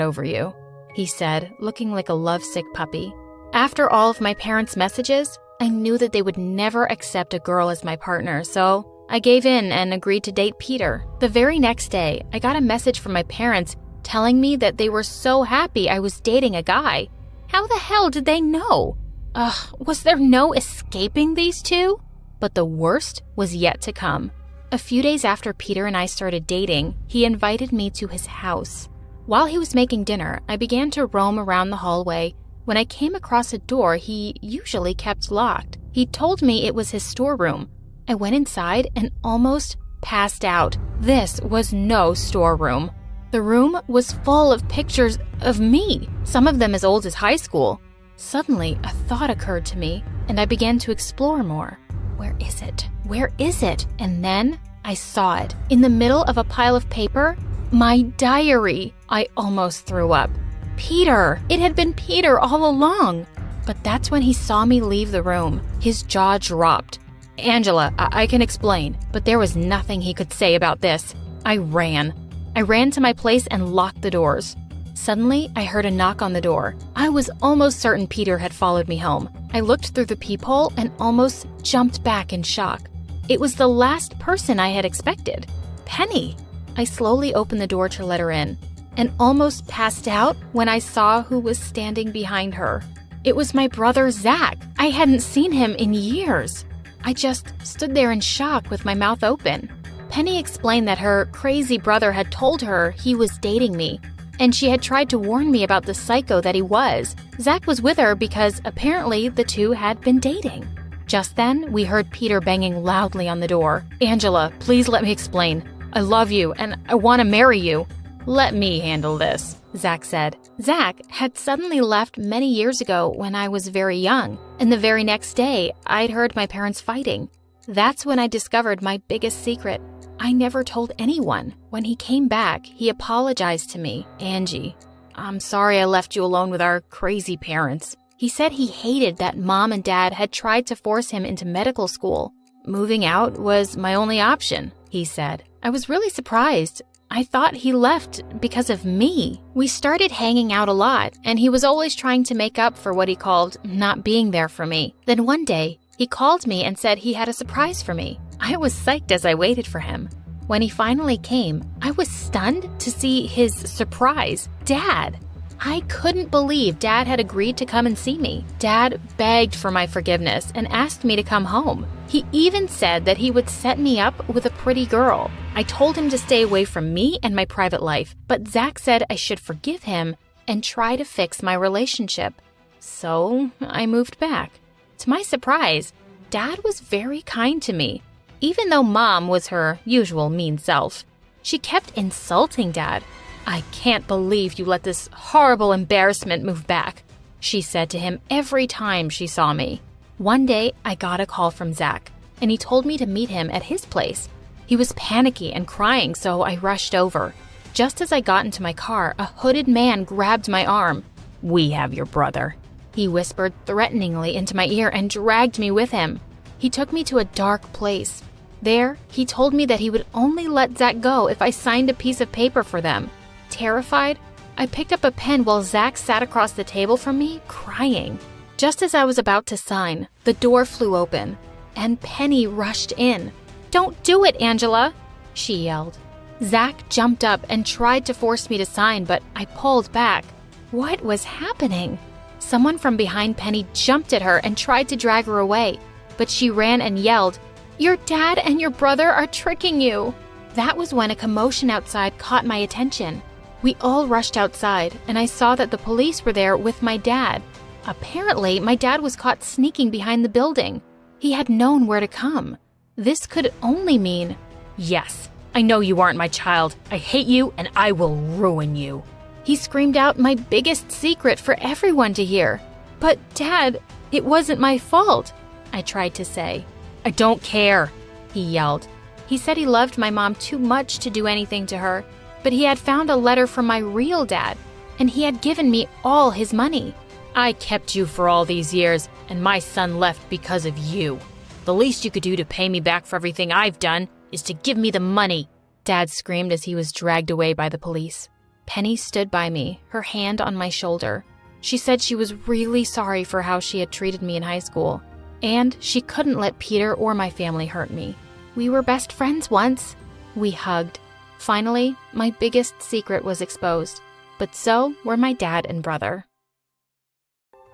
over you," he said, looking like a lovesick puppy. After all of my parents' messages, I knew that they would never accept a girl as my partner, so I gave in and agreed to date Peter. The very next day, I got a message from my parents telling me that they were so happy I was dating a guy. How the hell did they know? Was there no escaping these two? But the worst was yet to come. A few days after Peter and I started dating, he invited me to his house. While he was making dinner, I began to roam around the hallway when I came across a door he usually kept locked. He told me it was his storeroom. I went inside and almost passed out. This was no storeroom. The room was full of pictures of me, some of them as old as high school. Suddenly, a thought occurred to me, and I began to explore more. Where is it? Where is it? And then I saw it. In the middle of a pile of paper, my diary. I almost threw up. Peter! It had been Peter all along. But that's when he saw me leave the room. His jaw dropped. "Angela, I can explain, but there was nothing he could say about this." I ran to my place and locked the doors. Suddenly, I heard a knock on the door. I was almost certain Peter had followed me home. I looked through the peephole and almost jumped back in shock. It was the last person I had expected. Penny. I slowly opened the door to let her in, and almost passed out when I saw who was standing behind her. It was my brother, Zach. I hadn't seen him in years. I just stood there in shock with my mouth open. Penny explained that her crazy brother had told her he was dating me, and she had tried to warn me about the psycho that he was. Zach was with her because apparently the two had been dating. Just then, we heard Peter banging loudly on the door. "Angela, please let me explain. I love you and I want to marry you." "Let me handle this," Zach said. Zach had suddenly left many years ago when I was very young, and the very next day, I'd heard my parents fighting. That's when I discovered my biggest secret. I never told anyone. When he came back, he apologized to me. "Angie, I'm sorry I left you alone with our crazy parents." He said he hated that Mom and Dad had tried to force him into medical school. "Moving out was my only option," he said. I was really surprised. I thought he left because of me. We started hanging out a lot, and he was always trying to make up for what he called not being there for me. Then one day, he called me and said he had a surprise for me. I was psyched as I waited for him. When he finally came, I was stunned to see his surprise, Dad. I couldn't believe Dad had agreed to come and see me. Dad begged for my forgiveness and asked me to come home. He even said that he would set me up with a pretty girl. I told him to stay away from me and my private life, but Zach said I should forgive him and try to fix my relationship. So I moved back. To my surprise, Dad was very kind to me, even though Mom was her usual mean self. She kept insulting Dad. "I can't believe you let this horrible embarrassment move back," she said to him every time she saw me. One day, I got a call from Zach, and he told me to meet him at his place. He was panicky and crying, so I rushed over. Just as I got into my car, a hooded man grabbed my arm. "We have your brother," he whispered threateningly into my ear and dragged me with him. He took me to a dark place. There, he told me that he would only let Zach go if I signed a piece of paper for them. Terrified, I picked up a pen while Zach sat across the table from me, crying. Just as I was about to sign, the door flew open, and Penny rushed in. "Don't do it, Angela," she yelled. Zach jumped up and tried to force me to sign, but I pulled back. What was happening? Someone from behind Penny jumped at her and tried to drag her away, but she ran and yelled, "Your dad and your brother are tricking you." That was when a commotion outside caught my attention. We all rushed outside, and I saw that the police were there with my dad. Apparently, my dad was caught sneaking behind the building. He had known where to come. This could only mean, "Yes, I know you aren't my child. I hate you, and I will ruin you." He screamed out my biggest secret for everyone to hear. "But Dad, it wasn't my fault," I tried to say. I don't care, he yelled. He said he loved my mom too much to do anything to her, but he had found a letter from my real dad, and he had given me all his money. I kept you for all these years, and my son left because of you. The least you could do to pay me back for everything I've done is to give me the money, Dad screamed as he was dragged away by the police. Penny stood by me, her hand on my shoulder. She said she was really sorry for how she had treated me in high school, and she couldn't let Peter or my family hurt me. We were best friends once. We hugged. Finally, my biggest secret was exposed, but so were my dad and brother.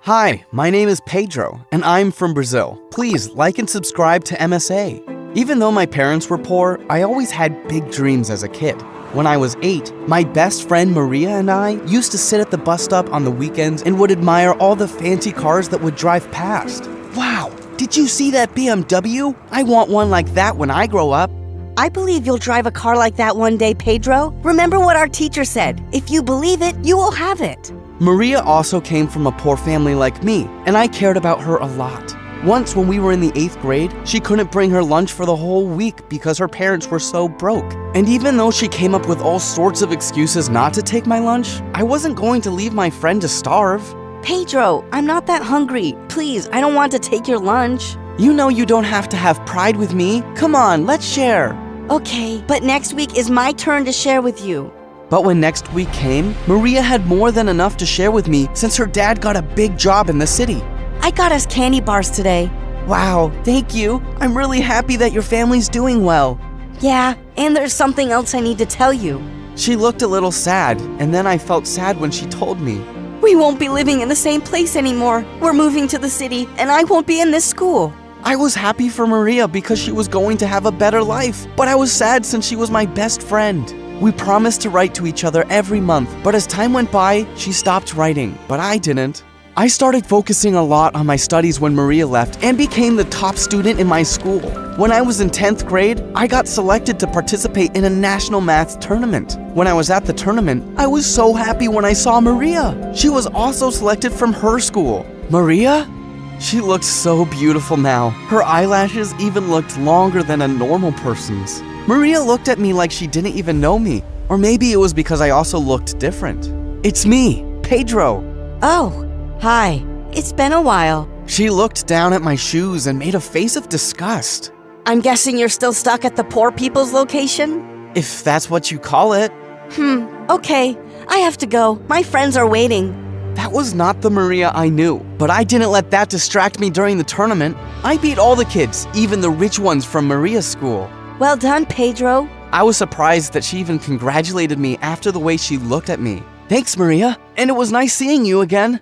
Hi, my name is Pedro, and I'm from Brazil. Please like and subscribe to MSA. Even though my parents were poor, I always had big dreams as a kid. When I was 8, my best friend Maria and I used to sit at the bus stop on the weekends and would admire all the fancy cars that would drive past. Wow, did you see that BMW? I want one like that when I grow up. I believe you'll drive a car like that one day, Pedro. Remember what our teacher said. If you believe it, you will have it. Maria also came from a poor family like me, and I cared about her a lot. Once when we were in the 8th grade, she couldn't bring her lunch for the whole week because her parents were so broke. And even though she came up with all sorts of excuses not to take my lunch, I wasn't going to leave my friend to starve. Pedro, I'm not that hungry. Please, I don't want to take your lunch. You know you don't have to have pride with me. Come on, let's share. Okay, but next week is my turn to share with you. But when next week came, Maria had more than enough to share with me since her dad got a big job in the city. I got us candy bars today. Wow, thank you. I'm really happy that your family's doing well. Yeah, and there's something else I need to tell you. She looked a little sad, and then I felt sad when she told me. We won't be living in the same place anymore. We're moving to the city, and I won't be in this school. I was happy for Maria because she was going to have a better life, but I was sad since she was my best friend. We promised to write to each other every month, but as time went by, she stopped writing, but I didn't. I started focusing a lot on my studies when Maria left and became the top student in my school. When I was in 10th grade, I got selected to participate in a national math tournament. When I was at the tournament, I was so happy when I saw Maria. She was also selected from her school. Maria? She looked so beautiful now. Her eyelashes even looked longer than a normal person's. Maria looked at me like she didn't even know me. Or maybe it was because I also looked different. It's me, Pedro. Oh, hi. It's been a while. She looked down at my shoes and made a face of disgust. I'm guessing you're still stuck at the poor people's location? If that's what you call it. Okay. I have to go. My friends are waiting. That was not the Maria I knew, but I didn't let that distract me during the tournament. I beat all the kids, even the rich ones from Maria's school. Well done, Pedro. I was surprised that she even congratulated me after the way she looked at me. Thanks, Maria, and it was nice seeing you again.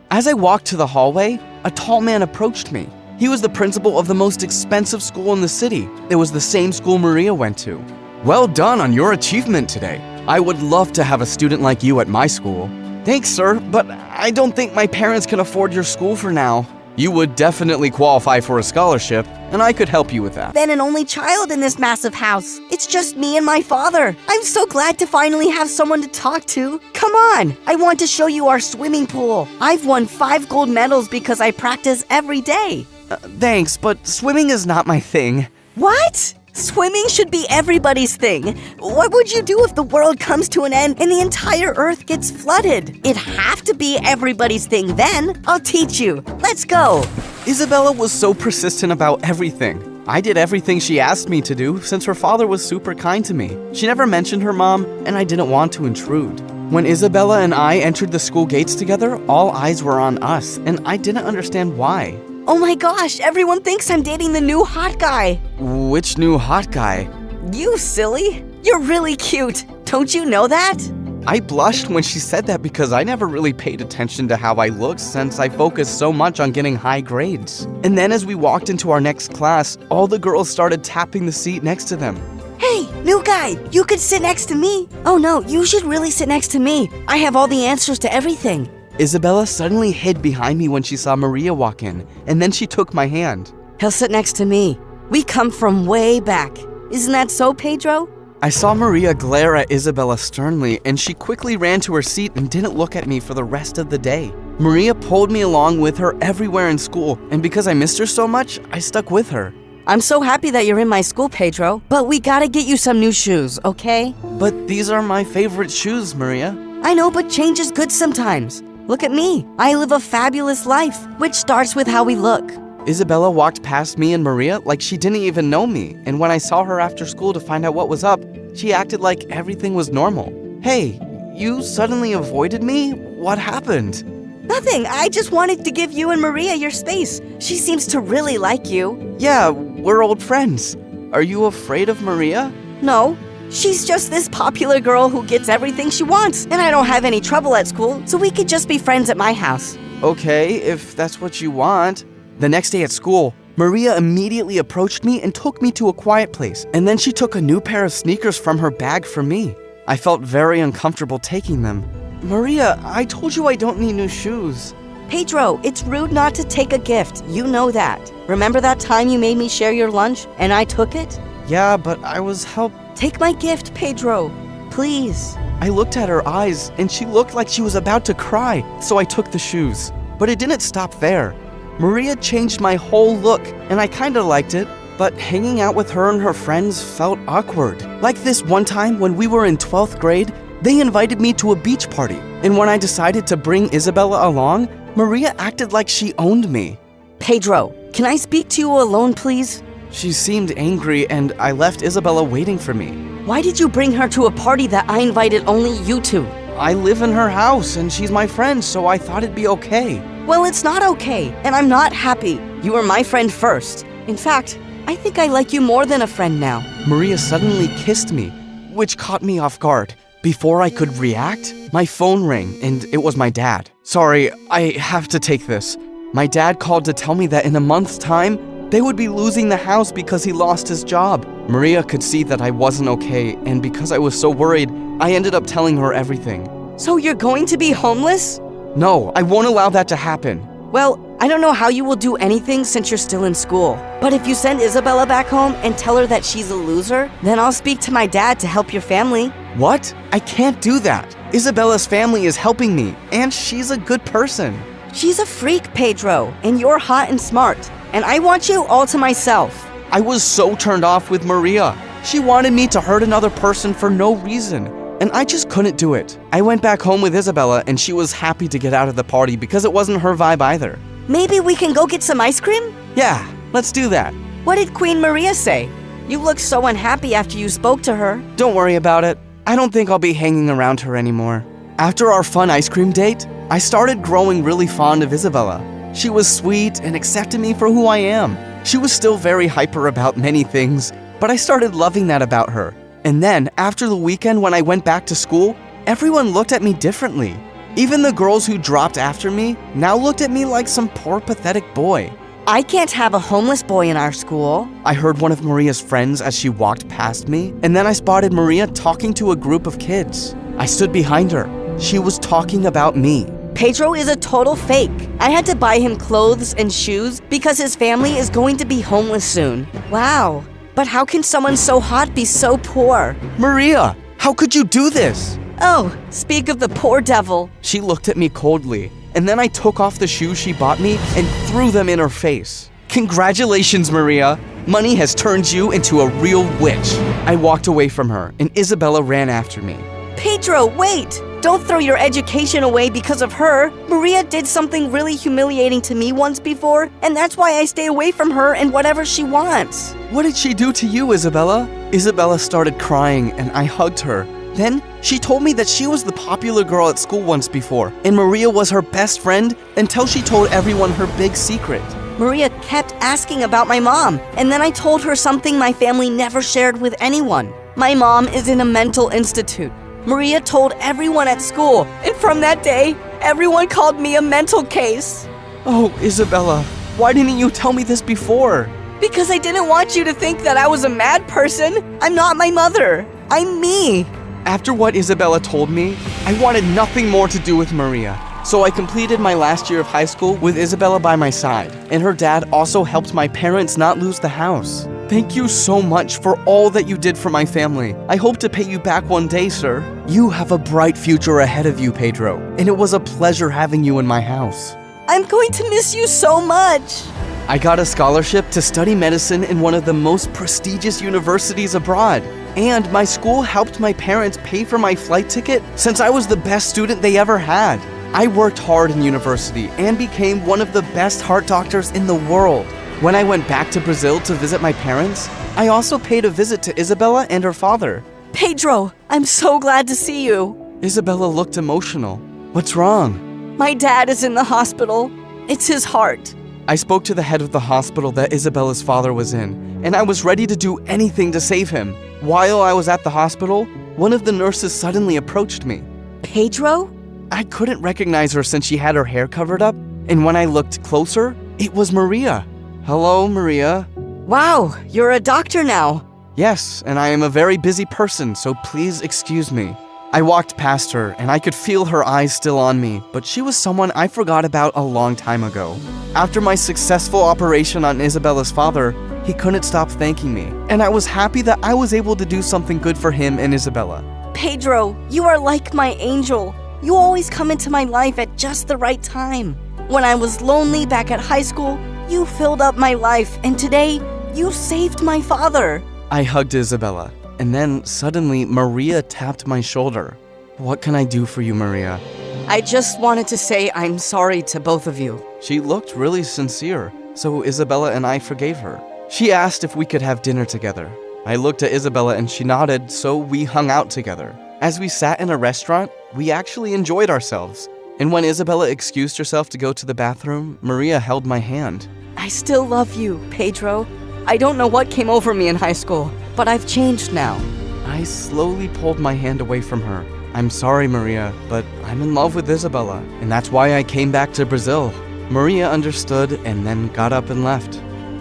As I walked to the hallway, a tall man approached me. He was the principal of the most expensive school in the city. It was the same school Maria went to. Well done on your achievement today. I would love to have a student like you at my school. Thanks, sir, but I don't think my parents can afford your school for now. You would definitely qualify for a scholarship, and I could help you with that. Been an only child in this massive house. It's just me and my father. I'm so glad to finally have someone to talk to. Come on, I want to show you our swimming pool. I've won 5 gold medals because I practice every day. Thanks, but swimming is not my thing. What? Swimming should be everybody's thing. What would you do if the world comes to an end and the entire earth gets flooded? It'd have to be everybody's thing then. I'll teach you. Let's go. Isabella was so persistent about everything. I did everything she asked me to do since her father was super kind to me. She never mentioned her mom, and I didn't want to intrude. When Isabella and I entered the school gates together, all eyes were on us, and I didn't understand why. Oh my gosh, everyone thinks I'm dating the new hot guy. Which new hot guy? You silly. You're really cute. Don't you know that? I blushed when she said that because I never really paid attention to how I looked since I focused so much on getting high grades. And then as we walked into our next class, all the girls started tapping the seat next to them. Hey, new guy, you could sit next to me. Oh no, you should really sit next to me. I have all the answers to everything. Isabella suddenly hid behind me when she saw Maria walk in, and then she took my hand. He'll sit next to me. We come from way back. Isn't that so, Pedro? I saw Maria glare at Isabella sternly, and she quickly ran to her seat and didn't look at me for the rest of the day. Maria pulled me along with her everywhere in school, and because I missed her so much, I stuck with her. I'm so happy that you're in my school, Pedro, but we gotta get you some new shoes, okay? But these are my favorite shoes, Maria. I know, but change is good sometimes. Look at me. I live a fabulous life, which starts with how we look. Isabella walked past me and Maria like she didn't even know me, and when I saw her after school to find out what was up, she acted like everything was normal. Hey, you suddenly avoided me? What happened? Nothing. I just wanted to give you and Maria your space. She seems to really like you. Yeah, we're old friends. Are you afraid of Maria? No. She's just this popular girl who gets everything she wants, and I don't have any trouble at school, so we could just be friends at my house. Okay, if that's what you want. The next day at school, Maria immediately approached me and took me to a quiet place, and then she took a new pair of sneakers from her bag for me. I felt very uncomfortable taking them. Maria, I told you I don't need new shoes. Pedro, it's rude not to take a gift. You know that. Remember that time you made me share your lunch, and I took it? Yeah, but I was helped. Take my gift, Pedro. Please. I looked at her eyes, and she looked like she was about to cry, so I took the shoes. But it didn't stop there. Maria changed my whole look, and I kinda liked it, but hanging out with her and her friends felt awkward. Like this one time when we were in 12th grade, they invited me to a beach party, and when I decided to bring Isabella along, Maria acted like she owned me. Pedro, can I speak to you alone, please? She seemed angry, and I left Isabella waiting for me. Why did you bring her to a party that I invited only you to? I live in her house, and she's my friend, so I thought it'd be okay. Well, it's not okay, and I'm not happy. You were my friend first. In fact, I think I like you more than a friend now. Maria suddenly kissed me, which caught me off guard. Before I could react, my phone rang, and it was my dad. Sorry, I have to take this. My dad called to tell me that in a month's time, they would be losing the house because he lost his job. Maria could see that I wasn't okay, and because I was so worried, I ended up telling her everything. So you're going to be homeless? No, I won't allow that to happen. Well, I don't know how you will do anything since you're still in school. But if you send Isabella back home and tell her that she's a loser, then I'll speak to my dad to help your family. What? I can't do that. Isabella's family is helping me, and she's a good person. She's a freak, Pedro, and you're hot and smart. And I want you all to myself. I was so turned off with Maria. She wanted me to hurt another person for no reason, and I just couldn't do it. I went back home with Isabella, and she was happy to get out of the party because it wasn't her vibe either. Maybe we can go get some ice cream? Yeah, let's do that. What did Queen Maria say? You looked so unhappy after you spoke to her. Don't worry about it. I don't think I'll be hanging around her anymore. After our fun ice cream date, I started growing really fond of Isabella. She was sweet and accepted me for who I am. She was still very hyper about many things, but I started loving that about her. And then, after the weekend when I went back to school, everyone looked at me differently. Even the girls who dropped after me now looked at me like some poor, pathetic boy. I can't have a homeless boy in our school. I heard one of Maria's friends as she walked past me, and then I spotted Maria talking to a group of kids. I stood behind her. She was talking about me. Pedro is a total fake. I had to buy him clothes and shoes because his family is going to be homeless soon. Wow. But how can someone so hot be so poor? Maria, how could you do this? Oh, speak of the poor devil. She looked at me coldly, and then I took off the shoes she bought me and threw them in her face. Congratulations, Maria. Money has turned you into a real witch. I walked away from her, and Isabella ran after me. Pedro, wait! Don't throw your education away because of her. Maria did something really humiliating to me once before, and that's why I stay away from her and whatever she wants. What did she do to you, Isabella? Isabella started crying, and I hugged her. Then, she told me that she was the popular girl at school once before, and Maria was her best friend until she told everyone her big secret. Maria kept asking about my mom, and then I told her something my family never shared with anyone. My mom is in a mental institute. Maria told everyone at school, and from that day, everyone called me a mental case. Oh, Isabella, why didn't you tell me this before? Because I didn't want you to think that I was a mad person. I'm not my mother. I'm me. After what Isabella told me, I wanted nothing more to do with Maria. So I completed my last year of high school with Isabella by my side, and her dad also helped my parents not lose the house. Thank you so much for all that you did for my family. I hope to pay you back one day, sir. You have a bright future ahead of you, Pedro, and it was a pleasure having you in my house. I'm going to miss you so much. I got a scholarship to study medicine in one of the most prestigious universities abroad. And my school helped my parents pay for my flight ticket since I was the best student they ever had. I worked hard in university and became one of the best heart doctors in the world. When I went back to Brazil to visit my parents, I also paid a visit to Isabella and her father. Pedro, I'm so glad to see you. Isabella looked emotional. What's wrong? My dad is in the hospital. It's his heart. I spoke to the head of the hospital that Isabella's father was in, and I was ready to do anything to save him. While I was at the hospital, one of the nurses suddenly approached me. Pedro? I couldn't recognize her since she had her hair covered up, and when I looked closer, it was Maria. Hello, Maria. Wow, you're a doctor now. Yes, and I am a very busy person, so please excuse me. I walked past her, and I could feel her eyes still on me, but she was someone I forgot about a long time ago. After my successful operation on Isabella's father, he couldn't stop thanking me, and I was happy that I was able to do something good for him and Isabella. Pedro, you are like my angel. You always come into my life at just the right time. When I was lonely back at high school, you filled up my life, and today, you saved my father. I hugged Isabella, and then suddenly Maria tapped my shoulder. What can I do for you, Maria? I just wanted to say I'm sorry to both of you. She looked really sincere, so Isabella and I forgave her. She asked if we could have dinner together. I looked at Isabella and she nodded, so we hung out together. As we sat in a restaurant, we actually enjoyed ourselves. And when Isabella excused herself to go to the bathroom, Maria held my hand. I still love you, Pedro. I don't know what came over me in high school, but I've changed now. I slowly pulled my hand away from her. I'm sorry, Maria, but I'm in love with Isabella, and that's why I came back to Brazil. Maria understood and then got up and left.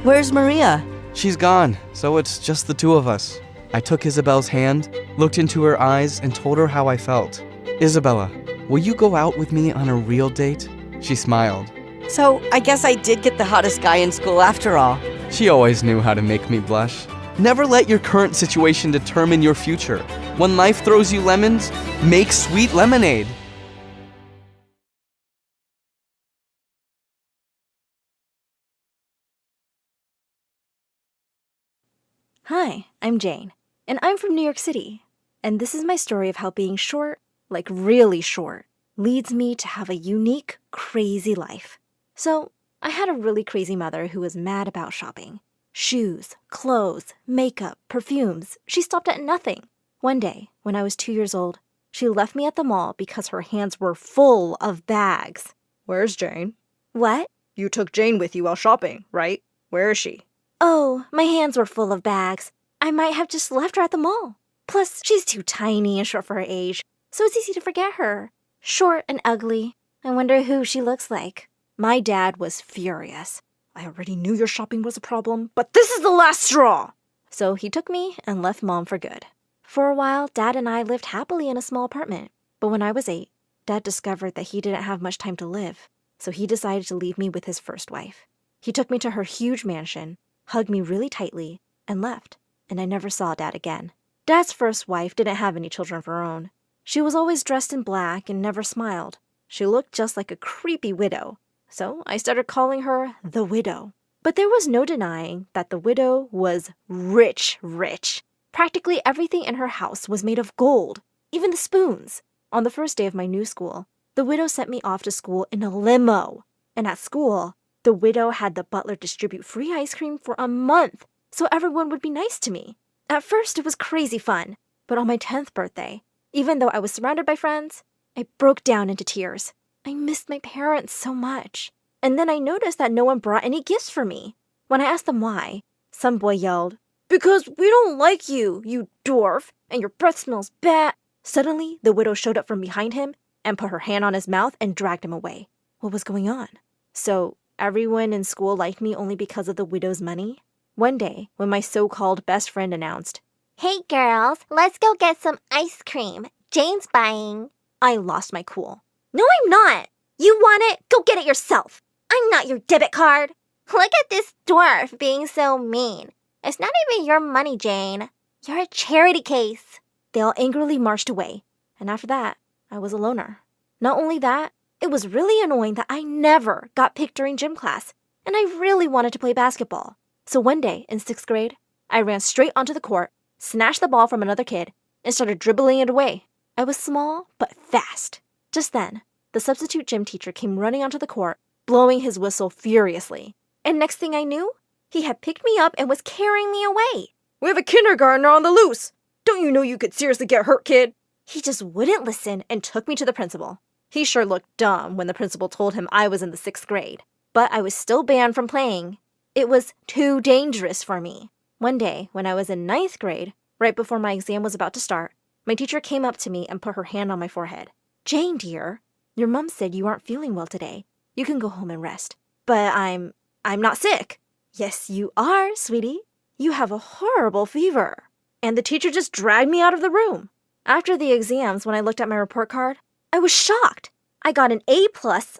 Where's Maria? She's gone, so it's just the two of us. I took Isabel's hand, looked into her eyes, and told her how I felt. Isabella, will you go out with me on a real date? She smiled. So, I guess I did get the hottest guy in school after all. She always knew how to make me blush. Never let your current situation determine your future. When life throws you lemons, make sweet lemonade. Hi, I'm Jane, and I'm from New York City. And this is my story of how being short, like really short, leads me to have a unique, crazy life. So, I had a really crazy mother who was mad about shopping. Shoes, clothes, makeup, perfumes. She stopped at nothing. One day, when I was 2 years old, she left me at the mall because her hands were full of bags. Where's Jane? What? You took Jane with you while shopping, right? Where is she? Oh, my hands were full of bags. I might have just left her at the mall. Plus, she's too tiny and short for her age, so it's easy to forget her. Short and ugly. I wonder who she looks like. My dad was furious. I already knew your shopping was a problem, but this is the last straw! So he took me and left Mom for good. For a while, Dad and I lived happily in a small apartment. But when I was 8, Dad discovered that he didn't have much time to live, so he decided to leave me with his first wife. He took me to her huge mansion, hugged me really tightly, and left, and I never saw Dad again. Dad's first wife didn't have any children of her own. She was always dressed in black and never smiled. She looked just like a creepy widow. So I started calling her the widow. But there was no denying that the widow was rich. Practically everything in her house was made of gold, even the spoons. On the first day of my new school, the widow sent me off to school in a limo. And at school, the widow had the butler distribute free ice cream for a month so everyone would be nice to me. At first, it was crazy fun. But on my 10th birthday, even though I was surrounded by friends, I broke down into tears. I missed my parents so much. And then I noticed that no one brought any gifts for me. When I asked them why, some boy yelled, "Because we don't like you, you dwarf, and your breath smells bad." Suddenly, the widow showed up from behind him and put her hand on his mouth and dragged him away. What was going on? So, everyone in school liked me only because of the widow's money? One day, when my so-called best friend announced, "Hey girls, let's go get some ice cream. Jane's buying." I lost my cool. "No, I'm not. You want it? Go get it yourself. I'm not your debit card. Look at this dwarf being so mean. It's not even your money, Jane. You're a charity case." They all angrily marched away, and after that, I was a loner. Not only that, it was really annoying that I never got picked during gym class. and I really wanted to play basketball. So one day in 6th grade, I ran straight onto the court, snatched the ball from another kid, and started dribbling it away. I was small, but fast. Just then, the substitute gym teacher came running onto the court, blowing his whistle furiously. And next thing I knew, he had picked me up and was carrying me away. We have a kindergartner on the loose. Don't you know you could seriously get hurt, kid? He just wouldn't listen and took me to the principal. He sure looked dumb when the principal told him I was in the 6th grade. But I was still banned from playing. It was too dangerous for me. One day, when I was in 9th grade, right before my exam was about to start, my teacher came up to me and put her hand on my forehead. "Jane, dear, your mom said you aren't feeling well today. You can go home and rest." "But I'm not sick." "Yes, you are, sweetie. You have a horrible fever." And the teacher just dragged me out of the room. After the exams, when I looked at my report card, I was shocked. I got an A+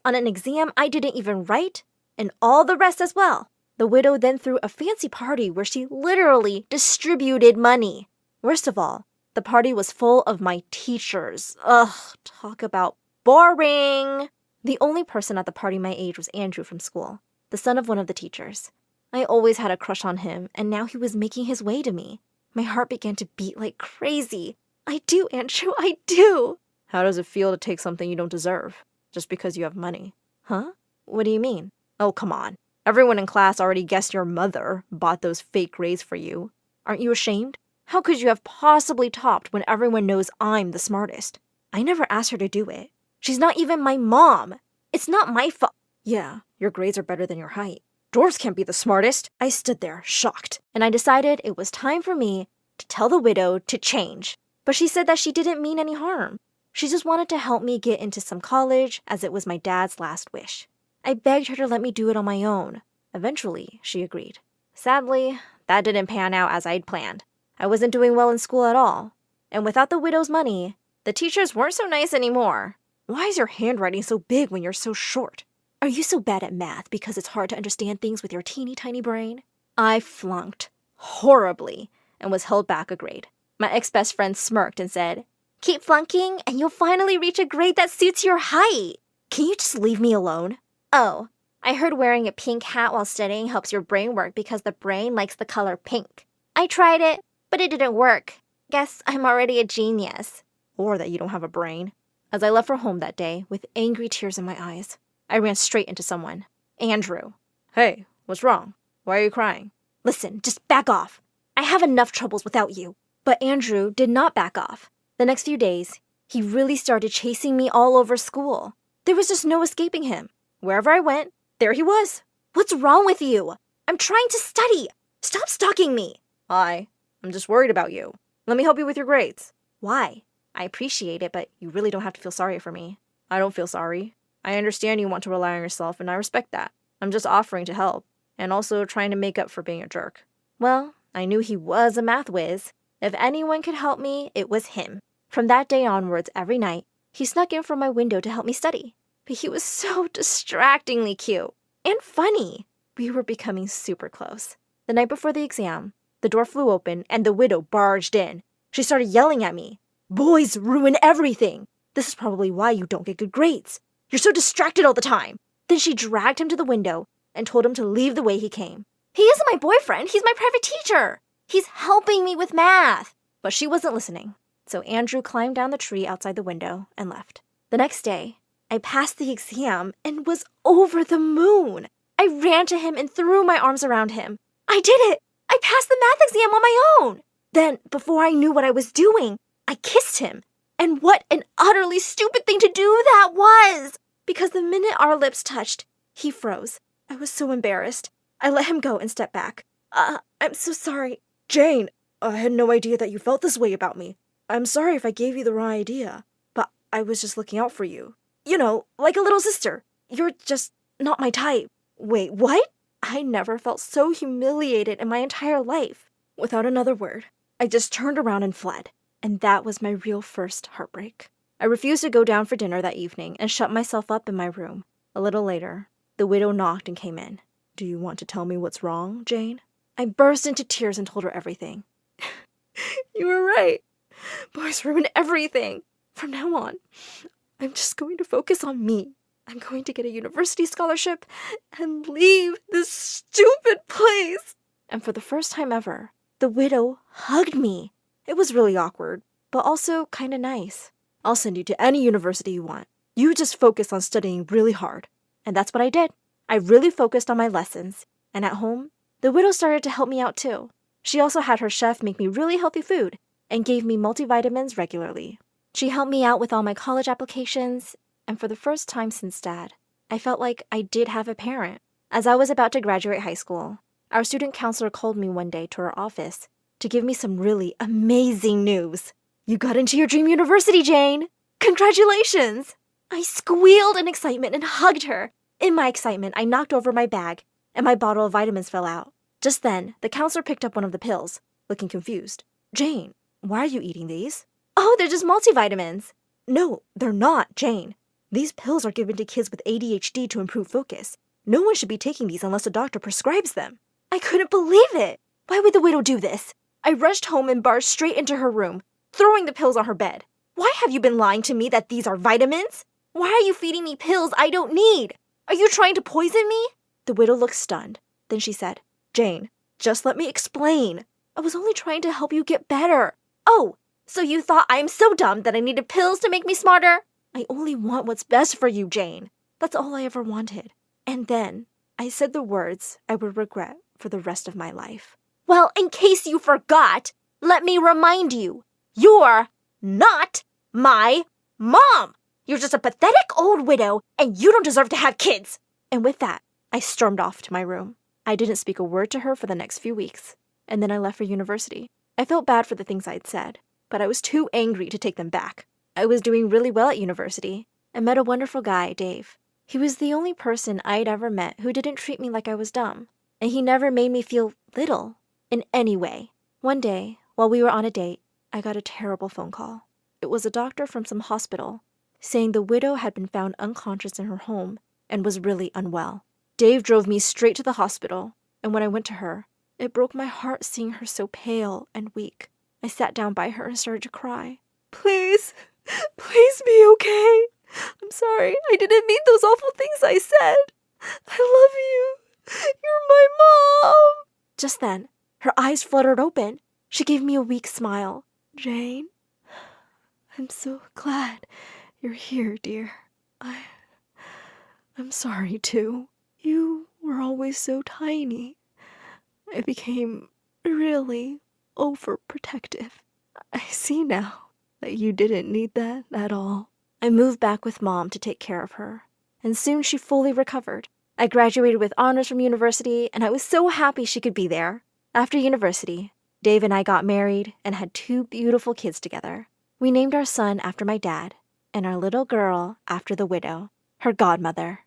on an exam I didn't even write, and all the rest as well. The widow then threw a fancy party where she literally distributed money. Worst of all, the party was full of my teachers. Ugh, talk about boring. The only person at the party my age was Andrew from school, the son of one of the teachers. I always had a crush on him, and now he was making his way to me. My heart began to beat like crazy. I do, Andrew, I do. How does it feel to take something you don't deserve, just because you have money? Huh? What do you mean? Oh, come on. Everyone in class already guessed your mother bought those fake grades for you. Aren't you ashamed? How could you have possibly topped when everyone knows I'm the smartest? I never asked her to do it. She's not even my mom. It's not my fault. Yeah, your grades are better than your height. Dwarves can't be the smartest. I stood there, shocked, and I decided it was time for me to tell the widow to change. But she said that she didn't mean any harm. She just wanted to help me get into some college, as it was my dad's last wish. I begged her to let me do it on my own. Eventually, she agreed. Sadly, that didn't pan out as I'd planned. I wasn't doing well in school at all. And without the widow's money, the teachers weren't so nice anymore. Why is your handwriting so big when you're so short? Are you so bad at math because it's hard to understand things with your teeny tiny brain? I flunked horribly and was held back a grade. My ex-best friend smirked and said, "Keep flunking and you'll finally reach a grade that suits your height. Can you just leave me alone?" "Oh, I heard wearing a pink hat while studying helps your brain work because the brain likes the color pink. I tried it, but it didn't work. Guess I'm already a genius." Or that you don't have a brain. As I left for home that day with angry tears in my eyes, I ran straight into someone. Andrew. "Hey, what's wrong? Why are you crying?" "Listen, just back off. I have enough troubles without you." But Andrew did not back off. The next few days, he really started chasing me all over school. There was just no escaping him. Wherever I went, there he was. "What's wrong with you? I'm trying to study. Stop stalking me." I'm just worried about you. Let me help you with your grades." "Why? I appreciate it, but you really don't have to feel sorry for me." "I don't feel sorry. I understand you want to rely on yourself, and I respect that. I'm just offering to help, and also trying to make up for being a jerk." Well, I knew he was a math whiz. If anyone could help me, it was him. From that day onwards, every night, he snuck in from my window to help me study. But he was so distractingly cute and funny. We were becoming super close. The night before the exam, the door flew open and the widow barged in. She started yelling at me. "Boys ruin everything. This is probably why you don't get good grades. You're so distracted all the time." Then she dragged him to the window and told him to leave the way he came. "He isn't my boyfriend. He's my private teacher. He's helping me with math." But she wasn't listening. So Andrew climbed down the tree outside the window and left. The next day, I passed the exam and was over the moon. I ran to him and threw my arms around him. "I did it! I passed the math exam on my own!" Then, before I knew what I was doing, I kissed him. And what an utterly stupid thing to do that was! Because the minute our lips touched, he froze. I was so embarrassed. I let him go and stepped back. I'm so sorry. "Jane, I had no idea that you felt this way about me. I'm sorry if I gave you the wrong idea, but I was just looking out for you. You know, like a little sister. You're just not my type." "Wait, what?" I never felt so humiliated in my entire life. Without another word, I just turned around and fled. And that was my real first heartbreak. I refused to go down for dinner that evening and shut myself up in my room. A little later, the widow knocked and came in. "Do you want to tell me what's wrong, Jane?" I burst into tears and told her everything. "You were right. Boys ruin everything. From now on, I'm just going to focus on me. I'm going to get a university scholarship and leave this this stupid place. And for the first time ever, the widow hugged me. It was really awkward, but also kind of nice. I'll send you to any university you want. You just focus on studying really hard. And that's what I did. I really focused on my lessons. And at home, the widow started to help me out too. She also had her chef make me really healthy food and gave me multivitamins regularly. She helped me out with all my college applications, and for the first time since Dad, I felt like I did have a parent. As I was about to graduate high school, our student counselor called me one day to her office to give me some really amazing news. You got into your dream university, Jane! Congratulations! I squealed in excitement and hugged her. In my excitement, I knocked over my bag, and my bottle of vitamins fell out. Just then, the counselor picked up one of the pills, looking confused. Jane, why are you eating these? Oh, they're just multivitamins. No, they're not, Jane. These pills are given to kids with ADHD to improve focus. No one should be taking these unless a doctor prescribes them. I couldn't believe it. Why would the widow do this? I rushed home and barged straight into her room, throwing the pills on her bed. Why have you been lying to me that these are vitamins? Why are you feeding me pills I don't need? Are you trying to poison me? The widow looked stunned. Then she said, Jane, just let me explain. I was only trying to help you get better. Oh, so you thought I'm so dumb that I needed pills to make me smarter? I only want what's best for you, Jane. That's all I ever wanted. And then I said the words I would regret for the rest of my life. Well, in case you forgot, let me remind you, you're not my mom. You're just a pathetic old widow, and you don't deserve to have kids. And with that, I stormed off to my room. I didn't speak a word to her for the next few weeks, and then I left for university. I felt bad for the things I'd said, but I was too angry to take them back. I was doing really well at university. I met a wonderful guy, Dave. He was the only person I'd ever met who didn't treat me like I was dumb, and he never made me feel little in any way. One day, while we were on a date, I got a terrible phone call. It was a doctor from some hospital saying the widow had been found unconscious in her home and was really unwell. Dave drove me straight to the hospital, and when I went to her, it broke my heart seeing her so pale and weak. I sat down by her and started to cry. Please be okay. I'm sorry, I didn't mean those awful things I said. I love you. You're my mom. Just then, her eyes fluttered open. She gave me a weak smile. Jane, I'm so glad you're here, dear. I'm sorry, too. You were always so tiny. I became really overprotective. I see now that you didn't need that at all. I moved back with Mom to take care of her, and soon she fully recovered. I graduated with honors from university, and I was so happy she could be there. After university, Dave and I got married and had 2 beautiful kids together. We named our son after my dad, and our little girl after the widow, her godmother.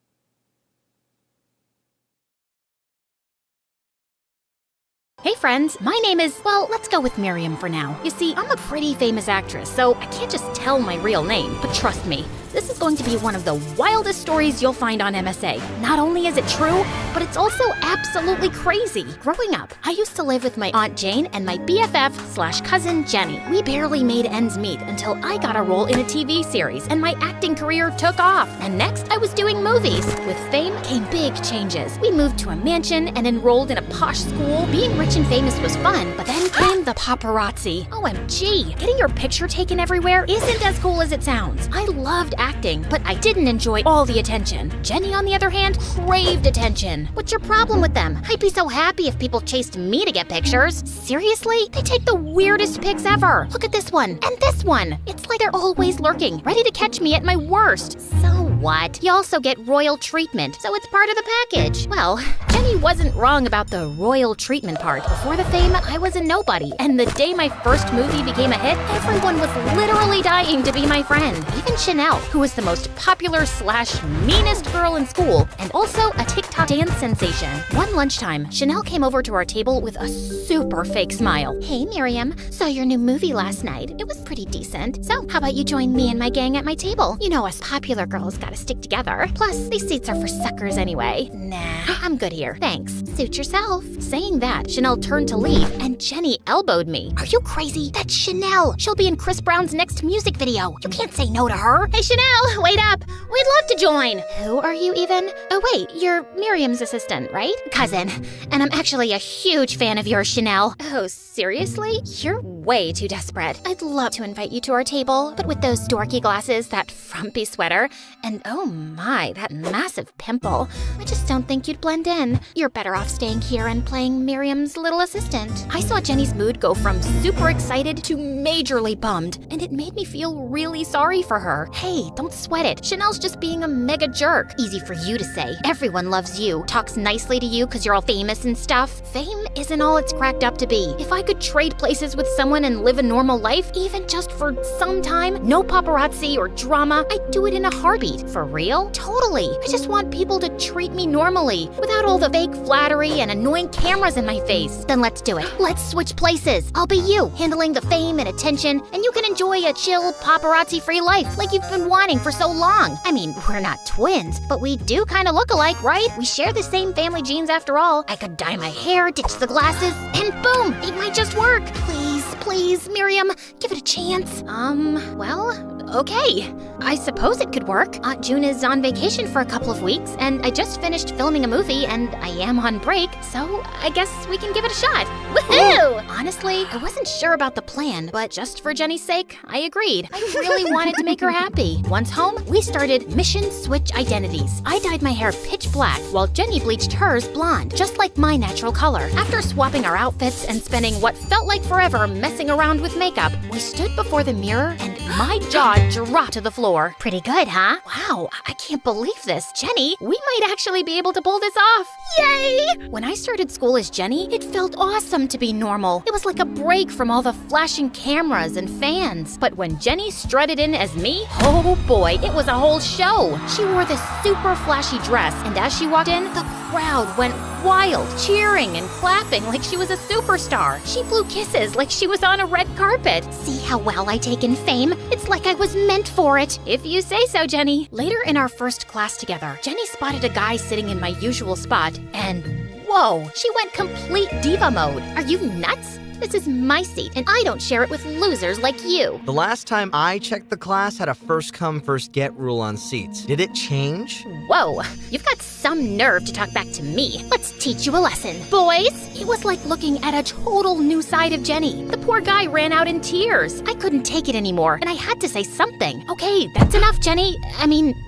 Hey friends, my name is, well, let's go with Miriam for now. You see, I'm a pretty famous actress, so I can't just tell my real name, but trust me, this is going to be one of the wildest stories you'll find on MSA. Not only is it true, but it's also absolutely crazy. Growing up, I used to live with my Aunt Jane and my BFF/cousin Jenny. We barely made ends meet until I got a role in a TV series and my acting career took off. And next, I was doing movies. With fame came big changes. We moved to a mansion and enrolled in a posh school. Being rich and famous was fun, but then came the paparazzi. OMG, getting your picture taken everywhere isn't as cool as it sounds. I loved acting, but I didn't enjoy all the attention. Jenny, on the other hand, craved attention. What's your problem with them? I'd be so happy if people chased me to get pictures. Seriously? They take the weirdest pics ever. Look at this one, and this one. It's like they're always lurking, ready to catch me at my worst. So what? You also get royal treatment, so it's part of the package. Well, Jenny wasn't wrong about the royal treatment part. Before the fame, I was a nobody, and the day my first movie became a hit, everyone was literally dying to be my friend. Even Chanel, who was the most popular/meanest girl in school, and also a TikTok dance sensation. One lunchtime, Chanel came over to our table with a super fake smile. Hey Miriam, saw your new movie last night. It was pretty decent. So how about you join me and my gang at my table? You know us popular girls gotta gotta stick together. Plus, these seats are for suckers anyway. Nah, I'm good here. Thanks. Suit yourself. Saying that, Chanel turned to leave, and Jenny elbowed me. Are you crazy? That's Chanel. She'll be in Chris Brown's next music video. You can't say no to her. Hey, Chanel, wait up. We'd love to join. Who are you even? Oh, wait, you're Miriam's assistant, right? Cousin. And I'm actually a huge fan of yours, Chanel. Oh, seriously? You're way too desperate. I'd love to invite you to our table, but with those dorky glasses, that frumpy sweater, and oh my, that massive pimple. I just don't think you'd blend in. You're better off staying here and playing Miriam's little assistant. I saw Jenny's mood go from super excited to majorly bummed, and it made me feel really sorry for her. Hey, don't sweat it. Chanel's just being a mega jerk. Easy for you to say. Everyone loves you, talks nicely to you because you're all famous and stuff. Fame isn't all it's cracked up to be. If I could trade places with someone and live a normal life, even just for some time, no paparazzi or drama, I'd do it in a heartbeat. For real? Totally. I just want people to treat me normally, without all the fake flattery and annoying cameras in my face. Then let's do it. Let's switch places. I'll be you, handling the fame and attention, and you can enjoy a chill, paparazzi-free life like you've been wanting for so long. I mean, we're not twins, but we do kind of look alike, right? We share the same family genes after all. I could dye my hair, ditch the glasses, and boom, it might just work. Please, Miriam, give it a chance. Well, okay. I suppose it could work. Aunt June is on vacation for a couple of weeks, and I just finished filming a movie, and I am on break, so I guess we can give it a shot. Woohoo! Honestly, I wasn't sure about the plan, but just for Jenny's sake, I agreed. I really wanted to make her happy. Once home, we started Mission Switch Identities. I dyed my hair pitch black, while Jenny bleached hers blonde, just like my natural color. After swapping our outfits and spending what felt like forever messing around with makeup, we stood before the mirror, and my jaw dropped to the floor. Pretty good, huh? Wow, I can't believe this. Jenny, we might actually be able to pull this off. Yay! When I started school as Jenny, it felt awesome to be normal. It was like a break from all the flashing cameras and fans. But when Jenny strutted in as me, oh boy, it was a whole show. She wore this super flashy dress, and as she walked in, the crowd went wild, cheering and clapping like she was a superstar. She blew kisses like she was on a red carpet. See how well I take in fame? It's like I was meant for it. If you say so, Jenny. Later in our first class together, Jenny spotted a guy sitting in my usual spot, and whoa, she went complete diva mode. Are you nuts? This is my seat, and I don't share it with losers like you. The last time I checked, the class had a first-come, first-get rule on seats. Did it change? Whoa, you've got some nerve to talk back to me. Let's teach you a lesson. Boys, it was like looking at a total new side of Jenny. The poor guy ran out in tears. I couldn't take it anymore, and I had to say something. Okay, that's enough, Jenny.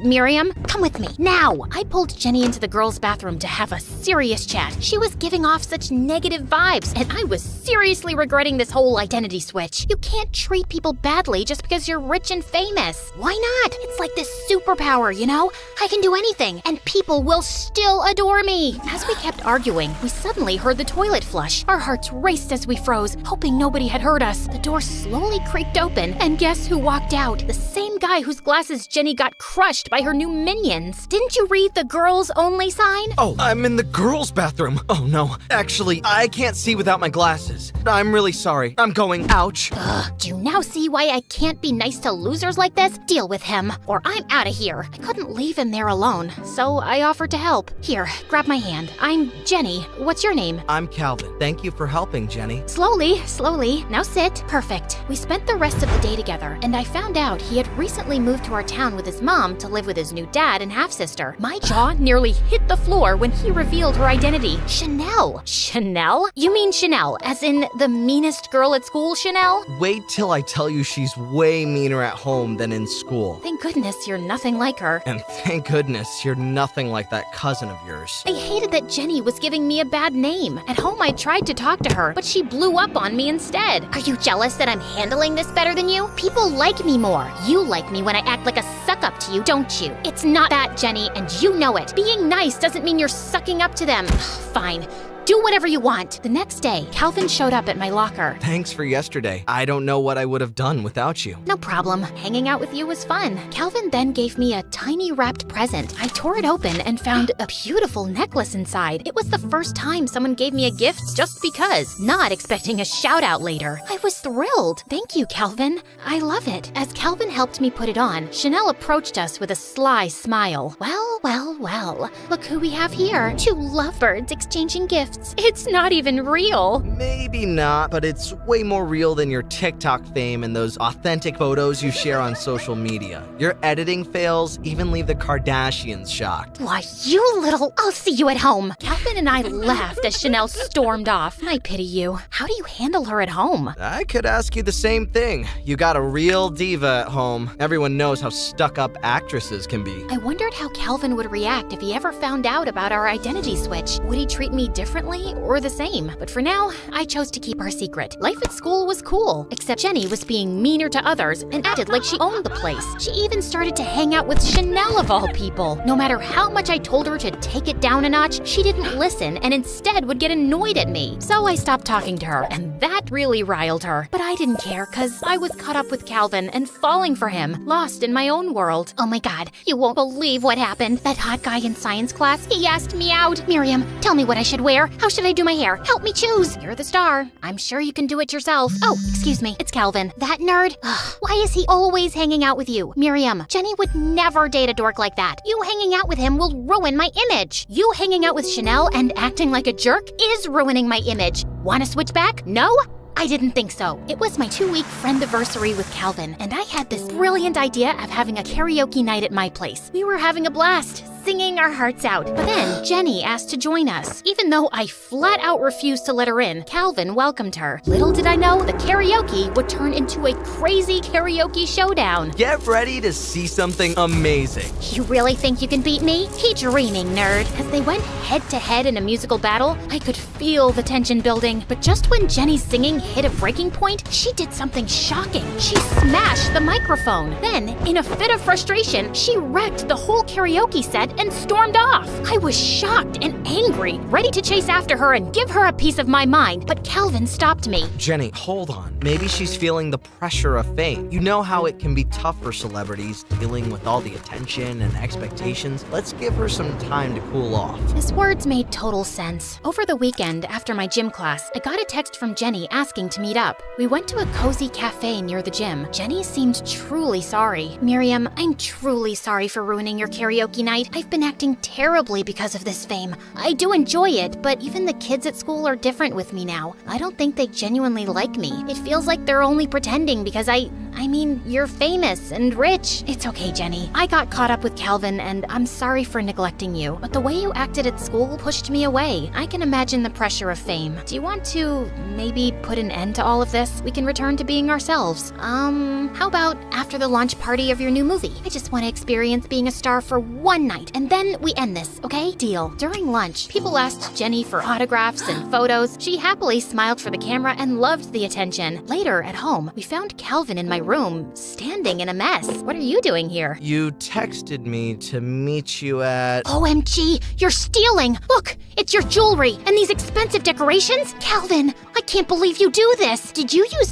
Miriam, come with me. Now! I pulled Jenny into the girls' bathroom to have a serious chat. She was giving off such negative vibes, and I was seriously regretting this whole identity switch. You can't treat people badly just because you're rich and famous. Why not? It's like this superpower, you know? I can do anything, and people will still adore me. As we kept arguing, we suddenly heard the toilet flush. Our hearts raced as we froze, hoping nobody had heard us. The door slowly creaked open, and guess who walked out? The same guy whose glasses Jenny got crushed by her new minions. Didn't you read the girls only sign? Oh, I'm in the girls' bathroom. Oh no, actually, I can't see without my glasses. I'm really sorry. I'm going. Ouch. Ugh, do you now see why I can't be nice to losers like this? Deal with him, or I'm out of here. I couldn't leave him there alone, so I offered to help. Here, grab my hand. I'm Jenny. What's your name? I'm Calvin. Thank you for helping, Jenny. Slowly. Now sit. Perfect. We spent the rest of the day together, and I found out he had recently moved to our town with his mom to live with his new dad and half-sister. My jaw nearly hit the floor when he revealed her identity. Chanel. Chanel? You mean Chanel, as in the meanest girl at school, Chanel? Wait till I tell you she's way meaner at home than in school. Thank goodness you're nothing like her. And thank goodness you're nothing like that cousin of yours. I hated that Jenny was giving me a bad name. At home, I tried to talk to her, but she blew up on me instead. Are you jealous that I'm handling this better than you? People like me more. You like me when I act like a suck-up to you, don't you? It's not that, Jenny, and you know it. Being nice doesn't mean you're sucking up to them. Fine. Do whatever you want. The next day, Calvin showed up at my locker. Thanks for yesterday. I don't know what I would have done without you. No problem. Hanging out with you was fun. Calvin then gave me a tiny wrapped present. I tore it open and found a beautiful necklace inside. It was the first time someone gave me a gift just because, not expecting a shout out later. I was thrilled. Thank you, Calvin. I love it. As Calvin helped me put it on, Chanel approached us with a sly smile. Well, well, well. Look who we have here. Two lovebirds exchanging gifts. It's not even real. Maybe not, but it's way more real than your TikTok fame and those authentic photos you share on social media. Your editing fails even leave the Kardashians shocked. Why, you little... I'll see you at home. Calvin and I laughed as Chanel stormed off. I pity you. How do you handle her at home? I could ask you the same thing. You got a real diva at home. Everyone knows how stuck-up actresses can be. I wondered how Calvin would react if he ever found out about our identity switch. Would he treat me differently or the same? But for now, I chose to keep our secret. Life at school was cool, except Jenny was being meaner to others and acted like she owned the place. She even started to hang out with Chanel of all people. No matter how much I told her to take it down a notch, she didn't listen and instead would get annoyed at me. So I stopped talking to her, and that really riled her. But I didn't care, cause I was caught up with Calvin and falling for him, lost in my own world. Oh my god, you won't believe what happened. That hot guy in science class, he asked me out. Miriam, tell me what I should wear. How should I do my hair? Help me choose. You're the star. I'm sure you can do it yourself. Oh, excuse me, it's Calvin. That nerd? Ugh, why is he always hanging out with you? Miriam, Jenny would never date a dork like that. You hanging out with him will ruin my image. You hanging out with Chanel and acting like a jerk is ruining my image. Wanna switch back? No? I didn't think so. It was my 2-week friend-iversary with Calvin, and I had this brilliant idea of having a karaoke night at my place. We were having a blast, singing our hearts out. But then Jenny asked to join us. Even though I flat out refused to let her in, Calvin welcomed her. Little did I know, the karaoke would turn into a crazy karaoke showdown. Get ready to see something amazing. You really think you can beat me? Keep dreaming, nerd. As they went head-to-head in a musical battle, I could feel the tension building. But just when Jenny's singing hit a breaking point, she did something shocking. She smashed the microphone. Then, in a fit of frustration, she wrecked the whole karaoke set and stormed off. I was shocked and angry, ready to chase after her and give her a piece of my mind, but Calvin stopped me. Jenny, hold on. Maybe she's feeling the pressure of fame. You know how it can be tough for celebrities dealing with all the attention and expectations. Let's give her some time to cool off. His words made total sense. Over the weekend, after my gym class, I got a text from Jenny asking to meet up. We went to a cozy cafe near the gym. Jenny seemed truly sorry. Miriam, I'm truly sorry for ruining your karaoke night. I've been acting terribly because of this fame. I do enjoy it, but even the kids at school are different with me now. I don't think they genuinely like me. It feels like they're only pretending because I mean, you're famous and rich. It's okay, Jenny. I got caught up with Calvin and I'm sorry for neglecting you, but the way you acted at school pushed me away. I can imagine the pressure of fame. Do you want to maybe put an end to all of this? We can return to being ourselves. How about after the launch party of your new movie? I just want to experience being a star for one night and then we end this, okay? Deal. During lunch, people asked Jenny for autographs and photos. She happily smiled for the camera and loved the attention. Later, at home, we found Calvin in my room, standing in a mess. What are you doing here? You texted me to meet you at... OMG, you're stealing! Look, it's your jewelry and these expensive decorations? Calvin, I can't believe you do this! Did you use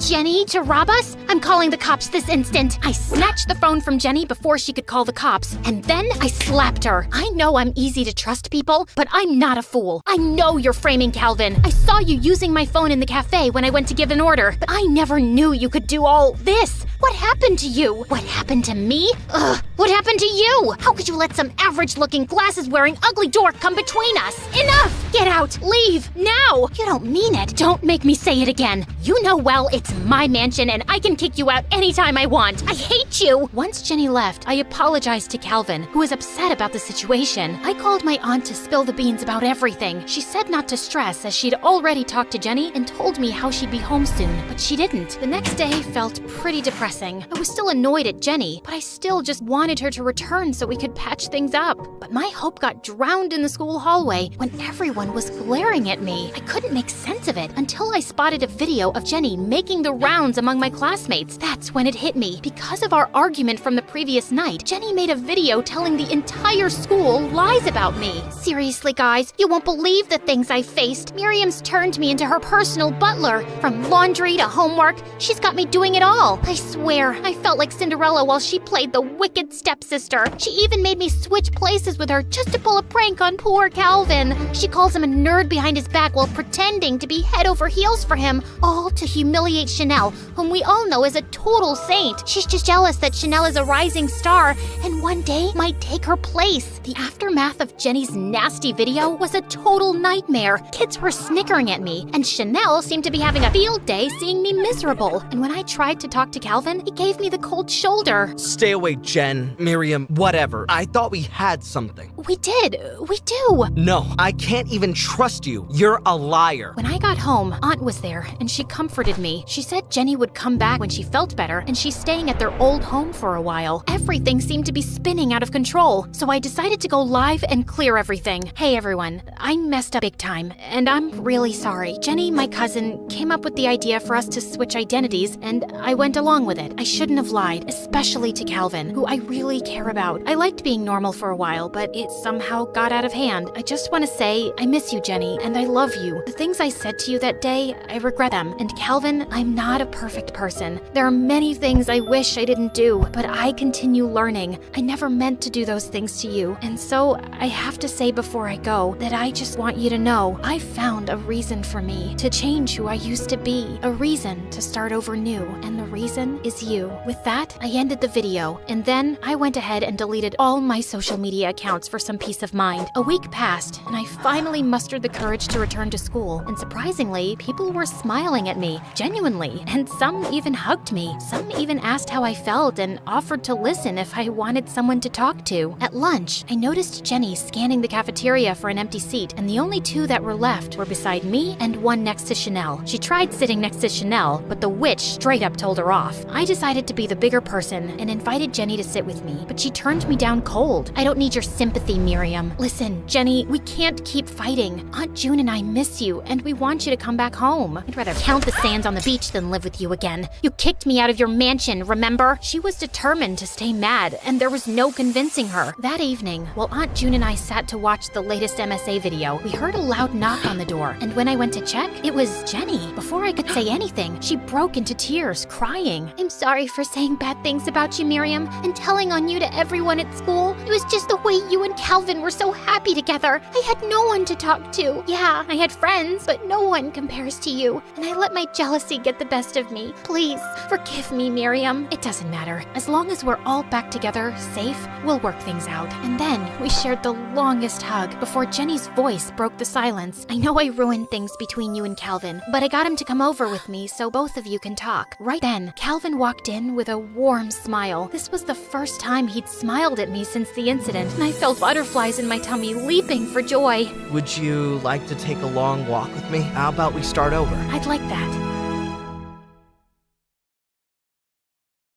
Jenny to rob us? I'm calling the cops this instant. I snatched the phone from Jenny before she could call the cops, and then I slapped her. I know I'm easy to trust people, but I'm not a fool. I know you're framing Calvin. I saw you using my phone in the cafe when I went to give an order, but I never knew you could do all this. What happened to you? What happened to me? Ugh, what happened to you? How could you let some average-looking, glasses-wearing, ugly dork come between us? Enough! Get out! Leave! Now! You don't mean it. Don't make me say it again. You know well it's my mansion and I can kick you out anytime I want. I hate you! Once Jenny left, I apologized to Calvin, who was upset about the situation. I called my aunt to spill the beans about everything. She said not to stress as she'd already talked to Jenny and told me how she'd be home soon, but she didn't. The next day felt pretty depressing. I was still annoyed at Jenny, but I still just wanted her to return so we could patch things up. But my hope got drowned in the school hallway when everyone was glaring at me. I couldn't make sense of it. it until I spotted a video of Jenny making the rounds among my classmates. That's when it hit me. Because of our argument from the previous night, Jenny made a video telling the entire school lies about me. Seriously, guys, you won't believe the things I faced. Miriam's turned me into her personal butler. From laundry to homework, she's got me doing it all. I swear, I felt like Cinderella while she played the wicked stepsister. She even made me switch places with her just to pull a prank on poor Calvin. She calls him a nerd behind his back while pretending to be head over heels for him, all to humiliate Chanel, whom we all know is a total saint. She's just jealous that Chanel is a rising star and one day might take her place. The aftermath of Jenny's nasty video was a total nightmare. Kids were snickering at me, and Chanel seemed to be having a field day seeing me miserable. And when I tried to talk to Calvin, he gave me the cold shoulder. Stay away, Jen, Miriam, whatever. I thought we had something. We did. We do. No, I can't even trust you. You're a liar. When I got home, Aunt was there, and she comforted me. She said Jenny would come back when she felt better, and she's staying at their old home for a while. Everything seemed to be spinning out of control, so I decided to go live and clear everything. Hey everyone, I messed up big time, and I'm really sorry. Jenny, my cousin, came up with the idea for us to switch identities, and I went along with it. I shouldn't have lied, especially to Calvin, who I really care about. I liked being normal for a while, but it somehow got out of hand. I just want to say, I miss you, Jenny, and I love you. The things I said to you that day, I regret them. And Calvin, I'm not a perfect person. There are many things I wish I didn't do, but I continue learning. I never meant to do those things to you. And so I have to say before I go that I just want you to know I found a reason for me to change who I used to be, a reason to start over new, and the reason is you. With that, I ended the video, and then I went ahead and deleted all my social media accounts for some peace of mind. A week passed, and I finally mustered the courage to return to school, and surprisingly, people were smiling at me, genuinely, and some even hugged me. Some even asked how I felt and offered to listen if I wanted someone to talk to. At lunch, I noticed Jenny scanning the cafeteria for an empty seat, and the only two that were left were beside me and one next to Chanel. She tried sitting next to Chanel, but the witch straight up told her off. I decided to be the bigger person and invited Jenny to sit with me, but she turned me down cold. I don't need your sympathy, Miriam. Listen, Jenny, we can't keep fighting. Aunt June and I miss you, and we want you to come back home. I'd rather count the sands on the beach than live with you again. You kicked me out of your mansion, remember? She was determined to stay mad, and there was no convincing her. That evening, while Aunt June and I sat to watch the latest MSA video, we heard a loud knock on the door, and when I went to check, it was Jenny. Before I could say anything, she broke into tears, crying. I'm sorry for saying bad things about you, Miriam, and telling on you to everyone at school. It was just the way you and Calvin were so happy together. I had no one to talk to. Yeah, I had friends, but no one compares to you, and I let my jealousy get the best of me. Please, forgive me, Miriam. It doesn't matter. As long as we're all back together, safe, we'll work things out. And then we shared the longest hug before Jenny's voice broke the silence. I know I ruined things between you and Calvin, but I got him to come over with me so both of you can talk. Right then, Calvin walked in with a warm smile. This was the first time he'd smiled at me since the incident, and I felt butterflies in my tummy leaping for joy. Would you like to take a long walk with me? How about we start over? I'd like that.